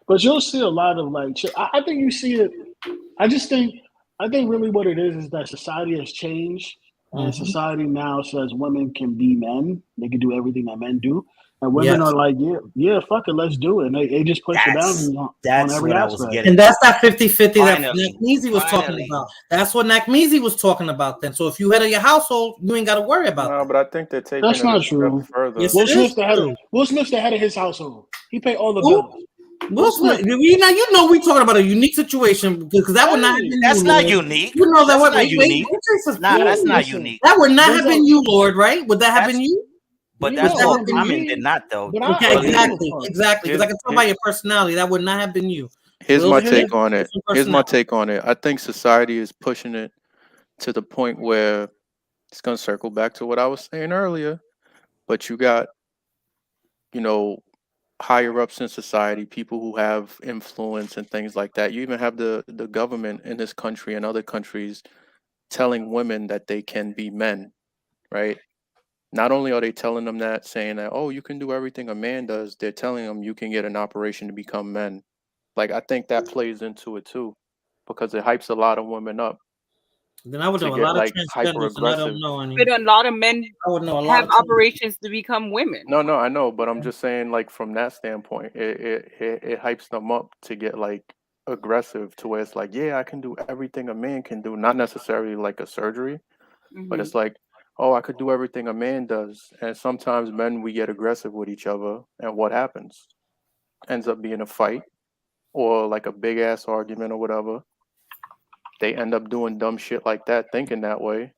But you'll see a lot of like, I think you see it. I just think, I think really what it is that society has changed, and Mm-hmm. society now says women can be men. They can do everything that men do, and women Yes. are like, yeah, fuck it, let's do it. And they just push the boundaries on That's every what I was aspect. getting. And that's that 50-50 that Finally, Nakmeezy was talking finally. about. That's what Nakmeezy was talking about then. So if you head of your household, you ain't got to worry about No, that. but I think they're taking That's it a not step true. further. Yes, Will it is Smith's the head. true. Will Smith's the head of his household. He pay all the Who? bills. Will Smith. You know we talking about a unique situation because that would not have been That's you, not Lord. unique. You know that That's would not unique. Nah, that's not Listen, unique. That would not there's have a been you, Lord, right? Would that have That's been you? but you that's know, it more wouldn't be common me, than not, though. but Okay, I don't Believe give me. a fuck. exactly. Because I can tell by your personality that would not have been you. Here's Will my Smith, take on it. different Here's my personality. take on it. I think society is pushing it to the point where it's going to circle back to what I was saying earlier. But you got, you know, higher ups in society, people who have influence and things like that. You even have the government in this country and other countries telling women that they can be men, right? Not only are they telling them that, saying that, oh, you can do everything a man does, they're telling them you can get an operation to become men. Like, I think that plays into it too, because it hypes a lot of women up. Then I would know a get lot like of hyper transgenders, and I don't aggressive. know any. But a lot of men I would know a lot have of trans- operations to become women. No, I know, but I'm just saying, like, from that standpoint, it hypes them up to get like aggressive to where it's like, yeah, I can do everything a man can do, not necessarily like a surgery, but it's like, oh, I could do everything a man does. And sometimes men, we get aggressive with each other, and what happens? Ends up being a fight or like a big ass argument or whatever. They end up doing dumb shit like that, thinking that way,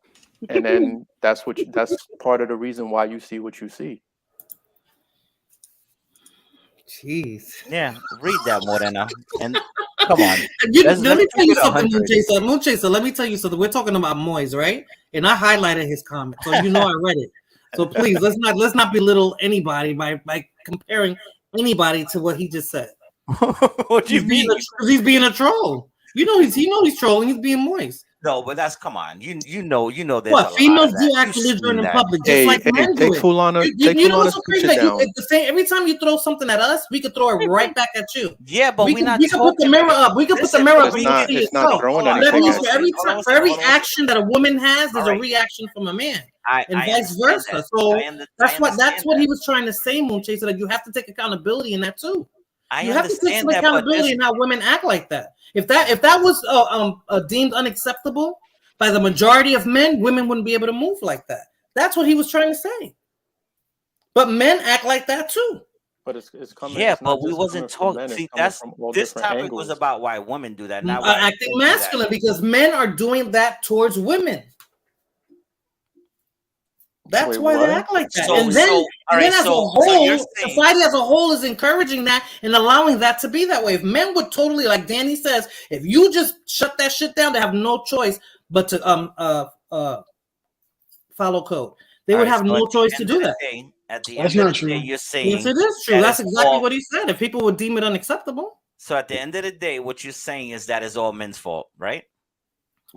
and then that's part of the reason why you see what you see. Jeez. Yeah, read that, Morena. And come on. Let me tell you something, Moonchaser. Let me tell you something. We're talking about Moise, right? And I highlighted his comment, so you know I read it. So please, let's not belittle anybody by comparing anybody to what he just said. What do you mean? He's being a troll. You know he's trolling. He's being moist. No, but that's come on. You know. There's what females do actually during in public, just like men do it. You know what's so crazy? Like every time you throw something at us, we could throw it right back at you. Yeah, but we can put the mirror up. We can put the mirror up. It's not throwing anything. For every action that a woman has, there's a reaction from a man, and vice versa. So that's what he was trying to say, Moonchaser. That you have to take accountability in that too. You have to take some accountability in how women act like that. If that was deemed unacceptable by the majority of men, women wouldn't be able to move like that. That's what he was trying to say. But men act like that too. But it's coming. Yeah, but we wasn't talking. See, this topic was about why women do that. Not acting masculine, because men are doing that towards women. That's why they act like that. Society as a whole is encouraging that and allowing that to be that way. If men would totally, like Danny says, if you just shut that shit down, they have no choice but to follow code. They would have no choice to do that. At the end of the day, you're saying yes, it is true. That's exactly what he said. If people would deem it unacceptable. So at the end of the day, what you're saying is that is all men's fault, right?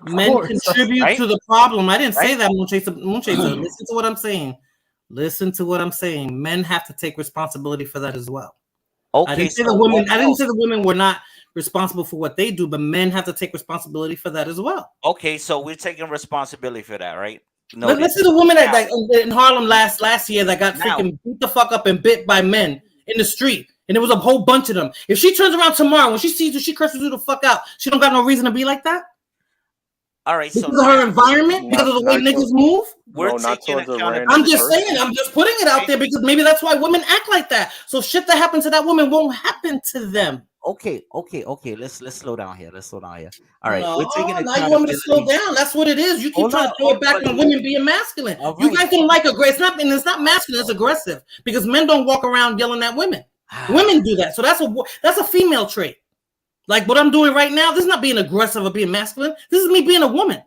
Men contribute to the problem. I didn't say that, Moonchaser. Listen to what I'm saying. Listen to what I'm saying. Men have to take responsibility for that as well. Okay. I didn't say the women were not responsible for what they do, but men have to take responsibility for that as well. Okay, so we're taking responsibility for that, right? No, let's see the woman that in Harlem last year that got freaking beat the fuck up and bit by men in the street. And there was a whole bunch of them. If she turns around tomorrow, when she sees you, she curses you the fuck out. She don't got no reason to be like that. All right, because of her environment, because of the way niggas move. I'm just saying, I'm just putting it out there because maybe that's why women act like that. So shit that happened to that woman won't happen to them. Okay. Let's slow down here. All right, we're taking now you want me to slow down? That's what it is. You keep trying to throw it back on women being masculine. Right. You guys don't like aggressive. It's not masculine. It's aggressive because men don't walk around yelling at women. Women do that. So that's a female trait. Like what I'm doing right now, this is not being aggressive or being masculine. This is me being a woman.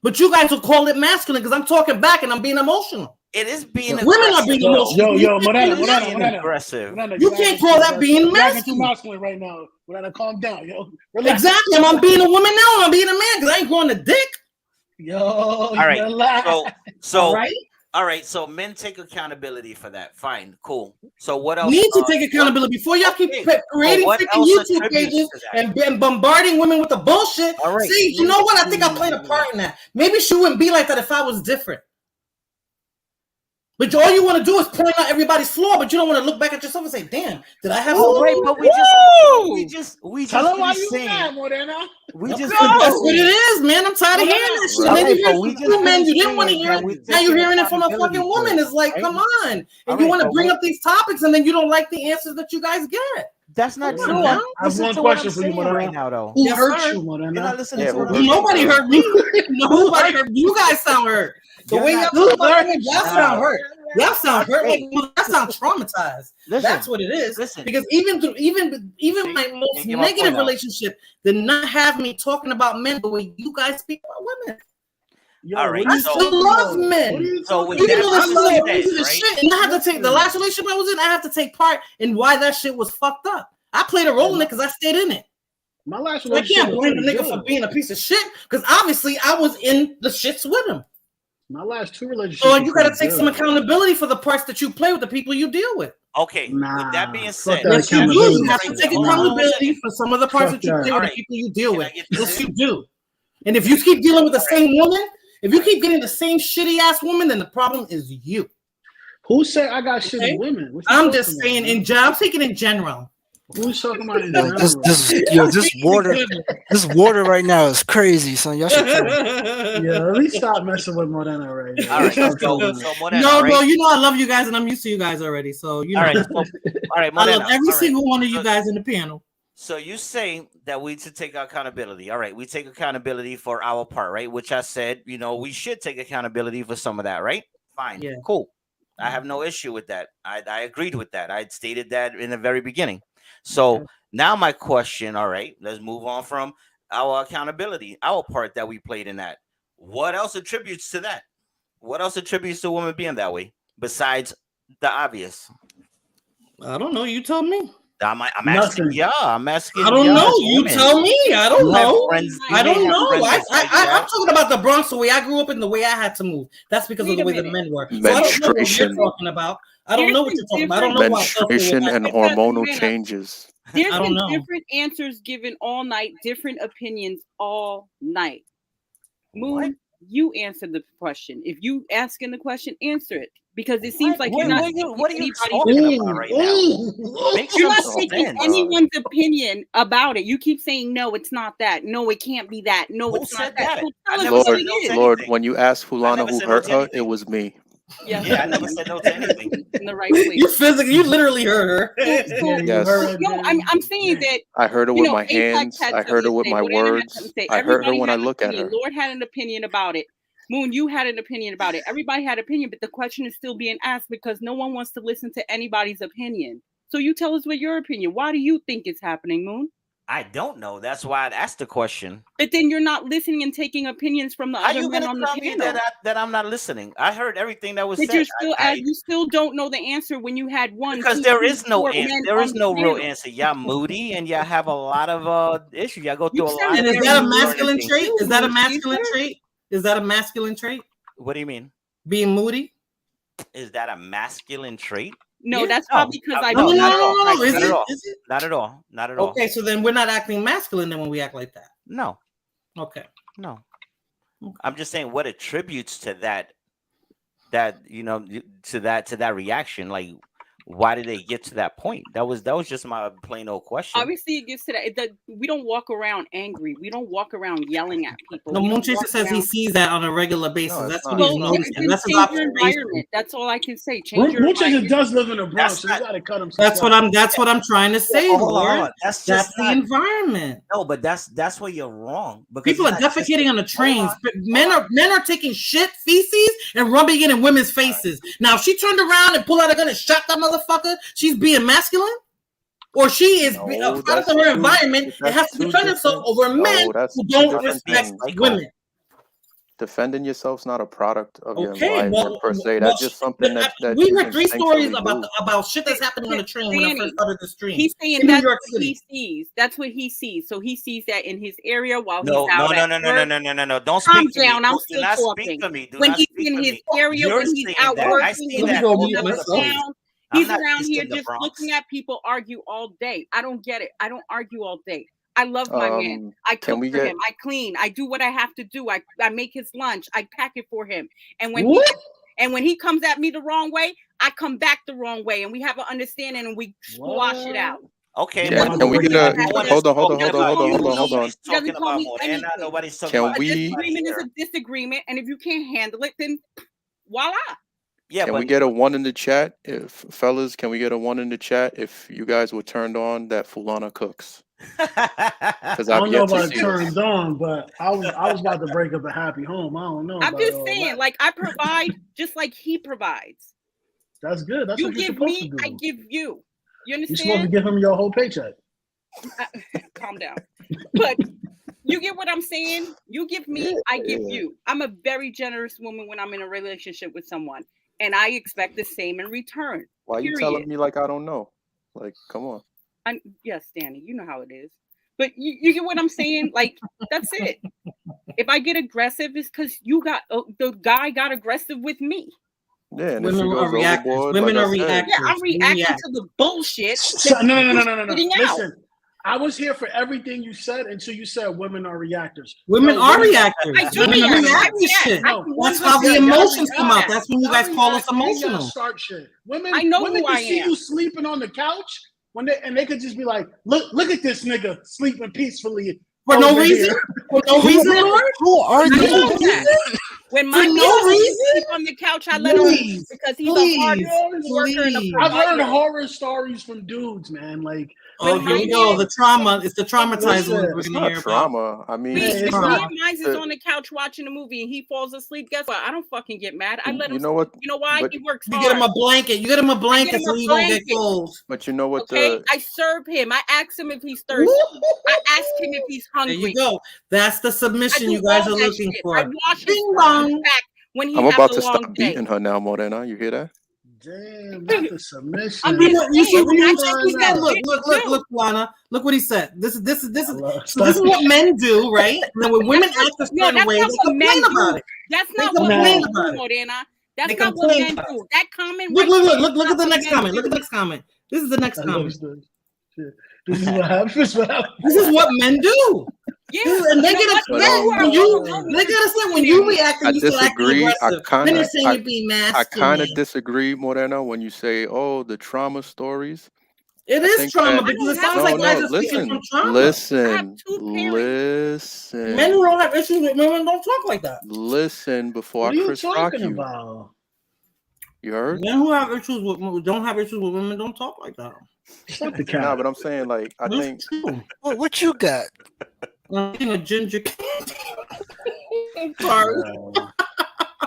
But you guys will call it masculine because I'm talking back and I'm being emotional. It is being aggressive. Women are being emotional. Morena. Aggressive. You can't call that being masculine. Too masculine right now. Morena, calm down, yo. Relax. Exactly. I'm being a woman now. I'm being a man because I ain't growing a dick. Yo. All right. All right. All right, so men take accountability for that. Fine, cool. So what else? Need to take accountability before y'all keep creating freaking YouTube pages and bombarding women with the bullshit. All right. See, you know what? I think I played a part in that. Maybe she wouldn't be like that if I was different. But all you want to do is point out everybody's flaw, but you don't want to look back at yourself and say, "Damn, did I have?" Oh, right, but we just tell her why you mad, Morena. That's what it is, man. I'm tired of hearing that shit. Then you hear from two men you didn't want to hear it. Now you're hearing it from a fucking woman. It's like, come on. And you want to bring up these topics, and then you don't like the answers that you guys get. That's not true. I have one question for you, Morena. Right now, though. Who hurt you, Morena? You're not listening to her. Nobody hurt me. Nobody hurt me. You guys sound hurt. The way y'all sound hurt. Y'all sound hurt. Like, y'all sound traumatized. That's what it is. Because even my most negative relationship did not have me talking about men the way you guys speak about women. All right, I still love men. So with Even that though some of being the said, right? shit, and I have to take the last relationship I was in. I have to take part in why that shit was fucked up. I played a role in it because I stayed in it. My last So I relationship can't was blame the pretty nigga good. for being a piece of shit because obviously I was in the shits with him. My last 2 relationships. So you got to take some accountability for the parts that you play with the people you deal with. Okay. With that being said, yes, you do. You have to take accountability for some of the parts that you play with the people you deal with. Yes, you do. And if you keep dealing with the same woman, if you keep getting the same shitty ass woman, then the problem is you. Who said I got shitty women? I'm just saying in general. I'm taking in general. Who's talking about in Yo, general? this water right now is crazy, son. Y'all should try. Yeah, at least stop messing with Morena right now. All right, so Morena, no, right? bro, you know I love you guys and I'm used to you guys already. So you know. All right, Morena, I love every single one of you guys in the panel. So you say that we should take accountability. All right, we take accountability for our part, right? Which I said, we should take accountability for some of that, right? Fine, cool. I have no issue with that. I agreed with that. I stated that in the very beginning. So now my question, all right, let's move on from our accountability, our part that we played in that. What else attributes to that? What else attributes to a woman being that way besides the obvious? I don't know. You told me. I'm asking. Yeah, I'm asking. I don't know. You tell me. I don't know. I don't know. I'm talking about the Bronx, the way I grew up and the way I had to move. That's because of the way the men were. So I don't know what you're talking about. I don't know what you're talking about. I don't know why. Menstruation and hormonal changes. There's been different answers given all night, different opinions all night. Moon, you answered the question. If you asking the question, answer it. Because it seems like you're not what are you talking about right now? You're not taking anyone's opinion about it. You keep saying, no, it's not that. No, it can't be that. No, it's not that. Lord, when you asked Fulana who hurt her, it was me. Yeah, I never said no to anything. In the right place. You literally heard her. Yes. No, I'm saying that I heard her with my hands. I heard her with my words. I heard her when I look at her. Lord had an opinion about it. Moon, you had an opinion about it. Everybody had an opinion, but the question is still being asked because no one wants to listen to anybody's opinion. So you tell us what your opinion. Why do you think it's happening, Moon? I don't know. That's why I'd asked the question. But then you're not listening and taking opinions from the other men on the panel. That I'm not listening? I heard everything that was said. You still don't know the answer when you had one. Because there is no answer. There is no real answer. Y'all moody and y'all have a lot of issues. Y'all go through a lot. Is that a masculine trait? Is that a masculine trait? Is that a masculine trait? What do you mean? Being moody? Is that a masculine trait? No, that's probably because I don't. No. Is it? Not at all. Not at all. Okay, so then we're not acting masculine then when we act like that. No. Okay. No. I'm just saying what attributes to that to that reaction. Like, why did they get to that point? That was just my plain old question. Obviously, it gets to that. We don't walk around angry. We don't walk around yelling at people. No, Moonchaser says he sees that on a regular basis. That's what he's noticing. That's his environment. That's all I can say. Change your Moonchaser does live in the Bronx, so you gotta cut him. That's what I'm trying to say, Lord. That's the environment. No, but that's where you're wrong. Because people are defecating on the trains. Men are taking shit, feces, and rubbing it in women's faces. Now, if she turned around and pulled out a gun and shot that motherfucker, she's being masculine? Or she is a product of her environment and has to defend herself over men who don't respect women. Defending yourself's not a product of your environment per se. That's just something that we heard 3 stories about shit that's happening on the train when I first started the stream. He's saying that's what he sees. That's what he sees. So he sees that in his area while he's out. No. Don't calm speak to down. me. I'm still talking. When he's in his area, when he's out working, he's around here just looking at people argue all day. I don't get it. I don't argue all day. I love my man. I cook for him. I clean. I do what I have to do. I make his lunch. I pack it for him. And when he comes at me the wrong way, I come back the wrong way, and we have an understanding and we squash it out. Okay. Yeah, can we get a hold on. Doesn't call me anything. Nobody's talking about a disagreement is a disagreement, and if you can't handle it, then voila. Yeah, can we get a 1 in the chat, fellas? Can we get a 1 in the chat if you guys were turned on that Fulana cooks? Because I don't know about turned on, but I was about to break up a happy home. I don't know. I'm just saying, like, I provide just like he provides. That's good. That's you what you're give supposed me, to do. I give you. You understand? You're supposed to give him your whole paycheck. Calm down. But You get what I'm saying? You give me, I give you. I'm a very generous woman when I'm in a relationship with someone, and I expect the same in return. Why are you telling me like I don't know? Like, come on. Yes, Danny, you know how it is. But you get what I'm saying? Like, that's it. If I get aggressive, it's because the guy got aggressive with me. Yeah, and women are reactors. Women are reactors. Yeah, I'm reacting to the bullshit. No. Listen, I was here for everything you said until you said women are reactors. Women are reactors. I do react to shit. That's how the emotions come out. That's when you guys call us emotional. Start shit. Women, I know women who can I see am. you sleeping on the couch and they could just be like, look at this nigga sleeping peacefully. For no reason? For no reason, Lord? Who are you? When my man sleep on the couch, I let him because he's a hard worker and a I've heard provider. horror stories from dudes, man. Like, oh, here we go. The trauma. It's the traumatized ones we're gonna hear trauma. I mean, if mine is on the couch watching a movie and he falls asleep, guess what? I don't fucking get mad. I let him. You know what? You know why? He works hard. You get him a blanket. You get him a blanket so he won't get cold. But you know what? Okay, I serve him. I ask him if he's thirsty. I ask him if he's hungry. There you go. That's the submission you guys are looking for. I wash his back when he I'm has about a to long stop day. beating her now, Morena. You hear that? Damn, not the submission. I mean, you see what he said? Look, Lana. Look what he said. This is what men do, right? And then when women act a certain way, they complain about it. That's not what men do, Morena. That's not what men do. That comment. Look at the next comment. Look at the next comment. This is the next comment. This is what happens. This is what men do. Yeah, and they get upset when you react and you start acting aggressive. Then they're saying you're being nasty. I kind of disagree, Morena, when you say, "Oh, the trauma stories." It is trauma because it sounds like guys are speaking from trauma. Listen. Men who don't have issues with women don't talk like that. Listen before what I Chris rock you. About? You heard? Men who have issues with don't have issues with women don't talk like that. Shut the cat. No, but I'm saying like I think. What you got? I'm eating a ginger candy. I'm sorry.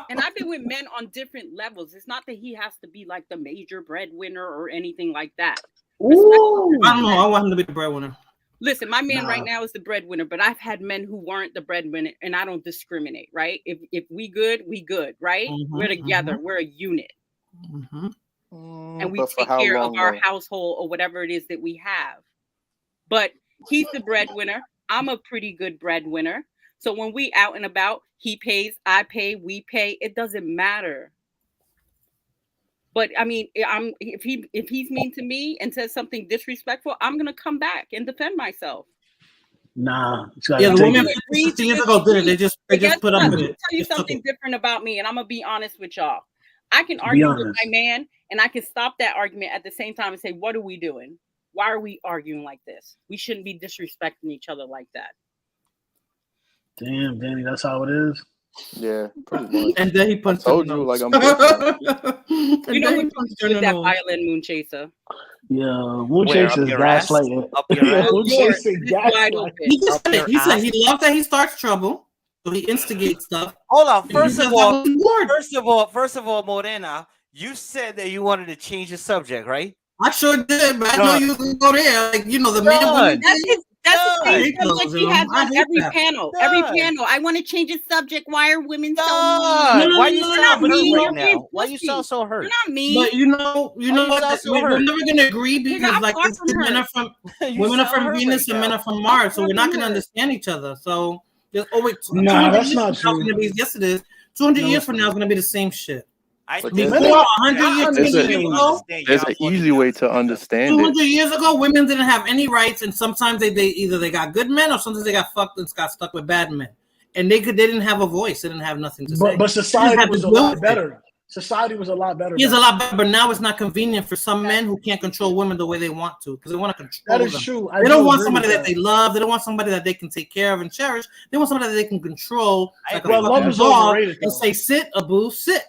And I've been with men on different levels. It's not that he has to be like the major breadwinner or anything like that. Ooh. I don't know. I want him to be the breadwinner. Listen, my man right now is the breadwinner, but I've had men who weren't the breadwinner, and I don't discriminate, right? If we good, we good, right? We're together. We're a unit. And we take care of our household or whatever it is that we have. But he's the breadwinner. I'm a pretty good breadwinner. So when we out and about, he pays, I pay, we pay. It doesn't matter. But I mean, if he's mean to me and says something disrespectful, I'm gonna come back and defend myself. Nah. The women 50 years ago did it. They just put up with it. I'll tell you something different about me, and I'm gonna be honest with y'all. I can argue with my man, and I can stop that argument at the same time and say, "What are we doing? Why are we arguing like this? We shouldn't be disrespecting each other like that." Damn, Danny, that's how it is. Yeah, pretty much. And then he punched. Told you like I'm. You know when you did that violin, Moon Chaser. Yeah, Moon Chaser is gaslighting. He said he loves that he starts trouble, so he instigates stuff. Hold on. First of all, Morena, you said that you wanted to change the subject, right? I sure did, but I know you can go there. Like, you know, the man. That's the same subject he has on every panel. Every panel. I want to change the subject. Why are women so mean? Why you sound hurt right now? Why you sound so hurt? You're not mean. But you know what? We're never gonna agree because like women are from Venus and men are from Mars, so we're not gonna understand each other. So there's always that's not true. Yes, it is. 200 years from now is gonna be the same shit. There's an easy way to understand 200 years ago, women didn't have any rights, and sometimes they either they got good men or sometimes they got fucked and got stuck with bad men, and they didn't have a voice, they didn't have nothing to say. But society was a lot better. Society was a lot better. It's a lot better, but now it's not convenient for some men who can't control women the way they want to because they want to control them. That is true. They don't want somebody that they love. They don't want somebody that they can take care of and cherish. They want somebody that they can control. Like love is overrated. And say, sit, Abu, sit.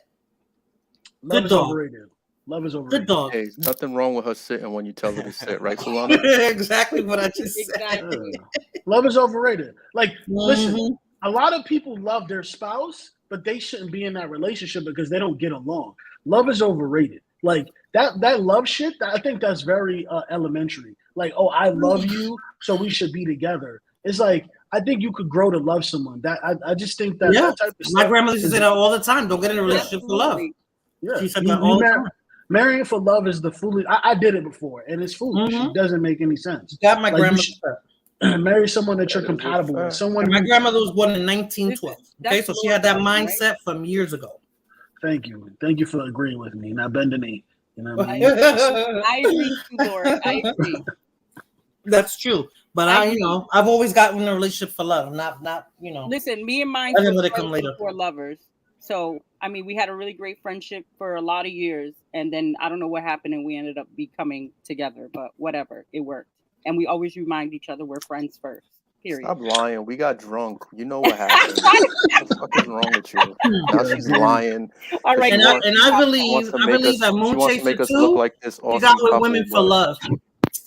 Love is overrated. Love is overrated. Good dog. Hey, there's nothing wrong with her sitting when you tell her to sit, right, Solana? Exactly what I just said. Love is overrated. Like, listen, a lot of people love their spouse, but they shouldn't be in that relationship because they don't get along. Love is overrated. Like that love shit. I think that's very elementary. Like, oh, I love you, so we should be together. It's like I think you could grow to love someone. That I just think that that type of my stuff. grandmother used to say that all the time. Don't get in a relationship for love. Yeah, She said that all the time. Marrying for love is the foolish. I did it before, and it's foolish. It doesn't make any sense. Got my grandmother. Marry someone that you're compatible with. Someone. My grandmother was born in 1912. Okay, so she had that mindset from years ago. Thank you for agreeing with me. Now bend the knee. You know what I mean? I agree, Lord. I agree. That's true. But I've always gotten in a relationship for love, not. Listen, me and mine were lovers. So I mean, we had a really great friendship for a lot of years, and then I don't know what happened, and we ended up becoming together. But whatever, it worked, and we always remind each other we're friends first. Period. Stop lying. We got drunk. You know what happened. What the fuck is wrong with you? Now she's lying. All right, and I believe that Moon Chaser too. Like this awesome he got with women for love.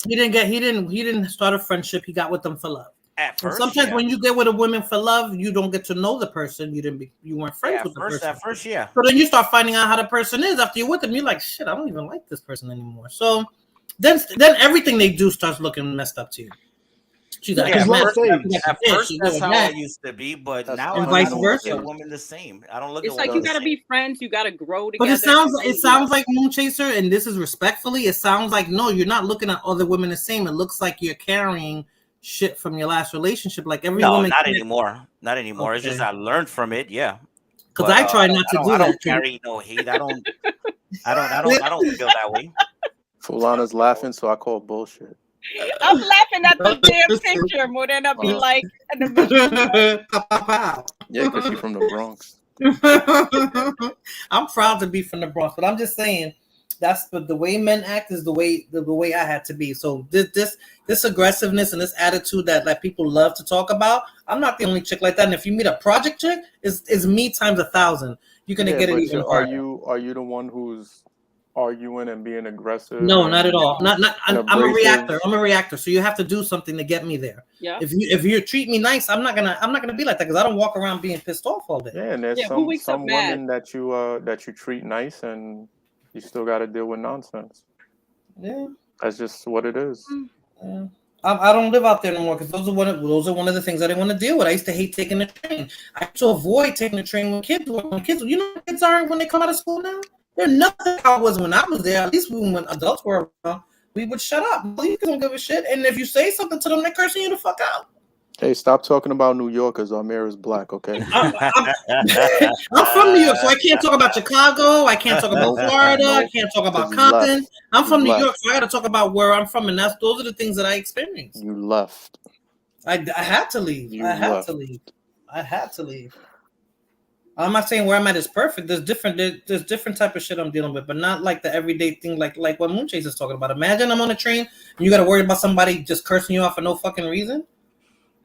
He didn't start a friendship. He got with them for love. At first, sometimes when you get with a woman for love, you don't get to know the person. You weren't friends with the person. At first, yeah. So then you start finding out how the person is after you're with them. You're like, shit, I don't even like this person anymore. So then everything they do starts looking messed up to you. She's like, at first that's how I used to be, but now and vice versa. A woman the same. I don't look. It's like you gotta be friends. You gotta grow together. But it sounds like Moon Chaser, and this is respectfully. It sounds like no, you're not looking at other women the same. It looks like you're carrying shit from your last relationship. Like every woman. Not anymore. Not anymore. Okay. It's just I learned from it. Yeah. Because I try not to do that. I don't carry no hate. I don't feel that way. Fulana's laughing, so I call bullshit. I'm laughing at the damn picture more than I'll be like. Yeah, because she's from the Bronx. I'm proud to be from the Bronx, but I'm just saying that's the way men act is the way I had to be. So this aggressiveness and this attitude that people love to talk about, I'm not the only chick like that. And if you meet a project chick, it's me times 1,000. You're gonna get it even harder. Are you the one who's arguing and being aggressive? No, not at all. Not I'm a reactor. I'm a reactor. So you have to do something to get me there. Yeah. If you treat me nice, I'm not gonna be like that because I don't walk around being pissed off all day. Yeah, and there's some women that you treat nice and you still got to deal with nonsense. Yeah, that's just what it is. Yeah. I don't live out there anymore because those are one of the things I didn't want to deal with. I used to hate taking the train. I used to avoid taking the train when kids kids are when they come out of school now. They're nothing how it was when I was there. At least when adults were around, we would shut up. You don't give a shit. And if you say something to them, they're cursing you the fuck out. Hey, stop talking about New Yorkers. Amir is black, okay? I'm from New York, so I can't talk about Chicago. I can't talk about Florida. I can't talk about Compton. I'm from New York, so I got to talk about where I'm from, and those are the things that I experienced. You left. I had to leave. I had to leave. I'm not saying where I'm at is perfect. There's different type of shit I'm dealing with, but not like the everyday thing like what Moon Chase is talking about. Imagine I'm on a train and you got to worry about somebody just cursing you off for no fucking reason,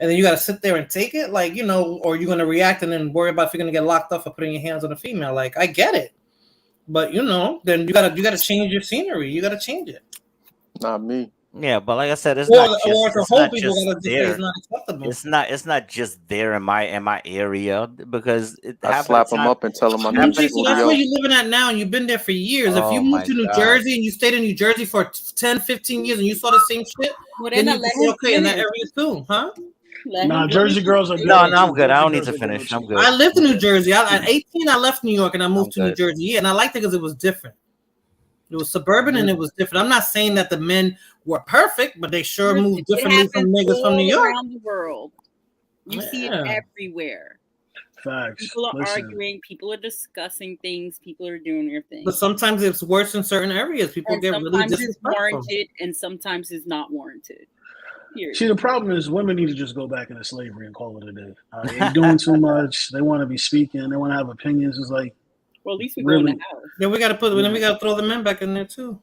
and then you got to sit there and take it, or you're gonna react and then worry about if you're gonna get locked up for putting your hands on a female. Like I get it, but then you gotta change your scenery. You gotta change it. Not me. Yeah, but like I said, it's not just there in my area because I slap them up and tell them I'm that's where you're living at now and you've been there for years. If you moved to New Jersey and you stayed in New Jersey for 10, 15 years and you saw the same shit, then you'd be okay in that area too, huh? Nah, Jersey girls are good. No, I'm good. I don't need to finish. I'm good. I lived in New Jersey. At 18, I left New York and I moved to New Jersey. Yeah, and I liked it because it was different. It was suburban and it was different. I'm not saying that the men were perfect, but they sure moved differently from niggas from New York. Around the world, you see it everywhere. Facts. People are arguing. People are discussing things. People are doing their thing. But sometimes it's worse in certain areas. People get really disrespectful. Sometimes it's warranted, and sometimes it's not warranted. Period. See, the problem is women need to just go back into slavery and call it a day. They're doing too much. They want to be speaking. They want to have opinions. It's like, well, at least we go in the house. Then we got to throw the men back in there too.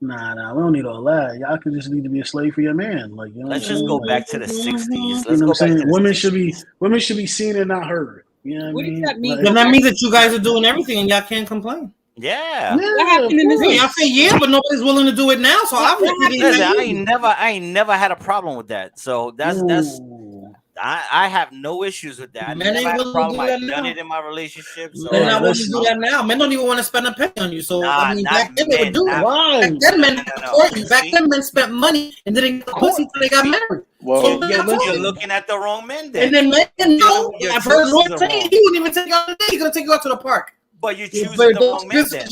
Nah, we don't need all that. Y'all could just need to be a slave for your man. Like, let's just go back to the 60s. Let's go back to women should be seen and not heard. You know what does that mean? Then that means that you guys are doing everything and y'all can't complain. Yeah. What happened in this? Y'all say but nobody's willing to do it now. So obviously, I ain't never had a problem with that. So that's I have no issues with that. Men ain't willing to do that now. I've done it in my relationship. So they're not willing to do that now. Men don't even want to spend a penny on you. So back then they would do it. Back then men support you. Back then men spent money and didn't get the pussy until they got married. Well, So you're looking at the wrong men then. And then men know, Your I've heard choices Lord are say wrong. he wouldn't even take you out today. He's gonna take you out to the park. But you're choosing the wrong men then.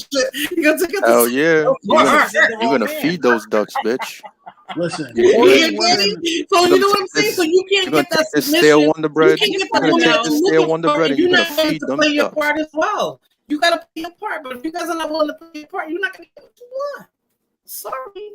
You're gonna take you hell to yeah, You're you're gonna feed those ducks, bitch. Listen, Yeah, women, Daddy. So you know what I'm saying? So you can't get that this submission. stale Wonder Bread. You can't get You're that gonna woman take that this you're stale looking Wonder for, Bread and and you're you're not gonna willing feed to them play your ducks. part as well. You gotta play your part, but if you guys are not willing to play your part, you're not gonna get what you want. Sorry.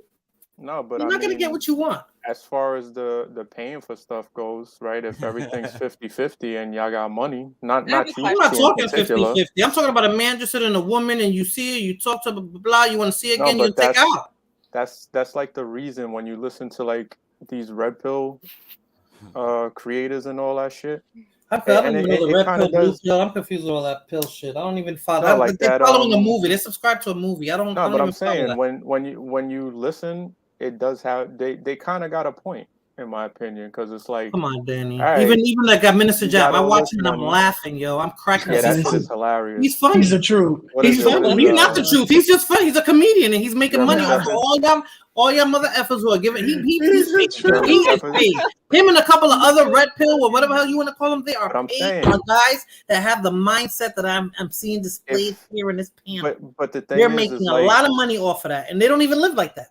No, but You're not gonna get what you want. As far as the paying for stuff goes, right? If everything's 50-50 and y'all got money, not you I'm not two in talking particular. 50-50. I'm talking about a man interested in a woman and you see her, you talk to her, blah, blah, blah, you want to see her again, No, you but take her out. that's like the reason when you listen to like these red pill creators and all that shit. I don't even know the red pill, blue pill. I'm confused with all that pill shit. I don't even follow. No, like they're that, following a movie. They subscribe to a movie. I don't. No, I don't but even I'm saying follow that. when you listen, it does have they kind of got a point in my opinion because it's like, Come on, Danny. all right, even that guy, Minister you Jap. got I all watch this him and I'm money. laughing, yo. I'm cracking Yeah, up. that shit is hilarious. He's funny. He's the truth. What He's is it? funny. What is, He's not the truth. He's just funny. He's a comedian and he's making money German off of all y'all mother effers who are giving. He's paid. German He is Shepherds. paid. Him and a couple of other red pill or whatever hell you want to call them, they are But I'm paid saying- for guys that have the mindset that I'm seeing displayed here in this panel. But the thing They're is making a like, lot of money off of that, and they don't even live like that.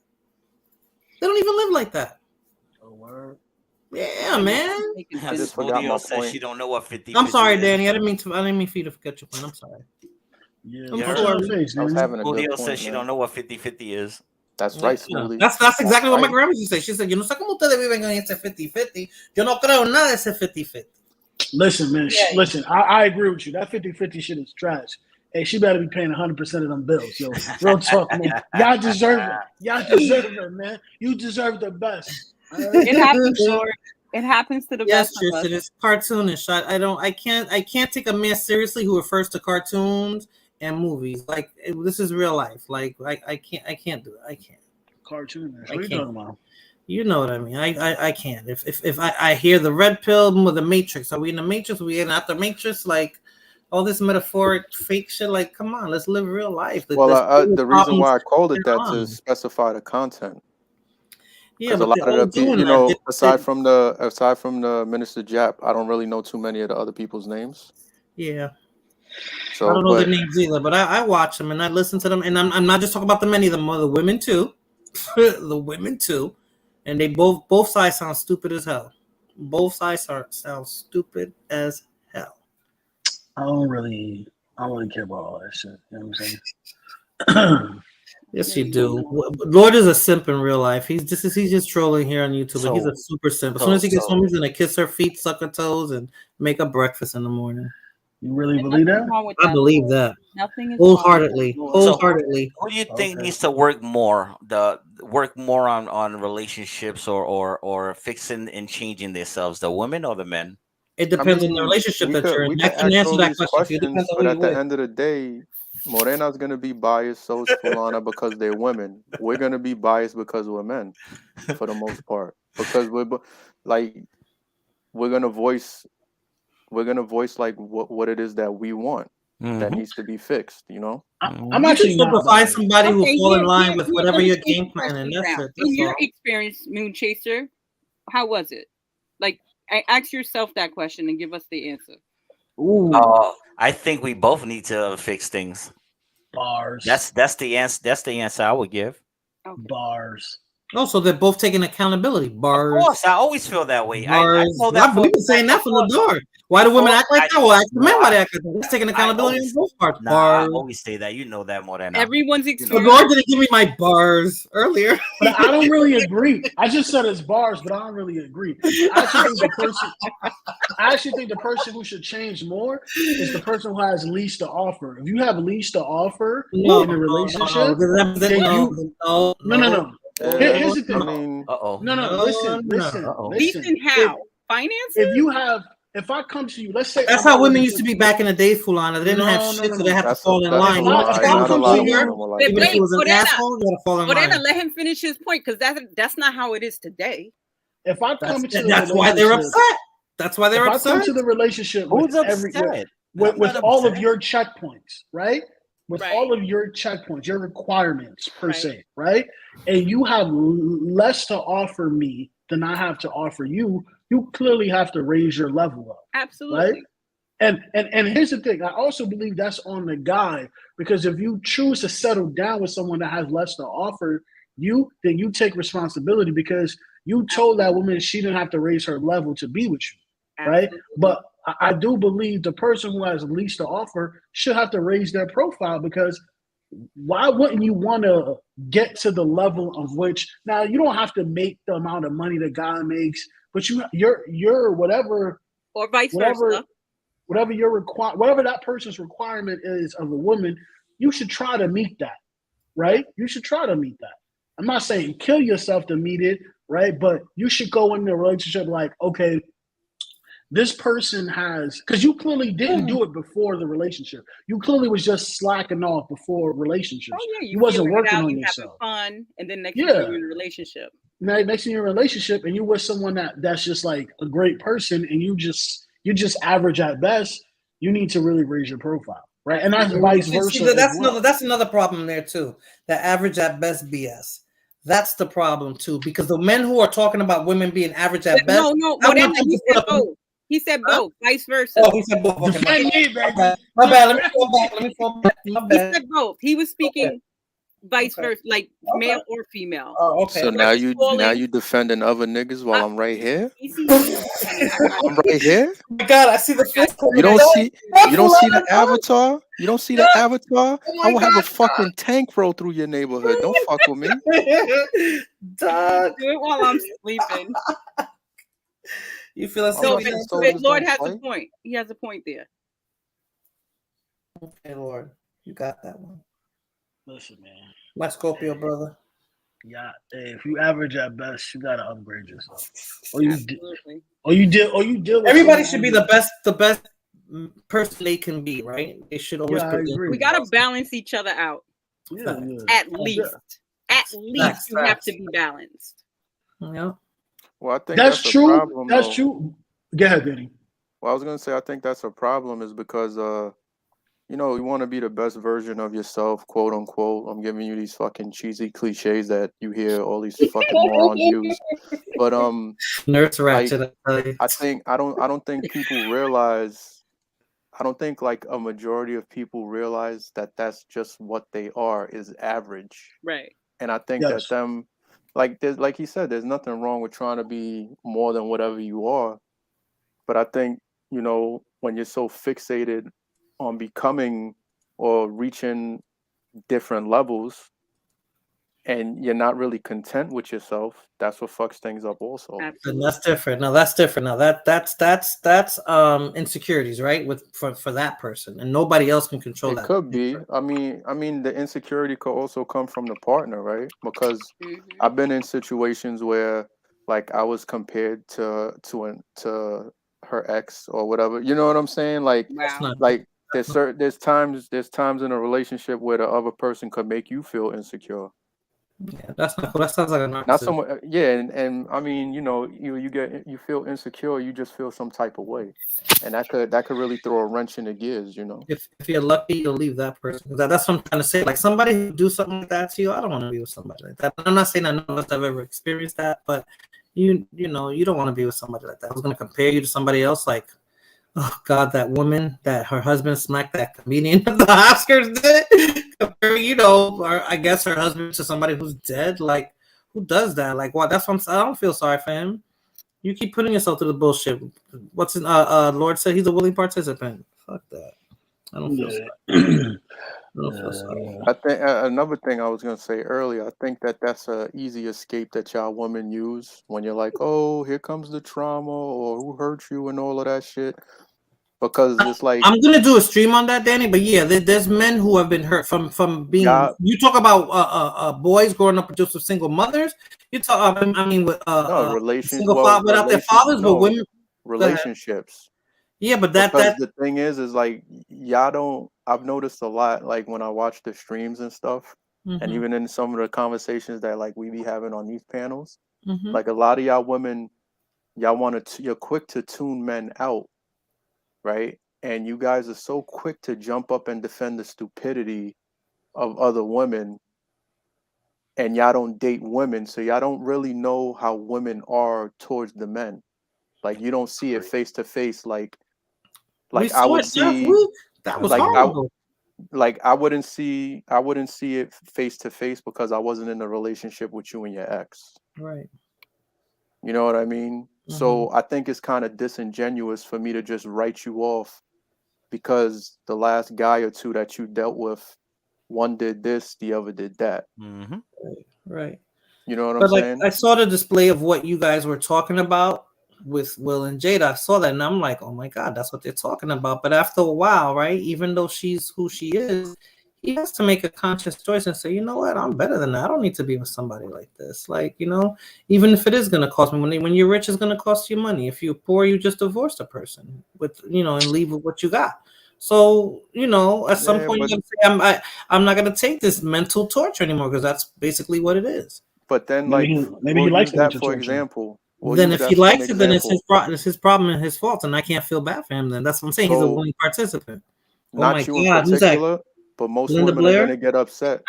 They don't even live like that. Yeah, man. I just forgot my says point. she don't know what 50. I'm sorry, Danny. I didn't mean for you to forget your point. I'm sorry. Yeah, You I'm heard? sorry. I was having a good Smoothie point, says she man. don't know what 50-50 is. That's right, Smoothie. That's exactly what my right. grandma used to say. She said, yo no sé cómo ustedes viven en ese 50-50. Yo no creo nada de ese 50-50. Listen, man. Yeah. Listen, I agree with you. That 50-50 shit is trash. Hey, she better be paying 100% of them bills, yo. Real talk, man. Y'all deserve it. Y'all deserve it, man. You deserve the best. It happens, Lord. It happens to the Yes, best of us. Tristan, it's cartoonish. I can't take a man seriously who refers to cartoons and movies. Like this is real life. Like I can't do it. I can't. Cartoonish. I What are you can't. talking about? You know what I mean. I can't. If I hear the red pill with the Matrix, are we in the Matrix? Are we in after Matrix? Like all this metaphoric fake shit. Like, come on, let's live real life. Well, the reason why I called it that to specify the content. Yeah, Because but a lot they're all of the people, doing you that. know, aside from the Minister Jap, I don't really know too many of the other people's names. Yeah. So I don't know their names either, but I watch them and I listen to them, and I'm not just talking about the many of them, the women too, the women too, and they both sides sound stupid as hell. Both sides sound stupid as hell. I don't really care about all that shit. You know what I'm saying? Yes, you do. Lord is a simp in real life. He's just trolling here on YouTube, but he's a super simp. As soon as he gets home, he's gonna kiss her feet, suck her toes, and make her breakfast in the morning. You really believe that? I believe that. Nothing is Wholeheartedly. So who do you think needs to work more? On relationships or fixing and changing themselves? The women or the men? It depends on the relationship that you're in. I can answer that question. It depends on but who at you're the with. end of the day, Morena's gonna be biased, so is Fulana because they're women. We're gonna be biased because we're men, for the most part. Because we're gonna voice like what it is that we want that needs to be fixed. You know. I'm actually not find somebody who Okay, fall in here- line here- with here- whatever let me your take the game plan, and question that's down. it. In That's your all. experience, Moon Chaser, how was it? Like, ask yourself that question and give us the answer. I think we both need to fix things. Bars. That's the answer. That's the answer I would give. Bars. Oh, so they're both taking accountability. Bars. Of course, I always feel that way. Bars. We've been saying that from the door. Why do women act like that? Well, ask the men why they act like that. That's taking accountability on both parts. I Bars. always say that. You know that more than Everyone's The experience. Lord didn't give me my bars earlier. But I don't really agree. I just said it's bars, but I don't really agree. I actually think the person who should change more is the person who has least to offer. If you have least to offer in a relationship, no. Here's the thing. Listen. Decent how? Finances? If I come to you, let's say That's how women used to be back in the day, Fulana. They didn't have shit, so they have to fall in line. Even if he was an asshole, you had to fall in line. Let him finish his point, because that's not how it is today. If I come to that's why they're upset. That's why they're upset. If I come to the relationship with all of your checkpoints, right? With all of your checkpoints, your requirements per se, right? And you have less to offer me than I have to offer you, you clearly have to raise your level up. Absolutely. Right? And here's the thing. I also believe that's on the guy, because if you choose to settle down with someone that has less to offer you, then you take responsibility, because you told that woman she didn't have to raise her level to be with you, right? Absolutely. But I do believe the person who has least to offer should have to raise their profile, because why wouldn't you want to get to the level of which, now you don't have to make the amount of money the guy makes, but you're whatever, or vice whatever versa. whatever whatever that person's requirement is of a woman, you should try to meet that, right? You should try to meet that. I'm not saying kill yourself to meet it, right? But you should go into a relationship like, okay, this person has, because you clearly didn't do it before the relationship. You clearly was just slacking off before relationships. Oh yeah, You wasn't figuring it working out, on you yourself. having fun, and then next thing you're in a relationship. Now, next thing you're in a relationship and you're with someone that's just like a great person, and you're just average at best, you need to really raise your profile, right? And that's vice versa. That's another problem there too. The average at best BS. That's the problem too, because the men who are talking about women being average at best. No, whatever. He said both. He said both, vice versa. Oh, he said both. Okay, my bad. Let me fall back. My bad. He said both. He was speaking vice versa, like male or female. Oh, okay. So now you defending other niggas while I'm right here. I'm right here. Oh my God, I see the face. You don't see the avatar. You don't see the avatar. I will have a fucking tank roll through your neighborhood. Don't fuck with me. Dog. Do it while I'm sleeping. You feel as so, though Lord has a point. He has a point there. Okay, Lord, you got that one. Listen, man. My Scorpio brother. Yeah, if you average at best, you gotta upgrade yourself. Or you deal with everybody should be the best person they can be, right? They should always we gotta balance each other out. Yeah. At least you have to be balanced. Yeah. Well, I think that's true. Problem, that's though. true. Go ahead, Benny. Well, I was gonna say I think that's a problem, is because you want to be the best version of yourself, quote unquote. I'm giving you these fucking cheesy cliches that you hear all these fucking morons use. But Nurse ratchet. I don't think people realize. I don't think like a majority of people realize that that's just what they are, is average. Right. And I think that them, like he said, there's nothing wrong with trying to be more than whatever you are. But I think, when you're so fixated on becoming or reaching different levels and you're not really content with yourself, that's what fucks things up also. And that's different. No, that's different. Now that's insecurities, right? For that person, and nobody else can control that. It could be. I mean, the insecurity could also come from the partner, right? Because I've been in situations where, like, I was compared to her ex or whatever. You know what I'm saying? Like, there's times in a relationship where the other person could make you feel insecure. Yeah, that's not cool. That sounds like a narcissist. Not someone, yeah, and I mean, you feel insecure, you just feel some type of way, and that could really throw a wrench in the gears, If you're lucky, you'll leave that person. That's what I'm trying to say. Like, somebody who do something like that to you, I don't want to be with somebody like that. I'm not saying that none of us have ever experienced that, but you don't want to be with somebody like that. I was going to compare you to somebody else, like, oh God, that woman that her husband smacked that comedian at the Oscars did. Or I guess her husband to somebody who's dead. Like, who does that? Like, what? That's what I don't feel sorry for him. You keep putting yourself through the bullshit. What's in Lord said he's a willing participant. Fuck that. I don't feel sorry. I think another thing I was gonna say earlier. I think that's a easy escape that y'all women use when you're like, oh, here comes the trauma, or who hurt you, and all of that shit. Because it's like, I'm gonna do a stream on that, Danny. But yeah, there's men who have been hurt from being. You talk about boys growing up just with single mothers. You talk. I mean, with single fathers without their fathers, but women relationships. Yeah, but the thing is like, y'all don't. I've noticed a lot, like when I watch the streams and stuff, and even in some of the conversations that like we be having on these panels, like a lot of y'all women, you're quick to tune men out. Right? And you guys are so quick to jump up and defend the stupidity of other women and y'all don't date women, so y'all don't really know how women are towards the men. Like you don't see it face to face. Like We I saw would it, Jeff. see. That was Like horrible. I wouldn't see it face to face because I wasn't in a relationship with you and your ex. Right. You know what I mean? So I think it's kind of disingenuous for me to just write you off because the last guy or two that you dealt with, one did this, the other did that. Mm-hmm. Right. You know what I'm But like saying? I saw the display of what you guys were talking about with Will and Jada. I saw that and I'm like, oh my God, that's what they're talking about. But after a while, right, even though she's who she is, he has to make a conscious choice and say, you know what, I'm better than that. I don't need to be with somebody like this. Like, you know, even if it is gonna cost me money, when you're rich, it's gonna cost you money. If you're poor, you just divorce the person with, you know, and leave with what you got. So, you know, at some point you're gonna say, I'm not gonna take this mental torture anymore because that's basically what it is. But then, maybe like, maybe he we'll likes use the that mental for torture. example. Then if he likes it, then it's his problem and his fault, and I can't feel bad for him. Then that's what I'm saying. He's a So, willing participant. Oh not my you in God, who's that? particular, but most Linda women are Blair? gonna get upset.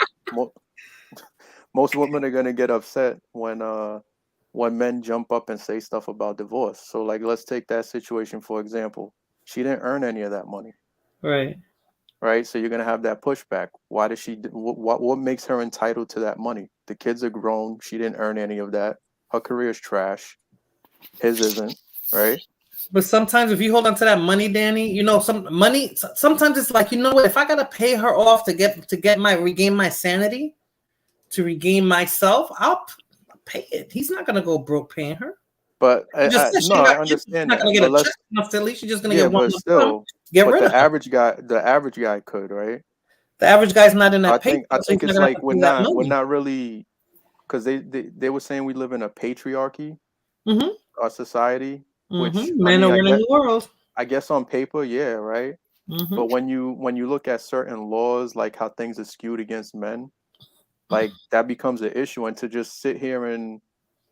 Most women are gonna get upset when men jump up and say stuff about divorce. So like let's take that situation for example. She didn't earn any of that money. Right. Right? So you're gonna have that pushback. Why does she what makes her entitled to that money? The kids are grown, she didn't earn any of that. Her career is trash. His isn't, right? But sometimes if you hold on to that money, Danny, you know, some money. Sometimes it's like, you know what? If I gotta pay her off to get my regain my sanity, to regain myself, I'll pay it. He's not gonna go broke paying her. But She's I understand not that. gonna get But a check let's enough to at least she's just gonna yeah, get one but lump sum. still, Get but rid of her. the average guy could, right? The average guy's not in I that pay, think so he's not it's gonna have like to pay that money. we're not really because they were saying we live in a patriarchy, our society, which I Men mean are running the world. I guess on paper, yeah, right. But when you look at certain laws, like how things are skewed against men, like that becomes an issue. And to just sit here and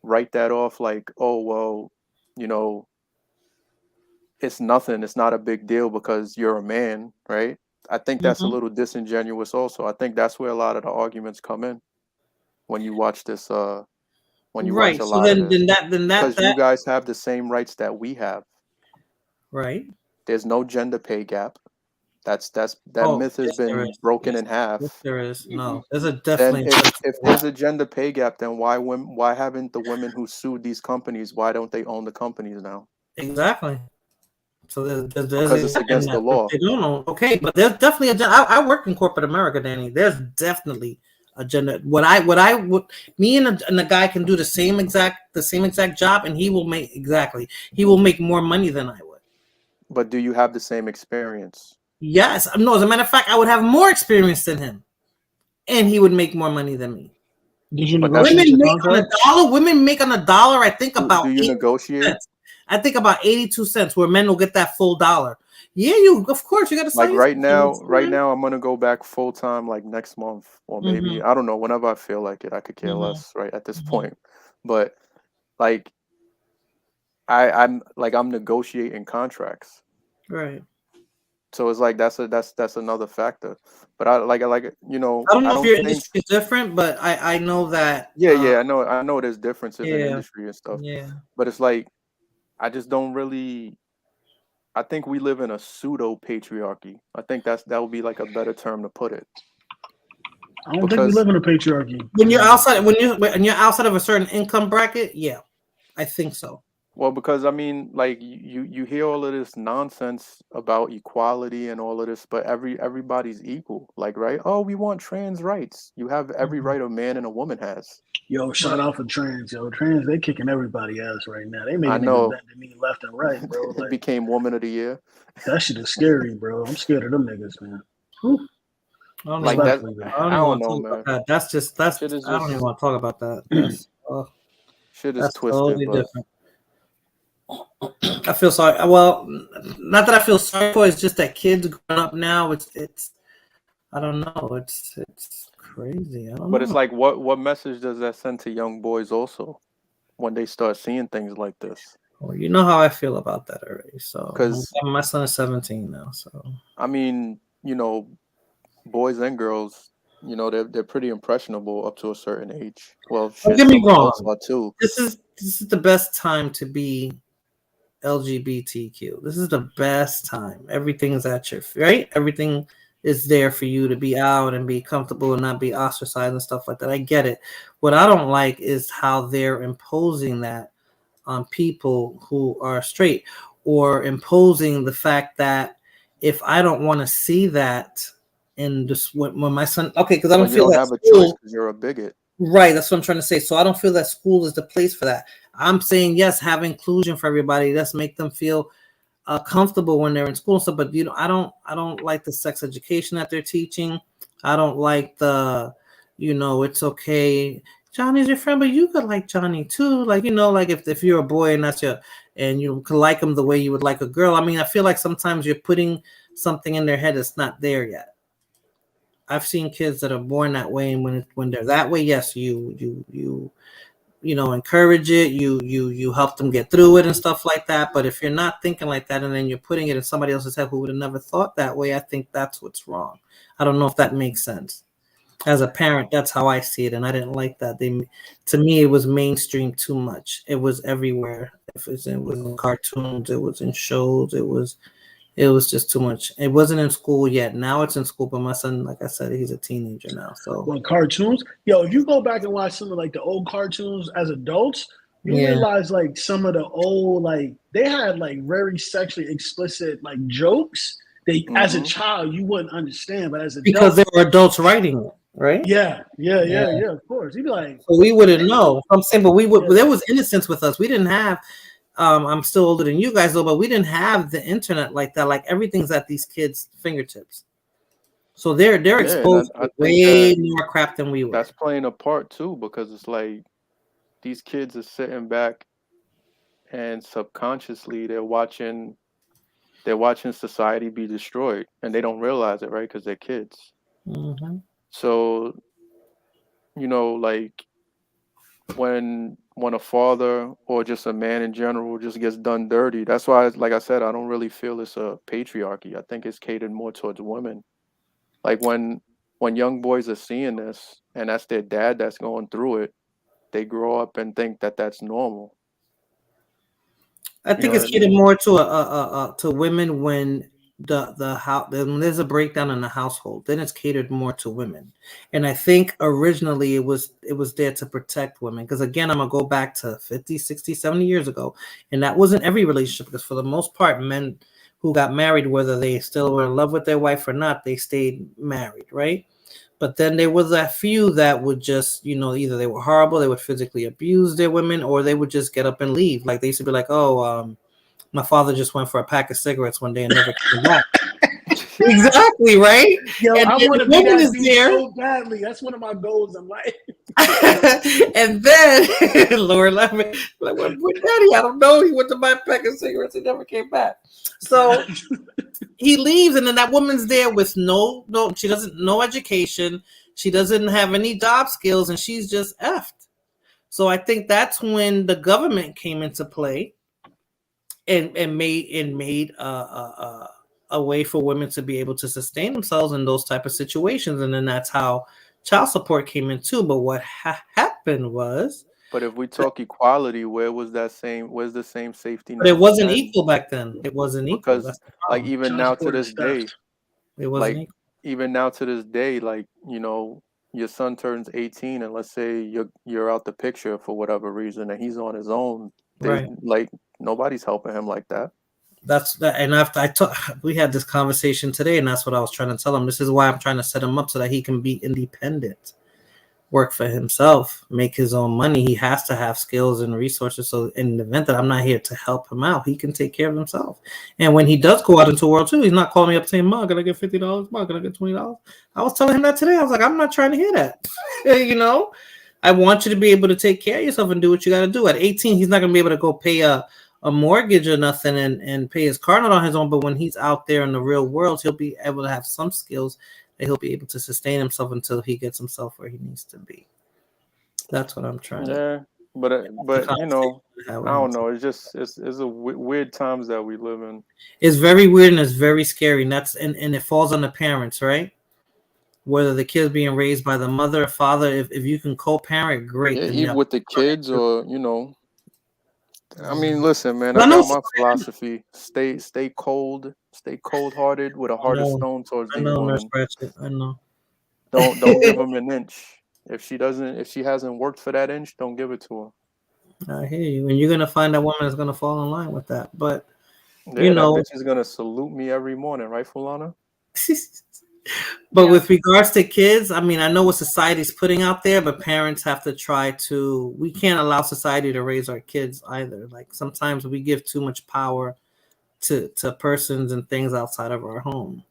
write that off, like, oh well, you know, it's nothing. It's not a big deal because you're a man, right? I think that's a little disingenuous. Also, I think that's where a lot of the arguments come in when you watch this. When you watch Right. a So lot of this, then because you guys have the same rights that we have. Right. There's no gender pay gap. That myth has Yes, there been is. broken Yes, in half. yes, there is. No, there's a Then definitely. if there's a gender pay gap, then why haven't the women who sued these companies, why don't they own the companies now? Exactly. So there's Because it's against the law. They don't know. Okay, but there's definitely a gender. I work in corporate America, Danny. There's definitely a gender. Me and a guy can do the same exact job, and he will make more money than I would. But do you have the same experience? Yes. No, as a matter of fact, I would have more experience than him, and he would make more money than me. Did you negotiate your contract? Women make on a dollar. I think about. Do you negotiate? Cents. I think about 82 cents, where men will get that full dollar. Yeah, of course you got to like right now. I'm gonna go back full time like next month or maybe I don't know whenever I feel like it. I could care less right at this point, but like I'm negotiating contracts. Right. So it's like that's another factor. But I like you know I don't know if your think industry is different, but I know that. yeah I know there's differences in Yeah. industry and stuff. Yeah. But it's like I just don't really. I think we live in a pseudo patriarchy. I think that would be like a better term to put it. I don't think we live in a patriarchy. When you're outside of a certain income bracket, yeah, I think so. Well, because I mean, like you hear all of this nonsense about equality and all of this, but everybody's equal. Like, right? Oh, we want trans rights. You have every right a man and a woman has. Yo, shout out for trans. Yo, trans, they kicking everybody ass right now. They making I know. niggas bend to me left and right, bro. It became Woman of the Year. That shit is scary, bro. I'm scared of them niggas, man. Whew. I don't like that. I don't know, man. That. That's I don't even want to talk about that. That's shit is twisted. Totally different. I feel sorry. Well, not that I feel sorry for. It's just that kids growing up now. It's. I don't know. It's crazy. I don't know. But it's like, what message does that send to young boys also when they start seeing things like this? Well, you know how I feel about that already. So, because my son is 17 now. So, I mean, you know, boys and girls, you know, they're pretty impressionable up to a certain age. Well, Don't shit, get me some adults wrong. are too. This is the best time to be LGBTQ. This is the best time. Everything is at your right. Everything is there for you to be out and be comfortable and not be ostracized and stuff like that. I get it. What I don't like is how they're imposing that on people who are straight, or imposing the fact that if I don't want to see that in this when my son, okay, because I don't But you feel don't that have a choice school, because you're a bigot. right, that's what I'm trying to say. So I don't feel that school is the place for that. I'm saying yes, have inclusion for everybody. Let's make them feel comfortable when they're in school and stuff. But you know, I don't like the sex education that they're teaching. I don't like the, you know, it's okay. Johnny's your friend, but you could like Johnny too. Like, you know, like if you're a boy and that's your, and you could like him the way you would like a girl. I mean, I feel like sometimes you're putting something in their head that's not there yet. I've seen kids that are born that way, and when they're that way, yes, you know, encourage it, you help them get through it and stuff like that. But if you're not thinking like that and then you're putting it in somebody else's head who would have never thought that way, I think that's what's wrong. I don't know if that makes sense. As a parent, that's how I see it, and I didn't like that. To me, it was mainstream too much. It was everywhere. It was in cartoons, it was in shows, it was just too much. It wasn't in school yet. Now it's in school, but my son, like I said, he's a teenager now. So Well, cartoons, yo, if you go back and watch some of like the old cartoons as adults, you yeah. realize like some of the old, like they had like very sexually explicit like jokes that as a child you wouldn't understand, but as Because adults, there were adults writing it, right? yeah, of course. You'd be like, So we wouldn't know. I'm saying, but we would. Yeah. There was innocence with us. We didn't have. I'm still older than you guys though, but we didn't have the internet like that. Like everything's at these kids' fingertips. So they're Yeah, and exposed I to think way that more crap than we were. that's playing a part too, because it's like these kids are sitting back and subconsciously they're watching society be destroyed, and they don't realize it, right? Because they're kids. Mm-hmm. So, you know, like when a father or just a man in general just gets done dirty, that's why, like I said, I don't really feel it's a patriarchy. I think it's catered more towards women. Like when young boys are seeing this and that's their dad that's going through it, they grow up and think that that's normal. I You know think what it's I catered mean? more to women when the house when there's a breakdown in the household. Then it's catered more to women, and I think originally it was there to protect women. Because again, I'm gonna go back to 50, 60, 70 years ago, and that wasn't every relationship. Because for the most part, men who got married, whether they still were in love with their wife or not, they stayed married, right? But then there was a few that would just, you know, either they were horrible, they would physically abuse their women, or they would just get up and leave. Like they used to be like, "Oh, my father just went for a pack of cigarettes one day and never came back." Exactly, right? Yo, And I then want the to be woman that is dude there, so badly. That's one of my goals in life. and then Lord love me, like, what daddy? I don't know. He went to buy a pack of cigarettes. He never came back. So he leaves, and then that woman's there with no, she doesn't, no education. She doesn't have any job skills, and she's just effed. So I think that's when the government came into play and made a way for women to be able to sustain themselves in those type of situations, and then that's how child support came in too. But what happened was, But if we talk equality, where's the same safety but net it for wasn't men? equal back then. It wasn't equal. Because That's the like problem. even Child now to support is this day, theft. It wasn't like equal. even now to this day, like, you know, your son turns 18 and let's say you're out the picture for whatever reason and he's on his own, they Right. like nobody's helping him like that. That's that. And after we had this conversation today, and that's what I was trying to tell him. This is why I'm trying to set him up so that he can be independent, work for himself, make his own money. He has to have skills and resources. So in the event that I'm not here to help him out, he can take care of himself. And when he does go out into the world too, he's not calling me up saying, "Mom, can I get $50? Mom, can I get $20?" I was telling him that today. I was like, I'm not trying to hear that. You know, I want you to be able to take care of yourself and do what you got to do. At 18, he's not going to be able to go pay a mortgage or nothing and pay his car note on his own. But when he's out there in the real world, he'll be able to have some skills that he'll be able to sustain himself until he gets himself where he needs to be. That's what I'm trying to. Yeah, but you know, I don't know. It's just it's weird times that we live in. It's very weird and it's very scary, and it falls on the parents, right? whether the kid's being raised by the mother or father. If you can co-parent, great. Yeah, Then even with the kids, or I mean, listen, man, I I know, got my philosophy. Stay cold, stay cold-hearted with a heart of stone towards I these know, Nurse women. Ratchet. I know. Don't give them an inch. If she hasn't worked for that inch, don't give it to her. I hear you, and you're gonna find that woman that's gonna fall in line with that. But Yeah, that bitch is gonna salute me every morning, right, Fulana? But with regards to kids, I mean, I know what society's putting out there, but parents have to try to. We can't allow society to raise our kids either. Like sometimes we give too much power to persons and things outside of our home.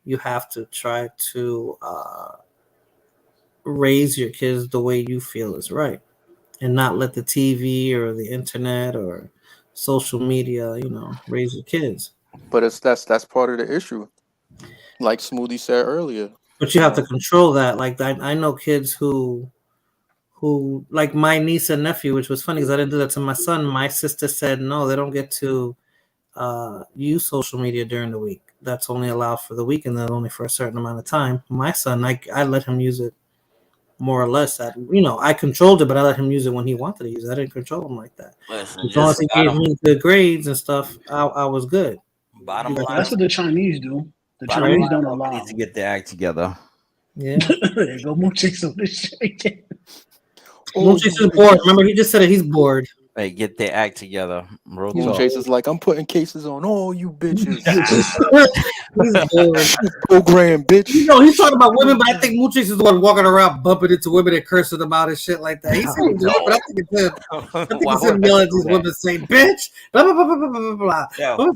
You have to try to raise your kids the way you feel is right, and not let the TV or the internet or social media, raise your kids. But that's part of the issue. Like Smoothie said earlier. But you have to control that. Like I know kids who like my niece and nephew, which was funny because I didn't do that to my son. My sister said no, they don't get to use social media during the week. That's only allowed for the week, and then only for a certain amount of time. My son, I let him use it more or less. I controlled it, but I let him use it when he wanted to use it. I didn't control him like that. Listen, As long as he gave me the grades and stuff, I was good. Bottom line, that's what the Chinese do. The bottom Chinese line, don't women allow. need to get their act together. Yeah. There you go, Moochie on this shit. Moochie's is bored. Remember, he just said it. He's bored. Hey, get their act together. Chase is like, I'm putting cases on all you bitches. He's bored. Program, bitch. He's talking about women, but I think Moochie is the one walking around bumping into women and cursing them out and shit like that. He's saying good, but I think it's him. I think it's him yelling at these women saying, bitch, blah, blah, blah, blah, blah, blah, Yo,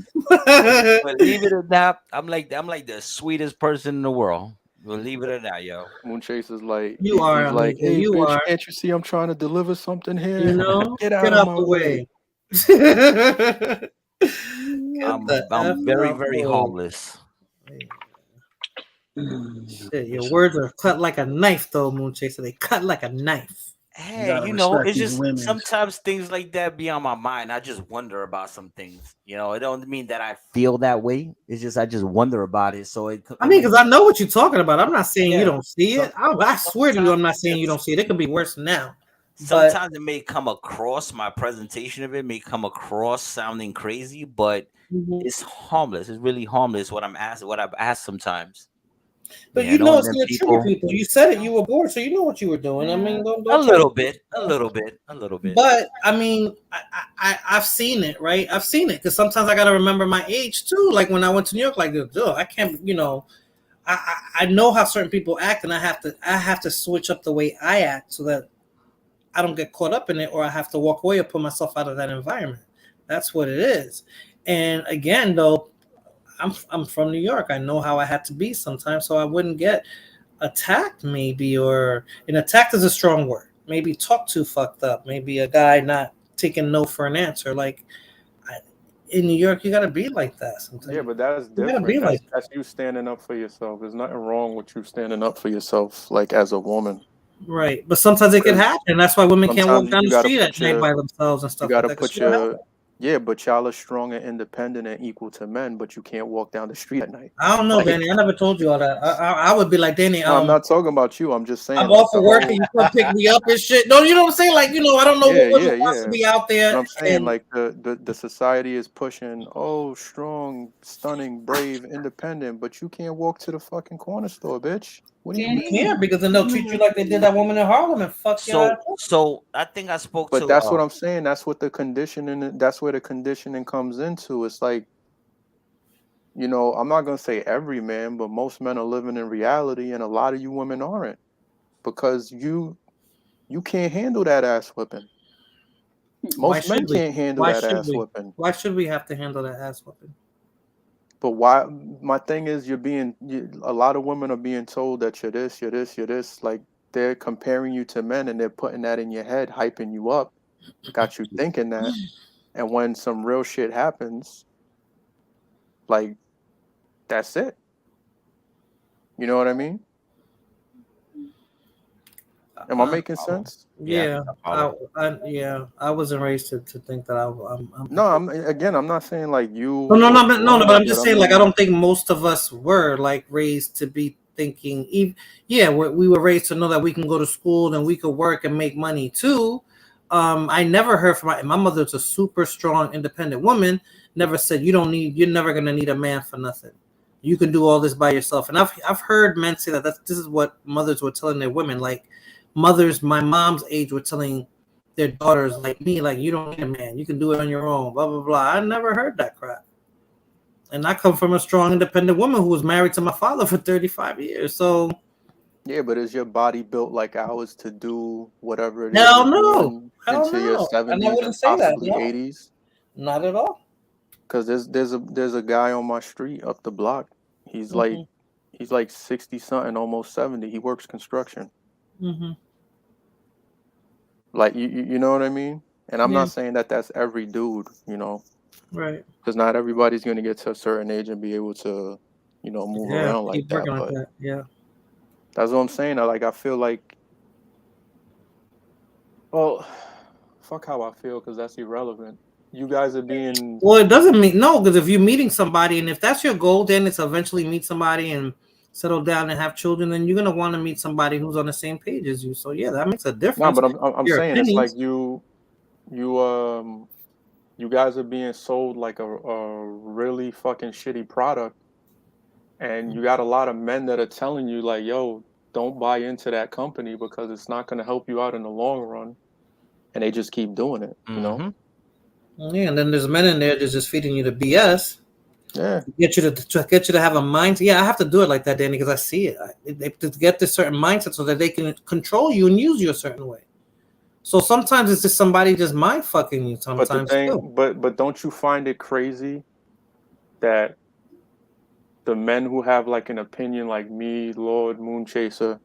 believe it or not, I'm like the sweetest person in the world. Believe it or not, yo. Moon Chase is like, You are, he's like, amigo, hey, you bitch, are. can't you see I'm trying to deliver something here? Get out Get of out my the way. I'm very, very harmless. Shit, your words are cut like a knife, though, Moon Chaser. They cut like a knife. Hey, it's just sometimes things like that be on my mind. I just wonder about some things. It don't mean that I feel that way. It's just I just wonder about it. So because I know what you're talking about. I'm not saying you don't see it. I swear to you, I'm not saying you don't see it. It could be worse now. Sometimes it may come across, my presentation of it may come across sounding crazy, but it's harmless. It's really harmless what I've asked sometimes. But it's going to trigger people. You said it. You were bored, so you know what you were doing. I mean, don't a little bit. But I mean, I've seen it, right? I've seen it because sometimes I got to remember my age too. Like when I went to New York, like I can't, I know how certain people act, and I have to switch up the way I act so that I don't get caught up in it, or I have to walk away or put myself out of that environment. That's what it is. And again, though, I'm from New York. I know how I had to be sometimes, so I wouldn't get attacked, maybe, and attacked is a strong word. Maybe talk too fucked up. Maybe a guy not taking no for an answer. Like in New York, you gotta be like that sometimes. Yeah, but that's different. That's you standing up for yourself. There's nothing wrong with you standing up for yourself, like as a woman. Right, but sometimes it can happen. That's why women can't walk down the street at night by themselves and stuff. You gotta put your but y'all are strong and independent and equal to men, but you can't walk down the street at night. I don't know, Danny. I never told you all that. I would be like, Danny. No, I'm not talking about you. I'm just saying. I'm off for work and you come pick me up and shit. No, you know what I'm saying? Like, I don't know what women wants to be out there. But I'm saying, like, the society is pushing, strong, stunning, brave, independent, but you can't walk to the fucking corner store, bitch. What do you mean? Yeah, because then they'll treat you like they did that woman in Harlem and fuck you. So I think I spoke to. But that's what I'm saying. That's what the conditioning. That's where the conditioning comes into. It's like, I'm not gonna say every man, but most men are living in reality, and a lot of you women aren't, because you can't handle that ass whipping. Most men can't handle that ass whipping. Why should we have to handle that ass whipping? But why? My thing is, a lot of women are being told that you're this, you're this, you're this. Like, they're comparing you to men, and they're putting that in your head, hyping you up, got you thinking that. And when some real shit happens, like, that's it. You know what I mean? Am I making sense? Yeah, I wasn't raised to think that I'm. No, I'm not saying like you. No, but I'm just saying, like, I don't think most of us were like raised to be thinking, yeah, we were raised to know that we can go to school and we could work and make money too. I never heard from my mother's a super strong, independent woman. Never said you're never gonna need a man for nothing. You can do all this by yourself. And I've heard men say that this is what mothers were telling their women. Like mothers my mom's age were telling their daughters like me, like you don't need a man, you can do it on your own, blah blah blah. I never heard that crap. And I come from a strong, independent woman who was married to my father for 35 years. So yeah, but is your body built like ours to do whatever it is hell you're no, doing hell into your no. And I 70s wouldn't and say that. possibly No, 80s? not at all. Because there's a guy on my street up the block. He's Mm-hmm. like 60 something, almost 70. He works construction. Mm-hmm. Like you know what I mean? And I'm Yeah. not saying that that's every dude, you know, Right. because not everybody's going to get to a certain age and be able to, you know, move Yeah. around like Keep that. working like But that. Yeah. that's what I'm saying. I feel like, well, fuck how I feel, because that's irrelevant. You guys are being. Well, it doesn't mean no, because if you're meeting somebody and if that's your goal, then it's eventually meet somebody and settle down and have children, then you're gonna want to meet somebody who's on the same page as you. So yeah, that makes a No, difference. but I'm Your saying it's like opinions. you guys are being sold like a really fucking shitty product, and you got a lot of men that are telling you like, yo, don't buy into that company because it's not going to help you out in the long run, and they just keep doing it, you know. Yeah, and then there's men in there just feeding you the BS. Yeah. To get you to have a mindset. Yeah, I have to do it like that, Danny, because I see it. They to get this certain mindset so that they can control you and use you a certain way. So sometimes it's just somebody just mind fucking you. But the Sometimes too. thing, but don't you find it crazy that the men who have like an opinion like me, Lord, Moonchaser,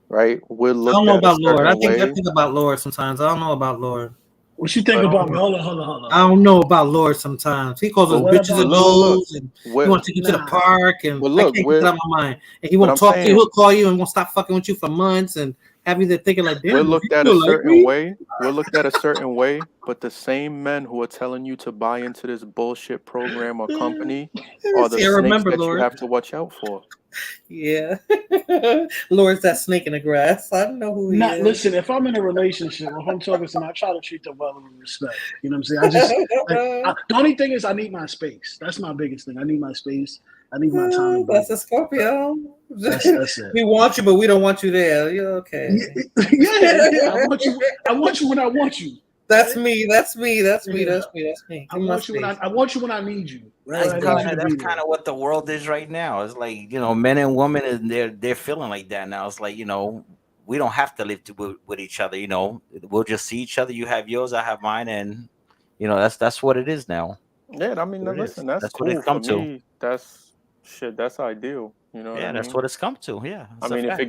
right, we're I don't looked know at a about Lord. I certain think way. about Lord sometimes. I don't know about Lord. What you think about me? Hold on. I don't know about Lord sometimes. He calls us But bitches and look, hoes, and he wants to take you to the Nah. park, and well, I look, can't get that out of my mind. And he but won't I'm talk to you. saying He'll call you and won't stop fucking with you for months, and have you there thinking like, we're damn, does he looked at a still like certain me? way. We're looked at a certain way, but the same men who are telling you to buy into this bullshit program or company are the See, I snakes remember that you Lord. have to watch out for. Yeah, Lord's that snake in the grass. I don't know who he is. Listen, if I'm in a relationship, if I'm talking to somebody, I try to treat them well and with respect. You know what I'm saying? The only thing is I need my space. That's my biggest thing. I need my space. I need my time to breathe. That's a Scorpio. That's it. We want you, but we don't want you there. You're okay. Yeah. I want you when I want you. That's right? me. That's me. That's me. Yeah. That's me. That's me. I want you when I need you. Right? I need you to That's be kind there. of what the world is right now. It's like, you know, men and women, and they're feeling like that now. It's like, you know, we don't have to live with each other. You know, we'll just see each other. You have yours, I have mine, and you know that's what it is now. Yeah, I mean, listen, that's That's what it's cool come for to. me. That's shit. That's ideal. You know what I Yeah, that's mean? what it's come to. Yeah, I it's a mean, if fact. it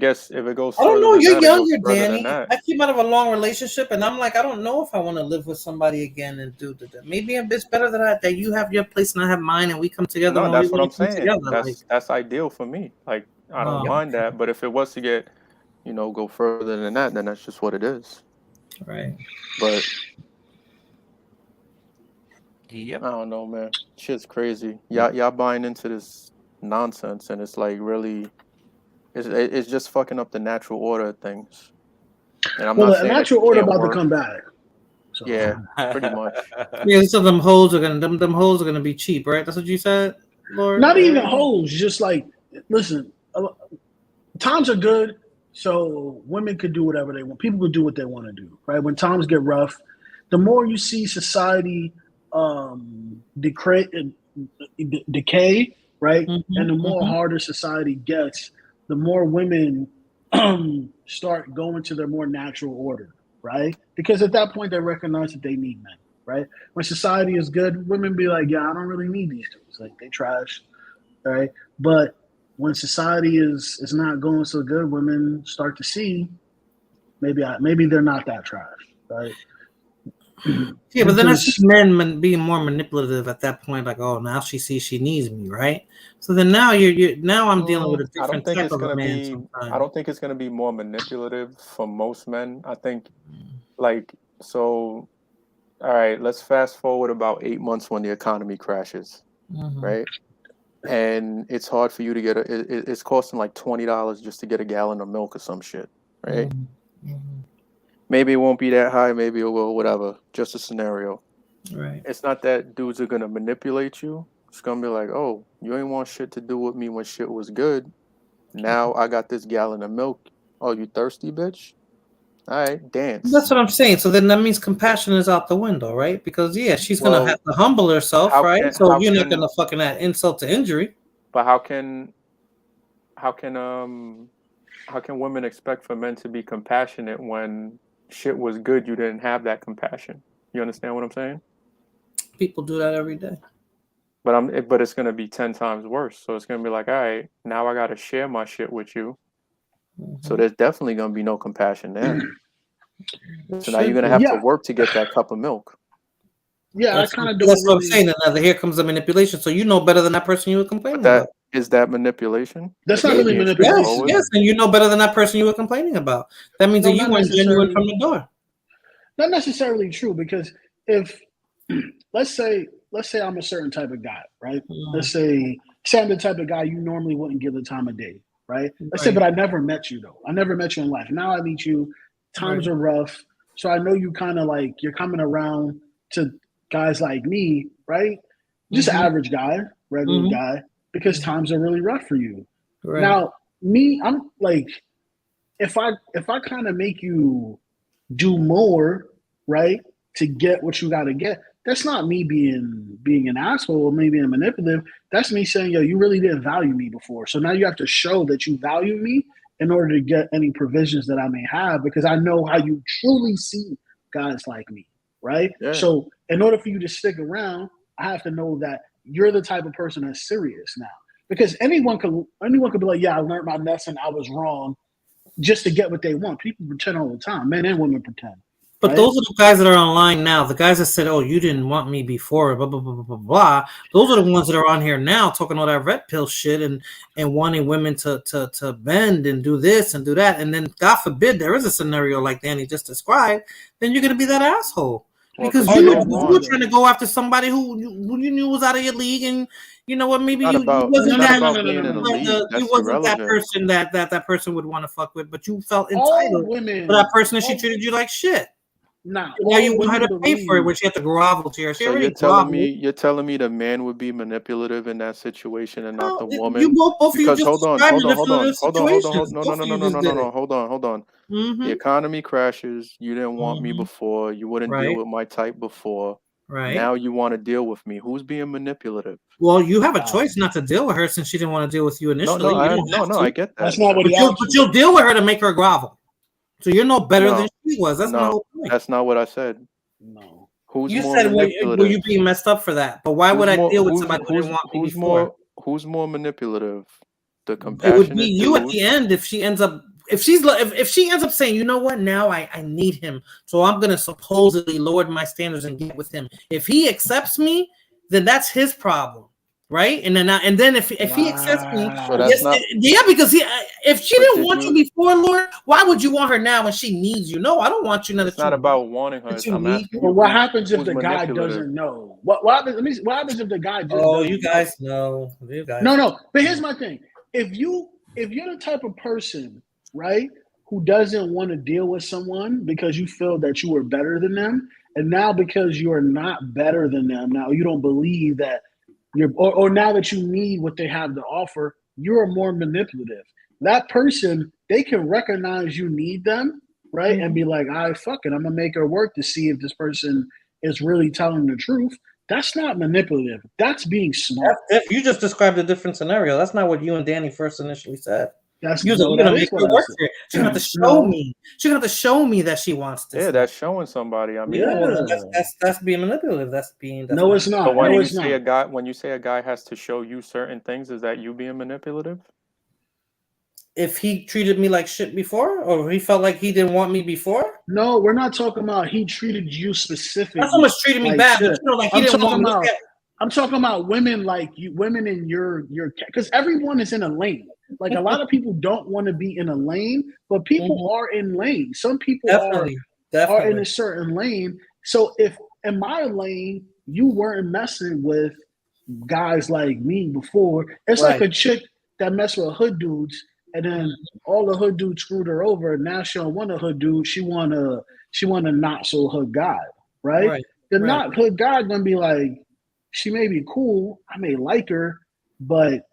goes I don't further know. than You're that, it goes younger, further than Danny. that. I came out of a long relationship, and I'm like, I don't know if I want to live with somebody again and do that. Maybe it's better that you have your place and I have mine, and we come together No, when we that's what want I'm to come saying. together. Like, That's ideal for me. Like, I don't oh, mind that. But if it was to get, you know, go further than that, then that's just what it is. right. But Yep. I don't know, man. Shit's crazy. Y'all buying into this nonsense, and it's like really, it's just fucking up the natural order of things. And I'm not The saying that natural you order can't about to work. come back. So. Yeah, pretty much. Yeah, so them hoes are gonna them hoes are gonna be cheap, right? That's what you said, Lord. Not even hoes, just like listen. Times are good, so women could do whatever they want. People could do what they want to do, right? When times get rough, the more you see society decay, right, and the more harder society gets, the more women start going to their more natural order, right? Because at that point they recognize that they need men, right? When society is good, women be like, "Yeah, I don't really need these dudes. Like they trash." Right? But when society is not going so good, women start to see maybe they're not that trash, right? Yeah, but then I see men being more manipulative at that point. Like, oh, now she sees she needs me, right? So then now now I'm dealing with a I don't different think type it's of a gonna man. be. Sometimes I don't think it's gonna be more manipulative for most men. I think, like, so. All right, let's fast forward about 8 months when the economy crashes, right? and it's hard for you to get it's costing like $20 just to get a gallon of milk or some shit, right? Maybe it won't be that high, maybe it will, whatever. Just a scenario. Right. It's not that dudes are gonna manipulate you. It's gonna be like, oh, you ain't want shit to do with me when shit was good. Now I got this gallon of milk. Oh, you thirsty, bitch? All right, dance. That's what I'm saying. So then that means compassion is out the window, right? Because she's gonna have to humble herself, right? So you're not gonna fucking add insult to injury. But how can women expect for men to be compassionate when shit was good? You didn't have that compassion. You understand what I'm saying? People do that every day. But it's gonna be 10 times worse. So it's gonna be like, all right, now I gotta share my shit with you. So there's definitely gonna be no compassion there. So now you're gonna have to work to get that cup of milk. Yeah, that's, I kind of that's what I'm saying. Another here comes the manipulation. So you know better than that person you were complaining about. Is that manipulation? That's not really manipulation. Yes, and you know better than that person you were complaining about. That means that you weren't genuine from the door. Not necessarily true, because if let's say I'm a certain type of guy, right? Let's say I'm the type of guy you normally wouldn't give the time of day, right? Let's say, but I never met you though. I never met you in life. Now I meet you. Times are rough, so I know you kind of like you're coming around to guys like me, right? Just average guy, regular guy, because times are really rough for you. Right. Now, me, I'm like, if I kind of make you do more, right, to get what you got to get, that's not me being an asshole or me being manipulative. That's me saying, yo, you really didn't value me before. So now you have to show that you value me in order to get any provisions that I may have, because I know how you truly see guys like me, right? Yeah. So in order for you to stick around, I have to know that you're the type of person that's serious now. Because anyone could be like, yeah, I learned my lesson, I was wrong, just to get what they want. People pretend all the time. Men and women pretend. But those are the guys that are online now. The guys that said, "Oh, you didn't want me before," blah blah blah blah blah blah. Those are the ones that are on here now talking all that red pill shit and wanting women to bend and do this and do that. And then, God forbid, there is a scenario like Danny just described. Then you're gonna be that asshole because you were trying to go after somebody who you knew was out of your league, and you know what? Maybe you wasn't that person that person would want to fuck with, but you felt entitled to that person, and she treated you like shit. Now you want her to pay for it when she had to grovel to her. So you're telling me the man would be manipulative in that situation and not the woman? Because hold on. No. Hold on. The economy crashes. You didn't want me before. You wouldn't deal with my type before. Right. Now you want to deal with me. Who's being manipulative? Well, you have a choice not to deal with her since she didn't want to deal with you initially. No, I get that. That's not what but you'll deal with her to make her grovel. So you're no better than she was. That's my whole point. That's not what I said. No. Who's you more said manipulative? were you being messed up for that? But why would I deal with somebody who didn't want me before? Who's more manipulative? The compassionate. It would be you at the end if she ends up if she ends up saying, you know what, now I need him, so I'm gonna supposedly lower my standards and get with him. If he accepts me, then that's his problem. Right, and then if he accepts me, because if she didn't want you before, Lord, why would you want her now when she needs you? No, I don't want you. It's not about wanting her. I'm asking you. Well, what happens if the guy doesn't know? What happens? What happens if the guy just? Oh, you guys know. No. But here's my thing: if you're the type of person, right, who doesn't want to deal with someone because you feel that you were better than them, and now because you are not better than them, now you don't believe that. Or now that you need what they have to offer, you're more manipulative. That person, they can recognize you need them, right? And be like, all right, fuck it, I'm gonna make her work to see if this person is really telling the truth. That's not manipulative. That's being smart. You just described a different scenario. That's not what you and Danny first initially said. You're gonna make her work for it. She's gonna have to show me. She's gonna have to show me that she wants this. Yeah, that's showing somebody. I mean, that's being manipulative. No, it's not. So when you say a guy has to show you certain things, is that you being manipulative? If he treated me like shit before, or he felt like he didn't want me before? No, we're not talking about he treated you specifically. Not so much treated me bad, but he didn't want me. I'm talking about women like you, women in your because everyone is in a lane. Like a lot of people don't want to be in a lane, but people are in lanes. Some people are in a certain lane. So if in my lane you weren't messing with guys like me before. It's like a chick that messed with hood dudes, and then all the hood dudes screwed her over. And now she don't want a hood dude. She want a not so hood guy, right? The not hood guy gonna be like, she may be cool, I may like her, but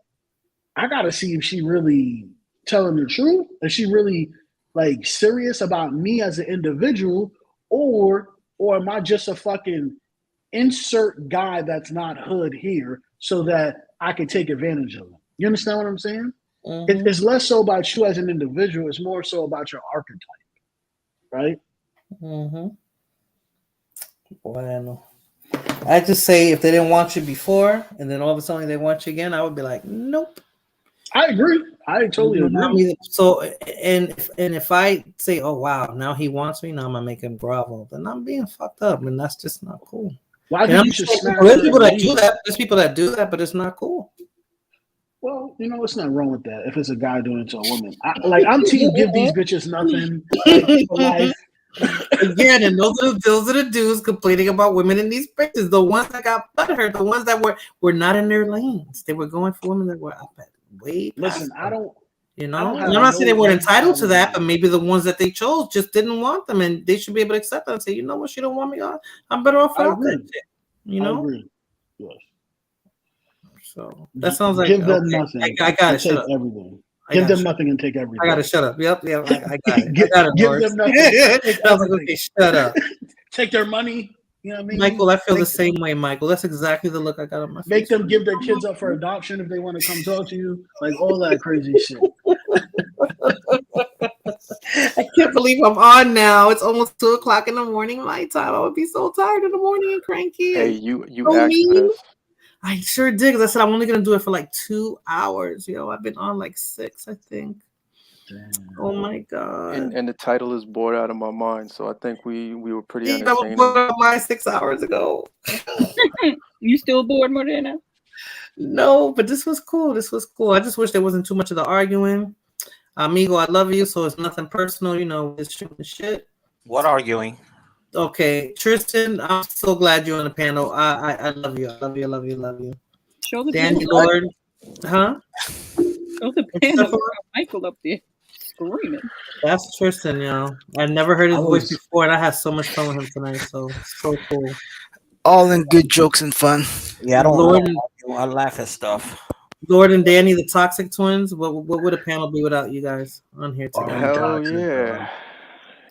I gotta see if she really telling the truth. Is she really like serious about me as an individual, or am I just a fucking insert guy that's not hood here so that I can take advantage of them? You understand what I'm saying? It's less so about you as an individual. It's more so about your archetype, right? Bueno. I just say if they didn't want you before and then all of a sudden they want you again, I would be like, nope. I agree. I totally agree. So, and if I say, oh wow, now he wants me, now I'm gonna make him grovel, then I'm being fucked up, and that's just not cool. Well, I think you should smash there's people that do that. There's people that do that, but it's not cool. Well, you know, it's not wrong with that if it's a guy doing it to a woman. I'm team give these bitches nothing for life. Again, and those are the dudes complaining about women in these pictures. The ones that got butthurt, the ones that were not in their lanes. They were going for women that were up at way. Listen, I don't. I'm not saying they weren't entitled to that, but maybe the ones that they chose just didn't want them, and they should be able to accept that and say, you know what, she don't want me. I'm better off without that shit. You know. I agree. Yes. So that sounds like give them nothing. I gotta shut up. Everything. Give them nothing and take everything. I gotta shut up. Yep. I got it. Give them nothing. Okay, shut up. Take their money. You know what I mean? Michael, I feel the same way, Michael. That's exactly the look I got on my face. Make them give their kids up for adoption if they want to come talk to you. Like all that crazy shit. I can't believe I'm on now. It's almost 2:00 in the morning my time. I would be so tired in the morning and cranky. Hey, you asked for this. I sure did, because I said I'm only gonna do it for like 2 hours. I've been on like 6, I think. Damn. Oh my god! And the title is bored out of my mind, so I think we were pretty entertaining. I was bored out of my 6 hours ago. You still bored, Morena? No, but this was cool. I just wish there wasn't too much of the arguing. Amigo, I love you, so it's nothing personal. It's shooting shit. What arguing? Okay, Tristan, I'm so glad you're on the panel. I love you. I love you. Show the Danny Lord. Huh? Show the panel. Michael up there screaming. That's Tristan, I never heard his voice before, and I had so much fun with him tonight. So cool. All in good jokes and fun. Yeah, I laugh at stuff. Lord and Danny, the Toxic Twins. What would a panel be without you guys on here together? Hell yeah.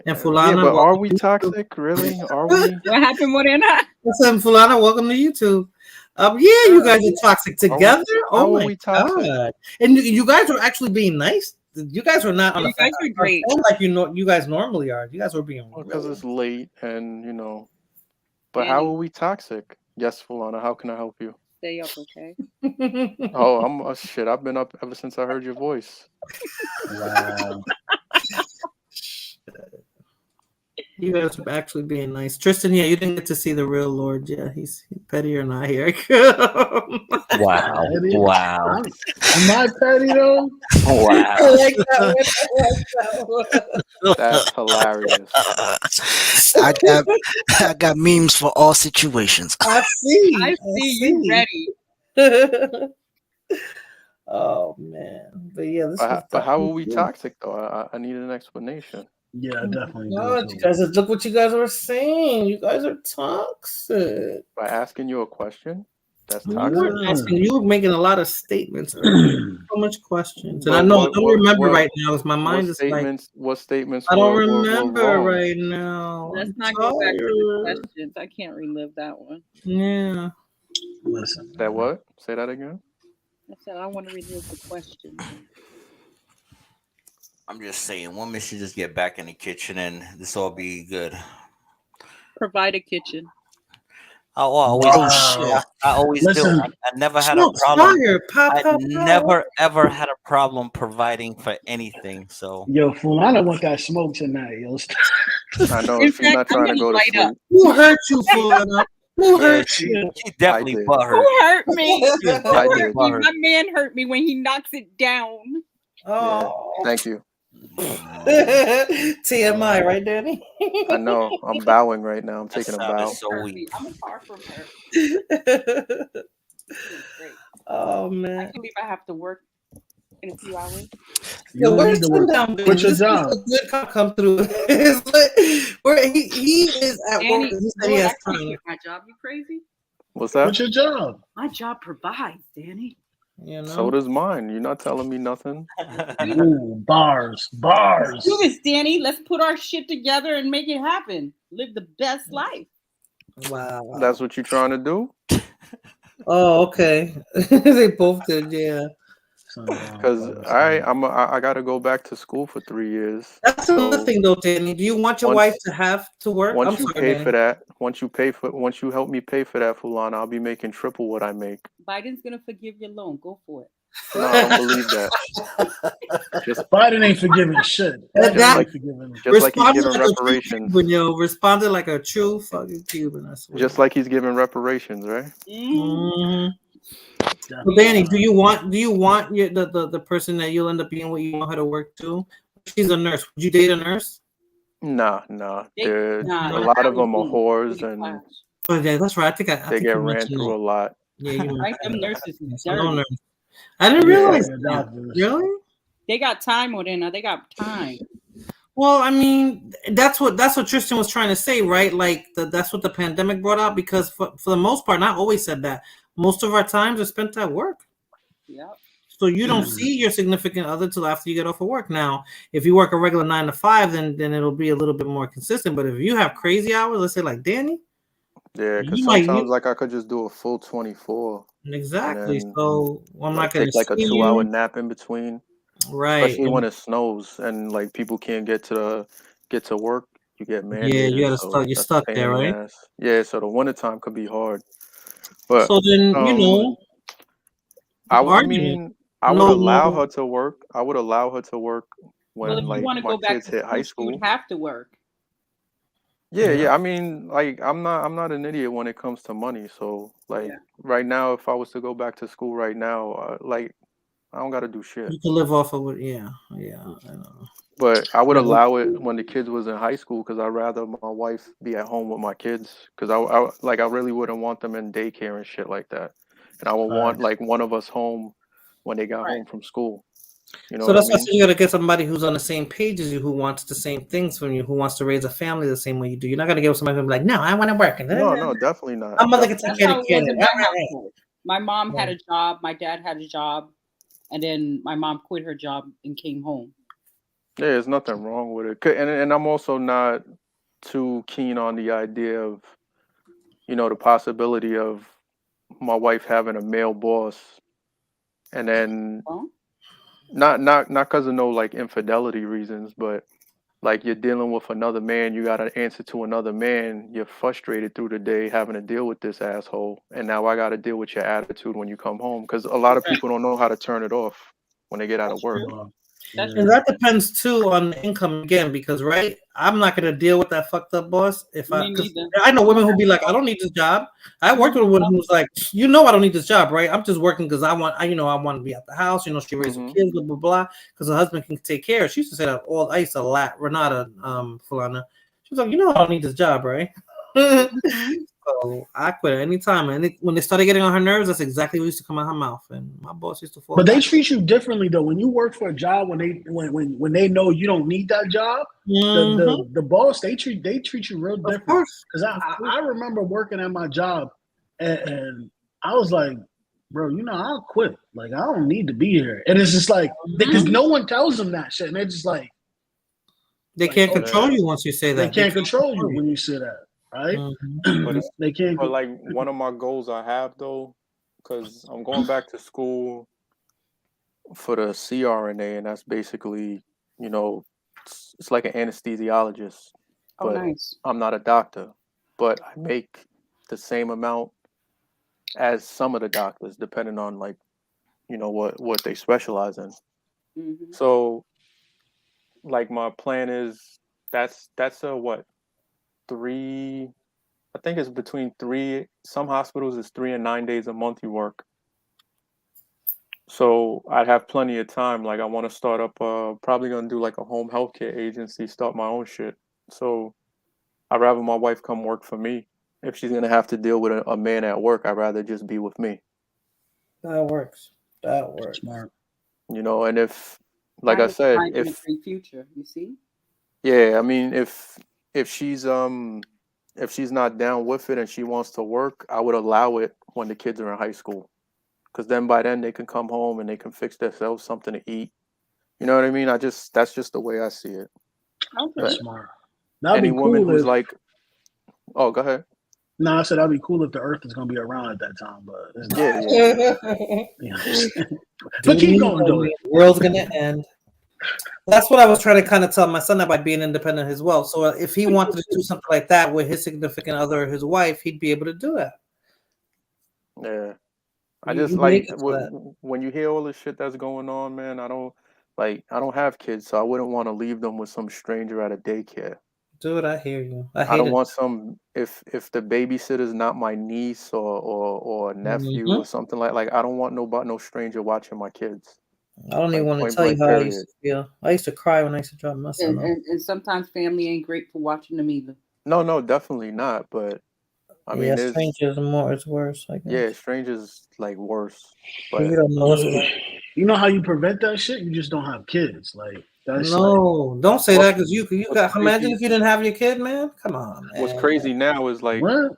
And Fulana, but are we toxic? Really? Are we? What happened, Morena? Listen, Fulana, welcome to YouTube. You guys are toxic together. Oh my god! And you guys are actually being nice. You guys were not on the. You guys are great, like you guys normally are. You guys were being because it's late, and But how are we toxic? Yes, Fulana. How can I help you? Stay up, okay? Oh, I'm shit. I've been up ever since I heard your voice. Wow. You guys are actually being nice. Tristan, you didn't get to see the real Lord. Yeah, he's petty or not here. Wow. Am I petty though? Wow. I like that one. That's hilarious. I got memes for all situations. I see you ready. Oh man. But yeah, but how are we toxic though? I need an explanation. Yeah, definitely. God, you guys, look what you guys are saying. You guys are toxic. By asking you a question, that's toxic. You were making a lot of statements. So much questions, and I don't remember right now because my mind is like. What statements? I don't remember right now. Let's not go back to the questions. I can't relive that one. Yeah. Listen. That what? Say that again. I said I want to relive the question. I'm just saying, women should just get back in the kitchen and this all be good. Provide a kitchen. I always do. I never had a problem. I never ever had a problem providing for anything. So yo, fool, I don't want that smoke tonight. Yo, I know she's not trying to go to sleep. Who hurt you, Fulana? Who hurt you? She definitely butthurt. Who hurt me? I did. My man hurt me when he knocks it down. Oh, yeah, thank you. TMI, right, Danny? I know. I'm bowing right now. I'm taking a bow. So weak. I'm far from her. have to work in a few hours. You don't need to work. Quit your job. Good come through. Where he is at Danny, work. He said Lord, he has I can't time. quit my job. You crazy? What's that? Quit your job. My job provides, Danny. You know. So does mine. You're not telling me nothing. Ooh, bars. Do this, Danny. Let's put our shit together and make it happen. Live the best life. Wow. That's what you're trying to do? Oh, okay. They both did, yeah. Because I got to go back to school for 3 years. That's another thing, though, Danny. Do you want your wife to have to work? Once you pay for that, once you help me pay for that, Fulana, I'll be making triple what I make. Biden's gonna forgive your loan. Go for it. No, I don't believe that. Biden ain't forgiving shit. Just like he's giving reparations. Responded like a true fucking Cuban, I swear. Just like he's giving reparations, right? Mm-hmm. So Danny, do you want the person that you'll end up being with, you want her to work too? She's a nurse. Would you date a nurse? Nah. A lot of them are whores, and oh yeah, that's right. I they think get ran through a lot. Yeah, you right. Them nurses is I dirty. didn't realize that. Really? They got time, Morena. They got time. Well, I mean, that's what Tristan was trying to say, right? Like that's what the pandemic brought out, because for the most part, and I always said that most of our times are spent at work. Yeah. So you don't see your significant other till after you get off of work. Now, if you work a regular 9 to 5, then it'll be a little bit more consistent. But if you have crazy hours, let's say like Danny. Yeah, because sometimes I could just do a full 24. Exactly. So I'm not going to take like a 2-hour nap in between. Right. Especially when it snows and like people can't get to work. You get mandated. Yeah, you gotta you're stuck there, right? Yeah, so the wintertime could be hard. But so then I would allow her to work. I would allow her to work when if you want to my go back kids to hit school, high you school. would have to work. Yeah. I mean, like I'm not an idiot when it comes to money. So right now, if I was to go back to school right now, I don't got to do shit. You can live off of it. Yeah. I know. But I would allow it when the kids was in high school, because I'd rather my wife be at home with my kids, because I really wouldn't want them in daycare and shit like that, and I would want like one of us home when they got home from school. You know so that's what I why mean? you got to get somebody who's on the same page as you, who wants the same things from you, who wants to raise a family the same way you do. You're not gonna get with somebody who's like, no, I want to work. No, definitely not. My mother can take care of kids. My mom had a job. My dad had a job, and then my mom quit her job and came home. Yeah, there's nothing wrong with it, and I'm also not too keen on the idea of, the possibility of my wife having a male boss, and then not because of no like infidelity reasons, but like you're dealing with another man, you got to answer to another man. You're frustrated through the day having to deal with this asshole, and now I got to deal with your attitude when you come home, because a lot of people don't know how to turn it off when they get out of work. And that depends too on the income again, because I'm not gonna deal with that fucked up boss because I know women who be like, I don't need this job. I worked with a woman who's like, I don't need this job, right? I'm just working because I want to be at the house. She raised some kids, blah blah blah, because her husband can take care of. She used to say that all. I used to laugh. Renata, Fulana. She was like, I don't need this job, right? So I quit at any time. And when they started getting on her nerves, that's exactly what used to come out her mouth. And my boss used to fall. But they treat you differently though. When you work for a job, when they know you don't need that job, the boss they treat you real different. Because I remember working at my job, and I was like, bro, I'll quit. Like I don't need to be here. And it's just like because no one tells them that shit, and they're just like they can't control you once you say that. They can't control you when you say that. Right? But they can't. But like one of my goals I have though, because I'm going back to school for the CRNA, and that's basically, it's like an anesthesiologist. But nice. I'm not a doctor, but I make the same amount as some of the doctors, depending on like, what they specialize in. Mm-hmm. So, like my plan is that's a 3. I think it's between 3. Some hospitals is 3 and 9 days a month you work. So I'd have plenty of time. Like I want to start up. Probably gonna do like a home healthcare agency. Start my own shit. So I'd rather my wife come work for me. If she's gonna have to deal with a man at work, I'd rather just be with me. That works. That works. Smart. You know, and if, like I said, if future, you see. yeah, I mean, if she's not down with it and she wants to work, I would allow it when the kids are in high school, because then by then they can come home and they can fix themselves something to eat. You know what I mean? That's just the way I see it. That's smart. That'd Any be woman cool who's if. like, oh, go ahead. No, I said that'd be cool if the Earth is gonna be around at that time, but it's not. Yeah. But keep going, though. The world's gonna end. That's what I was trying to kind of tell my son about being independent as well. So if he wanted to do something like that with his significant other, his wife, he'd be able to do that. Yeah. I just when you hear all this shit that's going on, man, I don't have kids, so I wouldn't want to leave them with some stranger at a daycare. Dude, I hear you. I don't want some if the babysitter's not my niece or nephew or something like I don't want no stranger watching my kids. I don't even want to tell you how I used to feel. I used to cry when I used to drop my son off. And sometimes family ain't great for watching them either. No, definitely not. But I mean, strangers more. It's worse. I guess. Yeah, strangers like worse. But you don't know. You know how you prevent that shit? You just don't have kids. Like that's don't say that because you got. Imagine if you didn't have your kid, man. Come on, man. What's crazy now is like what?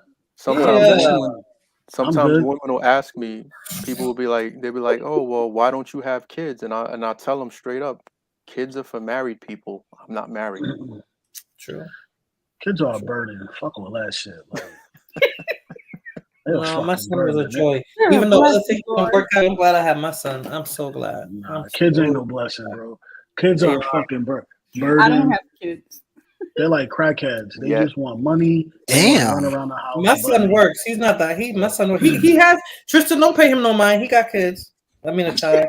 Sometimes women will ask me, people will be like, they'll be like, oh, well, why don't you have kids? And I tell them straight up, kids are for married people. I'm not married. True. Kids are a burden. Fuck all that shit. Like, no, my son was a joy. Even though other things don't work out, I'm glad I have my son. I'm so glad. Kids ain't no blessing, bro. Kids are a fucking burden. I don't have kids. They're like crackheads. They just want money. Damn. Run around the house. My son works. He's not that. My son works. He has Tristan. Don't pay him no mind. He got kids. I mean a child.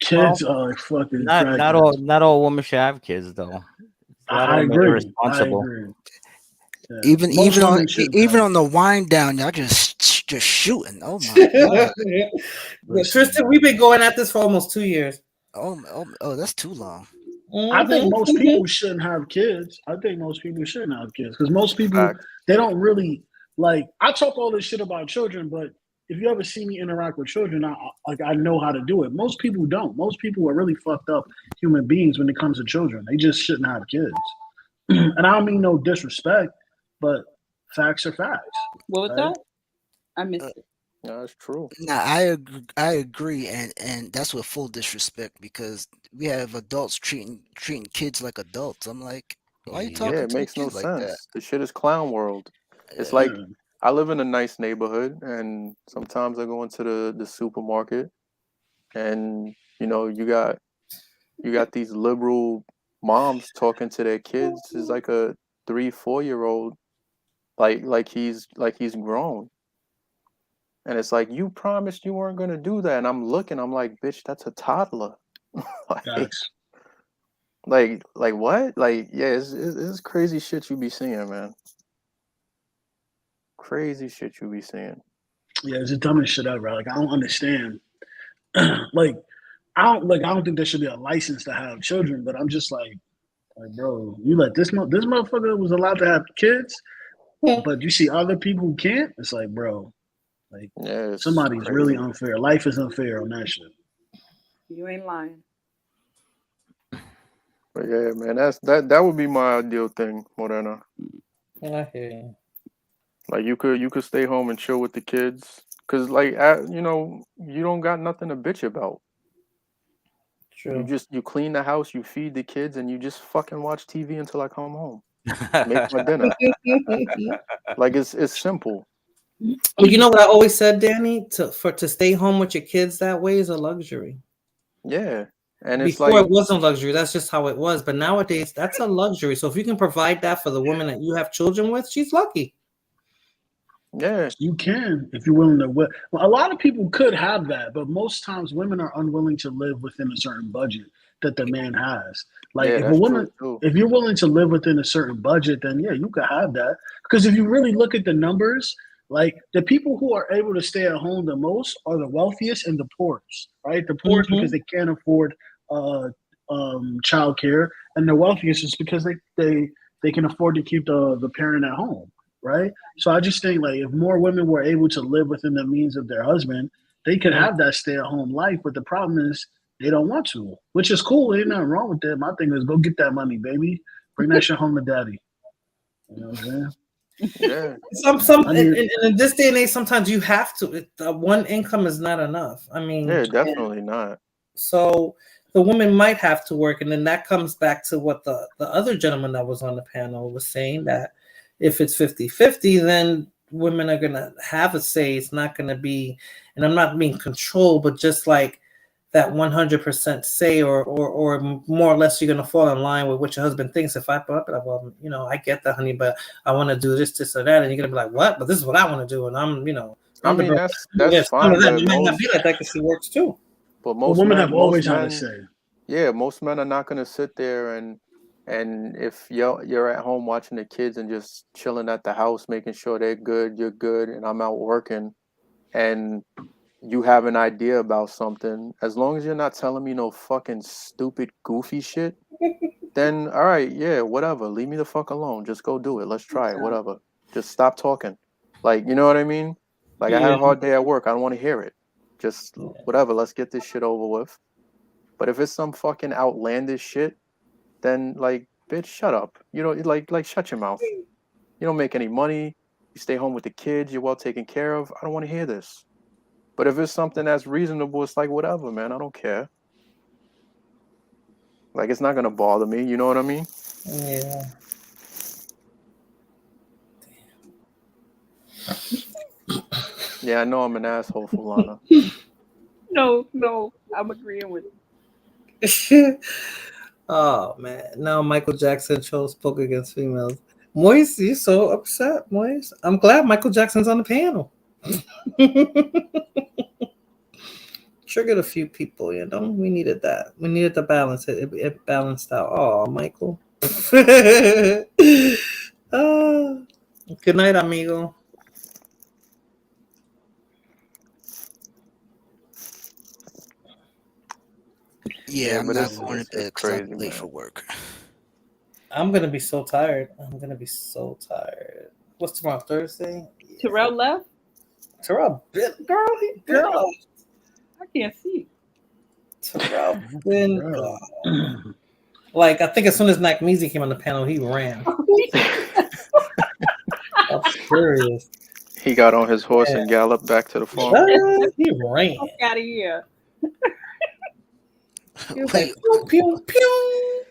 Kids are fucking. Not all women should have kids though. I agree. Responsible. Yeah. Even on the wind down, y'all just shooting. Oh my god. Tristan, we've been going at this for almost 2 years. Oh, that's too long. I think most people shouldn't have kids. I think most people shouldn't have kids because most people they don't really like. I talk all this shit about children, but if you ever see me interact with children, I know how to do it. Most people don't. Most people are really fucked up human beings when it comes to children. They just shouldn't have kids. And I don't mean no disrespect, but facts are facts. What was that? I missed it. Yeah, that's true. Nah, I agree, and that's with full disrespect because we have adults treating kids like adults. I'm like, why are you talking to it makes no kids like sense. that? The shit is clown world. It's like I live in a nice neighborhood, and sometimes I go into the supermarket, and you know you got these liberal moms talking to their kids. It's like a 3-4-year-old, like he's grown. And it's like, you promised you weren't going to do that. And I'm looking, I'm like, bitch, that's a toddler. like what? Like, yeah, it's crazy shit you be seeing, man. Crazy shit you be seeing. Yeah, it's the dumbest shit ever. Like, I don't understand. I don't think there should be a license to have children, but I'm just like, bro, you let this motherfucker was allowed to have kids, but you see other people who can't? It's like, bro. Like, somebody's really unfair. Life is unfair on that shit. You ain't lying. But yeah, man, that would be my ideal thing, Morena. I hear you. Like you could stay home and chill with the kids, cause like you don't got nothing to bitch about. True. You clean the house, you feed the kids, and you just fucking watch TV until I come home. Make my dinner. Like it's simple. Well, you know what I always said, Danny? To stay home with your kids that way is a luxury. Yeah. And before it wasn't luxury, that's just how it was. But nowadays, that's a luxury. So if you can provide that for the woman that you have children with, she's lucky. Yeah, you can if you're willing to. Well, a lot of people could have that, but most times women are unwilling to live within a certain budget that the man has. Like if you're willing to live within a certain budget, then yeah, you could have that. Because if you really look at the numbers, like the people who are able to stay at home the most are the wealthiest and the poorest, right? The poorest because they can't afford childcare, and the wealthiest is because they can afford to keep the parent at home, right? So I just think like if more women were able to live within the means of their husband, They could have that stay-at-home life, but the problem is they don't want to, which is cool. Ain't nothing wrong with that. My thing is go get that money, baby. Bring that shit home to daddy. You know what I'm saying? Yeah. In this day and age, sometimes you have to. One income is not enough. I mean, yeah, definitely not. So the woman might have to work, and then that comes back to what the other gentleman that was on the panel was saying, that if it's 50-50, then women are gonna have a say. It's not gonna be, and I'm not being controlled, but just like that 100% say, or more or less, you're gonna fall in line with what your husband thinks. If I put up, well, I get that, honey, but I want to do this or that, and you're gonna be like, what? But this is what I want to do, and I'm I mean, that's fine, but it might not be like that because she works too. But most women men, have always most had men, a say. Yeah, most men are not gonna sit there and if you're at home watching the kids and just chilling at the house, making sure they're good, you're good, and I'm out working, and you have an idea about something, as long as you're not telling me no fucking stupid, goofy shit, then all right, yeah, whatever. Leave me the fuck alone. Just go do it. Let's try it. Whatever. Just stop talking. Like, you know what I mean? Like, I had a hard day at work. I don't want to hear it. Just whatever. Let's get this shit over with. But if it's some fucking outlandish shit, then like, bitch, shut up. You know, like shut your mouth. You don't make any money. You stay home with the kids. You're well taken care of. I don't want to hear this. But if it's something that's reasonable, it's like whatever, man. I don't care. Like, it's not gonna bother me. You know what I mean? Yeah. Yeah, I know I'm an asshole, Fulana. No, I'm agreeing with you. Oh man, now Michael Jackson spoke against females. Moise, you so upset, Moise. I'm glad Michael Jackson's on the panel. Triggered a few people, we needed that. We needed to balance it. It balanced out. Oh, Michael. Good night, amigo. Yeah, I'm but not it's going to bed because I'm late for work. I'm gonna be so tired. What's tomorrow? Thursday? Terrell left? Terrell, girl. I can't see. Terrell been gone. Like, I think as soon as Nakmeezy came on the panel, he ran. I'm serious. He got on his horse and galloped back to the farm. He ran. Get out of here. He was like, pew, pew, pew.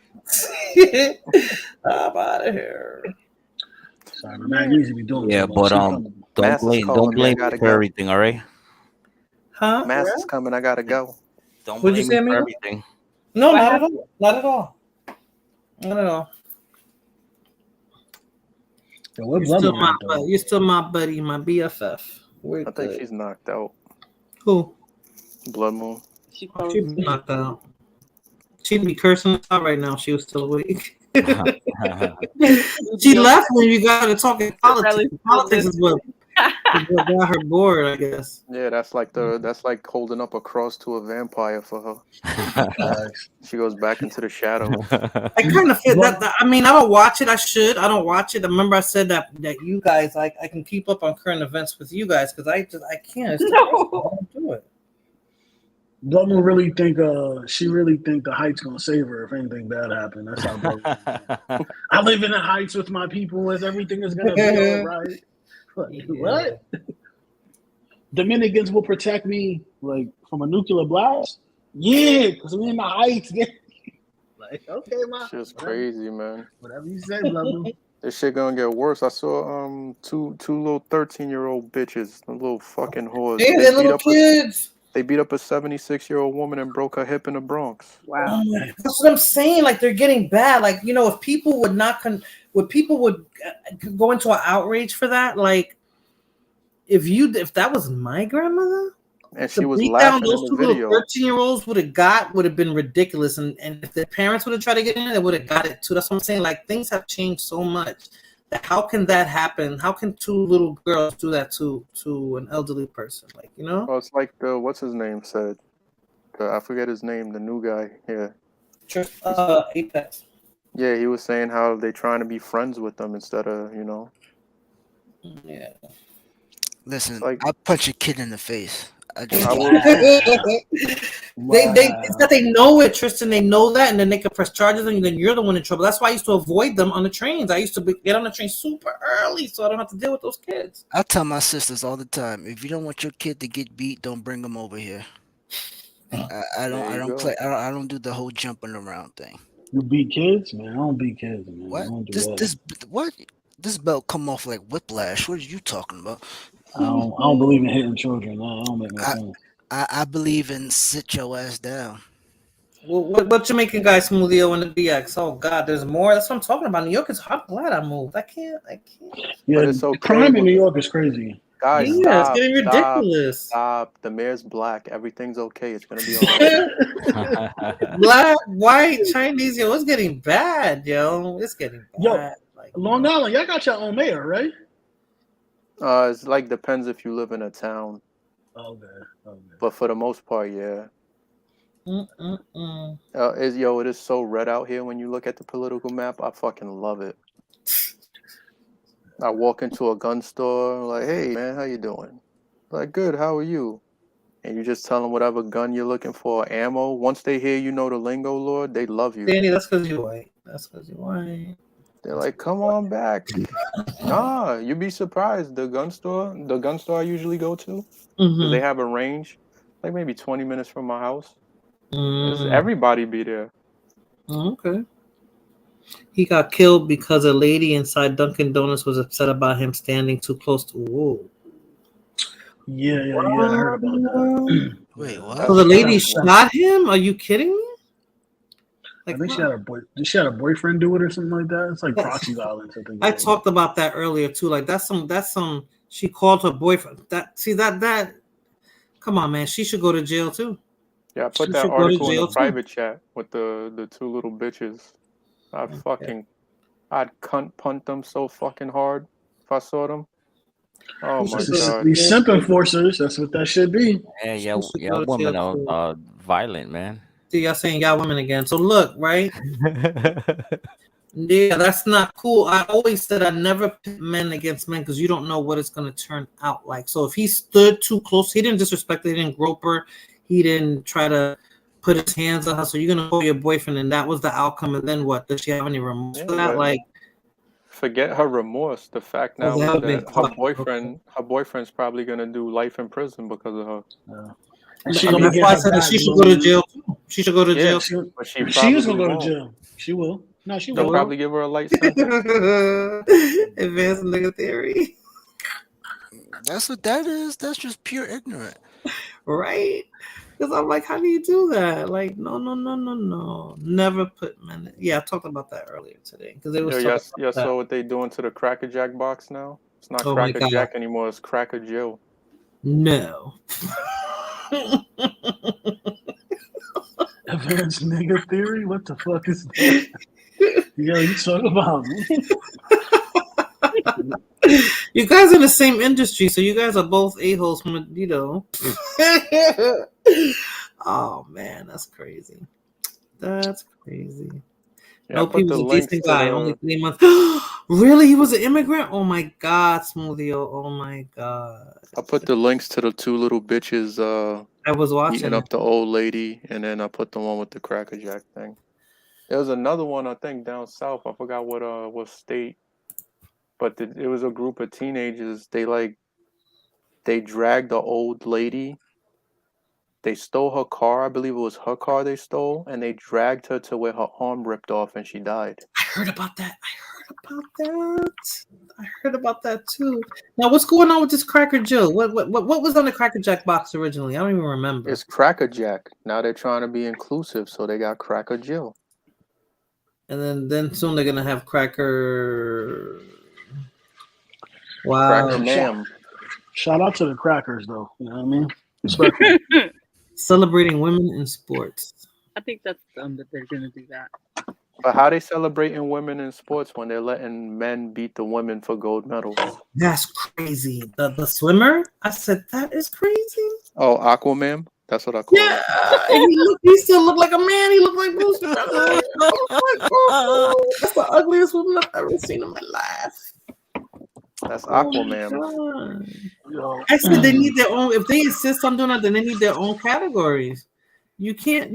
I'm out of here. Sorry, man. Easy be doing. Yeah, but don't blame me for everything, all right? Huh? Master's coming. I gotta go. Don't What'd you blame say, me for amigo? everything. No, not at all. Not at all. Not at all. You're still my buddy, my BFF. We're I think she's knocked out. Who? Blood Moon. She's knocked out. She'd be cursing us out right now if she was still awake. She left when you got her talking politics. Politics is what got her bored, I guess. Yeah, that's like holding up a cross to a vampire for her. She goes back into the shadow. I kind of feel that. I mean, I don't watch it. I should. I don't watch it. I remember I said that you guys, I can keep up on current events with you guys because I can't. I don't do it. Blumel really think she really think the Heights gonna save her if anything bad happened. That's how Blumel. I live in the Heights with my people, as everything is gonna be all right. What? Dominicans will protect me like from a nuclear blast? Yeah, because we're in the Heights. Like, okay, man. Shit's crazy, man. Whatever you say, Blumel. This shit gonna get worse. I saw two little 13-year-old bitches, the little fucking whores. Yeah, they're little kids. They beat up a 76-year-old woman and broke her hip in the Bronx. Wow, that's what I'm saying. Like, they're getting bad. Like, if people would not people would go into an outrage for that. Like, if that was my grandmother, and she was laughing those in the video. 13-year-olds would have been ridiculous, and if their parents would have tried to get in, they would have got it too. That's what I'm saying. Like, things have changed so much. How can that happen? How can two little girls do that to an elderly person? Like, Well, it's like what's his name said. I forget his name. The new guy. Yeah. Apex. Yeah, he was saying how they trying to be friends with them instead of Yeah. Listen, I'll punch a kid in the face. It's that they know it, Tristan. They know that, and then they can press charges, and then you're the one in trouble. That's why I used to avoid them on the trains. I used to get on the train super early, so I don't have to deal with those kids. I tell my sisters all the time, if you don't want your kid to get beat, don't bring them over here. I don't do the whole jumping around thing. You beat kids, man. I don't beat kids, man. What? I don't do that. What? This belt come off like whiplash. What are you talking about? I don't believe in hitting children. No, I don't make no sense. I believe in sit your ass down. Well, what Jamaican guy Smoothio in the BX? Oh God, there's more. That's what I'm talking about. New York is. I'm glad I moved. I can't. Yeah, it's okay. Crime in New York is crazy. Guys, yeah, it's getting ridiculous. Stop. The mayor's black. Everything's okay. It's gonna be all right. Black, white, Chinese. Yo, it's getting bad, yo. It's getting bad. Long Island, y'all got your own mayor, right? It's like depends if you live in a town. Okay. But for the most part, yeah. It is so red out here when you look at the political map. I fucking love it. I walk into a gun store, like, hey man, how you doing? Like, good, how are you? And you just tell them whatever gun you're looking for, ammo. Once they hear you know the lingo, Lord, they love you. Danny, that's because you're white. That's because you're white. They're like, come on back. Nah, you'd be surprised. The gun store I usually go to, they have a range, like maybe 20 minutes from my house. Everybody be there. Okay. He got killed because a lady inside Dunkin' Donuts was upset about him standing too close to. Whoa. Yeah, I heard about that. Wait, what? So the lady shot him? Are you kidding me? I think she had a boyfriend do it or something like that. It's like proxy violence. I talked about that earlier too. Like that's some. She called her boyfriend. That. Come on, man. She should go to jail too. Yeah, I put that article in the private chat with the two little bitches. I'd cunt punt them so fucking hard if I saw them. Oh my God. These simp enforcers, that's what that should be. Yeah, women are violent, man. See, y'all saying y'all women again. So look, right? Yeah, that's not cool. I always said I never pit men against men because you don't know what it's going to turn out like. So if he stood too close, he didn't disrespect her, he didn't grope her, he didn't try to put his hands on her. So you're going to call your boyfriend, and that was the outcome. And then what? Does she have any remorse for that? Like, forget her remorse. The fact now that her boyfriend's probably going to do life in prison because of her. Yeah. That's why I said that she should go to jail too. She should go to jail. She is going to go to jail. She will. No, she will. They'll probably give her a light sentence. Advanced nigga theory. That's what that is. That's just pure ignorant. Right? Because I'm like, how do you do that? Like, no. Never put men. Yeah, I talked about that earlier today. Because they was so what they doing to the Cracker Jack box now? It's not Cracker Jack anymore. It's Cracker Jill. No. Advanced nigga theory? What the fuck is that? Yo, you talking about me? You guys are in the same industry, so you guys are both a-holes from, Oh, man, that's crazy. That's crazy. Yeah, no, he was a decent guy, only 3 months. Really? He was an immigrant? Oh, my God, Smoothio. Oh, my God. I put the links to the two little bitches I was watching eating up the old lady, and then I put the one with the Cracker Jack thing. There was another one, I think, down south. I forgot what state. But it was a group of teenagers. They dragged the old lady. They stole her car. I believe it was her car they stole. And they dragged her to where her arm ripped off and she died. I heard about that too. Now, what's going on with this Cracker Jill? What was on the Cracker Jack box originally? I don't even remember. It's Cracker Jack. Now they're trying to be inclusive, so they got Cracker Jill. And then soon they're gonna have Cracker. Wow. Cracker Ma'am. Shout out to the crackers, though. You know what I mean? Respectful. Celebrating women in sports. I think that's dumb that they're gonna do that. But how they celebrating women in sports when they're letting men beat the women for gold medals? That's crazy. The swimmer? I said that is crazy. Oh, Aquaman? That's what I call it. And he still looked like a man. He looked like Bruce. That's the ugliest woman I've ever seen in my life. That's Oh my Aquaman. God. I said they need their own. If they insist on doing that, then they need their own categories. You can't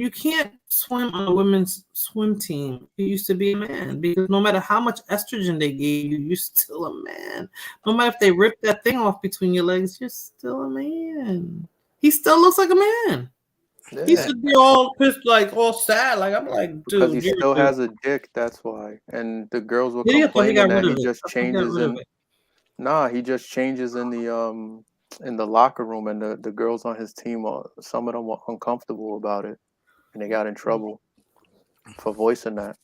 swim on a women's swim team. You used to be a man because no matter how much estrogen they gave you, you're still a man. No matter if they rip that thing off between your legs, you're still a man. He still looks like a man. Yeah. He should be all pissed, like all sad. Like I'm like, Because dude, he still has a dick, that's why. And the girls were yeah, but he complaining got that rid he of it. just changes in. Nah, he just changes in the locker room, and the girls on his team, some of them were uncomfortable about it, and they got in trouble for voicing that.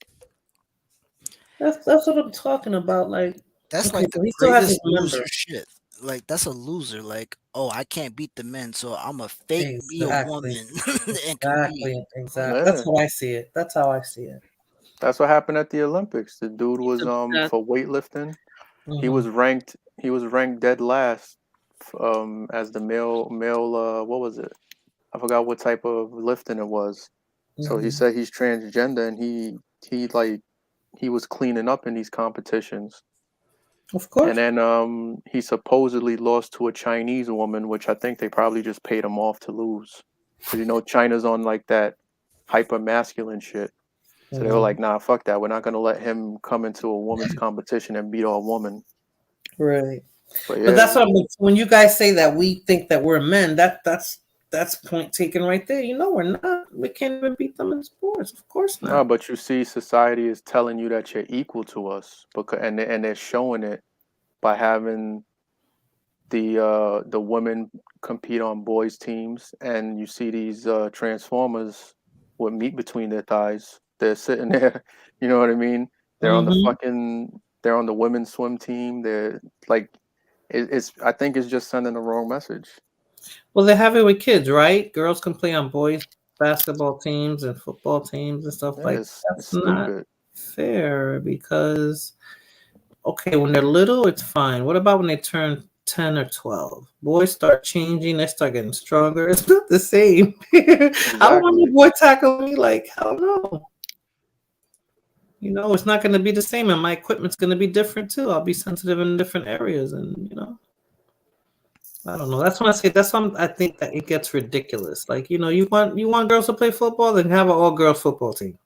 That's what I'm talking about. Like That's okay, like so the he still has his greatest loser member. shit. Like that's a loser. Like, oh, I can't beat the men, so I'm a fake be a Exactly. woman and compete. Exactly. Yeah. That's how I see it. That's how I see it. That's what happened at the Olympics. The dude was for weightlifting. He was ranked dead last as the male what was it? I forgot what type of lifting it was. So he said he's transgender, and he was cleaning up in these competitions. Of course. And then he supposedly lost to a Chinese woman, which I think they probably just paid him off to lose. Because China's on like that hyper masculine shit. So they were like, nah, fuck that. We're not gonna let him come into a woman's competition and beat our woman. Right. But, yeah. But that's what when you guys say that we think that we're men, that's point taken right there. We're not. We can't even beat them in sports. Of course not. No, but you see, society is telling you that you're equal to us, and they're showing it by having the women compete on boys' teams, and you see these transformers with meat between their thighs. They're sitting there, you know what I mean? They're on they're on the women's swim team. They're like, I think it's just sending the wrong message. Well, they have it with kids, right? Girls can play on boys' basketball teams and football teams and stuff like that. That's not fair because, okay, when they're little, it's fine. What about when they turn 10 or 12? Boys start changing. They start getting stronger. It's not the same. Exactly. I don't want a boy tackling me like, hell no. It's not going to be the same, and my equipment's going to be different too. I'll be sensitive in different areas, and I don't know. That's when I think that it gets ridiculous. Like, you want girls to play football, then have an all-girls football team.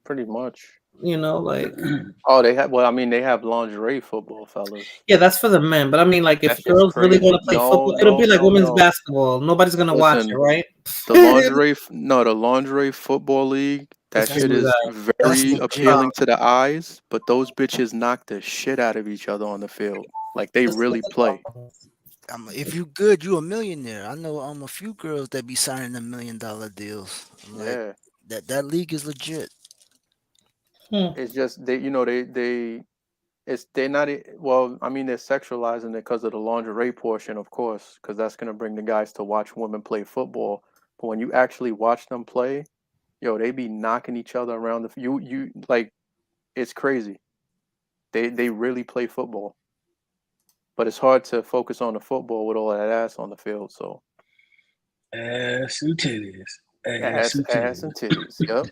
Pretty much. Like oh, they have lingerie football, fellas. Yeah, that's for the men. But I mean, like, if girls really want to play football, it'll be like women's basketball. Nobody's gonna watch it, right? The lingerie football league. That shit is very appealing to the eyes, but those bitches knock the shit out of each other on the field. Like they really play. If you good, you a millionaire. I know a few girls that be signing $1 million deals. Yeah, that league is legit. It's just they're not well. I mean, they're sexualizing it because of the lingerie portion, of course, because that's gonna bring the guys to watch women play football. But when you actually watch them play, they be knocking each other around you like it's crazy. They really play football. But it's hard to focus on the football with all that ass on the field. So ass and titties. Ass and titties. Yep.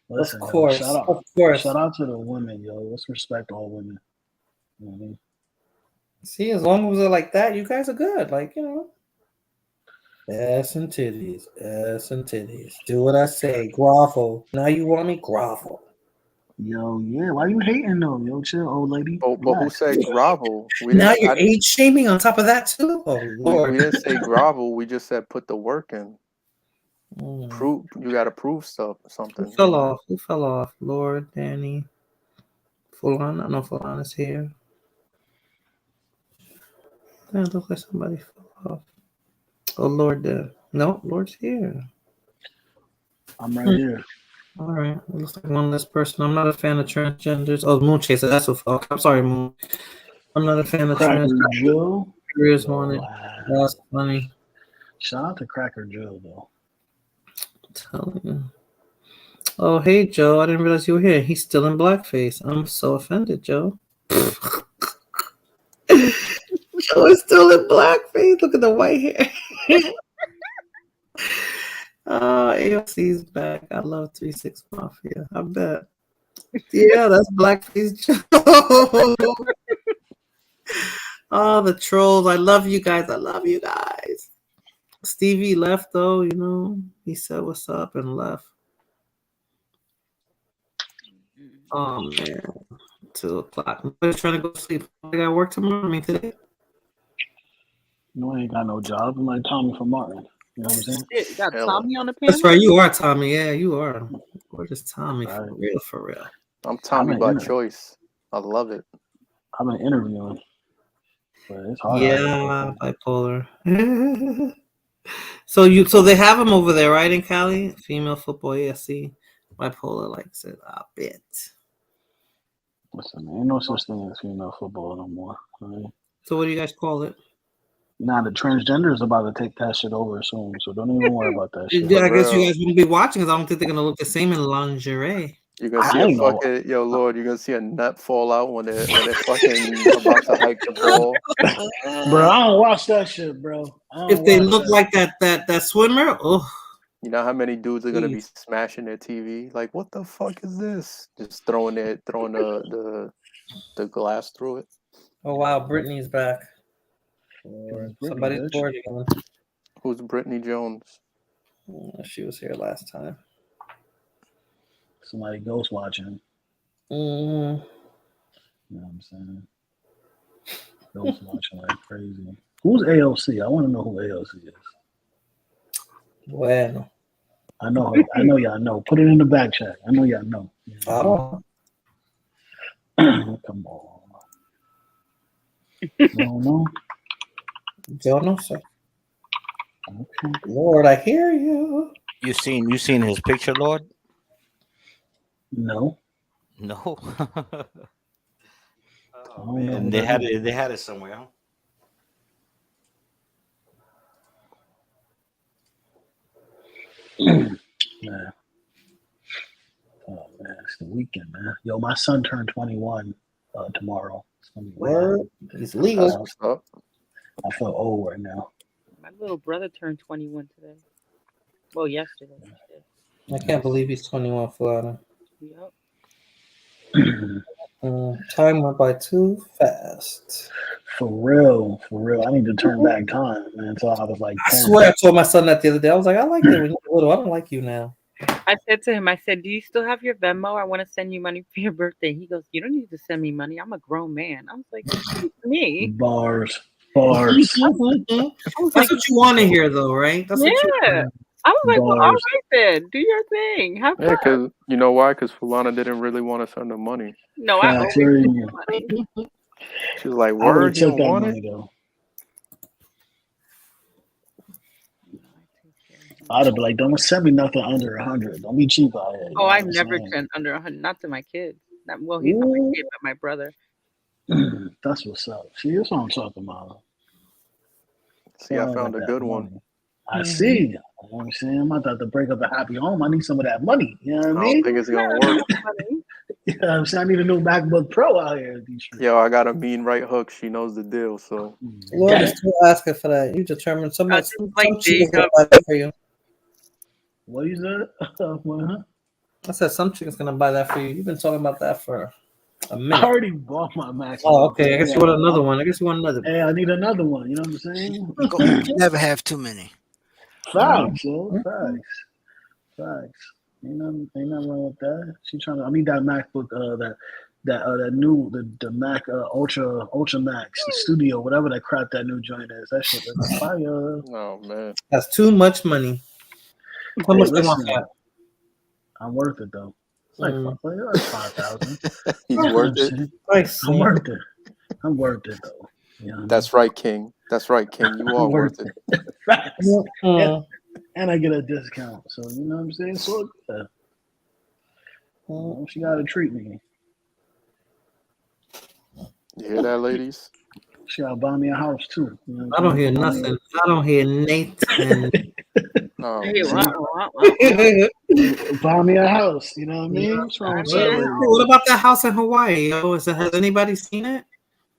Listen, of course. Shout out to the women, yo. Let's respect all women. You know what I mean? See, as long as they're like that, you guys are good. Like, ass and titties. Ass and titties. Do what I say. Grovel. Now you want me? Grovel. Yo, yeah. Why you hating though? Yo, chill, old lady. But who said grovel? Now you're age shaming on top of that too? Oh, Lord. We didn't say grovel. We just said put the work in. Prove you got to prove something. Who fell off? Lord, Danny, Fulan. I know Fulan is here. That looks like somebody fell off. Oh, Lord, no, Lord's here. I'm right here. All right, it looks like one less person. I'm not a fan of transgenders. Oh, Moon Chaser, that's what fell off. I'm sorry, Moon. I'm not a fan of Cracker Joe. Careers wanted. That's funny. Shout out to Cracker Joe though. Telling you. Oh, hey, Joe. I didn't realize you were here. He's still in blackface. I'm so offended, Joe. Joe is still in blackface. Look at the white hair. AOC's back. I love 3-6 Mafia. I bet. Yeah, that's blackface Joe. Oh, the trolls. I love you guys. I love you guys. Stevie left though, you know. He said what's up and left. Oh man. 2:00. Nobody's trying to go to sleep. I gotta work tomorrow. I mean today. No, I ain't got no job. I'm like Tommy from Martin. You know what I'm saying? Shit, you got Tommy on the panel? That's right, you are Tommy. Yeah, you are. We're just Tommy for real, for real. I'm Tommy by choice. I love it. I've been interviewing. But it's hard. Yeah, bipolar. So they have him over there, right, in Cali? Female football, yeah. See, bipolar likes it. I bet. Listen, ain't no such thing as female football no more. Right? So what do you guys call it? Nah, the transgender is about to take that shit over soon, so don't even worry about that shit. Yeah, I guess you guys won't be watching because I don't think they're gonna look the same in lingerie. You're gonna see a fucking Lord. You're gonna see a nut fall out when they're fucking about to hike the ball. Bro, I don't watch that shit, bro. If they look like that swimmer, oh. You know how many dudes are gonna be smashing their TV? Like, what the fuck is this? Just throwing the glass through it. Oh wow, Brittany's back. Somebody's bored again. Who's Brittany Jones? She was here last time. Somebody ghost watching. Mm. You know what I'm saying? Ghost watching like crazy. Who's AOC? I want to know who AOC is. Bueno. I know y'all know. Put it in the back chat. I know y'all know. Oh. Come on. No. Yo no sé. Okay. Lord, I hear you. You seen his picture, Lord? No. No. Oh man, they had it somewhere, huh? Man. Oh man, it's the weekend, man. Yo, my son turned 21 tomorrow. Word. He's legal. I feel old right now. My little brother turned 21 today. Well, yesterday. I can't believe he's 21, Florida. Yep. Time went by too fast. For real. I need to turn back time, man. So I was like, 10. I swear I told my son that the other day. I was like, I like it when you were little. I don't like you now. I said to him, do you still have your Venmo? I want to send you money for your birthday. He goes, you don't need to send me money. I'm a grown man. I was like, me. Bars. That's what you want to hear, though, right? That's what you want. I was like, well, all right then. Do your thing. Have fun. Yeah, because you know why? Because Fulana didn't really want to send her money. No, I always send money. She was like, word, you don't want it? Though. I'd have been like, don't send me nothing under 100. Don't be cheap out here. Oh, I've never sent under 100. Not to my kids. Well, he's not my kid, but my brother. That's what's up. See, that's what I'm talking about. See, I found a good one. I see. You know what I'm saying? I'm about to break up a happy home. I need some of that money. You know what I mean? I don't think it's going to work. You know what I'm saying? I need a new MacBook Pro out here. Yo, I got a mean right hook. She knows the deal, so. Lord is still asking for that. You determined some chick is going to buy that for you. What you said? I said some chick is going to buy that for you. You've been talking about that for a minute. I already bought my Mac. Oh, okay. I guess you want another one. Hey, I need another one. You know what I'm saying? Never have too many. Facts, yo. Facts. Ain't nothing wrong with that. She trying to. I need that MacBook. That new the Mac Ultra Max, the Studio, whatever that crap that new joint is. That shit is fire. Oh man, that's too much money. How much they want that? I'm worth it though. It's like 5,000. He's worth it. I'm worth it. I'm worth it though. You know? That's right, King. You are worth it. Facts. And I get a discount. So you know what I'm saying? So she gotta treat me. You hear that, ladies? She gotta buy me a house too. You know I don't hear nothing. I don't hear Nathan. Buy me a house. You know what I mean? What's wrong with that? What about that house in Hawaii? Has anybody seen it?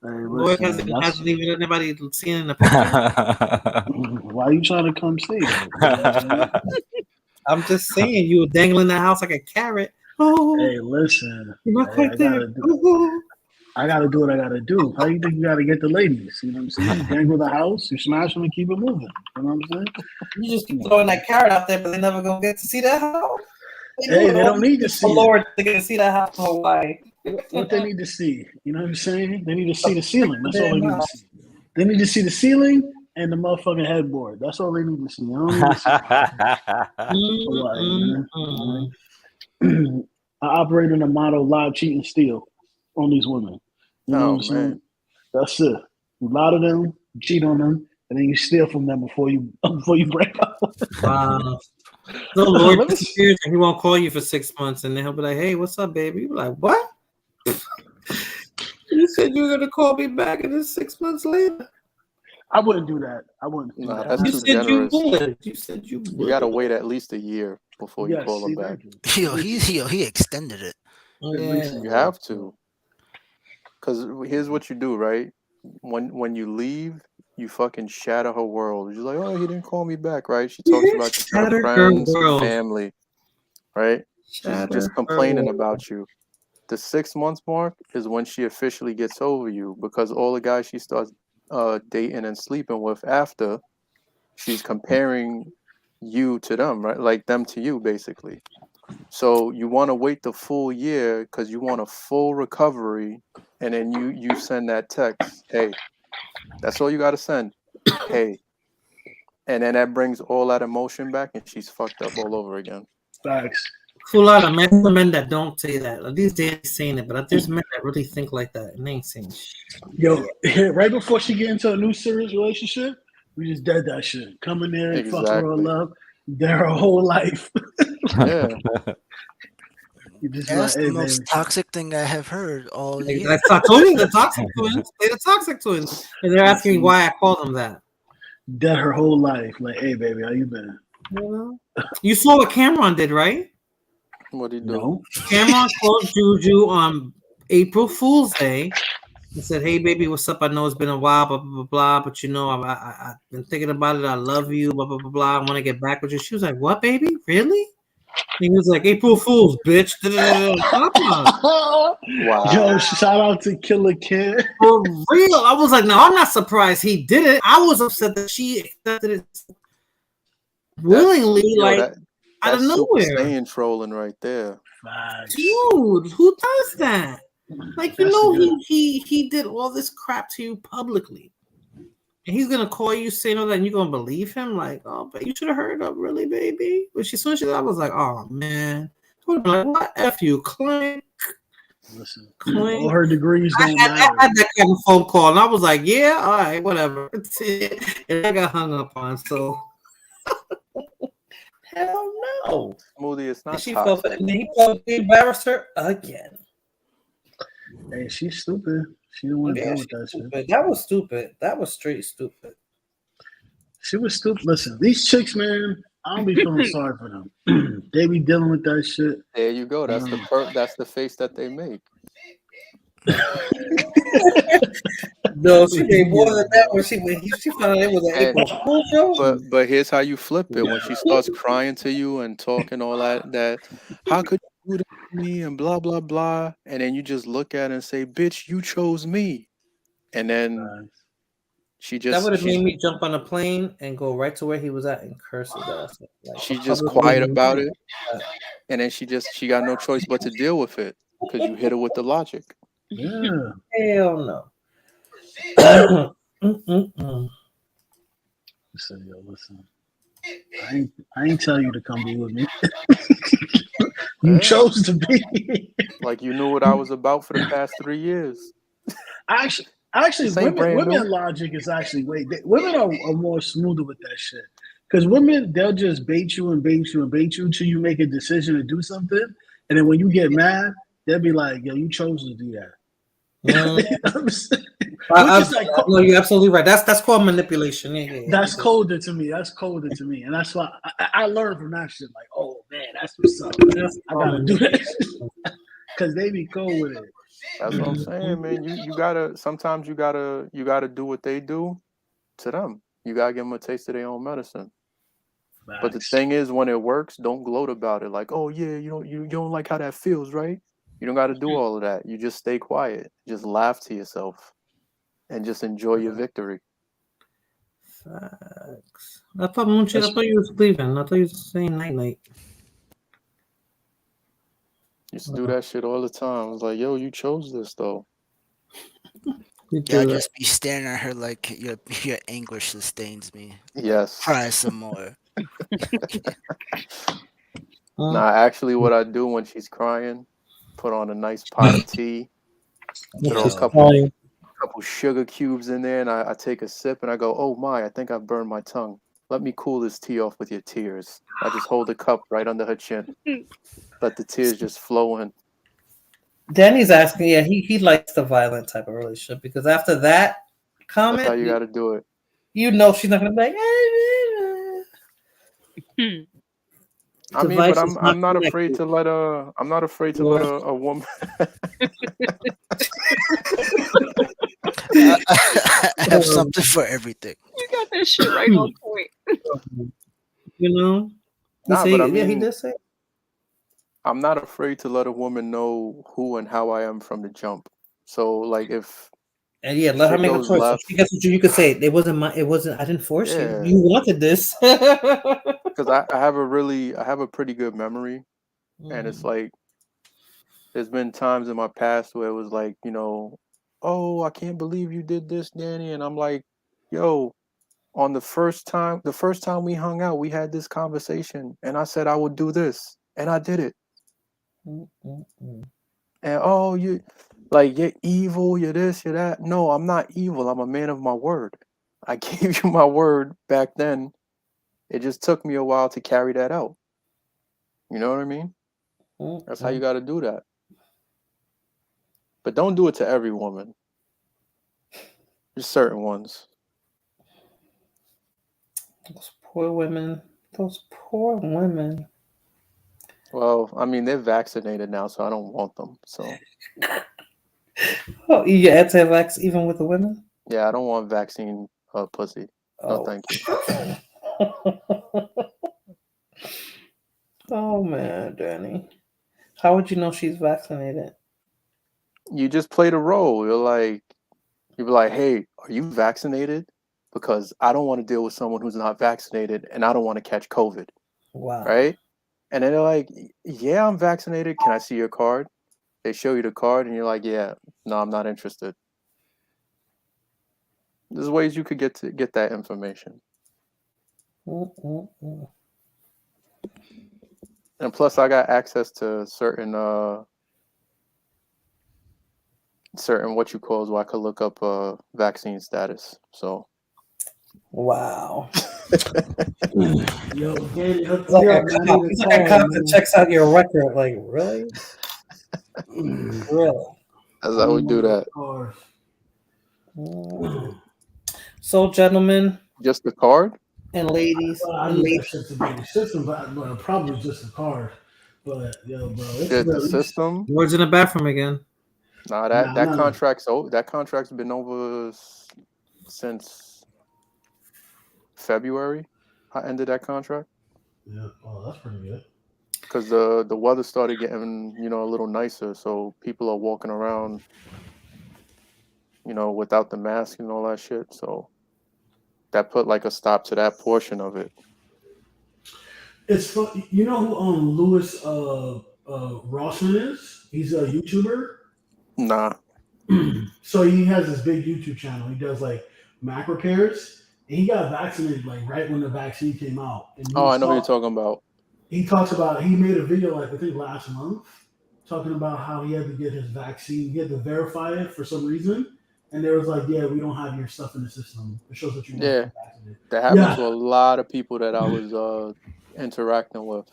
Hey, hasn't even anybody seen it in the picture. Why are you trying to come see it? I'm just saying, you were dangling that house like a carrot. Oh, hey, listen. you're not quite there. I gotta do what I gotta do. How you think you gotta get the ladies? You know what I'm saying? Dangle the house, you smash them and keep it moving. You know what I'm saying? You just keep throwing that carrot out there, but they're never gonna get to see that house. Hey, they don't need to see it. Lord, they're gonna see that house in Hawaii. What they need to see, you know what I'm saying? They need to see the ceiling. That's all they need to see. They need to see the ceiling and the motherfucking headboard. That's all they need to see. They don't need to see Hawaii, man. I operate in a motto: lie, cheat, and steal on these women. You know what I'm saying? That's it. You lie to them, you cheat on them, and then you steal from them before you break up. Wow. No, Lord disappears and he won't call you for 6 months, and then he'll be like, "Hey, what's up, baby?" You be like, "What? You said you were gonna call me back, and then 6 months later." I wouldn't do that. I wouldn't do that. That's You too said generous. you would. You said you would. You gotta wait at least a year before you call them back. He extended it. Yeah. You have to. Because here's what you do, right? When you leave, you fucking shatter her world. You're like, oh, he didn't call me back, right? She talks about you to her friends, family, right? She's just complaining about you. The 6 months mark is when she officially gets over you, because all the guys she starts dating and sleeping with after, she's comparing you to them, right? Like them to you, basically. So you want to wait the full year because you want a full recovery, and then you send that text, hey, that's all you got to send, hey, and then that brings all that emotion back, and she's fucked up all over again. Facts. Full lot of men that don't say that. Like, these days saying it, but there's men that really think like that, and they ain't saying shit. Yo, right before she get into a new serious relationship, we just dead that shit. Come in there and fuck her all up, dead her whole life. Yeah. That's the most toxic thing I have heard all year. I told you the toxic twins. They're the toxic twins, and they're asking me why I call them that. Dead her whole life. Like, hey, baby, how you been? You saw what Cameron did, right? What did he do? No. Cameron called Juju on April Fool's Day and said, "Hey, baby, what's up? I know it's been a while, blah, blah, blah, blah, but you know, I've been thinking about it. I love you, blah, blah, blah, blah. I want to get back with you." She was like, "What, baby? Really?" He was like, "April Fool's, bitch." Wow. Yo, shout out to Killer Kid. For real. I was like, no, I'm not surprised he did it. I was upset that she accepted it willingly, out of nowhere. Saiyan trolling right there. Dude, who does that? Like, you know, he did all this crap to you publicly. And he's gonna call you saying all that, and you're gonna believe him? Like, oh, but you should have heard of, really, baby. But as soon as she I was like, oh man. I would have been like, what? F you, clink. Listen, clink. all her degrees don't matter. I had that kind of phone call, and I was like, yeah, all right, whatever. And I got hung up on, so hell no. Smoothie, it's not she toxic. felt, and he probably embarrassed her again. Hey, she's stupid. She didn't want to deal with that shit. That was stupid. That was straight stupid. She was stupid. Listen, these chicks, man, I don't be feeling sorry for them. They be dealing with that shit. There you go. That's that's the face that they make. No, she made more than that when she found out it was an April Fool's show. But here's how you flip it. When she starts crying to you and talking all that how could you do this to me and blah blah blah, and then you just look at her and say, bitch, you chose me. And then she just that would have made me jump on a plane and go right to where he was at and curse his ass. Like, she's just quiet about it, and then she got no choice but to deal with it because you hit her with the logic. Yeah. Hell no. Listen. I ain't tell you to come be with me. You chose to be. Like you knew what I was about for the past 3 years. Actually, women logic is actually women are more smoother with that shit. Because women, they'll just bait you and bait you and bait you until you make a decision to do something, and then when you get mad, they'll be like, "Yo, you chose to do that." No, you're absolutely right. That's called manipulation. Yeah. That's colder to me. And that's why I learned from that shit. Like, oh man, that's what's up. I gotta do that because they be cool with it. That's what I'm saying, man. You gotta sometimes you gotta do what they do to them. You gotta give them a taste of their own medicine. But the thing is, when it works, don't gloat about it. Like, oh yeah, you don't like how that feels, right? You don't got to do all of that. You just stay quiet. Just laugh to yourself, and just enjoy your victory. Facts. I thought Moonshade, I thought you was leaving. I thought you was saying night night. Used to do that shit all the time. I was like, yo, you chose this though. Yeah, I just be staring at her like your anguish sustains me. Yes. Try some more. Nah, actually, what I do when she's crying, put on a nice pot of tea, throw a couple sugar cubes in there, and I take a sip, and I go, oh my, I think I've burned my tongue. Let me cool this tea off with your tears. I just hold the cup right under her chin. Let the tears just flow in. Danny's asking, yeah, he likes the violent type of relationship because after that comment, that's how you got to do it. You know she's not gonna be like. I mean, but I'm not afraid to let a woman. I have something for everything. You got that shit right on point. You know. Nah, but I mean, he did say. I'm not afraid to let a woman know who and how I am from the jump. So, like, if and let her make a choice. So she gets what you could say. It wasn't. I didn't force you. You wanted this. Because I have a pretty good memory, and it's like there's been times in my past where it was like, oh, I can't believe you did this, Danny, and I'm like, yo, on the first time we hung out, we had this conversation, and I said I would do this, and I did it. And oh, you're evil, you're this, you're that. No, I'm not evil. I'm a man of my word. I gave you my word back then. It just took me a while to carry that out. You know what I mean? That's how you got to do that. But don't do it to every woman. Just certain ones. Those poor women. Well, I mean, they're vaccinated now, so I don't want them. So. Oh, you anti-vax even with the women? Yeah, I don't want vaccine pussy. No, thank you. Oh man, Danny. How would you know she's vaccinated? You just play the role. You'd be like, hey, are you vaccinated? Because I don't want to deal with someone who's not vaccinated, and I don't want to catch COVID. Wow. Right? And then they're like, yeah, I'm vaccinated. Can I see your card? They show you the card, and you're like, yeah, no, I'm not interested. There's ways you could get that information. And plus, I got access to certain what you call, so I could look up vaccine status. So. Wow. Yo, Danny, it's like a cop that checks out your record. Like, really? Really? That's how we do that. So, gentlemen. Just the card? And ladies. Well, I need that shit to be the system, but probably just the card. But, yo, bro. The system? Words in the bathroom again. Nah, that contract's been over since February. I ended that contract. Yeah, oh, that's pretty good. Because the weather started getting, a little nicer, so people are walking around, without the mask and all that shit. So that put like a stop to that portion of it. It's fun. You know who Louis Rossman is? He's a YouTuber. Nah. So he has this big YouTube channel. He does like Mac repairs. And he got vaccinated like right when the vaccine came out. And I know who you're talking about. He talks about, he made a video like I think last month talking about how he had to get his vaccine. He had to verify it for some reason. And they was like, yeah, we don't have your stuff in the system. It shows that you're not vaccinated. That happened to a lot of people that I was interacting with.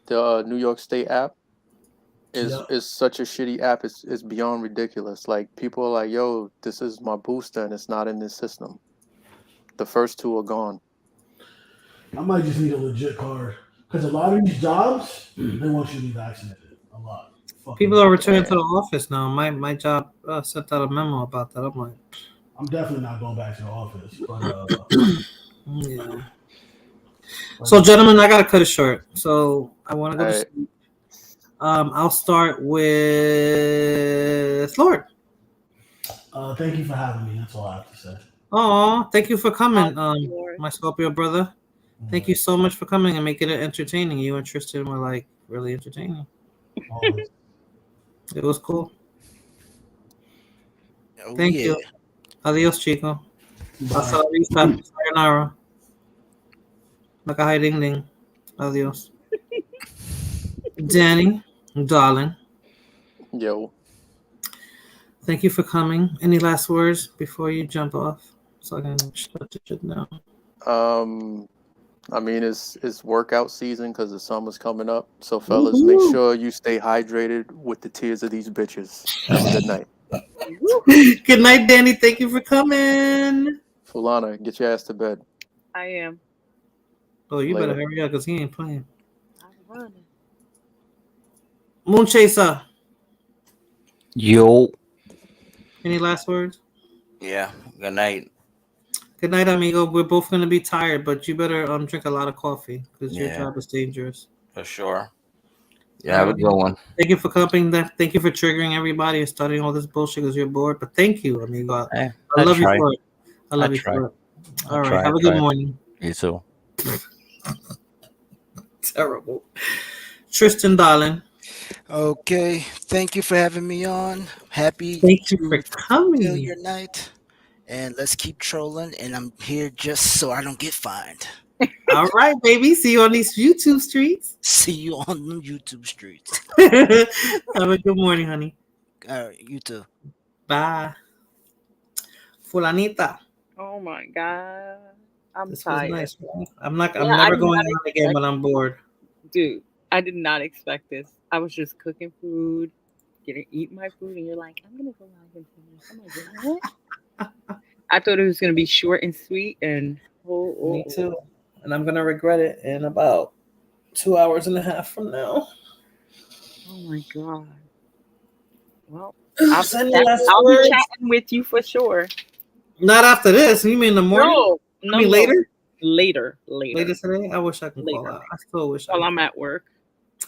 The New York State app is such a shitty app. It's beyond ridiculous. Like, people are like, yo, this is my booster and it's not in this system. The first two are gone. I might just need a legit card. Because a lot of these jobs, they want you to be vaccinated. A lot. People are returning to the office now. My job sent out a memo about that. I'm like, I'm definitely not going back to the office. But yeah. So, gentlemen, I gotta cut it short. So I want to go to sleep. I'll start with Lord. Thank you for having me. That's all I have to say. Oh, thank you for coming, Lord. my Scorpio brother. Thank you so much for coming and making it entertaining. You and Tristan were like really entertaining. Always. It was cool. Oh Thank yeah. you. Adios, Chico. Bye. Hasta la vista. Sayonara. Makahai ding ding. Adios. Danny, darling, Yo. thank you for coming. Any last words before you jump off? So I can shut the shit down. I mean, it's workout season because the summer's coming up. So, fellas, make sure you stay hydrated with the tears of these bitches. Have a good night. Good night, Danny. Thank you for coming. Fulana, get your ass to bed. I am. Oh, you Later. better hurry up because he ain't playing. I'm running. Moon Chaser, Yo. any last words? Yeah. Good night. Good night, amigo. We're both going to be tired, but you better drink a lot of coffee because your Yeah. job is dangerous. For sure. Yeah, have a good one. Thank you for coming. Thank you for triggering everybody and starting all this bullshit because you're bored. But thank you, amigo. Hey, I love you try. for it. I love I you try. for it. I All right. try, Have a good morning. You too. Terrible. Tristan, darling. Okay. Thank you for having me on. Happy Thank you to for fulfill coming. your night. And let's keep trolling. And I'm here just so I don't get fined. All right, baby. See you on these YouTube streets. See you on the YouTube streets. Have a good morning, honey. All right, you too. Bye. Fulanita. Oh my god. I'm This was tired. nice. I'm never Yeah, I did going not on again when I'm bored. Dude, I did not expect this. I was just cooking food, eating my food, and you're like, I'm gonna go live and finish. I'm like, what? I thought it was gonna be short and sweet, and Me too. And I'm gonna regret it in about 2 hours and a half from now. Oh my god. Well, Send me last I'll be words. chatting with you for sure. Not after this. You mean in the morning? No, I mean later? Later. Later today? I wish I could call out. I still wish While I'm at work.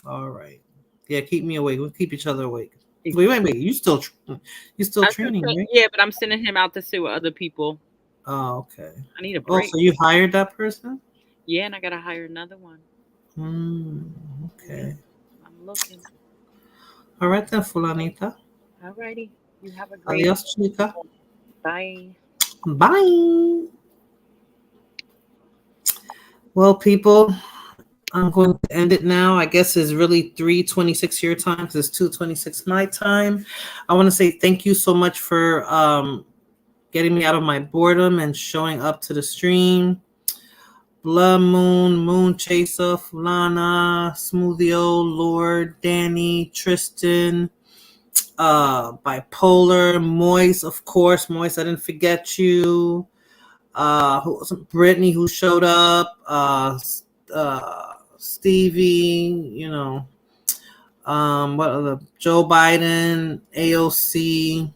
All right. Yeah, keep me awake. We'll keep each other awake. Wait. You still training, right? Yeah, but I'm sending him out to sit with other people. Oh, okay. I need a Oh, break. so you hired that person? Yeah, and I gotta hire another one. Okay. I'm looking. All right then, Fulanita. Alrighty. You have a great Adios, chica. Bye. Bye. Well, people, I'm going to end it now. I guess it's really 3:26 your time because it's 2:26 my time. I want to say thank you so much for getting me out of my boredom and showing up to the stream. Blood Moon, Moon Chaser, Fulana, Smoothio, Lord, Danny, Tristan, Bipolar, Moise, of course. Moise, I didn't forget you. Brittany, who showed up, Stevie, what other, Joe Biden, AOC,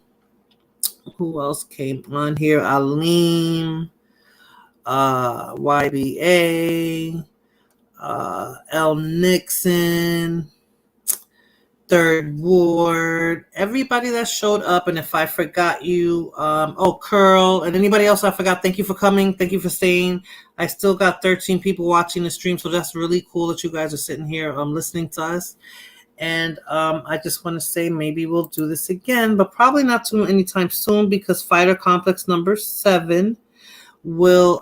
who else came on here? Aline, YBA, L. Nixon, Third Ward, everybody that showed up. And if I forgot you, Curl, and anybody else I forgot, thank you for coming. Thank you for staying. I still got 13 people watching the stream, so that's really cool that you guys are sitting here listening to us. And I just want to say maybe we'll do this again, but probably not too anytime soon because Fighter Complex number 7 will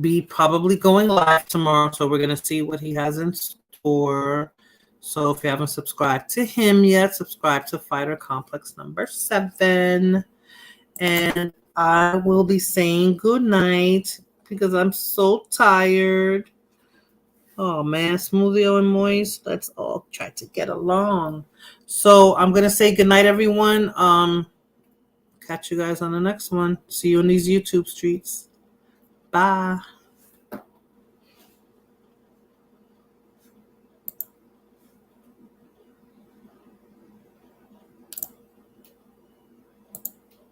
be probably going live tomorrow. So we're going to see what he has in store. So if you haven't subscribed to him yet, subscribe to Fighter Complex number 7. And I will be saying good night because I'm so tired. Oh man, Smoothio and Moist, let's all try to get along. So I'm gonna say good night, everyone. Catch you guys on the next one. See you on these YouTube streets. Bye.